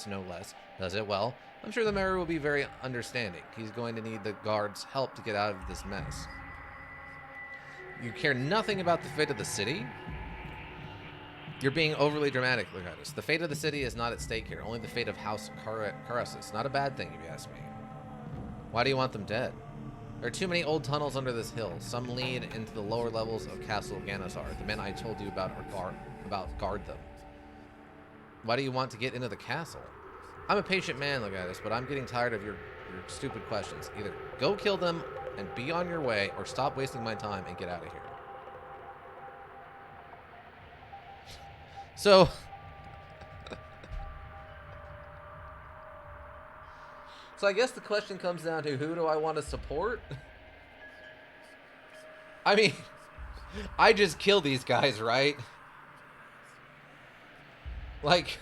no less, does it well, I'm sure the Meru will be very understanding. He's going to need the guards' help to get out of this mess. You care nothing about the fate of the city? You're being overly dramatic, Legitus. The fate of the city is not at stake here, only the fate of House Carasus. Not a bad thing, if you ask me. Why do you want them dead? There are too many old tunnels under this hill. Some lead into the lower levels of Castle Ganazar. The men I told you about guard them. Why do you want to get into the castle? I'm a patient man, Legitus, but I'm getting tired of your stupid questions. Either go kill them and be on your way, or stop wasting my time and get out of here. So... So I guess the question comes down to, who do I want to support? I mean, I just kill these guys, right? Like,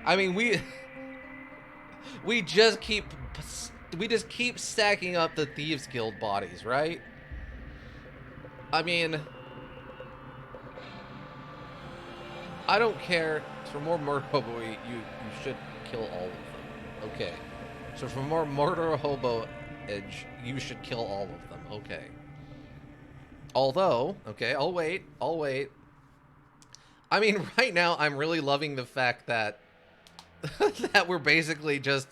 I mean, we just keep stacking up the Thieves Guild bodies, right? I mean, I don't care. For more murder hobo, you should kill all of them. Okay. So for more murder hobo edge, you should kill all of them. Okay. Although, okay, I'll wait. I mean, right now, I'm really loving the fact that that we're basically just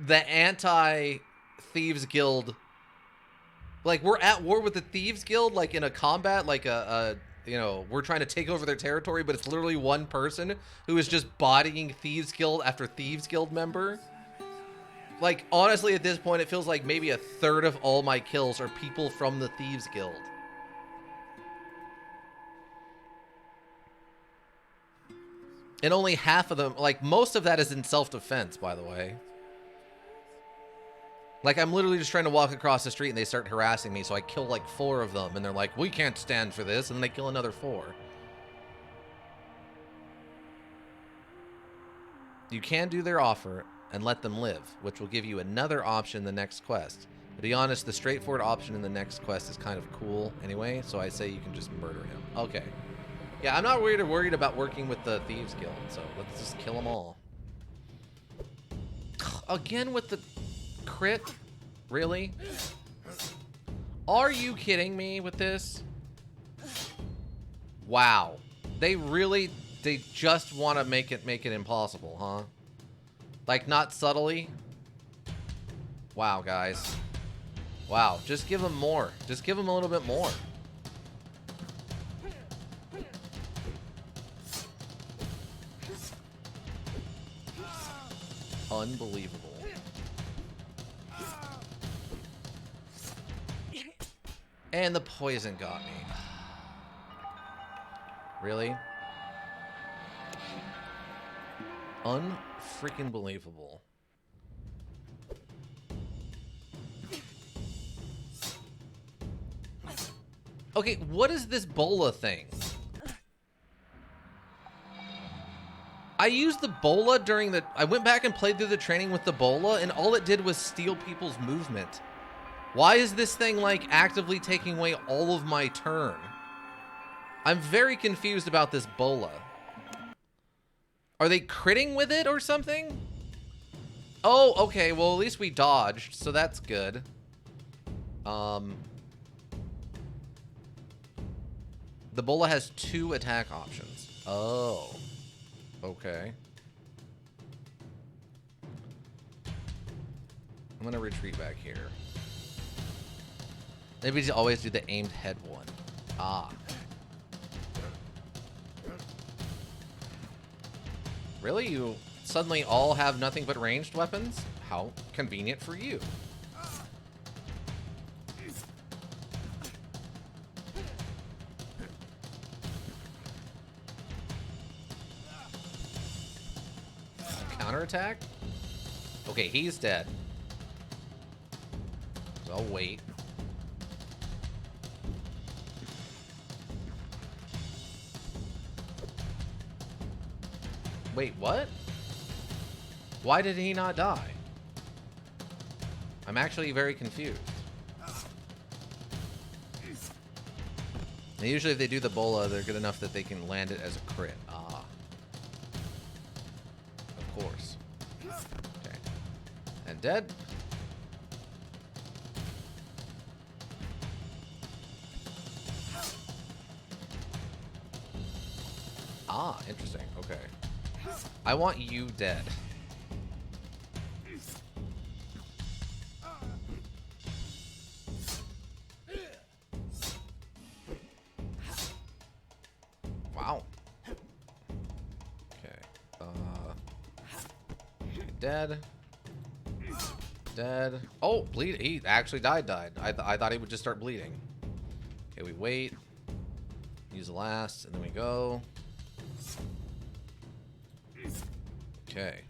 the anti-Thieves Guild Like, we're at war with the Thieves Guild, like, in a combat, like you know, we're trying to take over their territory, but it's literally one person who is just bodying Thieves Guild after Thieves Guild member. Like, honestly, at this point, it feels like maybe a third of all my kills are people from the Thieves Guild. And only half of them, like, most of that is in self-defense, by the way. Like, I'm literally just trying to walk across the street and they start harassing me, so I kill like 4 of them, and they're like, we can't stand for this, and then they kill another 4. You can do their offer and let them live, which will give you another option in the next quest. To be honest, the straightforward option in the next quest is kind of cool anyway, so I say you can just murder him. Okay. Yeah, I'm not worried about working with the Thieves Guild, so let's just kill them all. Again with the crit? Really? Are you kidding me with this? Wow. They just want to make it impossible, huh? Like, not subtly? Wow, guys. Wow, just give them more. Just give them a little bit more. Unbelievable. And the poison got me. Really? Unfreaking believable. Okay, what is this bola thing? I used the bola during the... I went back and played through the training with the bola, and all it did was steal people's movement. Why is this thing, like, actively taking away all of my turn? I'm very confused about this bola. Are they critting with it or something? Oh, okay. Well, at least we dodged, so that's good. The bola has 2 attack options. Oh. Okay. I'm gonna retreat back here. Maybe just always do the aimed head one. Ah. Really? You suddenly all have nothing but ranged weapons? How convenient for you. Counterattack? Okay, he's dead. So I'll wait. Wait, what? Why did he not die? I'm actually very confused. And usually if they do the bola, they're good enough that they can land it as a crit. Ah. Of course. Okay. And dead. Ah, interesting. Okay. I want you dead. Wow. Okay. Dead. Dead. Oh, bleed. He actually died. I thought he would just start bleeding. Okay, we wait. Use the last, and then we go. Okay.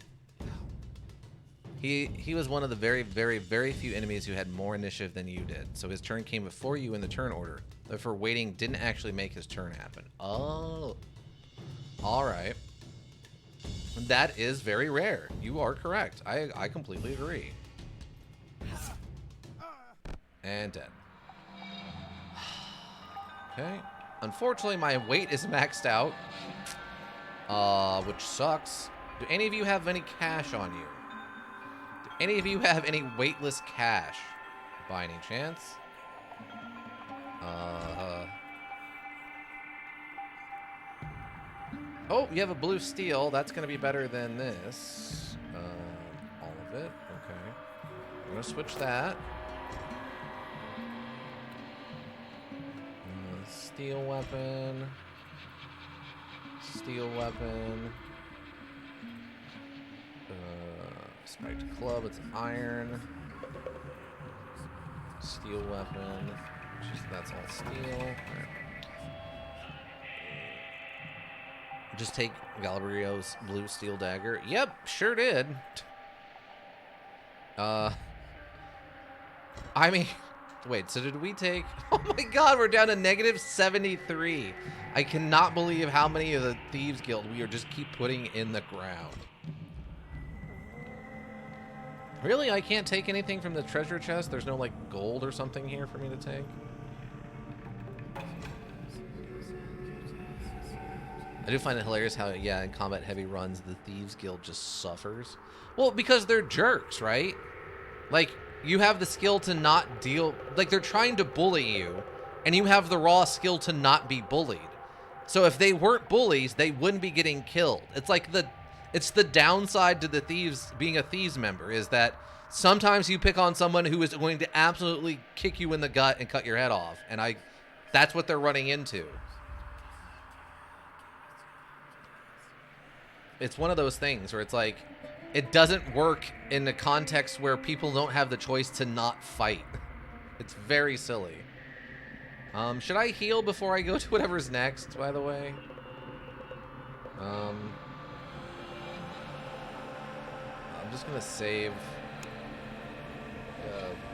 He was one of the very, very, very few enemies who had more initiative than you did. So his turn came before you in the turn order. Therefore, waiting didn't actually make his turn happen. Oh. Alright. That is very rare. You are correct. I completely agree. And dead. Okay. Unfortunately, my weight is maxed out. Which sucks. Do any of you have any cash on you? Do any of you have any weightless cash? By any chance? Oh, you have a blue steel. That's going to be better than this. All of it. Okay. I'm going to switch that. Steel weapon. Steel weapon. Spiked club, it's iron. Steel weapon. That's all steel. Right. Just take Galbario's blue steel dagger. Yep, sure did. I mean, wait, so did we take... Oh my god, we're down to negative 73. I cannot believe how many of the Thieves Guild we are just keep putting in the ground. Really? I can't take anything from the treasure chest? There's no, like, gold or something here for me to take? I do find it hilarious how, yeah, in combat heavy runs, the Thieves Guild just suffers. Well, because they're jerks, right? Like, you have the skill to not deal... Like, they're trying to bully you, and you have the raw skill to not be bullied. So if they weren't bullies, they wouldn't be getting killed. It's like the... It's the downside to the Thieves being a Thieves member, is that sometimes you pick on someone who is going to absolutely kick you in the gut and cut your head off. And that's what they're running into. It's one of those things where it's like, it doesn't work in a context where people don't have the choice to not fight. It's very silly. Should I heal before I go to whatever's next, by the way? I'm just gonna save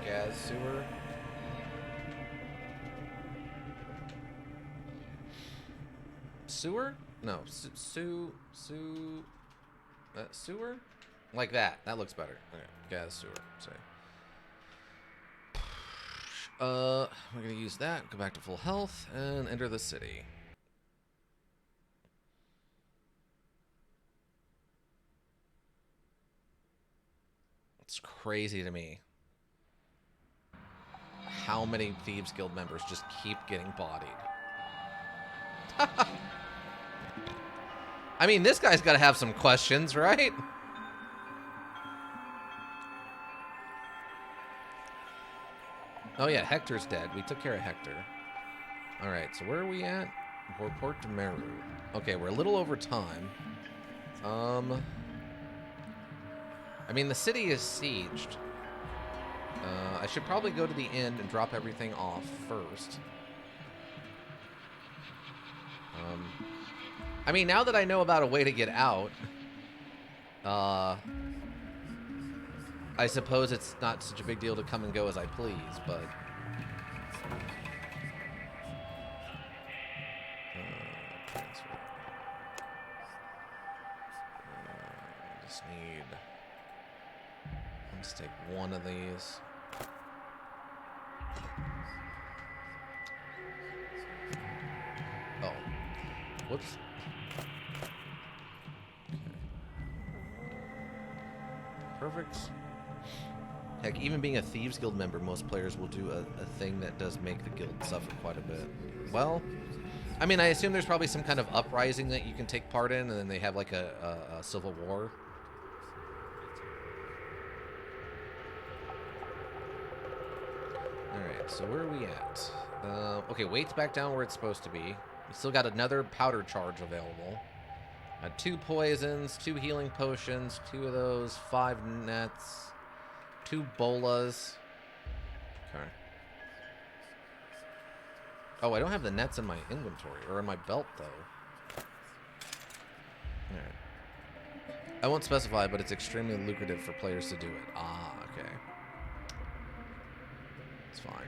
gas sewer. Sewer? No, sewer? Like that. That looks better. Okay, gas sewer. Say. We're gonna use that. Go back to full health and enter the city. It's crazy to me how many Thieves Guild members just keep getting bodied. I mean, this guy's got to have some questions, right? Oh yeah, Hector's dead. We took care of Hector. All right, so where are we at? Port to Meru. Okay, we're a little over time. I mean, the city is sieged. I should probably go to the inn and drop everything off first. I mean, now that I know about a way to get out, I suppose it's not such a big deal to come and go as I please, but... transfer. Just need... Let's take one of these. Oh. Whoops. Perfect. Heck, even being a Thieves Guild member, most players will do a thing that does make the guild suffer quite a bit. Well, I mean, I assume there's probably some kind of uprising that you can take part in, and then they have like a civil war. Alright, so where are we at? Okay, weight's back down where it's supposed to be. We still got another powder charge available. 2 poisons, 2 healing potions, 2 of those, 5 nets, 2 bolas. Okay. Oh, I don't have the nets in my inventory, or in my belt, though. Alright. I won't specify, but it's extremely lucrative for players to do it. Ah, okay. It's fine.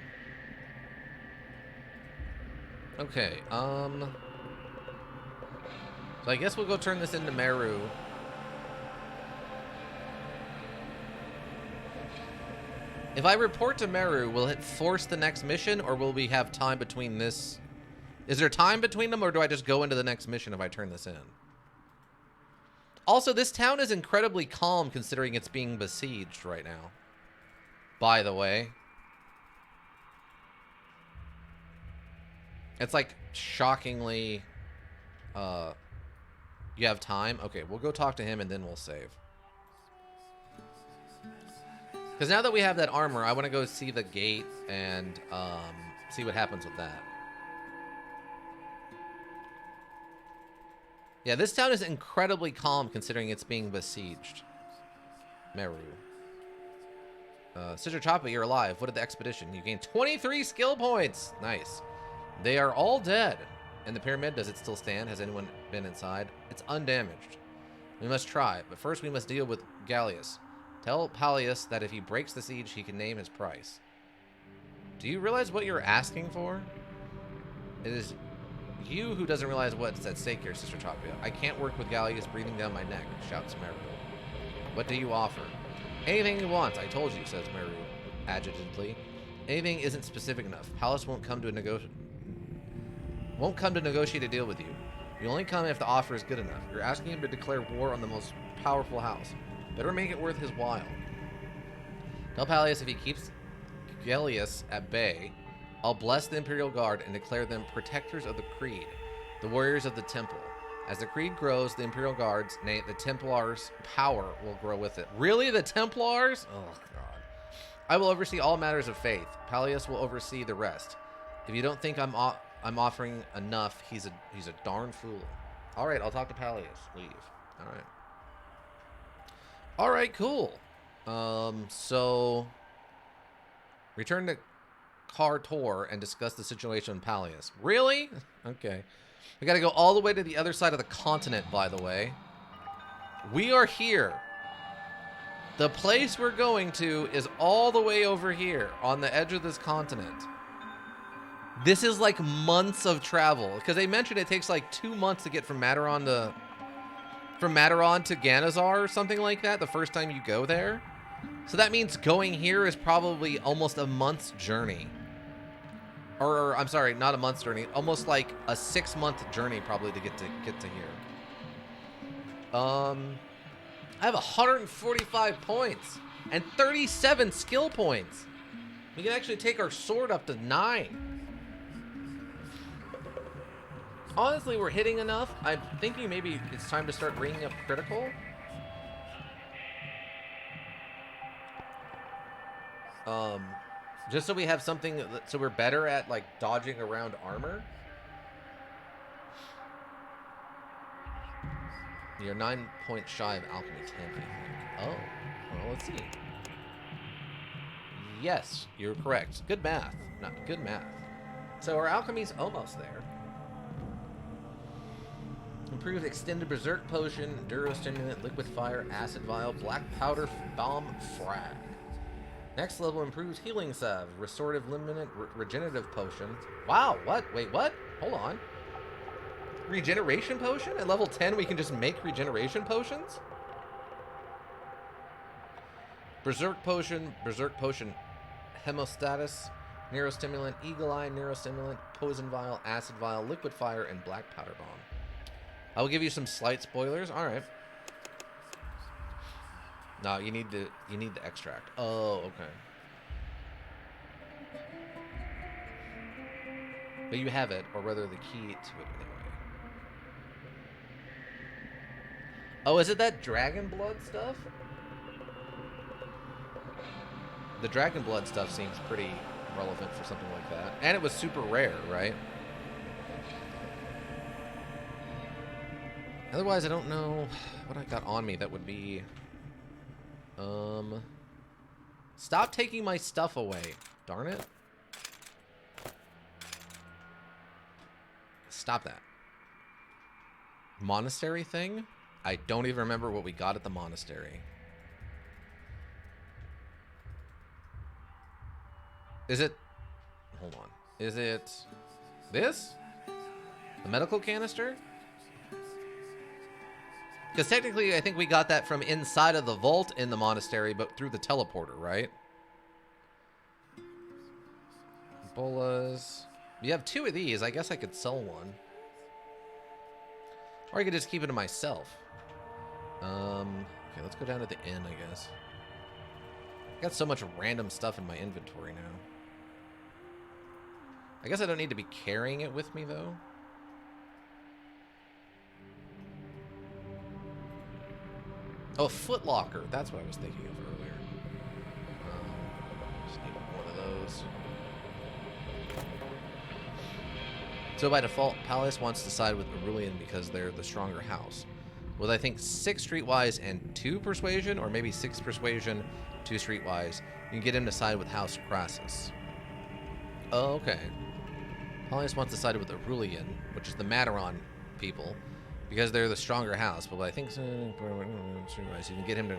Okay, so I guess we'll go turn this into Meru. If I report to Meru, will it force the next mission, or will we have time between this? Is there time between them, or do I just go into the next mission if I turn this in? Also, this town is incredibly calm considering it's being besieged right now. By the way. It's like shockingly, you have time? Okay, we'll go talk to him and then we'll save. Because now that we have that armor, I want to go see the gate and see what happens with that. Yeah, this town is incredibly calm considering it's being besieged. Meru. Sister Choppa, you're alive. What did the expedition? You gained 23 skill points. Nice. They are all dead. And the pyramid, does it still stand? Has anyone been inside? It's undamaged. We must try, but first we must deal with Gallius. Tell Pallius that if he breaks the siege, he can name his price. Do you realize what you're asking for? It is you who doesn't realize what's at stake here, Sister Chopia. I can't work with Gallius breathing down my neck, shouts Meru. What do you offer? Anything you want, I told you, says Meru, agitedly. Anything isn't specific enough. Pallius won't come to negotiate a deal with you. You only come if the offer is good enough. You're asking him to declare war on the most powerful house. Better make it worth his while. Tell Pallius if he keeps Gallius at bay, I'll bless the Imperial Guard and declare them protectors of the Creed, the warriors of the Temple. As the Creed grows, the Imperial Guards, nay, the Templars' power will grow with it. Really? The Templars? Oh, God. I will oversee all matters of faith. Pallius will oversee the rest. If you don't think I'm offering enough, he's a darn fool. All right, I'll talk to Pallius. Leave. All right. All right, cool. So return to Kartor and discuss the situation with Pallius. Really? Okay. We got to go all the way to the other side of the continent, by the way. We are here. The place we're going to is all the way over here on the edge of this continent. This is like months of travel, because they mentioned it takes like 2 months to get from Mataron to Ganazar or something like that the first time you go there. So that means going here is probably almost a month's journey. Or I'm sorry, not a month's journey, almost like a 6-month journey probably to get to here. I have 145 points and 37 skill points. We can actually take our sword up to 9. Honestly, we're hitting enough. I'm thinking maybe it's time to start bringing up critical. Just so we have something, so we're better at like dodging around armor. You're 9 points shy of alchemy 10, I think. Oh, well, let's see. Yes, you're correct. Good math. Not good math. So our alchemy's almost there. Improved extended berserk potion, enduro stimulant, liquid fire, acid vial, black powder, bomb, frag. Next level improves healing salve, restorative limited regenerative potion. Wow, what? Wait, what? Hold on. Regeneration potion? At level 10 we can just make regeneration potions? Berserk potion, hemostatus, neurostimulant, eagle eye, neurostimulant, poison vial, acid vial, liquid fire, and black powder bomb. I will give you some slight spoilers. All right. No, you need the extract. Oh, okay. But you have it, or rather the key to it anyway. Oh, is it that dragon blood stuff? The dragon blood stuff seems pretty relevant for something like that. And it was super rare, right? Otherwise, I don't know what I got on me that would be... Stop taking my stuff away. Darn it. Stop that. Monastery thing? I don't even remember what we got at the monastery. Is it... Hold on. Is it... this? The medical canister? Because technically, I think we got that from inside of the vault in the monastery, but through the teleporter, right? Bolas. You have 2 of these. I guess I could sell one. Or I could just keep it to myself. Okay, let's go down to the inn, I guess. I got so much random stuff in my inventory now. I guess I don't need to be carrying it with me, though. Oh, Foot Locker. That's what I was thinking of earlier. Just need one of those. So by default, Palace wants to side with Aurelian because they're the stronger house. With I think 6 streetwise and 2 persuasion, or maybe 6 persuasion, 2 streetwise, you can get him to side with House Crassus. Oh, okay. Palace wants to side with Aurelian, which is the Mataron people, because they're the stronger house. But I think you can get him to.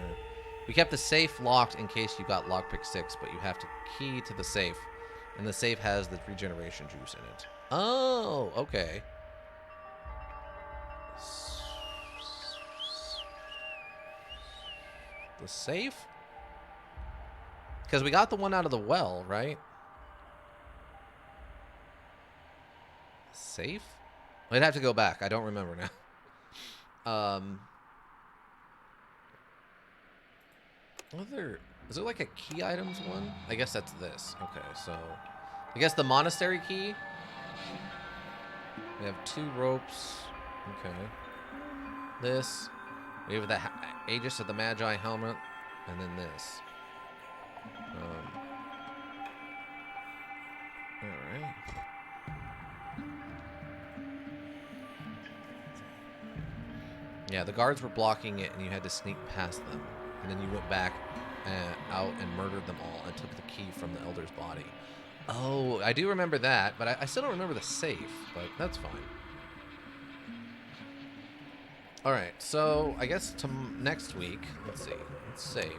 We kept the safe locked in case you got lockpick 6, but you have to key to the safe, and the safe has the regeneration juice in it. Oh, okay. The safe? Because we got the one out of the well, right? Safe? I'd have to go back. I don't remember now. Is there like a key items one? I guess that's this. Okay, so I guess the monastery key. We have 2 ropes. Okay. This. We have the Aegis of the Magi helmet, and then this. All right. Yeah, the guards were blocking it, and you had to sneak past them. And then you went back out and murdered them all and took the key from the elder's body. Oh, I do remember that, but I still don't remember the safe, but that's fine. All right, so I guess next week, let's see, let's save.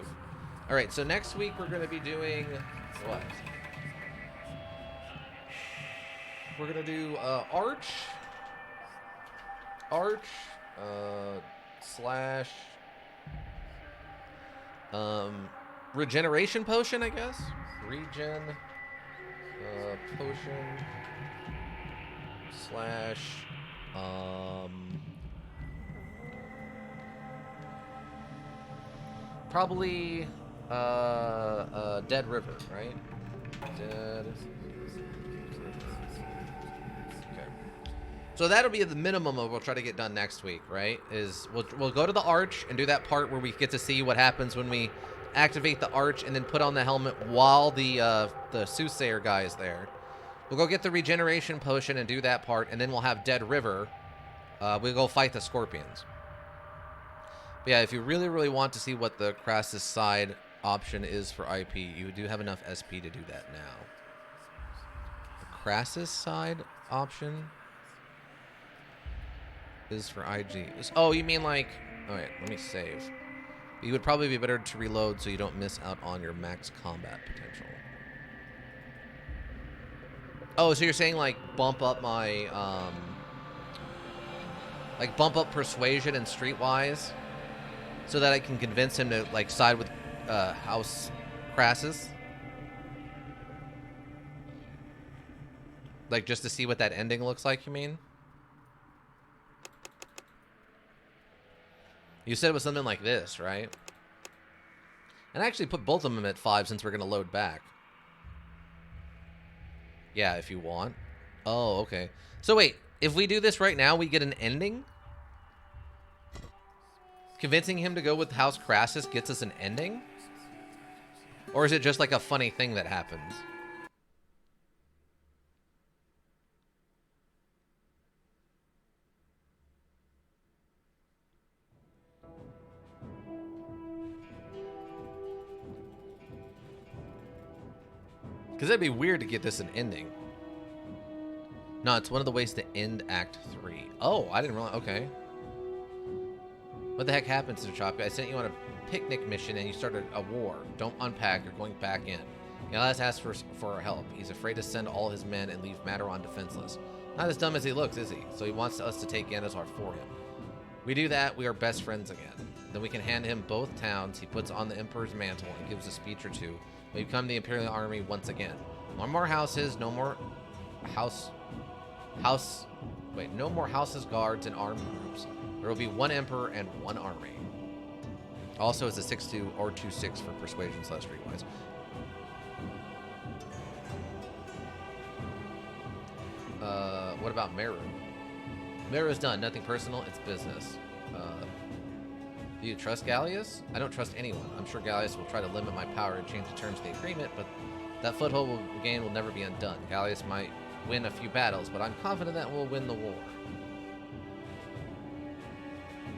All right, so next week we're going to be doing what? We're going to do Arch, slash regeneration potion, I guess. Regen potion slash probably Dead River, right? Dead. Okay. So that'll be the minimum of what we'll try to get done next week, right? Is we'll go to the Arch and do that part where we get to see what happens when we activate the Arch and then put on the helmet while the Soothsayer guy is there. We'll go get the regeneration potion and do that part, and then we'll have Dead River. We'll go fight the Scorpions. But yeah, if you really, really want to see what the Crassus side option is for IP, you do have enough SP to do that now. The Crassus side option is for IG. Oh, you mean like... Alright, let me save. You would probably be better to reload so you don't miss out on your max combat potential. Oh, so you're saying like bump up my... like bump up persuasion and streetwise so that I can convince him to like side with House Crassus? Like just to see what that ending looks like, you mean? You said it was something like this, right? And I actually put both of them at 5 since we're going to load back. Yeah, if you want. Oh, okay. So wait, if we do this right now, we get an ending? Convincing him to go with House Crassus gets us an ending? Or is it just like a funny thing that happens? Because that'd be weird to get this an ending. No, it's one of the ways to end Act 3. Oh, I didn't realize. Okay. What the heck happened, Mr. Choppy? I sent you on a picnic mission and you started a war. Don't unpack. You're going back in. Gallus asked for our help. He's afraid to send all his men and leave Mataron defenseless. Not as dumb as he looks, is he? So he wants us to take Ganazar for him. We do that, we are best friends again. Then we can hand him both towns. He puts on the Emperor's mantle and gives a speech or two. We become the Imperial Army once again. No more houses, no more no more houses, guards, and armed groups. There will be one Emperor and one army. Also, it's a 6-2 or 2-6 for persuasion / streetwise. What about Meru? Meru's done. Nothing personal. It's business. Do you trust Gallius? I don't trust anyone. I'm sure Gallius will try to limit my power and change the terms of the agreement, but that foothold we'll gain will never be undone. Gallius might win a few battles, but I'm confident that we'll win the war.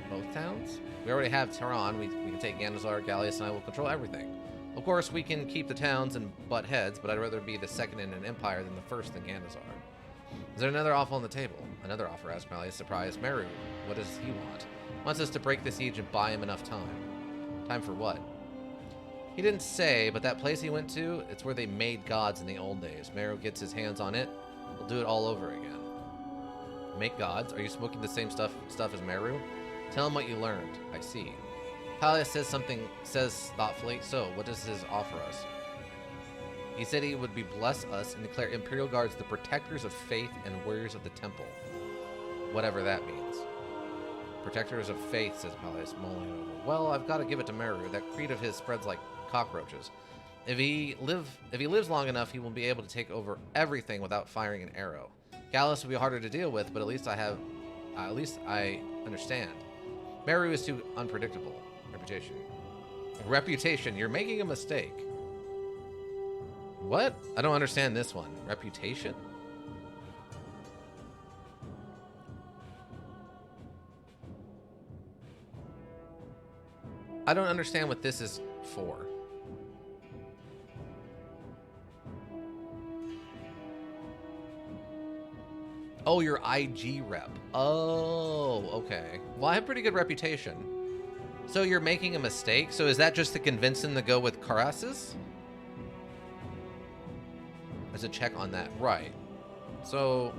Both towns? We already have Tehran. We can take Ganazar, Gallius, and I will control everything. Of course, we can keep the towns and butt heads, but I'd rather be the second in an empire than the first in Ganazar. Is there another offer on the table? Another offer, asked Malleus, surprised. Meru, what does he want? Wants us to break the siege and buy him enough time. Time for what? He didn't say, but that place he went to, it's where they made gods in the old days. Meru gets his hands on it, we'll do it all over again. Make gods? Are you smoking the same stuff as Meru? Tell him what you learned. I see. Pallius says thoughtfully, so what does his offer us? He said he would bless us and declare Imperial Guards the protectors of faith and warriors of the temple. Whatever that means. Protectors of faith, says Pallius, mulling over. Well, I've got to give it to Meru. That creed of his spreads like cockroaches. If he lives long enough, he will be able to take over everything without firing an arrow. Gallus will be harder to deal with, but at least I understand. Meru is too unpredictable. Reputation. You're making a mistake. What? I don't understand this one. Reputation? I don't understand what this is for. Oh, your IG rep. Oh, okay. Well, I have pretty good reputation. So you're making a mistake? So is that just to convince him to go with Karasis? There's a check on that. Right. So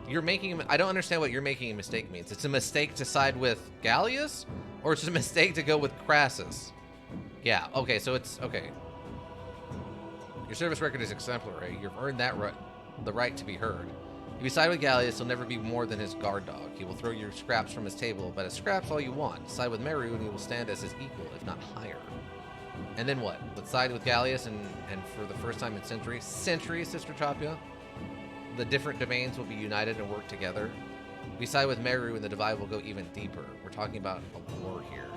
you're making... I don't understand what you're making a mistake means. It's a mistake to side with Gallius? Or it's a mistake to go with Crassus? Yeah, okay, so it's... Okay. Your service record is exemplary. You've earned that the right to be heard. If you side with Gallius, he'll never be more than his guard dog. He will throw your scraps from his table, but as scraps all you want. Side with Meru and he will stand as his equal, if not higher. And then what? Let's side with Gallius and for the first time in centuries, Sister Chapia, the different domains will be united and work together. We side with Meru and the divide will go even deeper. We're talking about a war here.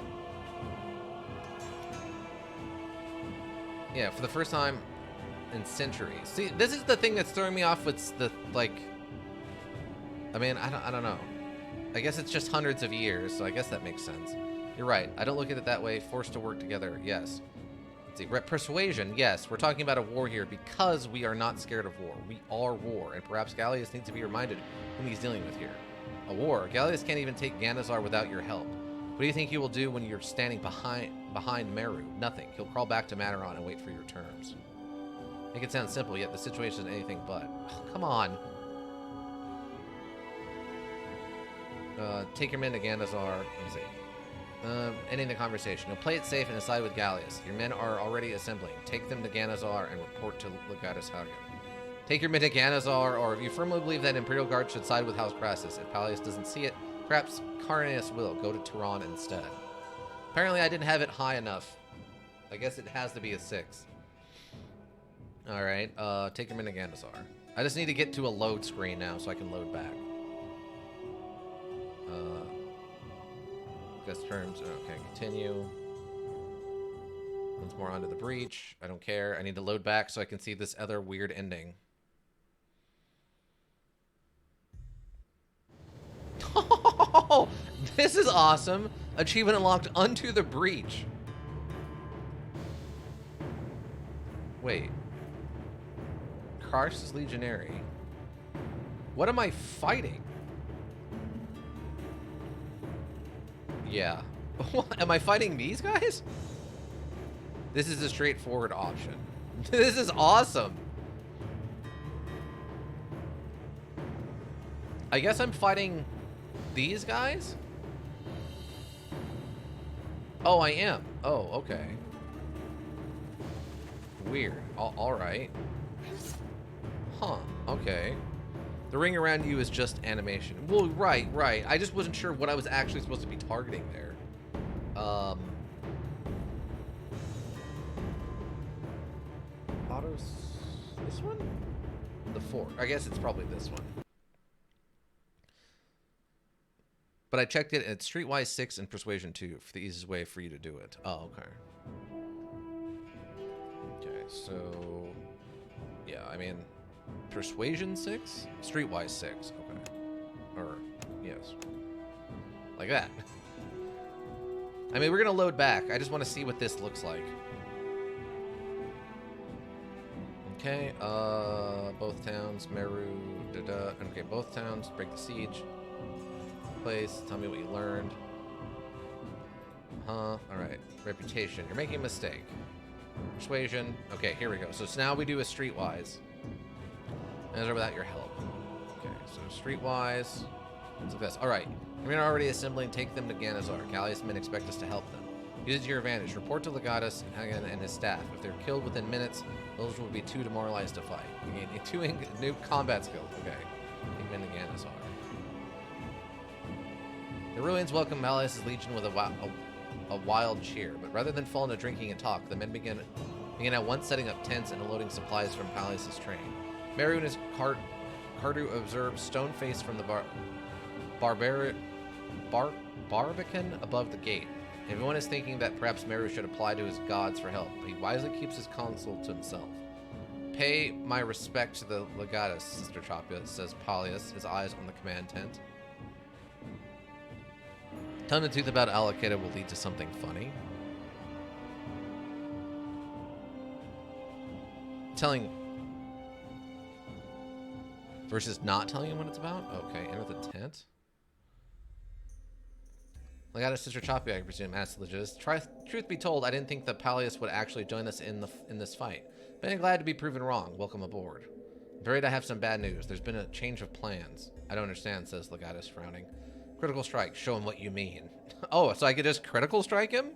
Yeah, for the first time in centuries. See, this is the thing that's throwing me off with the, like... I mean, I don't know. I guess it's just hundreds of years, so I guess that makes sense. You're right. I don't look at it that way. Forced to work together, yes. Let's see. Persuasion, yes. We're talking about a war here because we are not scared of war. We are war, and perhaps Gallius needs to be reminded whom he's dealing with here. A war. Gallius can't even take Ganazar without your help. What do you think he will do when you're standing behind Meru? Nothing. He'll crawl back to Mataron and wait for your terms. Make it sound simple, yet the situation is anything but. Oh, come on. Take your men to Ganazar. Let me see. Ending the conversation. Now play it safe and decide with Gallius. Your men are already assembling. Take them to Ganazar and report to Legatus Hagen. Take your men to Ganazar, or if you firmly believe that Imperial Guard should side with House Crassus, if Pallius doesn't see it, perhaps Carnius will. Go to Tehran instead. Apparently I didn't have it high enough. I guess it has to be a 6. Alright, take your men to Ganazar. I just need to get to a load screen now so I can load back. Guess terms. Okay, continue. Once more onto the breach. I don't care. I need to load back so I can see this other weird ending. Oh, this is awesome. Achievement unlocked unto the breach. Wait. Karsus Legionary. What am I fighting? Yeah. Am I fighting these guys? This is a straightforward option. This is awesome. I guess I'm fighting these guys? Oh, I am. Oh, okay. Weird. All right. Huh. Okay. The ring around you is just animation. Well, right. I just wasn't sure what I was actually supposed to be targeting there. Autos... This one? The 4. I guess it's probably this one. But I checked it, and it's Streetwise 6 and Persuasion 2 for the easiest way for you to do it. Oh, okay. Okay, so... I mean, persuasion 6? Streetwise 6. Okay. Or, yes. Like that. I mean, we're gonna load back. I just want to see what this looks like. Okay, both towns, Meru, da-da. Okay, both towns, break the siege. Place, tell me what you learned. Alright. Reputation, you're making a mistake. Persuasion, okay, here we go. So now we do a streetwise. And it's without your help. Okay, so streetwise. Let's look at this. Alright, we're already assembling, take them to Ganazar. Callius men expect us to help them. Use it to your advantage. Report to Legatus and his staff. If they're killed within minutes, those will be too demoralized to fight. You gain 2 new combat skills. Okay. Take men to Ganazar. The Ruins welcome Malleus' legion with a wild cheer, but rather than fall into drinking and talk, the men begin at once setting up tents and unloading supplies from Pallius' train. Meru and his Cardu observe stone-faced from the Barbican above the gate. Everyone is thinking that perhaps Meru should apply to his gods for help, but he wisely keeps his counsel to himself. Pay my respect to the Legatus, Sister Chapia, says Pallius, his eyes on the command tent. Telling the truth about Alakita will lead to something funny. Telling versus not telling him what it's about? Okay, enter the tent. Legatus, Sister Chapia, I presume, asked Legis. Truth be told, I didn't think that Pallius would actually join us in this fight. But I'm glad to be proven wrong. Welcome aboard. I'm afraid I have some bad news. There's been a change of plans. I don't understand, says Legatus, frowning. Critical strike. Show him what you mean. Oh, so I could just critical strike him?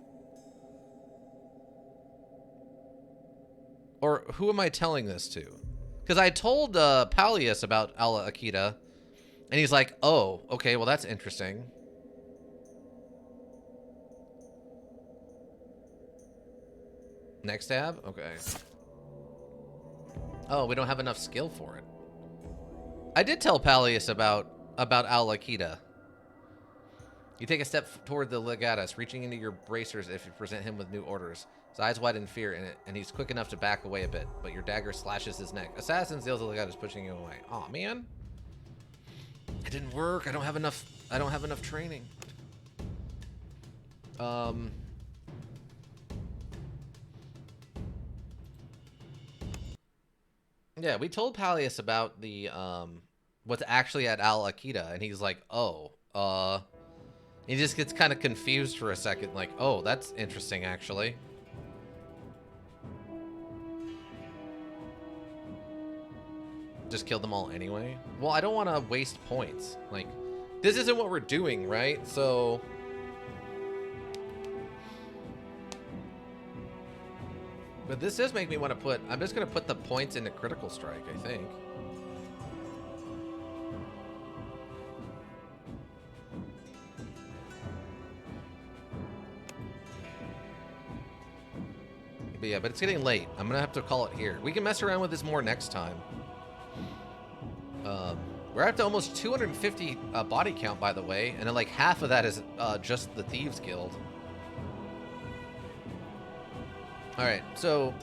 Or who am I telling this to? Because I told Pallius about Alla Akita, and he's like, oh, okay, well, that's interesting. Next tab? Okay. Oh, we don't have enough skill for it. I did tell Pallius about Alla Akita. You take a step toward the Legatus, reaching into your bracers if you present him with new orders. His eyes wide in fear, and he's quick enough to back away a bit, but your dagger slashes his neck. Assassin deals the Legatus, pushing him away. Aw, man. It didn't work. I don't have enough training. Yeah, we told Pallius about the what's actually at Al Akita, and he's like, oh, he just gets kind of confused for a second, like, oh, that's interesting, actually. Just kill them all anyway? Well, I don't want to waste points. Like, this isn't what we're doing, right? So... But this does make me want to put... I'm just going to put the points into Critical Strike, I think. But yeah, but it's getting late. I'm going to have to call it here. We can mess around with this more next time. We're up to almost 250 body count, by the way. And then like half of that is just the Thieves Guild. Alright, so...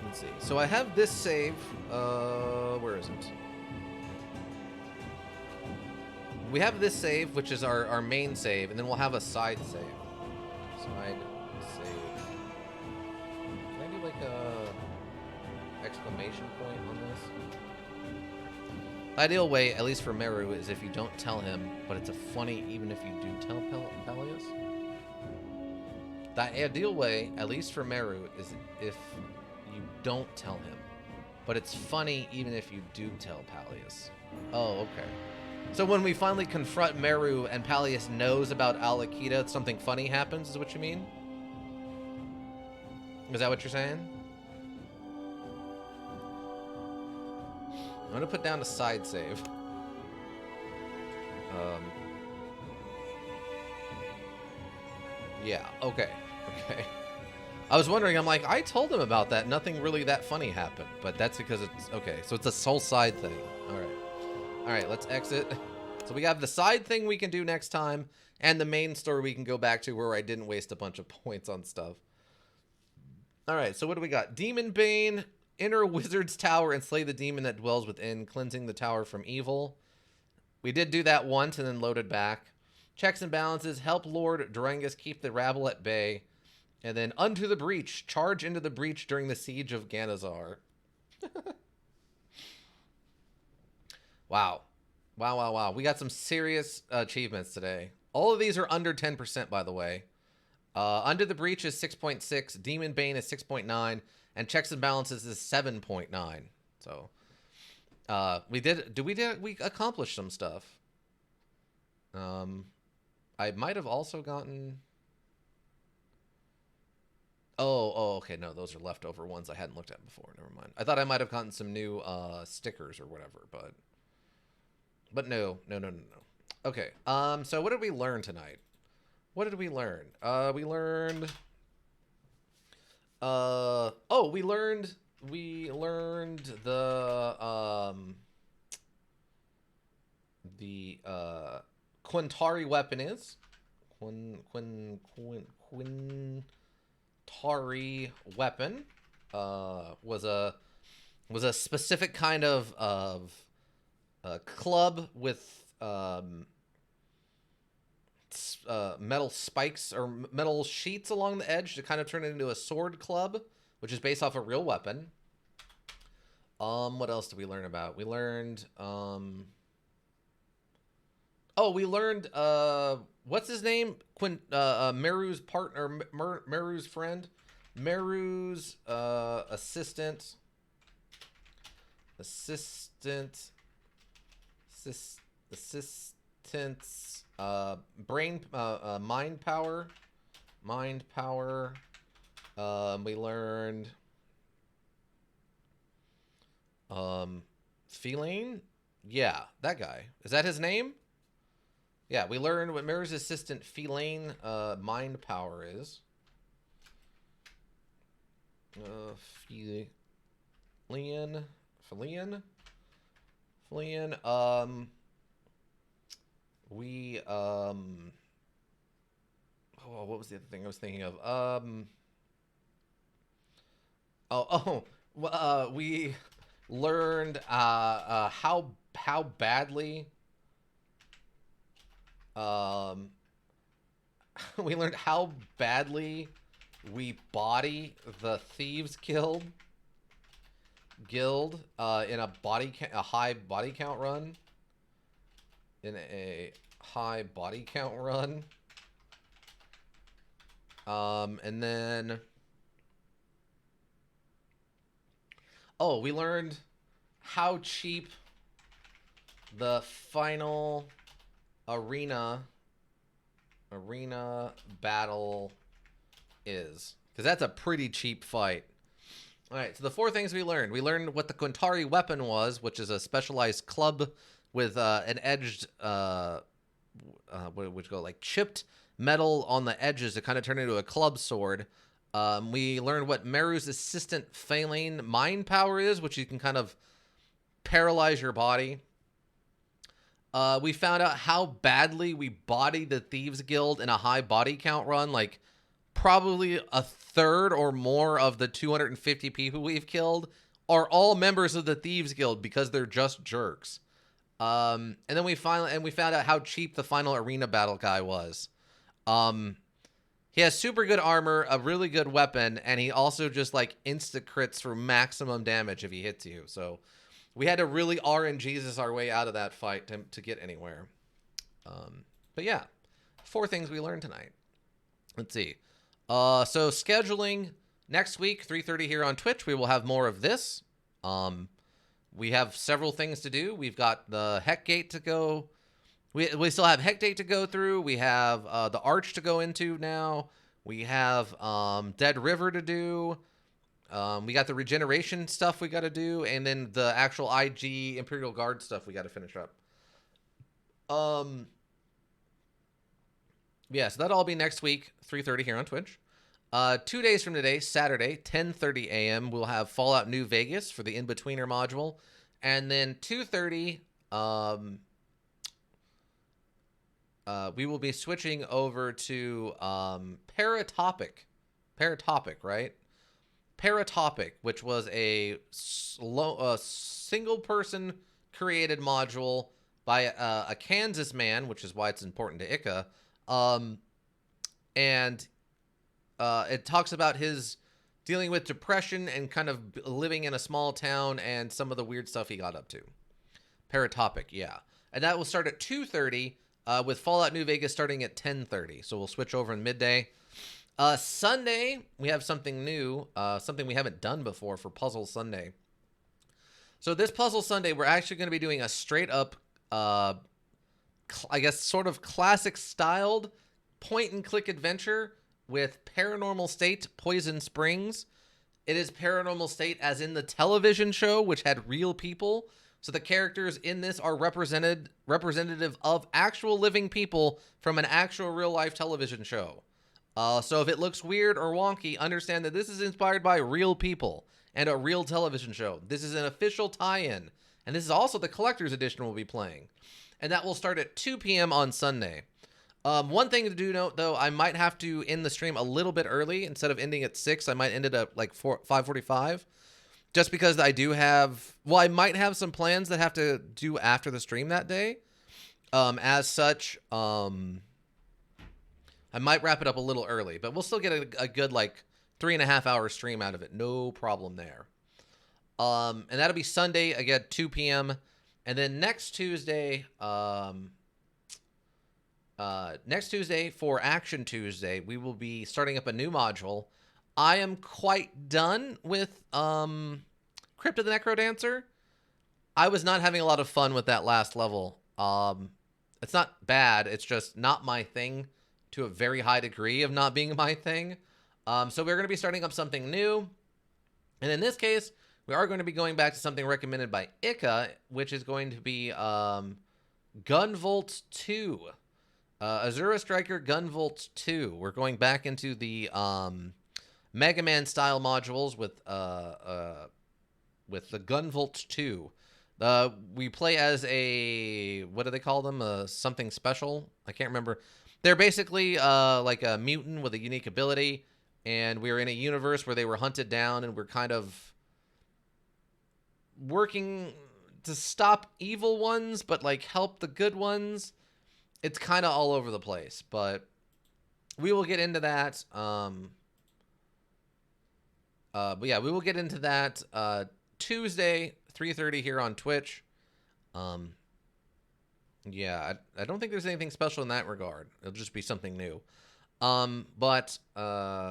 Let's see. So I have this save. Where is it? We have this save, which is our main save. And then we'll have a side save. Side save. Can I do like a exclamation point on this? The ideal way, at least for Meru, is if you don't tell him, but it's a funny even if you do tell Pallius. The ideal way, at least for Meru, is if you don't tell him, but it's funny even if you do tell Pallius. Oh, okay. So when we finally confront Meru and Pallius knows about Al Akita, something funny happens, is what you mean? Is that what you're saying? I'm gonna put down a side save. Yeah, okay. Okay. I was wondering, I'm like, I told him about that. Nothing really that funny happened. But that's because it's... Okay, so it's a soul side thing. Alright. Alright, let's exit. So we have the side thing we can do next time, and the main story we can go back to where I didn't waste a bunch of points on stuff. Alright, so what do we got? Demon Bane Enter a wizard's tower and slay the demon that dwells within, cleansing the tower from evil. We did do that once and then loaded back. Checks and balances. Help Lord Durangus keep the rabble at bay. And then unto the breach. Charge into the breach during the siege of Ganazar. Wow. Wow. We got some serious achievements today. All of these are under 10%, by the way. Under the breach is 6.6. Demon Bane is 6.9. And checks and balances is 7.9. So we accomplished some stuff. I might have also gotten. Oh, okay. No, those are leftover ones I hadn't looked at before. Never mind. I thought I might have gotten some new stickers or whatever, but no. Okay. So what did we learn tonight? What did we learn? We learned. We learned the Quintari weapon is Quintari weapon was a specific kind of club with metal spikes or metal sheets along the edge to kind of turn it into a sword club, which is based off a real weapon. What else did we learn about? We learned what's his name? Meru's partner, Meru's friend, Meru's assistant's brain, mind power. We learned Feline. Yeah, that guy. Is that his name? Yeah, we learned what Meru's assistant Feline mind power is. Feline. What was the other thing I was thinking of? We learned how badly we learned how badly we body the Thieves Guild in a high body count run. And then we learned how cheap the final arena battle is, because that's a pretty cheap fight. All right, so the four things we learned what the Quintari weapon was, which is a specialized club with an edged which go like chipped metal on the edges to kind of turn into a club sword. We learned what Meru's assistant Feline mind power is, which you can kind of paralyze your body. We found out how badly we bodied the Thieves Guild in a high body count run, like probably a third or more of the 250 people we've killed are all members of the Thieves Guild because they're just jerks. And then we found out how cheap the final arena battle guy was. He has super good armor, a really good weapon, and he also just like insta crits for maximum damage if he hits you. So we had to really RNGesus our way out of that fight to get anywhere. But yeah, 4 things we learned tonight. Let's see. So scheduling next week, 3:30 here on Twitch. We will have more of this. We have several things to do. We've got the Heck Gate to go. We still have Heck Gate to go through. We have the Arch to go into now. We have Dead River to do. We got the regeneration stuff we got to do, and then the actual IG Imperial Guard stuff we got to finish up. Yeah, so that'll all be next week, 3:30 here on Twitch. 2 days from today, Saturday, 10:30 a.m., we'll have Fallout New Vegas for the In-Betweener module. And then 2:30, we will be switching over to Paratopic, right? Paratopic, which was a single person created module by a Kansas man, which is why it's important to Ika. And it talks about his dealing with depression and kind of living in a small town and some of the weird stuff he got up to. Paratopic, yeah. And that will start at 2:30 with Fallout New Vegas starting at 10:30. So we'll switch over in midday. Sunday, we have something new, something we haven't done before for Puzzle Sunday. So this Puzzle Sunday, we're actually going to be doing a straight up, I guess, sort of classic styled point and click adventure with Paranormal State Poison Springs. It is Paranormal State as in the television show, which had real people. So the characters in this are representative of actual living people from an actual real life television show. So if it looks weird or wonky, understand that this is inspired by real people and a real television show. This is an official tie-in. And this is also the collector's edition we'll be playing. And that will start at 2 p.m. on Sunday. One thing to do note, though, I might have to end the stream a little bit early. Instead of ending at 6, I might end it at like 5:45. Just because I do have... Well, I might have some plans that have to do after the stream that day. As such... I might wrap it up a little early, but we'll still get a good, like, 3.5 hour stream out of it. No problem there. And that'll be Sunday, again, 2 p.m. And then next Tuesday for Action Tuesday, we will be starting up a new module. I am quite done with Crypt of the Necrodancer. I was not having a lot of fun with that last level. It's not bad. It's just not my thing. To a very high degree of not being my thing. So we're going to be starting up something new. And in this case, we are going to be going back to something recommended by Ika, which is going to be Gunvolt 2. Azura Striker Gunvolt 2. We're going back into the Mega Man style modules with the Gunvolt 2. We play as a... What do they call them? Something special? I can't remember. They're basically like a mutant with a unique ability, and we're in a universe where they were hunted down, and we're kind of working to stop evil ones, but like help the good ones. It's kind of all over the place, but we will get into that. But yeah, we will get into that Tuesday, 3:30 here on Twitch. Yeah, I don't think there's anything special in that regard. It'll just be something new. But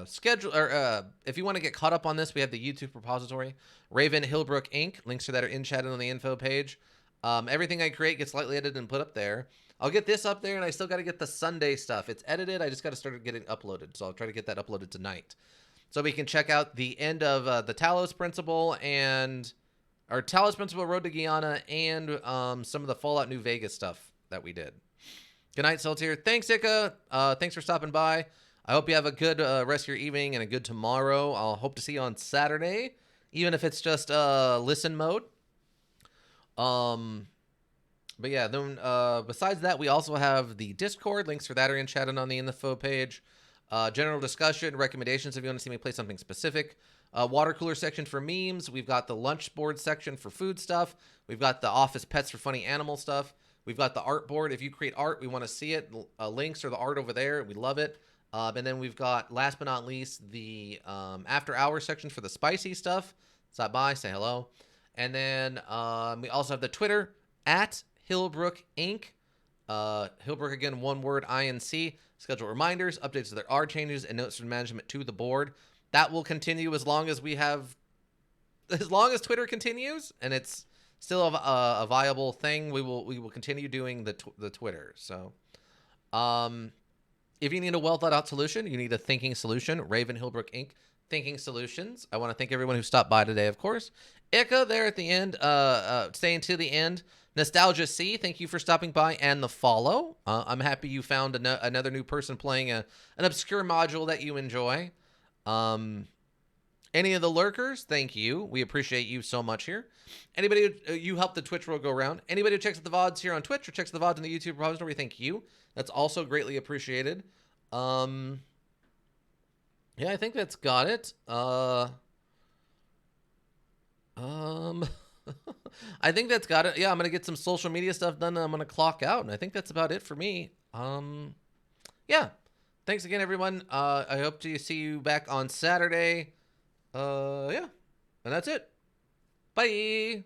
schedule or if you want to get caught up on this, we have the YouTube repository, Raven Hillbrook Inc. Links to that are in chat and on the info page. Everything I create gets slightly edited and put up there. I'll get this up there, and I still got to get the Sunday stuff. It's edited. I just got to start getting uploaded, so I'll try to get that uploaded tonight, so we can check out the end of the Talos Principle and our Talos Principle Road to Guyana and some of the Fallout New Vegas stuff that we did. Good night, Saltier. Thanks, Ika. Thanks for stopping by. I hope you have a good rest of your evening and a good tomorrow. I'll hope to see you on Saturday, even if it's just listen mode. But yeah, then besides that, we also have the Discord. Links for that are in chat and on the info page. General discussion, recommendations if you want to see me play something specific. Water cooler section for memes. We've got the lunch board section for food stuff. We've got the office pets for funny animal stuff. We've got the art board. If you create art, we want to see it. Links are the art over there. We love it. And then we've got, last but not least, the after hours section for the spicy stuff. Stop by, say hello. And then we also have the Twitter at Hillbrook Inc. Hillbrook, again, one word, INC. Schedule reminders, updates if there are changes, and notes from management to the board. That will continue as long as Twitter continues, and it's still a viable thing. We will continue doing the Twitter. So, if you need a well thought out solution, you need a thinking solution. Raven Hillbrook Inc. Thinking Solutions. I want to thank everyone who stopped by today, of course. Ika there at the end, staying to the end. Nostalgia C, thank you for stopping by and the follow. I'm happy you found another new person playing an obscure module that you enjoy. Any of the lurkers, thank you. We appreciate you so much here. Anybody you help the Twitch world go around. Anybody who checks the VODs here on Twitch or checks the VODs in the YouTube repository, thank you. That's also greatly appreciated. Yeah, I think that's got it. Um, I think that's got it. Yeah, I'm gonna get some social media stuff done. And I'm gonna clock out, and I think that's about it for me. Yeah. Thanks again, everyone. I hope to see you back on Saturday. Yeah, and that's it. Bye.